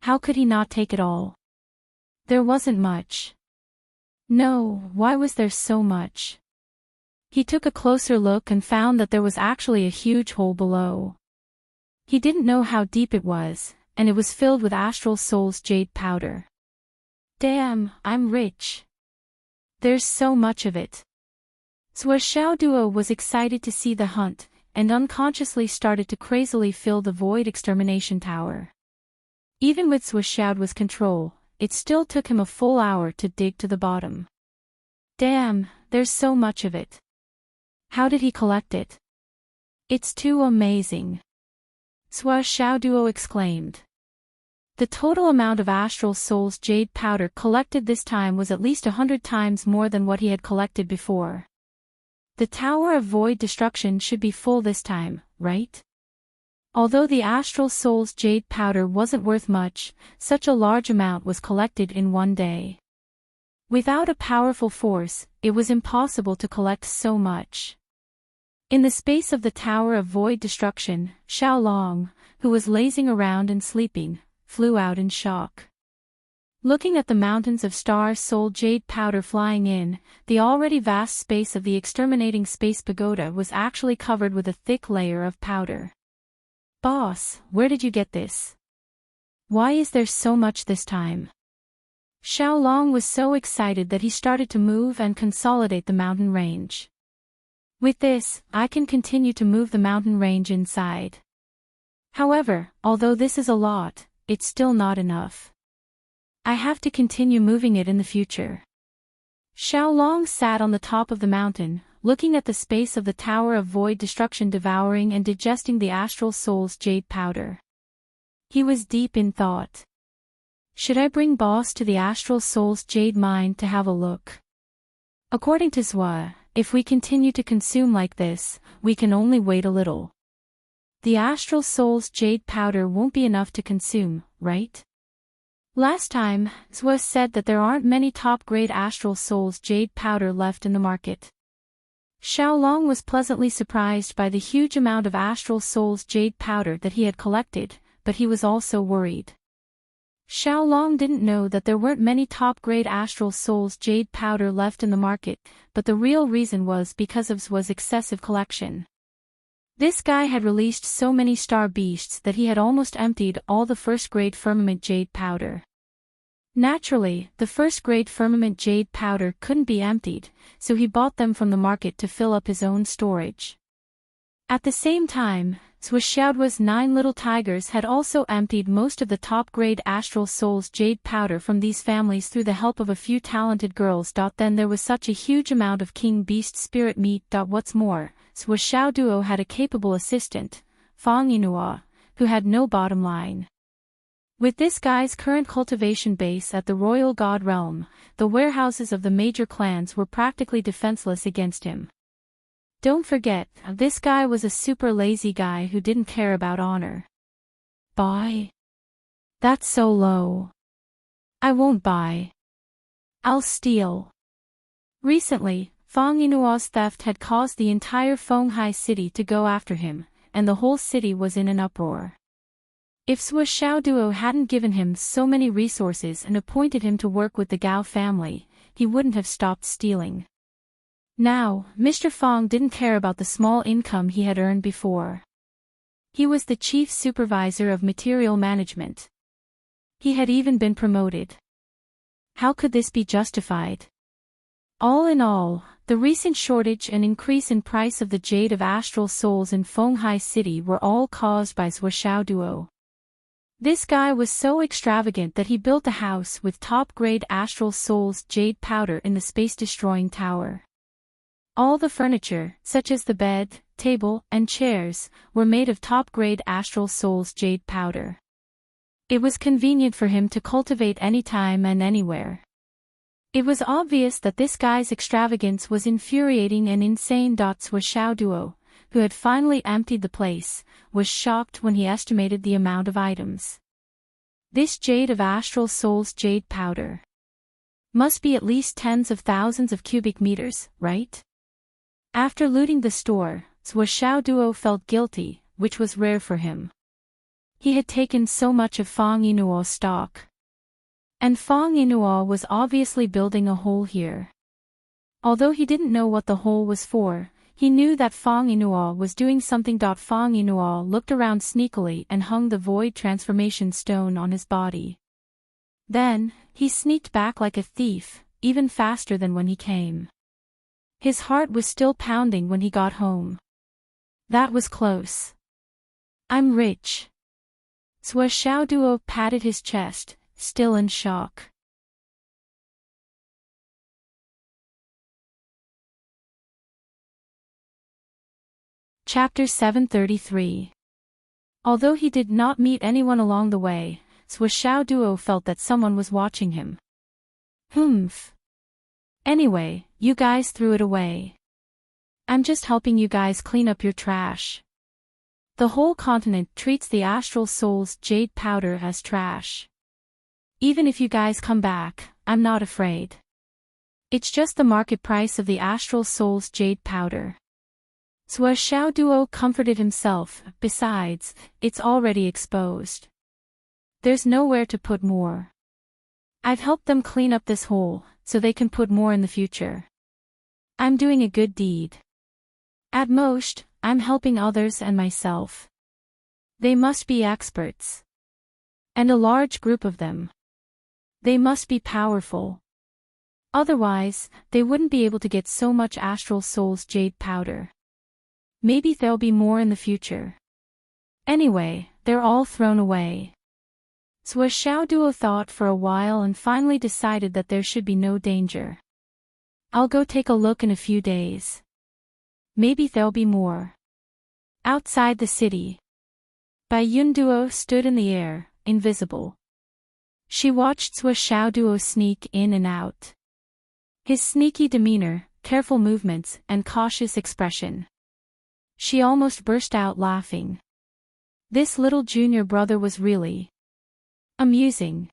How could he not take it all? There wasn't much. No, why was there so much? He took a closer look and found that there was actually a huge hole below. He didn't know how deep it was, and it was filled with Astral Soul's jade powder. Damn, I'm rich. There's so much of it. Zhou Xiaoduo was excited to see the hunt, and unconsciously started to crazily fill the Void Extermination Tower. Even with Zhou Xiaoduo's control, it still took him a full hour to dig to the bottom. Damn, there's so much of it. How did he collect it? It's too amazing. Sua Xiaoduo exclaimed. The total amount of Astral Soul's jade powder collected this time was at least 100 times more than what he had collected before. The Tower of Void Destruction should be full this time, right? Although the Astral Soul's jade powder wasn't worth much, such a large amount was collected in one day. Without a powerful force, it was impossible to collect so much. In the space of the Tower of Void Destruction, Xiaolong, who was lazing around and sleeping, flew out in shock. Looking at the mountains of Star Soul jade powder flying in, the already vast space of the exterminating space pagoda was actually covered with a thick layer of powder. Boss, where did you get this? Why is there so much this time? Xiaolong was so excited that he started to move and consolidate the mountain range. With this, I can continue to move the mountain range inside. However, although this is a lot, it's still not enough. I have to continue moving it in the future. Xiaolong sat on the top of the mountain, looking at the space of the Tower of Void Destruction, devouring and digesting the Astral Soul's jade powder. He was deep in thought. Should I bring Boss to the Astral Soul's jade mine to have a look? According to Zhua, if we continue to consume like this, we can only wait a little. The Astral Soul's jade powder won't be enough to consume, right? Last time, Zhua said that there aren't many top-grade Astral Soul's jade powder left in the market. Xiaolong was pleasantly surprised by the huge amount of Astral Soul's jade powder that he had collected, but he was also worried. Xiaolong didn't know that there weren't many top-grade Astral Soul's jade powder left in the market, but the real reason was because of Zhua's excessive collection. This guy had released so many star beasts that he had almost emptied all the first-grade firmament jade powder. Naturally, the first-grade firmament jade powder couldn't be emptied, so he bought them from the market to fill up his own storage. At the same time, Zhua Xiaoduo's 9 little tigers had also emptied most of the top-grade Astral Soul's jade powder from these families through the help of a few talented girls. Then there was such a huge amount of king beast spirit meat. What's more, Zhua Xiaoduo had a capable assistant, Fang Yinhua, who had no bottom line. With this guy's current cultivation base at the Royal God Realm, the warehouses of the major clans were practically defenseless against him. Don't forget, this guy was a super lazy guy who didn't care about honor. Buy? That's so low. I won't buy. I'll steal. Recently, Fang Yinhua's theft had caused the entire Fenghai city to go after him, and the whole city was in an uproar. If Zhua Xiaoduo hadn't given him so many resources and appointed him to work with the Gao family, he wouldn't have stopped stealing. Now, Mr. Fang didn't care about the small income he had earned before. He was the chief supervisor of material management. He had even been promoted. How could this be justified? All in all, the recent shortage and increase in price of the jade of Astral Souls in Fenghai City were all caused by Zhua Xiaoduo. This guy was so extravagant that he built a house with top-grade Astral Souls jade powder in the space-destroying tower. All the furniture, such as the bed, table, and chairs, were made of top-grade Astral Soul's jade powder. It was convenient for him to cultivate anytime and anywhere. It was obvious that this guy's extravagance was infuriating and insane. Zhua Xiaoduo, who had finally emptied the place, was shocked when he estimated the amount of items. This jade of Astral Soul's jade powder must be at least tens of thousands of cubic meters, right? After looting the store, Zhua Xiaoduo felt guilty, which was rare for him. He had taken so much of Fang Yinhua's stock. And Fang Yinhua was obviously building a hole here. Although he didn't know what the hole was for, he knew that Fang Yinhua was doing something. Fang Yinhua looked around sneakily and hung the void transformation stone on his body. Then, he sneaked back like a thief, even faster than when he came. His heart was still pounding when he got home. That was close. I'm rich. Zhua Xiaoduo patted his chest, still in shock. Chapter 733. Although he did not meet anyone along the way, Xiao Duo felt that someone was watching him. Humph. Anyway, you guys threw it away. I'm just helping you guys clean up your trash. The whole continent treats the Astral Soul's jade powder as trash. Even if you guys come back, I'm not afraid. It's just the market price of the Astral Soul's jade powder. Xiao Duo comforted himself, besides, it's already exposed. There's nowhere to put more. I've helped them clean up this hole, so they can put more in the future. I'm doing a good deed. At most, I'm helping others and myself. They must be experts. And a large group of them. They must be powerful. Otherwise, they wouldn't be able to get so much Astral Soul's jade powder. Maybe there'll be more in the future. Anyway, they're all thrown away. Xiao Duo thought for a while and finally decided that there should be no danger. I'll go take a look in a few days. Maybe there'll be more. Outside the city, Bai Yun Duo stood in the air, invisible. She watched Xiao Duo sneak in and out. His sneaky demeanor, careful movements, and cautious expression. She almost burst out laughing. This little junior brother was really amusing.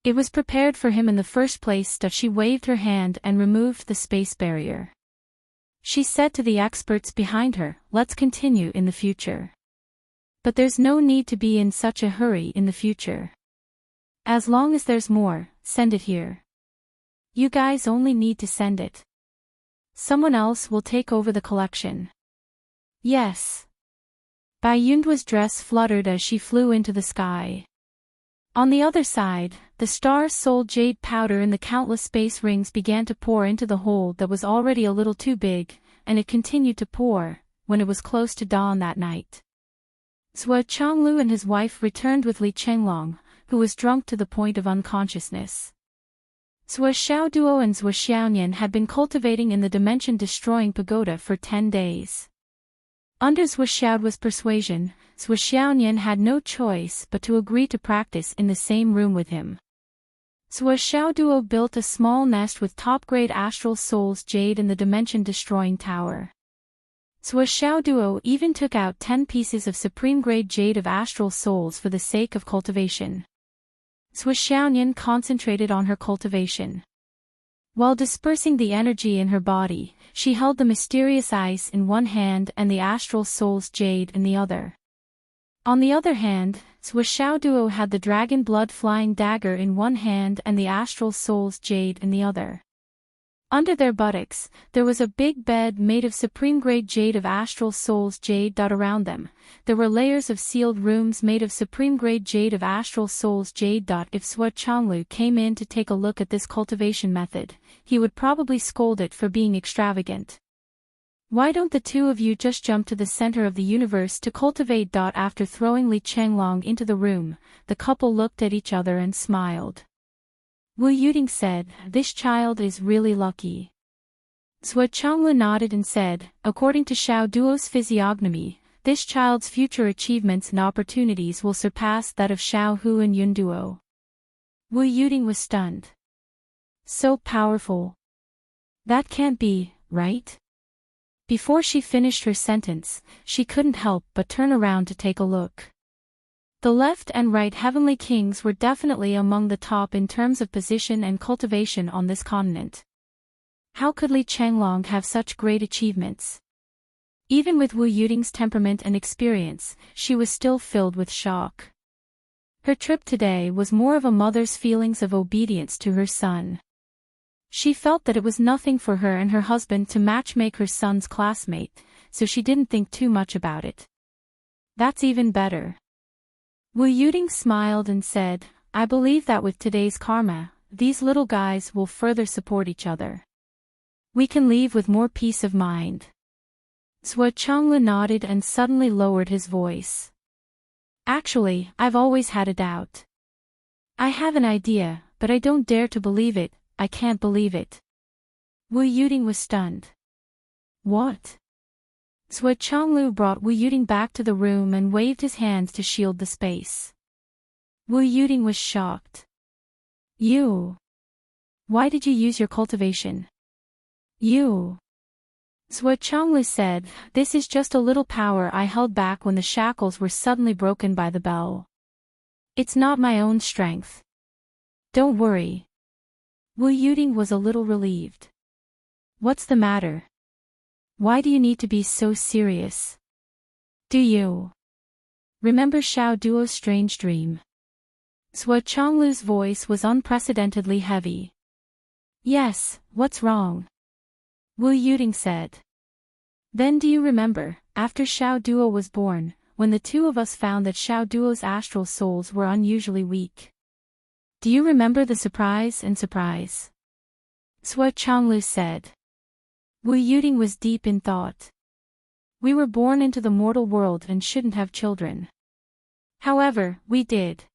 It was prepared for him in the first place that she waved her hand and removed the space barrier. She said to the experts behind her, let's continue in the future. But there's no need to be in such a hurry in the future. As long as there's more, send it here. You guys only need to send it. Someone else will take over the collection. Yes. Bai Yun's dress fluttered as she flew into the sky. On the other side, the Star Soul jade powder in the countless space rings began to pour into the hole that was already a little too big, and it continued to pour, when it was close to dawn that night. Zhou Chonglu and his wife returned with Li Chenglong, who was drunk to the point of unconsciousness. Xiao Duo and Zhou Xiaonian had been cultivating in the dimension-destroying pagoda for 10 days. Under Zhou Xiaoduo's persuasion, Zhou Xiaonian had no choice but to agree to practice in the same room with him. Zhou Xiaoduo built a small nest with top-grade Astral Soul's jade in the dimension-destroying tower. Zhou Xiaoduo even took out 10 pieces of supreme-grade jade of Astral Souls for the sake of cultivation. Zhou Xiaonian concentrated on her cultivation. While dispersing the energy in her body, she held the mysterious ice in one hand and the Astral Soul's jade in the other. On the other hand, Xiao Duo had the dragon blood flying dagger in one hand and the Astral Soul's jade in the other. Under their buttocks, there was a big bed made of supreme-grade jade of Astral Soul's jade. Around them, there were layers of sealed rooms made of supreme-grade jade of Astral Soul's jade. If Zhou Chonglu came in to take a look at this cultivation method, he would probably scold it for being extravagant. Why don't the two of you just jump to the center of the universe to cultivate? After throwing Li Chenglong into the room, the couple looked at each other and smiled. Wu Yuding said, this child is really lucky. Zhou Chonglu nodded and said, according to Xiao Duo's physiognomy, this child's future achievements and opportunities will surpass that of Xiao Hu and Yun Duo. Wu Yuding was stunned. So powerful. That can't be, right? Before she finished her sentence, she couldn't help but turn around to take a look. The left and right heavenly kings were definitely among the top in terms of position and cultivation on this continent. How could Li Chenglong have such great achievements? Even with Wu Yuding's temperament and experience, she was still filled with shock. Her trip today was more of a mother's feelings of obedience to her son. She felt that it was nothing for her and her husband to matchmake her son's classmate, so she didn't think too much about it. That's even better. Wu Yuding smiled and said, I believe that with today's karma, these little guys will further support each other. We can leave with more peace of mind. Zhou Chonglu nodded and suddenly lowered his voice. Actually, I've always had a doubt. I have an idea, but I don't dare to believe it. I can't believe it. Wu Yuding was stunned. What? Sui Chonglu brought Wu Yuding back to the room and waved his hands to shield the space. Wu Yuding was shocked. You. Why did you use your cultivation? You. Sui Chonglu said, this is just a little power I held back when the shackles were suddenly broken by the bell. It's not my own strength. Don't worry. Wu Yuding was a little relieved. What's the matter? Why do you need to be so serious? Do you remember Xiao Duo's strange dream? Sui Chonglu's voice was unprecedentedly heavy. Yes, what's wrong? Wu Yuding said. Then do you remember, after Xiao Duo was born, when the two of us found that Xiao Duo's astral souls were unusually weak? Do you remember the surprise? Sui Chonglu said. Wu Yuding was deep in thought. We were born into the mortal world and shouldn't have children. However, we did.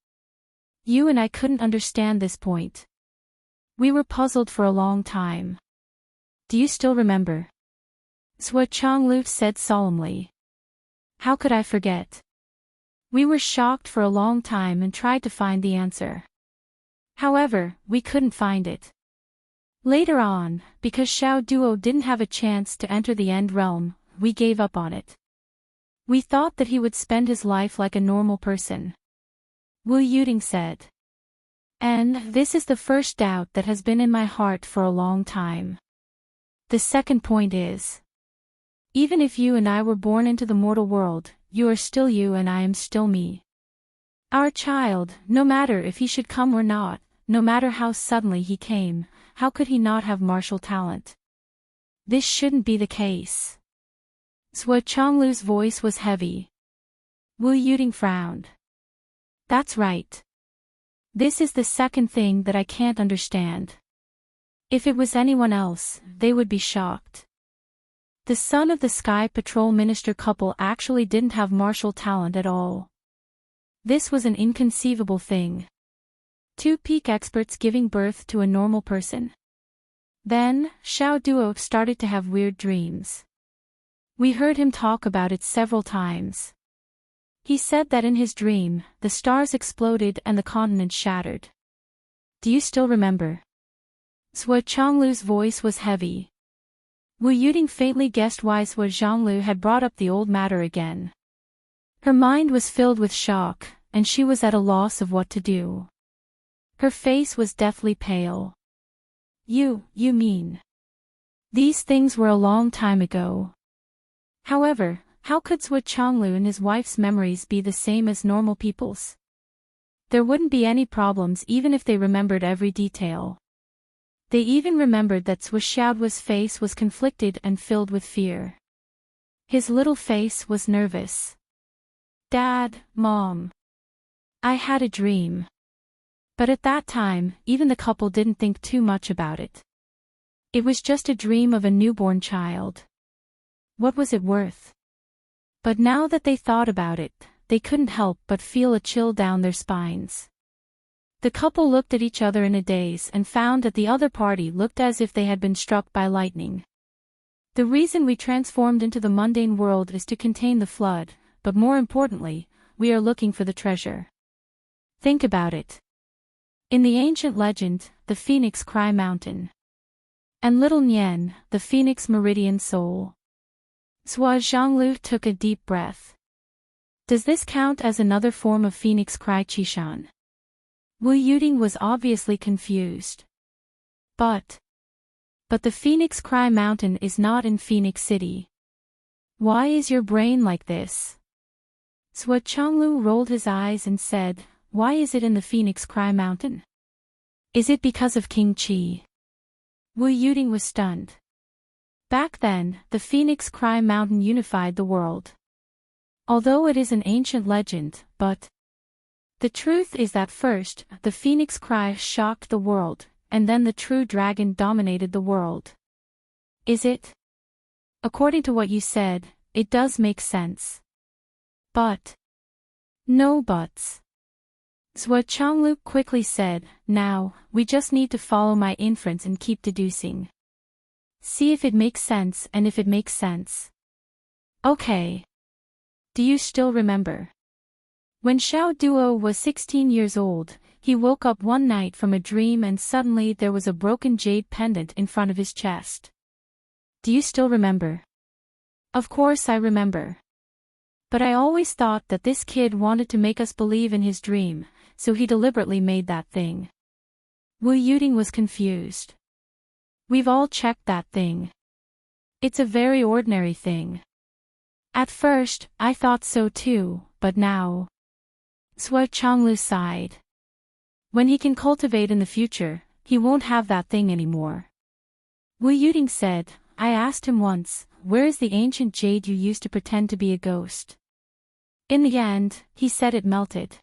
You and I couldn't understand this point. We were puzzled for a long time. Do you still remember? Sui Chonglu said solemnly. How could I forget? We were shocked for a long time and tried to find the answer. However, we couldn't find it. Later on, because Xiao Duo didn't have a chance to enter the End Realm, we gave up on it. We thought that he would spend his life like a normal person. Wu Yuding said. And this is the first doubt that has been in my heart for a long time. The second point is, even if you and I were born into the mortal world, you are still you and I am still me. Our child, no matter if he should come or not, no matter how suddenly he came, how could he not have martial talent? This shouldn't be the case. Sui Chonglu's voice was heavy. Wu Yuding frowned. That's right. This is the second thing that I can't understand. If it was anyone else, they would be shocked. The son of the Sky Patrol Minister couple actually didn't have martial talent at all. This was an inconceivable thing. Two peak experts giving birth to a normal person. Then, Xiao Duo started to have weird dreams. We heard him talk about it several times. He said that in his dream, the stars exploded and the continent shattered. Do you still remember? Sui Chonglu's voice was heavy. Wu Yuding faintly guessed why Sui Zhonglu had brought up the old matter again. Her mind was filled with shock, and she was at a loss of what to do. Her face was deathly pale. You mean? These things were a long time ago. However, how could Sui Chonglu and his wife's memories be the same as normal people's? There wouldn't be any problems even if they remembered every detail. They even remembered that Sui Xiaoduo's face was conflicted and filled with fear. His little face was nervous. Dad, Mom. I had a dream. But at that time, even the couple didn't think too much about it. It was just a dream of a newborn child. What was it worth? But now that they thought about it, they couldn't help but feel a chill down their spines. The couple looked at each other in a daze and found that the other party looked as if they had been struck by lightning. The reason we transformed into the mundane world is to contain the flood, but more importantly, we are looking for the treasure. Think about it. In the ancient legend, the phoenix cry mountain. And little Nian, the phoenix meridian soul. Sui Zhonglu took a deep breath. Does this count as another form of phoenix cry Qishan? Wu Yuding was obviously confused. But the Phoenix Cry Mountain is not in Phoenix City. Why is your brain like this? Sui Chonglu rolled his eyes and said, why is it in the Phoenix Cry Mountain? Is it because of King Qi? Wu Yuding was stunned. Back then, the Phoenix Cry Mountain unified the world. Although it is an ancient legend, but the truth is that first, the Phoenix Cry shocked the world, and then the true dragon dominated the world. Is it? According to what you said, it does make sense. But no buts. Sui Chonglu quickly said, now, we just need to follow my inference and keep deducing. See if it makes sense and if it makes sense. Okay. Do you still remember? When Xiao Duo was 16 years old, he woke up one night from a dream and suddenly there was a broken jade pendant in front of his chest. Do you still remember? Of course I remember. But I always thought that this kid wanted to make us believe in his dream, so he deliberately made that thing. Wu Yuding was confused. We've all checked that thing. It's a very ordinary thing. At first, I thought so too, but now. Sui Changlu sighed. When he can cultivate in the future, he won't have that thing anymore. Wu Yuding said, I asked him once, where is the ancient jade you used to pretend to be a ghost? In the end, he said it melted.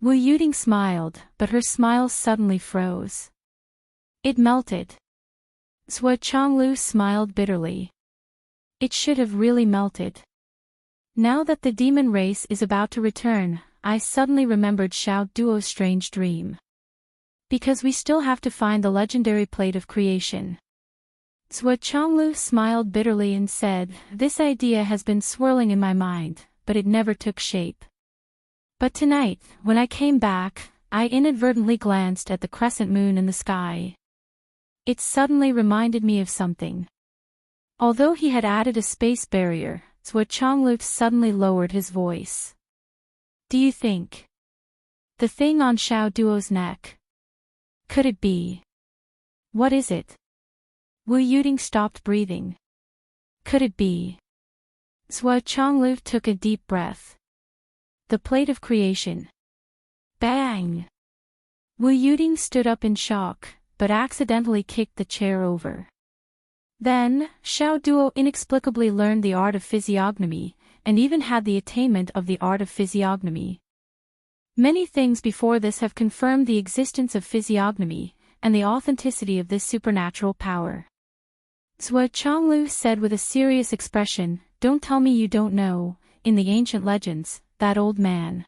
Wu Yuding smiled, but her smile suddenly froze. It melted. Sui Changlu smiled bitterly. It should have really melted. Now that the demon race is about to return, I suddenly remembered Xiao Duo's strange dream. Because we still have to find the legendary plate of creation. Sui Changlu smiled bitterly and said, this idea has been swirling in my mind, but it never took shape. But tonight, when I came back, I inadvertently glanced at the crescent moon in the sky. It suddenly reminded me of something. Although he had added a space barrier, Sui Changlu suddenly lowered his voice. Do you think? The thing on Xiao Duo's neck. Could it be? What is it? Wu Yuding stopped breathing. Could it be? Sui Changlu took a deep breath. The plate of creation. Bang! Wu Yuding stood up in shock, but accidentally kicked the chair over. Then, Xiao Duo inexplicably learned the art of physiognomy, and even had the attainment of the art of physiognomy. Many things before this have confirmed the existence of physiognomy, and the authenticity of this supernatural power. Sui Changlu said with a serious expression, don't tell me you don't know, in the ancient legends, that old man.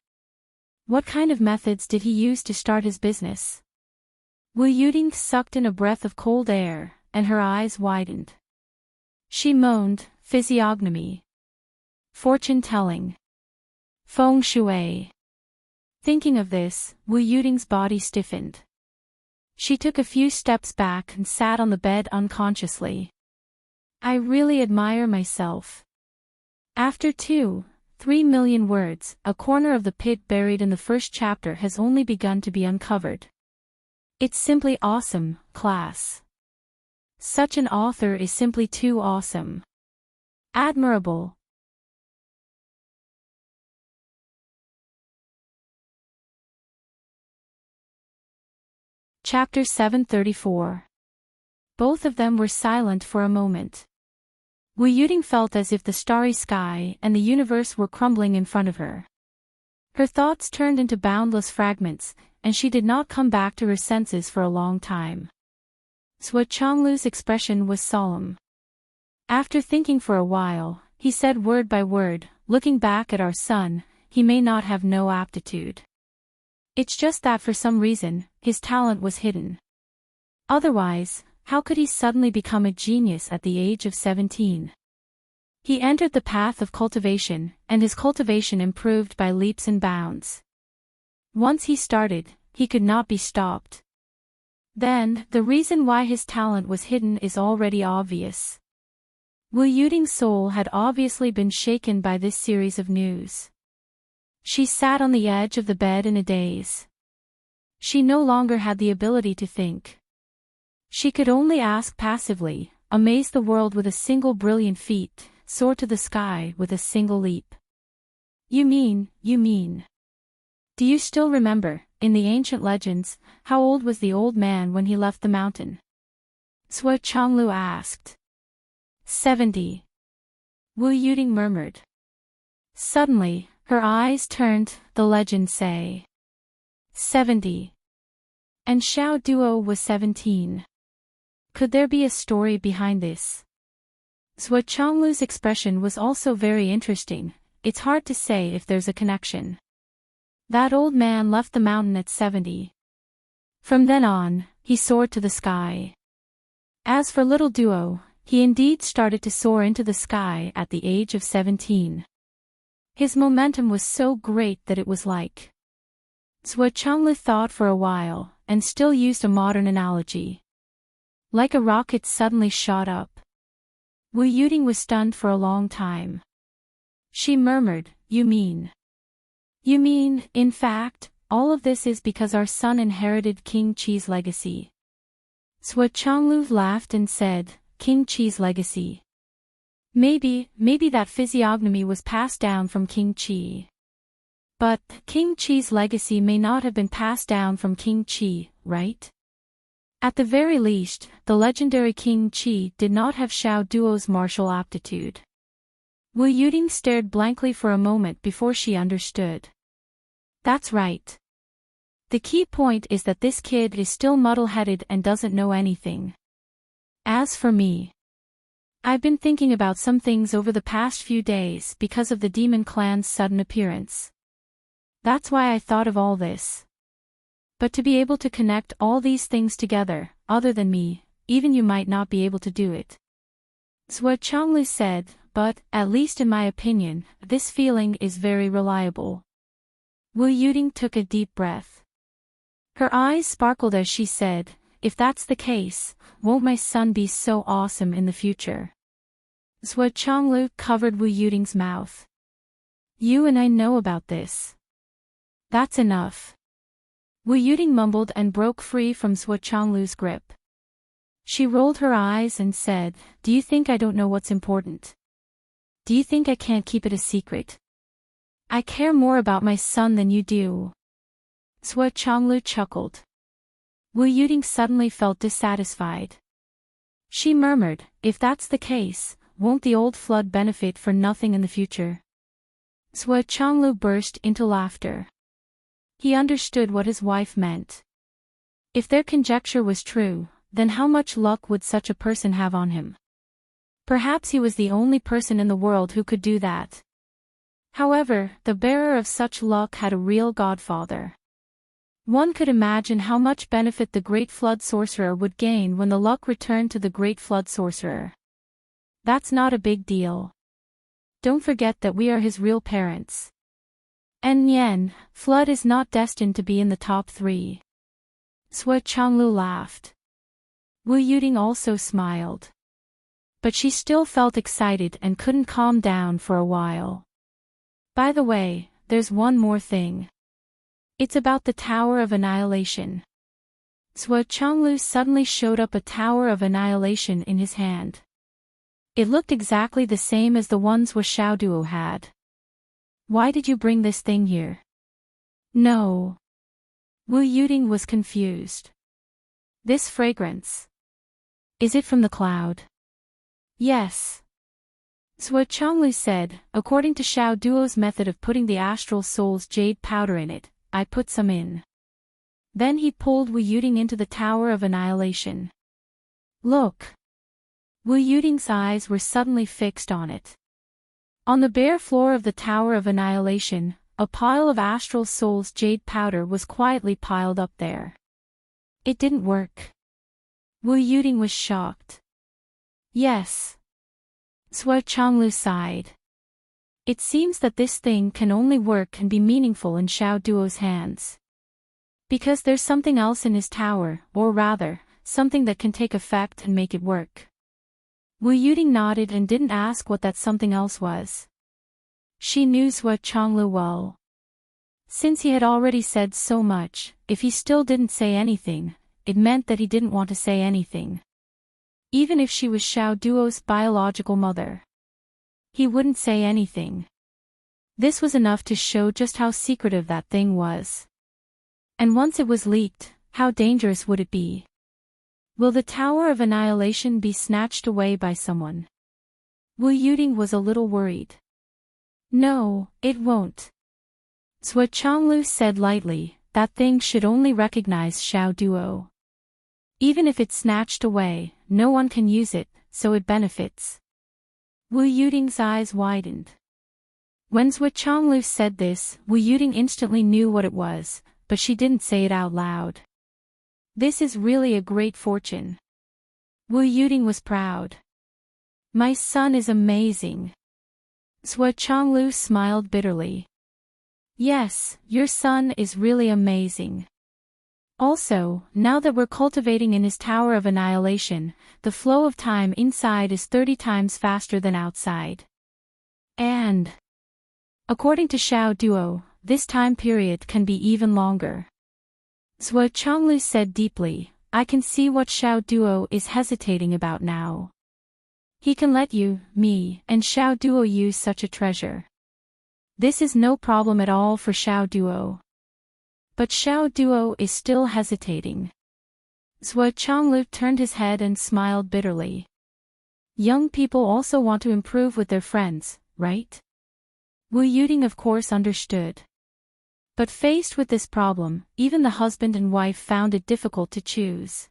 What kind of methods did he use to start his business? Wu Yuding sucked in a breath of cold air, and her eyes widened. She moaned, physiognomy. Fortune-telling. Feng shui. Thinking of this, Wu Yuding's body stiffened. She took a few steps back and sat on the bed unconsciously. I really admire myself. After 2-3 million words, a corner of the pit buried in the first chapter has only begun to be uncovered. It's simply awesome, class. Such an author is simply too awesome. Admirable. Chapter 734. Both of them were silent for a moment. Wu Yuding felt as if the starry sky and the universe were crumbling in front of her. Her thoughts turned into boundless fragments, and she did not come back to her senses for a long time. Sui Changlu's expression was solemn. After thinking for a while, he said word by word, looking back at our son, he may not have no aptitude. It's just that for some reason, his talent was hidden. Otherwise, how could he suddenly become a genius at the age of 17? He entered the path of cultivation, and his cultivation improved by leaps and bounds. Once he started, he could not be stopped. Then, the reason why his talent was hidden is already obvious. Wu Yuding's soul had obviously been shaken by this series of news. She sat on the edge of the bed in a daze. She no longer had the ability to think. She could only ask passively, amaze the world with a single brilliant feat, soar to the sky with a single leap. You mean. Do you still remember, in the ancient legends, how old was the old man when he left the mountain? Sui Changlu asked. 70. Wu Yuding murmured. Suddenly, her eyes turned, the legends say. 70. And Xiao Duo was 17. Could there be a story behind this? Sui Changlu's expression was also very interesting. It's hard to say if there's a connection. That old man left the mountain at 70. From then on, he soared to the sky. As for little Duo, he indeed started to soar into the sky at the age of 17. His momentum was so great that it was like. Changlu thought for a while, and still used a modern analogy. Like a rocket suddenly shot up. Wu Yuting was stunned for a long time. She murmured, You mean, in fact, all of this is because our son inherited King Qi's legacy. Changlu laughed and said, King Qi's legacy. Maybe that physiognomy was passed down from King Qi. But, King Qi's legacy may not have been passed down from King Qi, right? At the very least, the legendary King Qi did not have Xiao Duo's martial aptitude. Wu Yuting stared blankly for a moment before she understood. That's right. The key point is that this kid is still muddle-headed and doesn't know anything. As for me, I've been thinking about some things over the past few days because of the demon clan's sudden appearance. That's why I thought of all this. But to be able to connect all these things together, other than me, even you might not be able to do it. Changlu said, but, at least in my opinion, this feeling is very reliable. Wu Yuting took a deep breath. Her eyes sparkled as she said, If that's the case, won't my son be so awesome in the future? Changlu covered Wu Yuting's mouth. You and I know about this. That's enough. Wu Yuting mumbled and broke free from Changlu's grip. She rolled her eyes and said, Do you think I don't know what's important? Do you think I can't keep it a secret? I care more about my son than you do. Changlu chuckled. Wu Yuting suddenly felt dissatisfied. She murmured, If that's the case, won't the old flood benefit for nothing in the future? Changlu burst into laughter. He understood what his wife meant. If their conjecture was true, then how much luck would such a person have on him? Perhaps he was the only person in the world who could do that. However, the bearer of such luck had a real godfather. One could imagine how much benefit the Great Flood Sorcerer would gain when the luck returned to the Great Flood Sorcerer. That's not a big deal. Don't forget that we are his real parents. And Nian, Flood is not destined to be in the top 3. Changlu laughed. Wu Yuting also smiled. But she still felt excited and couldn't calm down for a while. By the way, there's one more thing. It's about the Tower of Annihilation. Changlu suddenly showed up a Tower of Annihilation in his hand. It looked exactly the same as the ones Xiao Duo had. Why did you bring this thing here? No. Wu Yuting was confused. This fragrance. Is it from the cloud? Yes. Changlu said, according to Xiao Duo's method of putting the astral soul's jade powder in it, I put some in. Then he pulled Wu Yuting into the Tower of Annihilation. Look. Wu Yuting's eyes were suddenly fixed on it. On the bare floor of the Tower of Annihilation, a pile of astral soul's jade powder was quietly piled up there. It didn't work. Wu Yuting was shocked. Yes. Changlu sighed. It seems that this thing can only work and be meaningful in Xiao Duo's hands. Because there's something else in his tower, or rather, something that can take effect and make it work. Wu Yuting nodded and didn't ask what that something else was. She knew Changlu well. Since he had already said so much, if he still didn't say anything, it meant that he didn't want to say anything. Even if she was Xiao Duo's biological mother, he wouldn't say anything. This was enough to show just how secretive that thing was. And once it was leaked, how dangerous would it be? Will the Tower of Annihilation be snatched away by someone? Wu Yuting was a little worried. No, it won't. Changlu said lightly, that thing should only recognize Xiao Duo. Even if it's snatched away, no one can use it, so it benefits. Wu Yuting's eyes widened. When Changlu said this, Wu Yuting instantly knew what it was, but she didn't say it out loud. This is really a great fortune. Wu Yuting was proud. My son is amazing. Sua Chonglu smiled bitterly. Yes, your son is really amazing. Also, now that we're cultivating in his Tower of Annihilation, the flow of time inside is 30 times faster than outside. And, according to Xiao Duo, this time period can be even longer. Sua Chonglu said deeply, I can see what Xiao Duo is hesitating about now. He can let you, me, and Xiao Duo use such a treasure. This is no problem at all for Xiao Duo. But Xiao Duo is still hesitating. Sua Chonglu turned his head and smiled bitterly. Young people also want to improve with their friends, right? Wu Yuting of course understood. But faced with this problem, even the husband and wife found it difficult to choose.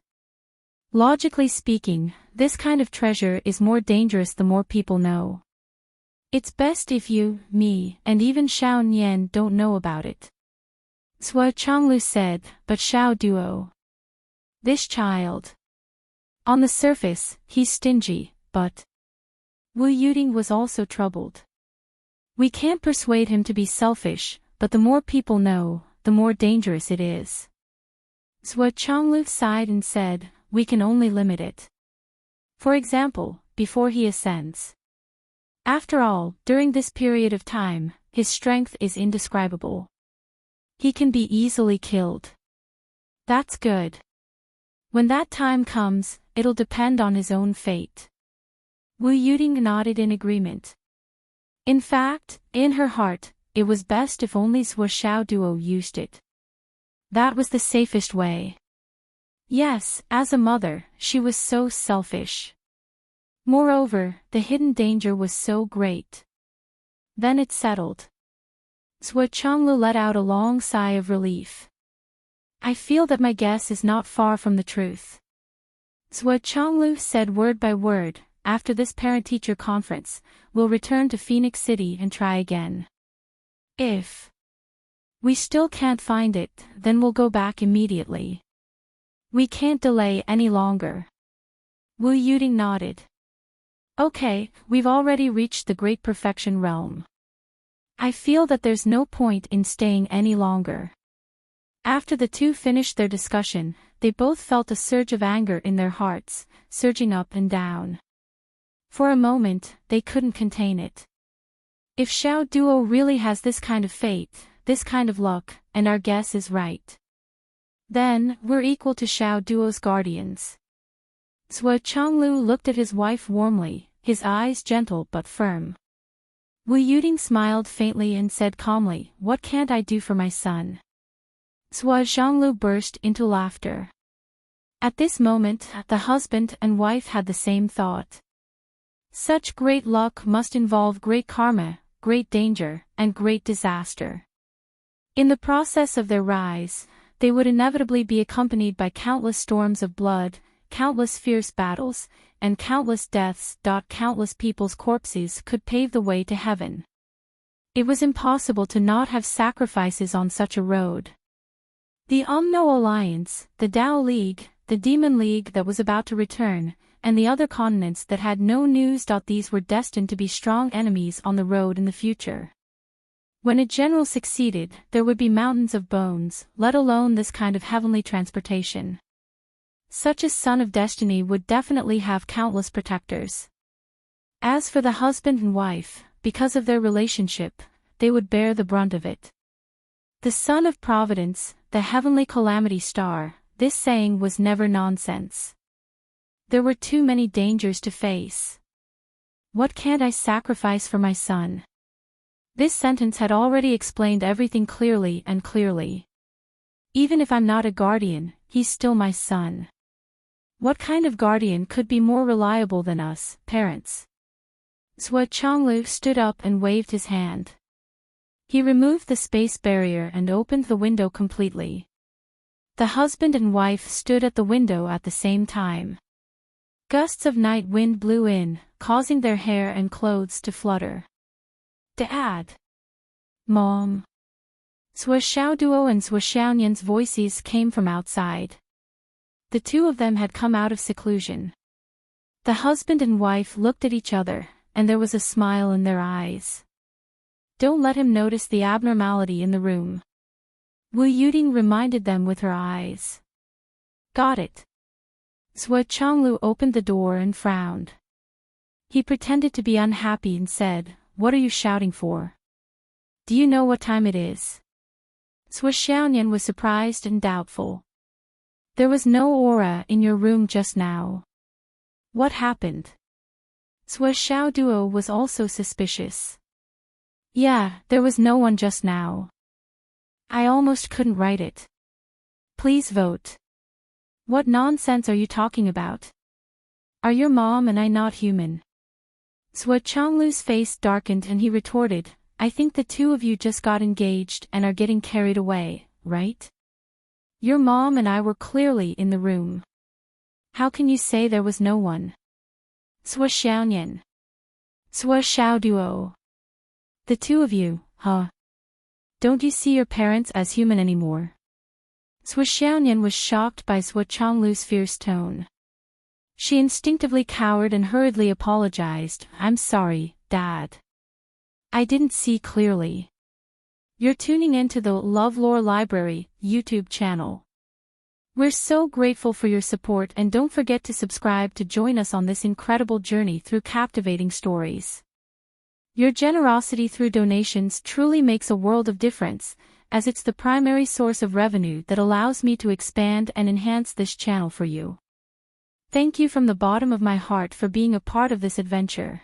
Logically speaking, this kind of treasure is more dangerous the more people know. It's best if you, me, and even Xiao Nian don't know about it. Sua Chonglu said, but Xiao Duo. This child. On the surface, he's stingy, but... Wu Yuting was also troubled. We can't persuade him to be selfish, but the more people know, the more dangerous it is. Sua Chonglu sighed and said, we can only limit it. For example, before he ascends. After all, during this period of time, his strength is indescribable. He can be easily killed. That's good. When that time comes, it'll depend on his own fate. Wu Yuting nodded in agreement. In fact, in her heart, it was best if only Sua Xiao Duo used it. That was the safest way. Yes, as a mother, she was so selfish. Moreover, the hidden danger was so great. Then it settled. Sua Chonglu let out a long sigh of relief. I feel that my guess is not far from the truth. Sua Chonglu said word by word, after this parent-teacher conference, we'll return to Phoenix City and try again. If we still can't find it, then we'll go back immediately. We can't delay any longer. Wu Yuting nodded. Okay, we've already reached the Great Perfection realm. I feel that there's no point in staying any longer. After the two finished their discussion, they both felt a surge of anger in their hearts, surging up and down. For a moment, they couldn't contain it. If Xiao Duo really has this kind of fate, this kind of luck, and our guess is right, then we're equal to Xiao Duo's guardians. Sua Chonglu looked at his wife warmly, his eyes gentle but firm. Wu Yuting smiled faintly and said calmly, what can't I do for my son? Sua Zhonglu burst into laughter. At this moment, the husband and wife had the same thought. Such great luck must involve great karma, great danger, and great disaster. In the process of their rise, they would inevitably be accompanied by countless storms of blood, countless fierce battles, and countless deaths. Countless people's corpses could pave the way to heaven. It was impossible to not have sacrifices on such a road. The Umno Alliance, the Dao League, the Demon League that was about to return, and the other continents that had no news. These were destined to be strong enemies on the road in the future. When a general succeeded, there would be mountains of bones, let alone this kind of heavenly transportation. Such a son of destiny would definitely have countless protectors. As for the husband and wife, because of their relationship, they would bear the brunt of it. The son of providence, the heavenly calamity star, this saying was never nonsense. There were too many dangers to face. What can't I sacrifice for my son? This sentence had already explained everything clearly and clearly. Even if I'm not a guardian, he's still my son. What kind of guardian could be more reliable than us, parents? Sua Chonglu stood up and waved his hand. He removed the space barrier and opened the window completely. The husband and wife stood at the window at the same time. Gusts of night wind blew in, causing their hair and clothes to flutter. Dad! Mom! Sua Xiaoduo and Sua Xiaonian's voices came from outside. The two of them had come out of seclusion. The husband and wife looked at each other, and there was a smile in their eyes. Don't let him notice the abnormality in the room. Wu Yuding reminded them with her eyes. Got it. Sui Chonglu opened the door and frowned. He pretended to be unhappy and said, What are you shouting for? Do you know what time it is? Sui Xiaoyan was surprised and doubtful. There was no aura in your room just now. What happened? Sui Xiaoduo was also suspicious. Yeah, there was no one just now. I almost couldn't write it. Please vote. What nonsense are you talking about? Are your mom and I not human? Sui Chonglu's face darkened and he retorted, I think the two of you just got engaged and are getting carried away, right? Your mom and I were clearly in the room. How can you say there was no one? Sui Xiaoyan. Sui Xiaoduo. The two of you, huh? Don't you see your parents as human anymore? Sui Xiaoyan was shocked by Sui Chonglu's fierce tone. She instinctively cowered and hurriedly apologized. I'm sorry, Dad. I didn't see clearly. You're tuning into the LoveLore Library YouTube channel. We're so grateful for your support and don't forget to subscribe to join us on this incredible journey through captivating stories. Your generosity through donations truly makes a world of difference, as it's the primary source of revenue that allows me to expand and enhance this channel for you. Thank you from the bottom of my heart for being a part of this adventure.